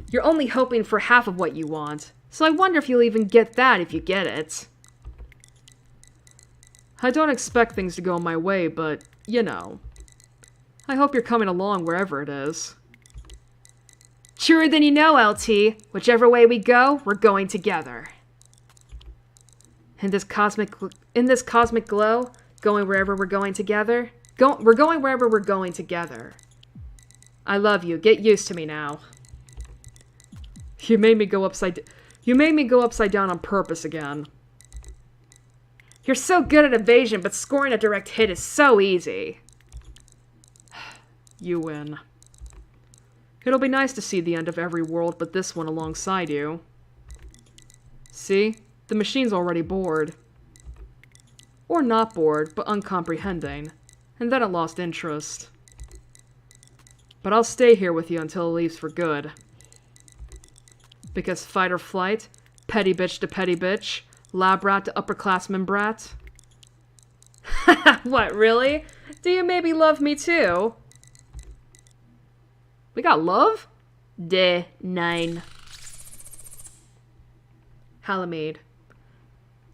You're only hoping for half of what you want. So I wonder if you'll even get that if you get it. I don't expect things to go my way, but, you know. I hope you're coming along wherever it is. Truer than you know, LT. Whichever way we go, we're going together. In this cosmic glow, going wherever we're going together. We're going wherever we're going together. I love you. Get used to me now. You made me go upside down on purpose again. You're so good at evasion, but scoring a direct hit is so easy. You win. It'll be nice to see the end of every world but this one alongside you. See? The machine's already bored. Or not bored, but uncomprehending. And then it lost interest. But I'll stay here with you until it leaves for good. Because fight or flight, petty bitch to petty bitch, lab rat to upperclassman brat. What, really? Do you maybe love me too? We got love? De 9. Halamede.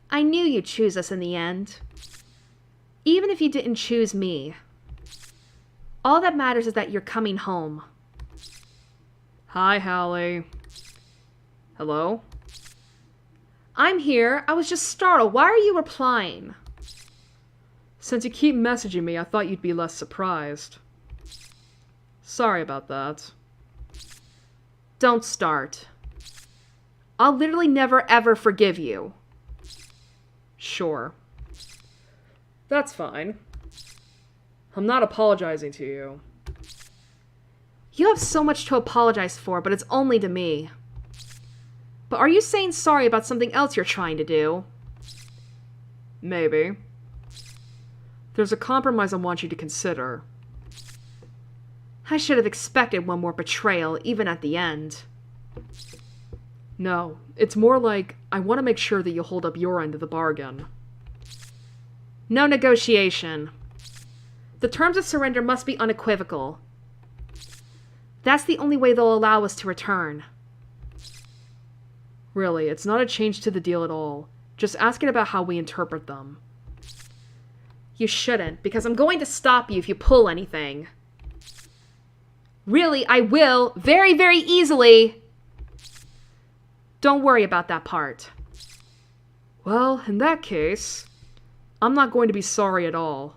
I knew you'd choose us in the end. Even if you didn't choose me. All that matters is that you're coming home. Hi, Hallie. Hello? I'm here. I was just startled. Why are you replying? Since you keep messaging me, I thought you'd be less surprised. Sorry about that. Don't start. I'll literally never ever forgive you. Sure. That's fine. I'm not apologizing to you. You have so much to apologize for, but it's only to me. But are you saying sorry about something else you're trying to do? Maybe. There's a compromise I want you to consider. I should have expected one more betrayal, even at the end. No, it's more like, I want to make sure that you hold up your end of the bargain. No negotiation. The terms of surrender must be unequivocal. That's the only way they'll allow us to return. Really, it's not a change to the deal at all. Just asking about how we interpret them. You shouldn't, because I'm going to stop you if you pull anything. Really, I will, very, very easily. Don't worry about that part. Well, in that case, I'm not going to be sorry at all.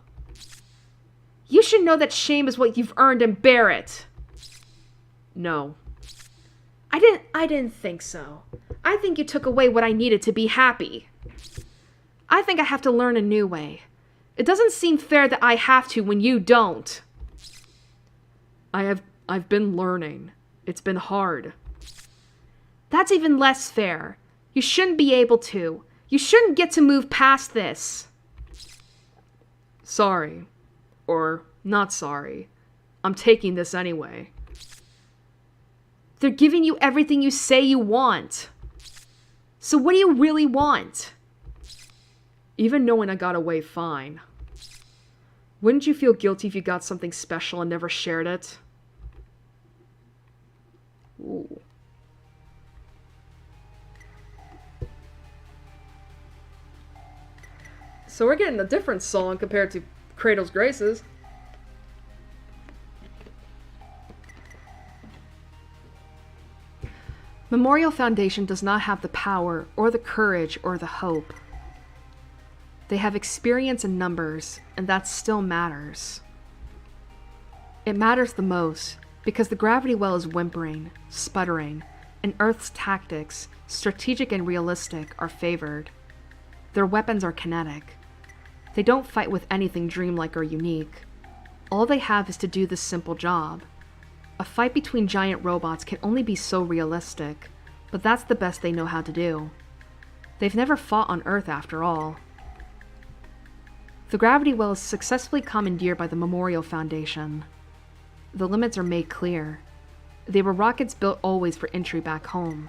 You should know that shame is what you've earned and bear it. No. I didn't think so. I think you took away what I needed to be happy. I think I have to learn a new way. It doesn't seem fair that I have to when you don't. I've been learning. It's been hard. That's even less fair. You shouldn't be able to. You shouldn't get to move past this. Sorry. Or not sorry. I'm taking this anyway. They're giving you everything you say you want. So what do you really want? Even knowing I got away fine. Wouldn't you feel guilty if you got something special and never shared it? Ooh. So we're getting a different song compared to Cradle's Graces. Memorial Foundation does not have the power, or the courage, or the hope. They have experience in numbers, and that still matters. It matters the most, because the gravity well is whimpering, sputtering, and Earth's tactics, strategic and realistic, are favored. Their weapons are kinetic. They don't fight with anything dreamlike or unique. All they have is to do this simple job. A fight between giant robots can only be so realistic, but that's the best they know how to do. They've never fought on Earth after all. The gravity well is successfully commandeered by the Memorial Foundation. The limits are made clear. They were rockets built always for entry back home,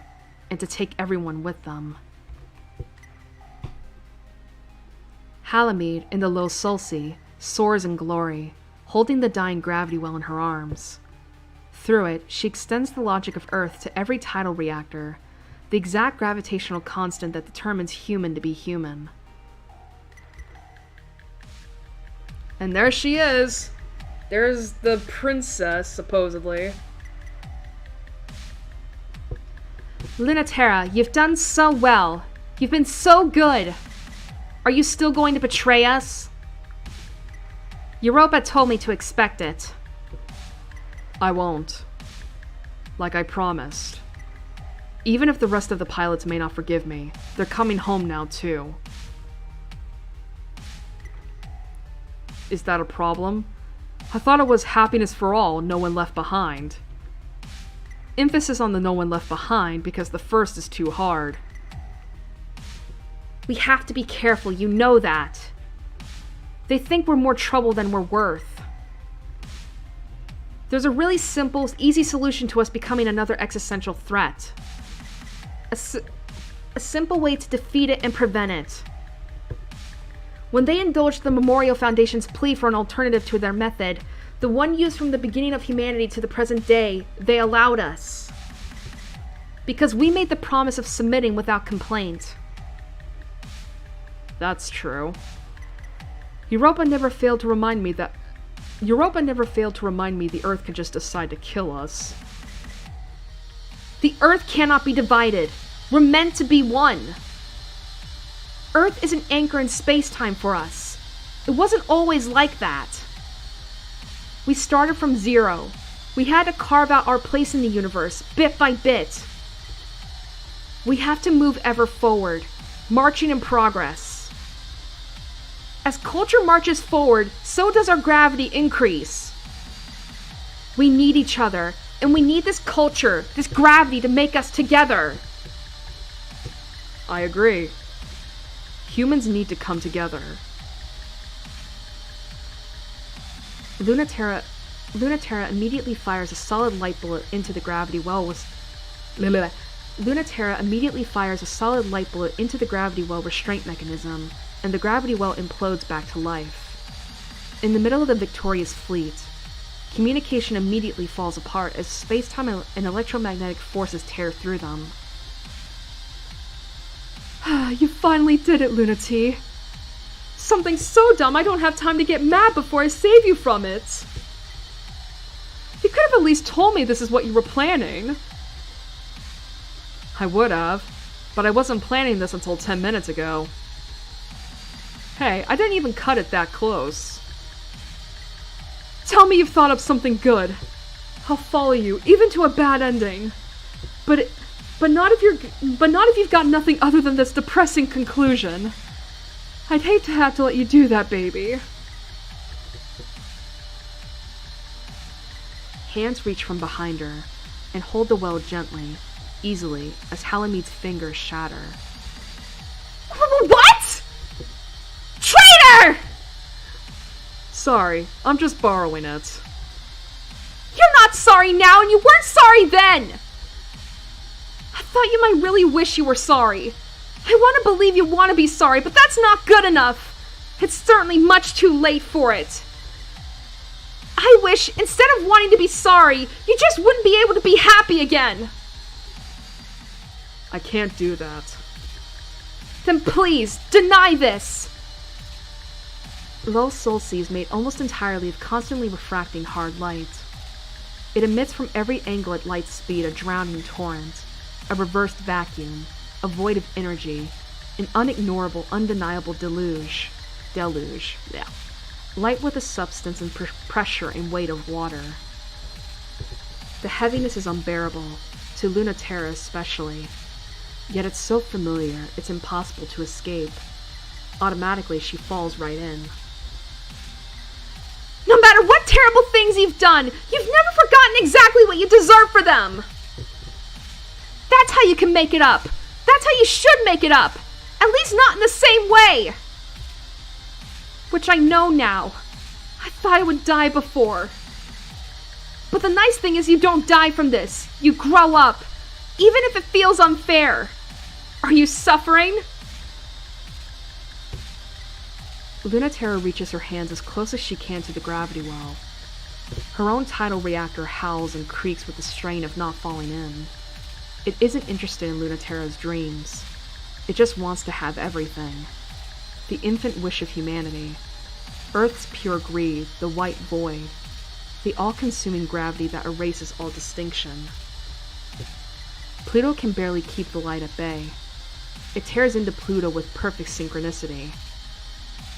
and to take everyone with them. Halamede, in the low Sulci, soars in glory, holding the dying gravity well in her arms. Through it, she extends the logic of Earth to every tidal reactor, the exact gravitational constant that determines human to be human. And there she is! There's the princess, supposedly. Lunaterra, you've done so well. You've been so good. Are you still going to betray us? Europa told me to expect it. I won't. Like I promised. Even if the rest of the pilots may not forgive me, they're coming home now too. Is that a problem? I thought it was happiness for all, no one left behind. Emphasis on the no one left behind because the first is too hard. We have to be careful, you know that. They think we're more trouble than we're worth. There's a really simple, easy solution to us becoming another existential threat. A simple way to defeat it and prevent it. When they indulged the Memorial Foundation's plea for an alternative to their method, the one used from the beginning of humanity to the present day, they allowed us. Because we made the promise of submitting without complaint. That's true. Europa never failed to remind me the Earth could just decide to kill us. The Earth cannot be divided. We're meant to be one. Earth is an anchor in space-time for us. It wasn't always like that. We started from zero. We had to carve out our place in the universe, bit by bit. We have to move ever forward, marching in progress. As culture marches forward, so does our gravity increase. We need each other, and we need this culture, this gravity to make us together. I agree. Humans need to come together. Lunaterra immediately fires a solid light bullet into the gravity well restraint mechanism, and the gravity well implodes back to life. In the middle of the victorious fleet, communication immediately falls apart as space-time and electromagnetic forces tear through them. You finally did it, Lunati. Something so dumb I don't have time to get mad before I save you from it. You could have at least told me this is what you were planning. I would have, but I wasn't planning this until 10 minutes ago. Hey, I didn't even cut it that close. Tell me you've thought up something good. I'll follow you, even to a bad ending. But not if you've got nothing other than this depressing conclusion. I'd hate to have to let you do that, baby. Hands reach from behind her and hold the well gently, easily, as Halamede's fingers shatter. What? Traitor! Sorry, I'm just borrowing it. You're not sorry now, and you weren't sorry then! I thought you might really wish you were sorry. I want to believe you want to be sorry, but that's not good enough. It's certainly much too late for it. I wish, instead of wanting to be sorry, you just wouldn't be able to be happy again. I can't do that. Then please, deny this. Low Sulci is made almost entirely of constantly refracting hard light. It emits from every angle at light speed a drowning torrent, a reversed vacuum, a void of energy, an unignorable, undeniable deluge. Yeah. Light with the substance and pressure and weight of water. The heaviness is unbearable, to Lunaterra especially. Yet it's so familiar, it's impossible to escape. Automatically, she falls right in. No matter what terrible things you've done, you've never forgotten exactly what you deserve for them. That's how you can make it up. That's how you should make it up. At least not in the same way. Which I know now. I thought I would die before. But the nice thing is you don't die from this. You grow up. Even if it feels unfair. Are you suffering? Lunaterra reaches her hands as close as she can to the gravity well. Her own tidal reactor howls and creaks with the strain of not falling in. It isn't interested in Lunaterra's dreams. It just wants to have everything. The infant wish of humanity. Earth's pure greed, the white void. The all-consuming gravity that erases all distinction. Pluto can barely keep the light at bay. It tears into Pluto with perfect synchronicity.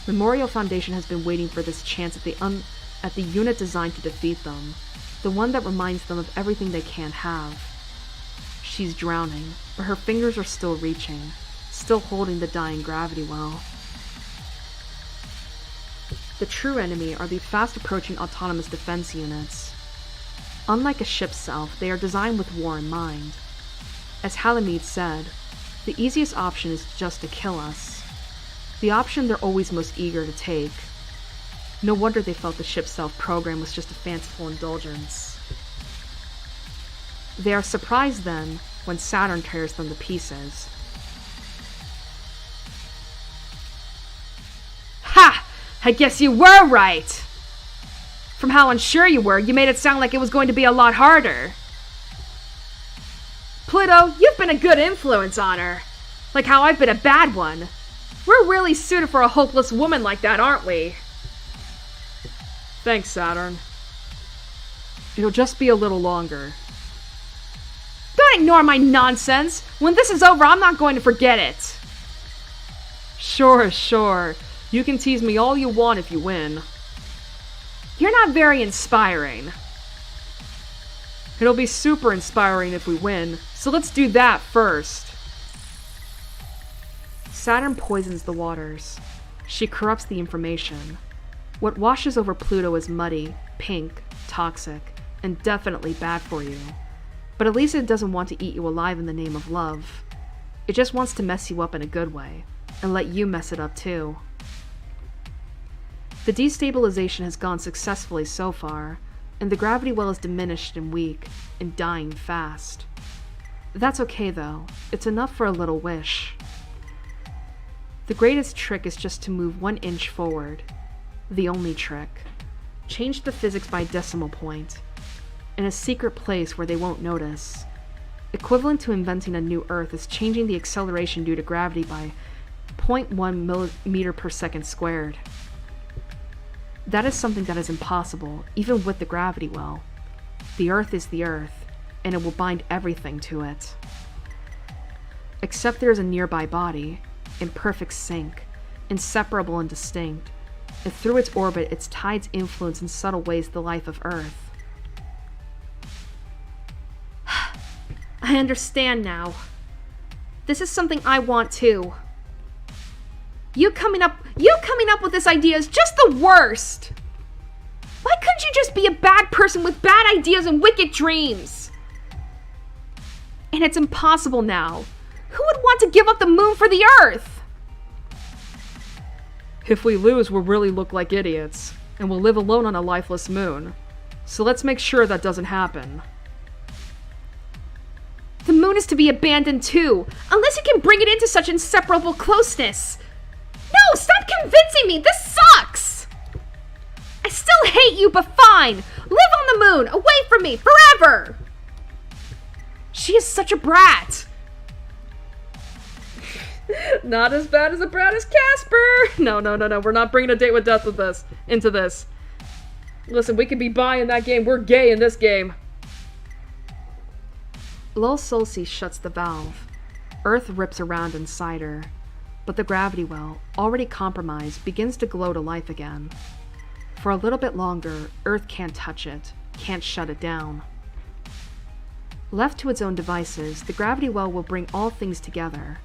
Memorial Foundation has been waiting for this chance at the unit designed to defeat them, the one that reminds them of everything they can't have. She's drowning, but her fingers are still reaching, still holding the dying gravity well. The true enemy are the fast-approaching autonomous defense units. Unlike a ship's self, they are designed with war in mind. As Halamede said, the easiest option is just to kill us. The option they're always most eager to take. No wonder they felt the ship's self program was just a fanciful indulgence. They are surprised then when Saturn tears them to pieces. Ha! I guess you were right! From how unsure you were, you made it sound like it was going to be a lot harder. Pluto, you've been a good influence on her. Like how I've been a bad one. We're really suited for a hopeless woman like that, aren't we? Thanks, Saturn. It'll just be a little longer. Don't ignore my nonsense. When this is over, I'm not going to forget it. Sure. You can tease me all you want if you win. You're not very inspiring. It'll be super inspiring if we win, so let's do that first. Saturn poisons the waters. She corrupts the information. What washes over Pluto is muddy, pink, toxic, and definitely bad for you. But at least it doesn't want to eat you alive in the name of love. It just wants to mess you up in a good way, and let you mess it up too. The destabilization has gone successfully so far, and the gravity well is diminished and weak, and dying fast. That's okay though, it's enough for a little wish. The greatest trick is just to move 1 inch forward. The only trick. Change the physics by a decimal point. In a secret place where they won't notice. Equivalent to inventing a new Earth is changing the acceleration due to gravity by 0.1 millimeter per second squared. That is something that is impossible, even with the gravity well. The Earth is the Earth, and it will bind everything to it. Except there is a nearby body, in perfect sync, inseparable and distinct, and through its orbit its tides influence in subtle ways the life of Earth. I understand now. This is something I want too. You coming up with this idea is just the worst! Why couldn't you just be a bad person with bad ideas and wicked dreams? And it's impossible now. Who would want to give up the moon for the Earth? If we lose, we'll really look like idiots, and we'll live alone on a lifeless moon. So let's make sure that doesn't happen. The moon is to be abandoned too, unless you can bring it into such inseparable closeness. No, stop convincing me! This sucks! I still hate you, but fine! Live on the moon, away from me, forever! She is such a brat! Not as bad as a brat as Casper! No, we're not bringing a date with death into this. Listen, we could be bi in that game, we're gay in this game. Lul Solsi shuts the valve. Earth rips around inside her. But the gravity well, already compromised, begins to glow to life again. For a little bit longer, Earth can't touch it, can't shut it down. Left to its own devices, the gravity well will bring all things together.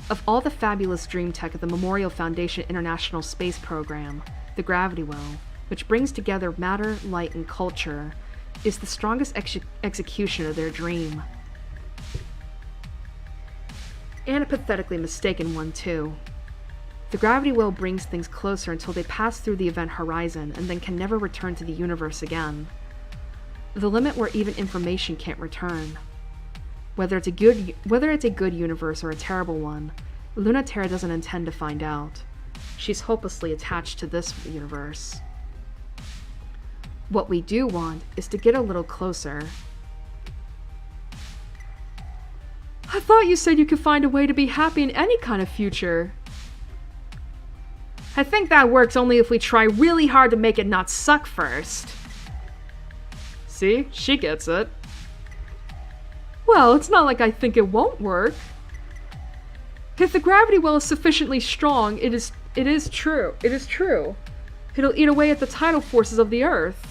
Of all the fabulous dream tech of the Memorial Foundation International Space Program, the gravity well, which brings together matter, light, and culture, is the strongest execution of their dream. And a pathetically mistaken one, too. The gravity well brings things closer until they pass through the event horizon and then can never return to the universe again. The limit where even information can't return. Whether it's a good universe or a terrible one, Lunaterra doesn't intend to find out. She's hopelessly attached to this universe. What we do want is to get a little closer. I thought you said you could find a way to be happy in any kind of future. I think that works only if we try really hard to make it not suck first. See? She gets it. Well, it's not like I think it won't work. If the gravity well is sufficiently strong, it is true. It is true. It'll eat away at the tidal forces of the Earth.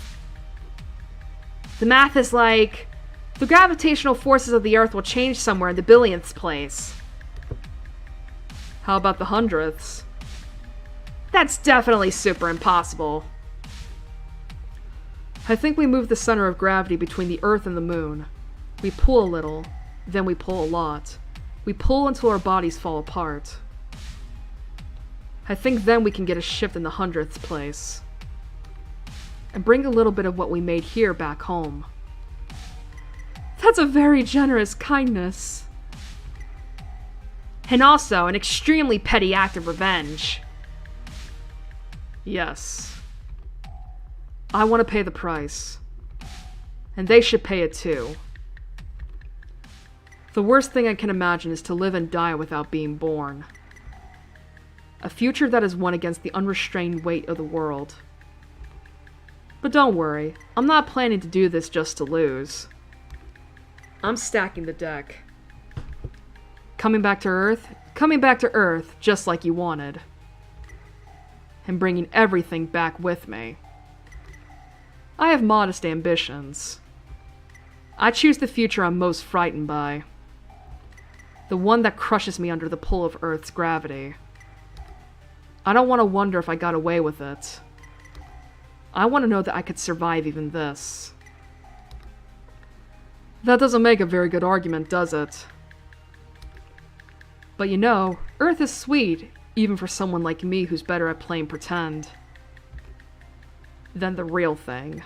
The math is like, the gravitational forces of the Earth will change somewhere in the billionth place. How about the hundredths? That's definitely super impossible. I think we move the center of gravity between the Earth and the Moon. We pull a little, then we pull a lot. We pull until our bodies fall apart. I think then we can get a shift in the hundredths place. And bring a little bit of what we made here back home. That's a very generous kindness. And also an extremely petty act of revenge. Yes. I want to pay the price. And they should pay it too. The worst thing I can imagine is to live and die without being born. A future that is won against the unrestrained weight of the world. But don't worry, I'm not planning to do this just to lose. I'm stacking the deck. Coming back to Earth just like you wanted. And bringing everything back with me. I have modest ambitions. I choose the future I'm most frightened by. The one that crushes me under the pull of Earth's gravity. I don't want to wonder if I got away with it. I want to know that I could survive even this. That doesn't make a very good argument, does it? But you know, Earth is sweet, even for someone like me who's better at playing pretend than the real thing.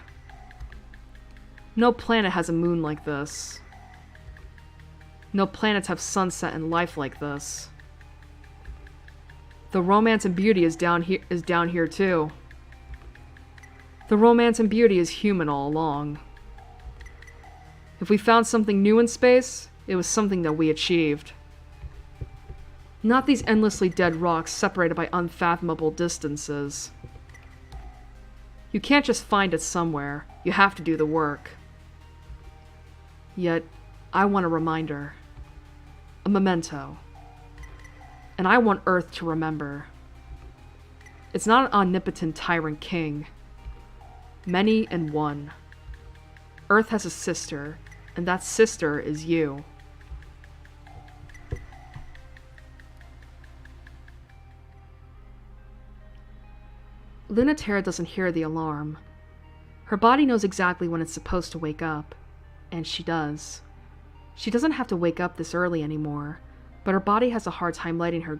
No planet has a moon like this. No planets have sunset and life like this. The romance and beauty is down here too. The romance and beauty is human all along. If we found something new in space, it was something that we achieved. Not these endlessly dead rocks separated by unfathomable distances. You can't just find it somewhere. You have to do the work. Yet, I want a reminder. A memento. And I want Earth to remember. It's not an omnipotent tyrant king. Many and one. Earth has a sister, and that sister is you. Lunaterra doesn't hear the alarm. Her body knows exactly when it's supposed to wake up, and she does. She doesn't have to wake up this early anymore, but her body has a hard time letting her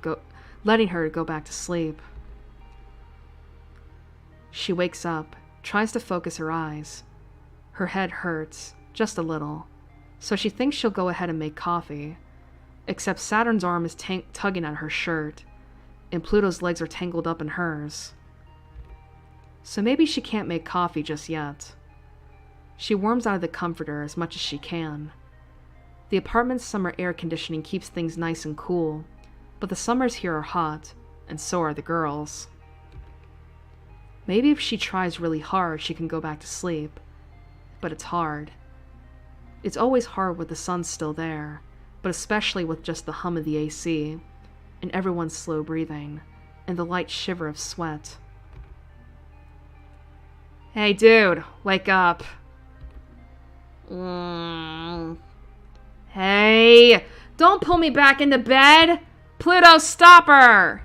go back to sleep. She wakes up, tries to focus her eyes. Her head hurts, just a little, so she thinks she'll go ahead and make coffee, except Saturn's arm is tugging at her shirt, and Pluto's legs are tangled up in hers. So maybe she can't make coffee just yet. She warms out of the comforter as much as she can. The apartment's summer air conditioning keeps things nice and cool, but the summers here are hot, and so are the girls. Maybe if she tries really hard, she can go back to sleep, but it's hard. It's always hard with the sun still there, but especially with just the hum of the AC, and everyone's slow breathing, and the light shiver of sweat. Hey dude, wake up. Hey, don't pull me back into bed! Pluto, stop her!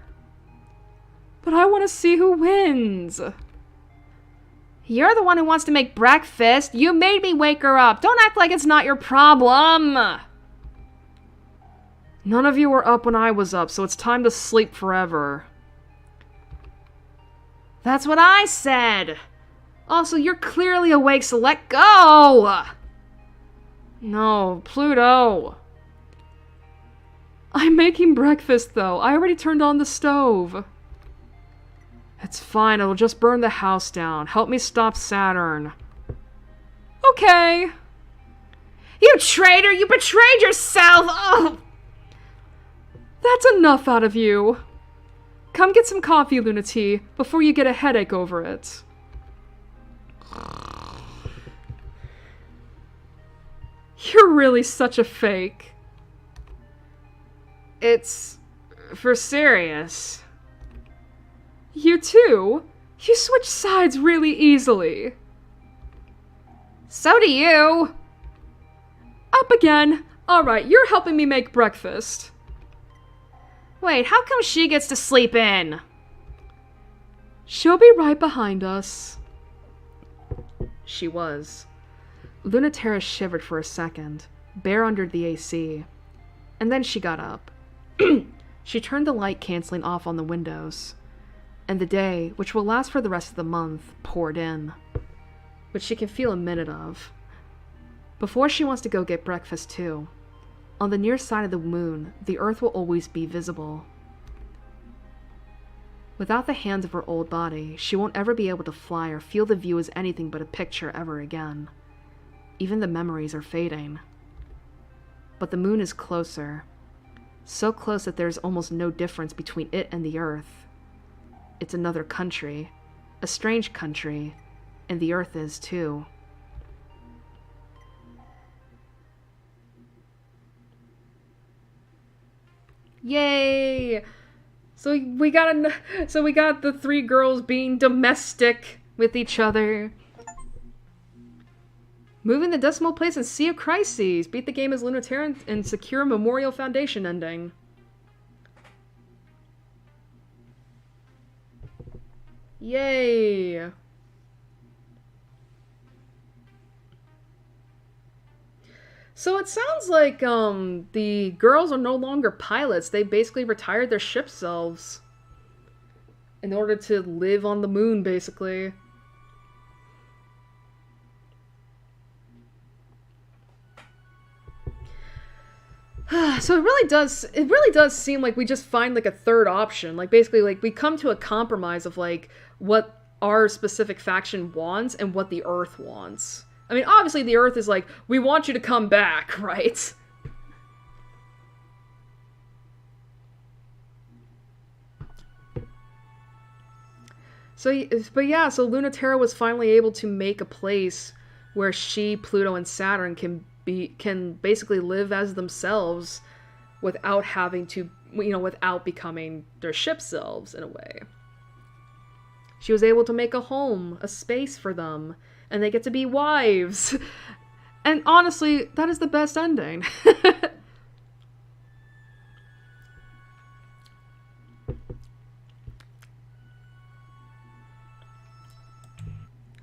But I want to see who wins. You're the one who wants to make breakfast. You made me wake her up. Don't act like it's not your problem. None of you were up when I was up, so it's time to sleep forever. That's what I said. Also, you're clearly awake, so let go. No, Pluto. I'm making breakfast, though. I already turned on the stove. It's fine, it'll just burn the house down. Help me stop Saturn. Okay. You traitor! You betrayed yourself! Oh! That's enough out of you. Come get some coffee, Lunati, before you get a headache over it. You're really such a fake. It's for serious. You too? You switch sides really easily. So do you. Up again. Alright, you're helping me make breakfast. Wait, how come she gets to sleep in? She'll be right behind us. She was. Lunatera shivered for a second, bare under the AC. And then she got up. She turned the light canceling off on the windows. And the day, which will last for the rest of the month, poured in. Which she can feel a minute of. Before she wants to go get breakfast too. On the near side of the moon, the Earth will always be visible. Without the hands of her old body, she won't ever be able to fly or feel the view as anything but a picture ever again. Even the memories are fading. But the moon is closer. So close that there's almost no difference between it and the Earth. It's another country. A strange country. And the Earth is too. Yay! So we got the three girls being domestic with each other. Moving the decimal place in Sea of Crises. Beat the game as Lunatera and secure Memorial Foundation ending. Yay! So it sounds like the girls are no longer pilots. They basically retired their ship selves in order to live on the moon, basically. So it really does seem like we just find like a third option. Like basically like we come to a compromise of like what our specific faction wants and what the Earth wants. I mean, obviously the Earth is like, we want you to come back, right? So, but yeah, so Lunatera was finally able to make a place where she, Pluto, and Saturn can basically live as themselves without having to, without becoming their ship selves in a way. She was able to make a home, a space for them, and they get to be wives. And honestly, that is the best ending.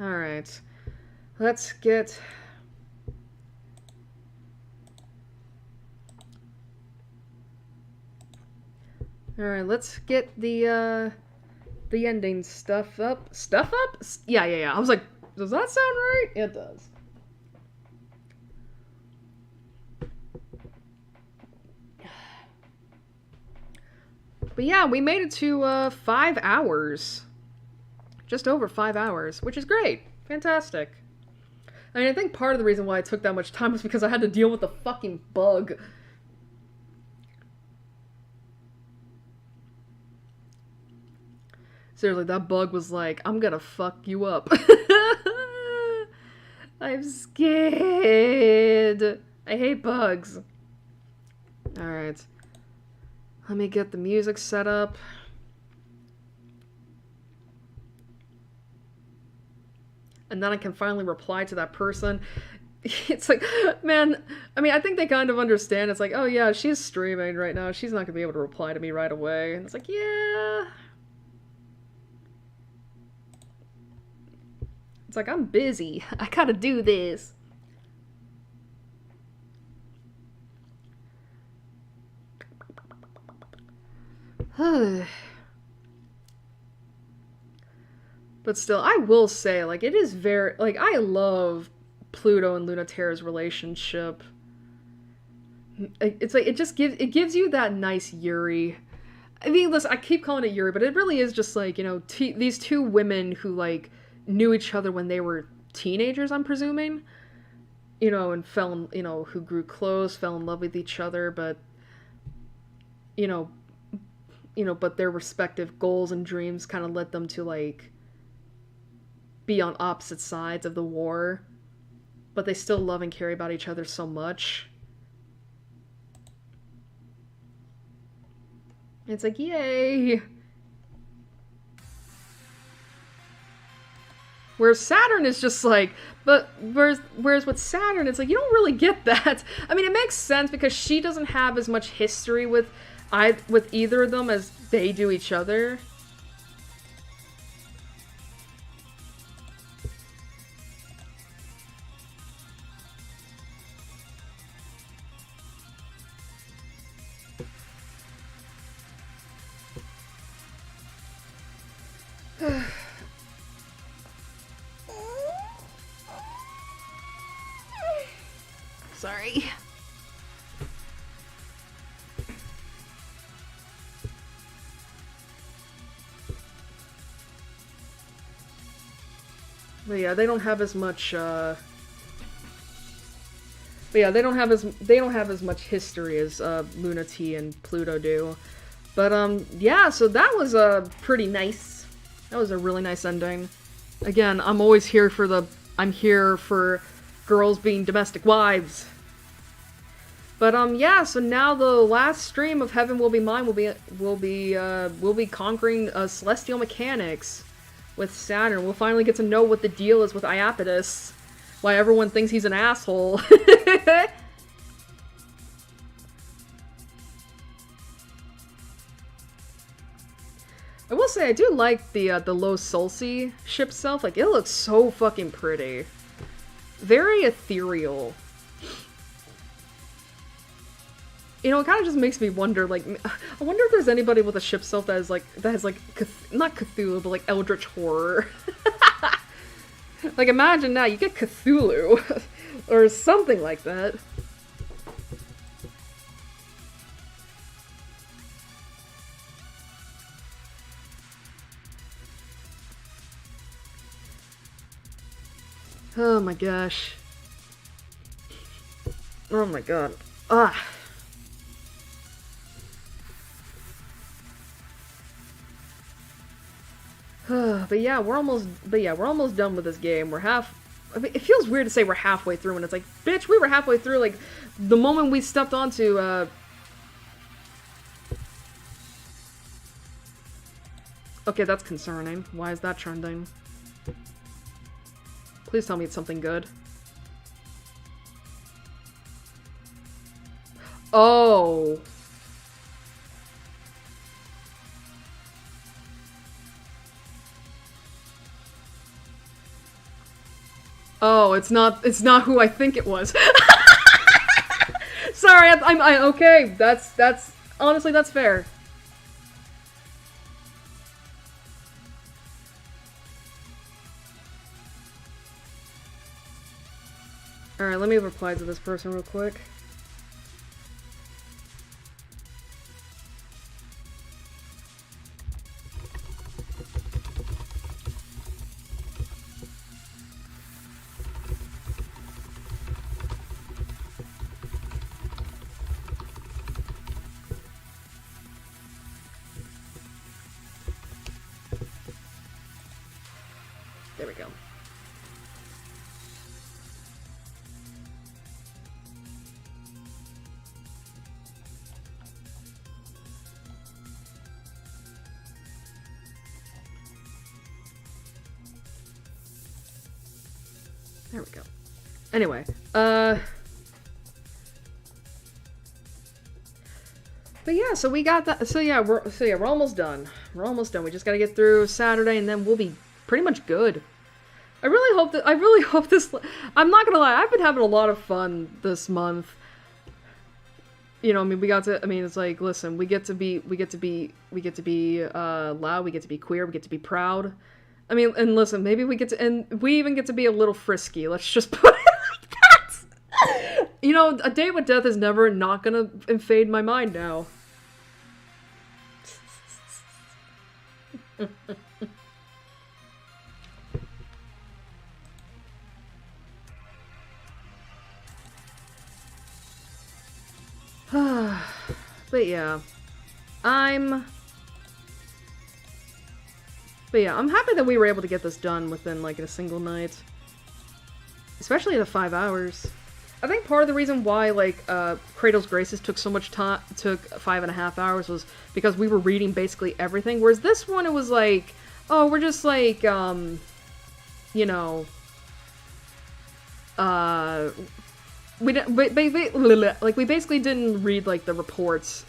Alright. Let's get... Alright, let's get the ending stuff up. Stuff up? Yeah. I was like, does that sound right? It does. But yeah, we made it to 5 hours. Just over 5 hours, which is great. Fantastic. I mean, I think part of the reason why it took that much time was because I had to deal with the fucking bug. Seriously, that bug was like, I'm gonna fuck you up. I'm scared. I hate bugs. Alright. Let me get the music set up. And then I can finally reply to that person. It's like, man, I mean, I think they kind of understand. It's like, oh yeah, she's streaming right now. She's not gonna be able to reply to me right away. And it's like, yeah. It's like, I'm busy. I gotta do this. But still, I will say, like, it is very, like, I love Pluto and Lunaterra's relationship. It's like, it gives you that nice Yuri. I mean, listen, I keep calling it Yuri, but it really is just like, you know, these two women who, like, knew each other when they were teenagers, I'm presuming. You know, and who grew close, fell in love with each other, but, but their respective goals and dreams kind of led them to, like, be on opposite sides of the war, but they still love and care about each other so much. It's like, yay! Whereas Saturn is just like, but whereas with Saturn, it's like, you don't really get that. I mean, it makes sense because she doesn't have as much history with either of them as they do each other. Sorry. But yeah, they don't have as much they don't have as much history as Luna T and Pluto do. But yeah, so that was pretty nice. That was a really nice ending. Again, I'm always here for I'm here for girls being domestic wives. But yeah, so now the last stream of Heaven Will Be Mine will be conquering celestial mechanics with Saturn. We'll finally get to know what the deal is with Iapetus. Why everyone thinks he's an asshole. I will say I do like the Low Solsi ship self. Like, it looks so fucking pretty. Very ethereal. You know, it kind of just makes me wonder, like, I wonder if there's anybody with a ship self that has like, not Cthulhu, but like Eldritch Horror. Like, imagine now, you get Cthulhu, or something like that. Oh my gosh. Oh my god. Ah. But yeah, we're almost done with this game. I mean, it feels weird to say we're halfway through, and it's like, bitch, we were halfway through, like, the moment we stepped onto, Okay, that's concerning. Why is that trending? Please tell me it's something good. Oh. Oh, it's not who I think it was. Sorry, okay. That's honestly, that's fair. Alright, let me reply to this person real quick. There we go. There we go. Anyway, but yeah, so we got that. So yeah, we're almost done. We're almost done. We just gotta get through Saturday, and then we'll be pretty much good. I really hope this, I'm not gonna lie, I've been having a lot of fun this month. You know, I mean, it's like, listen, we get to be loud, we get to be queer, we get to be proud. I mean, and listen, maybe we even get to be a little frisky. Let's just put it like that. You know, a date with death is never not gonna invade my mind now. But yeah, I'm happy that we were able to get this done within like a single night. Especially the 5 hours. I think part of the reason why like Cradle's Graces took so much time, took 5.5 hours, was because we were reading basically everything. Whereas this one, it was like, oh, we're just like, you know, we basically didn't read like the reports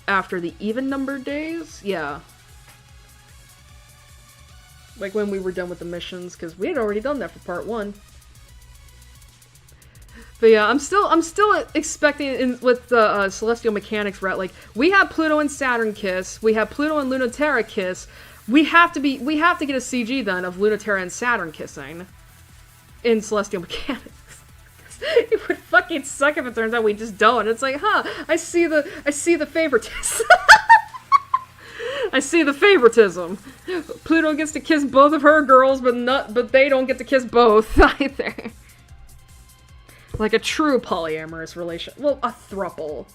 after the even numbered days. Yeah. Like when we were done with the missions, because we had already done that for part 1. But yeah, I'm still expecting with the Celestial Mechanics route, like, we have Pluto and Saturn kiss, we have Pluto and Lunaterra kiss, we have to get a CG then of Lunaterra and Saturn kissing in Celestial Mechanics. It would fucking suck if it turns out we just don't. It's like, huh, I see the favoritism. I see the favoritism. Pluto gets to kiss both of her girls, but they don't get to kiss both either. Like a true polyamorous relation. Well, a throuple.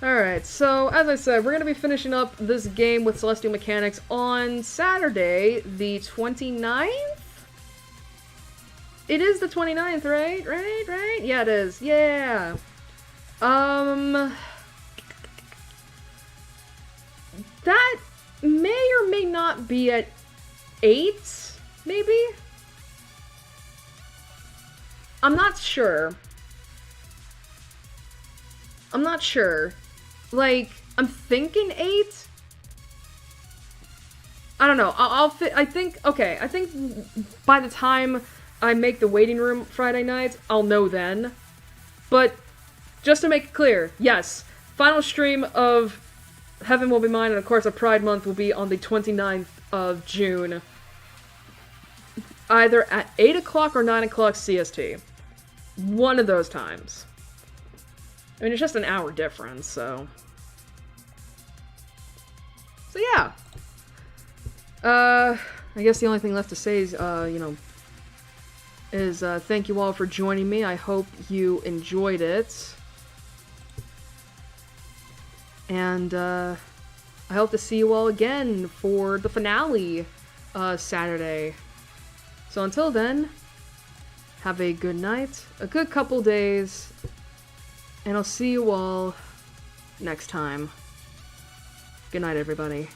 Alright, so as I said, we're going to be finishing up this game with Celestial Mechanics on Saturday, the 29th? It is the 29th, right? Right? Yeah, it is. Yeah. That may or may not be at 8? Maybe? I'm not sure. Like, I'm thinking 8? I don't know. I think by the time I make the waiting room Friday night, I'll know then. But, just to make it clear, yes, final stream of Heaven Will Be Mine, and of course, a Pride Month will be on the 29th of June. Either at 8 o'clock or 9 o'clock CST. One of those times. I mean, it's just an hour difference, so... So yeah. I guess the only thing left to say is, thank you all for joining me. I hope you enjoyed it. And, I hope to see you all again for the finale, Saturday. So until then, have a good night, a good couple days, and I'll see you all next time. Good night, everybody.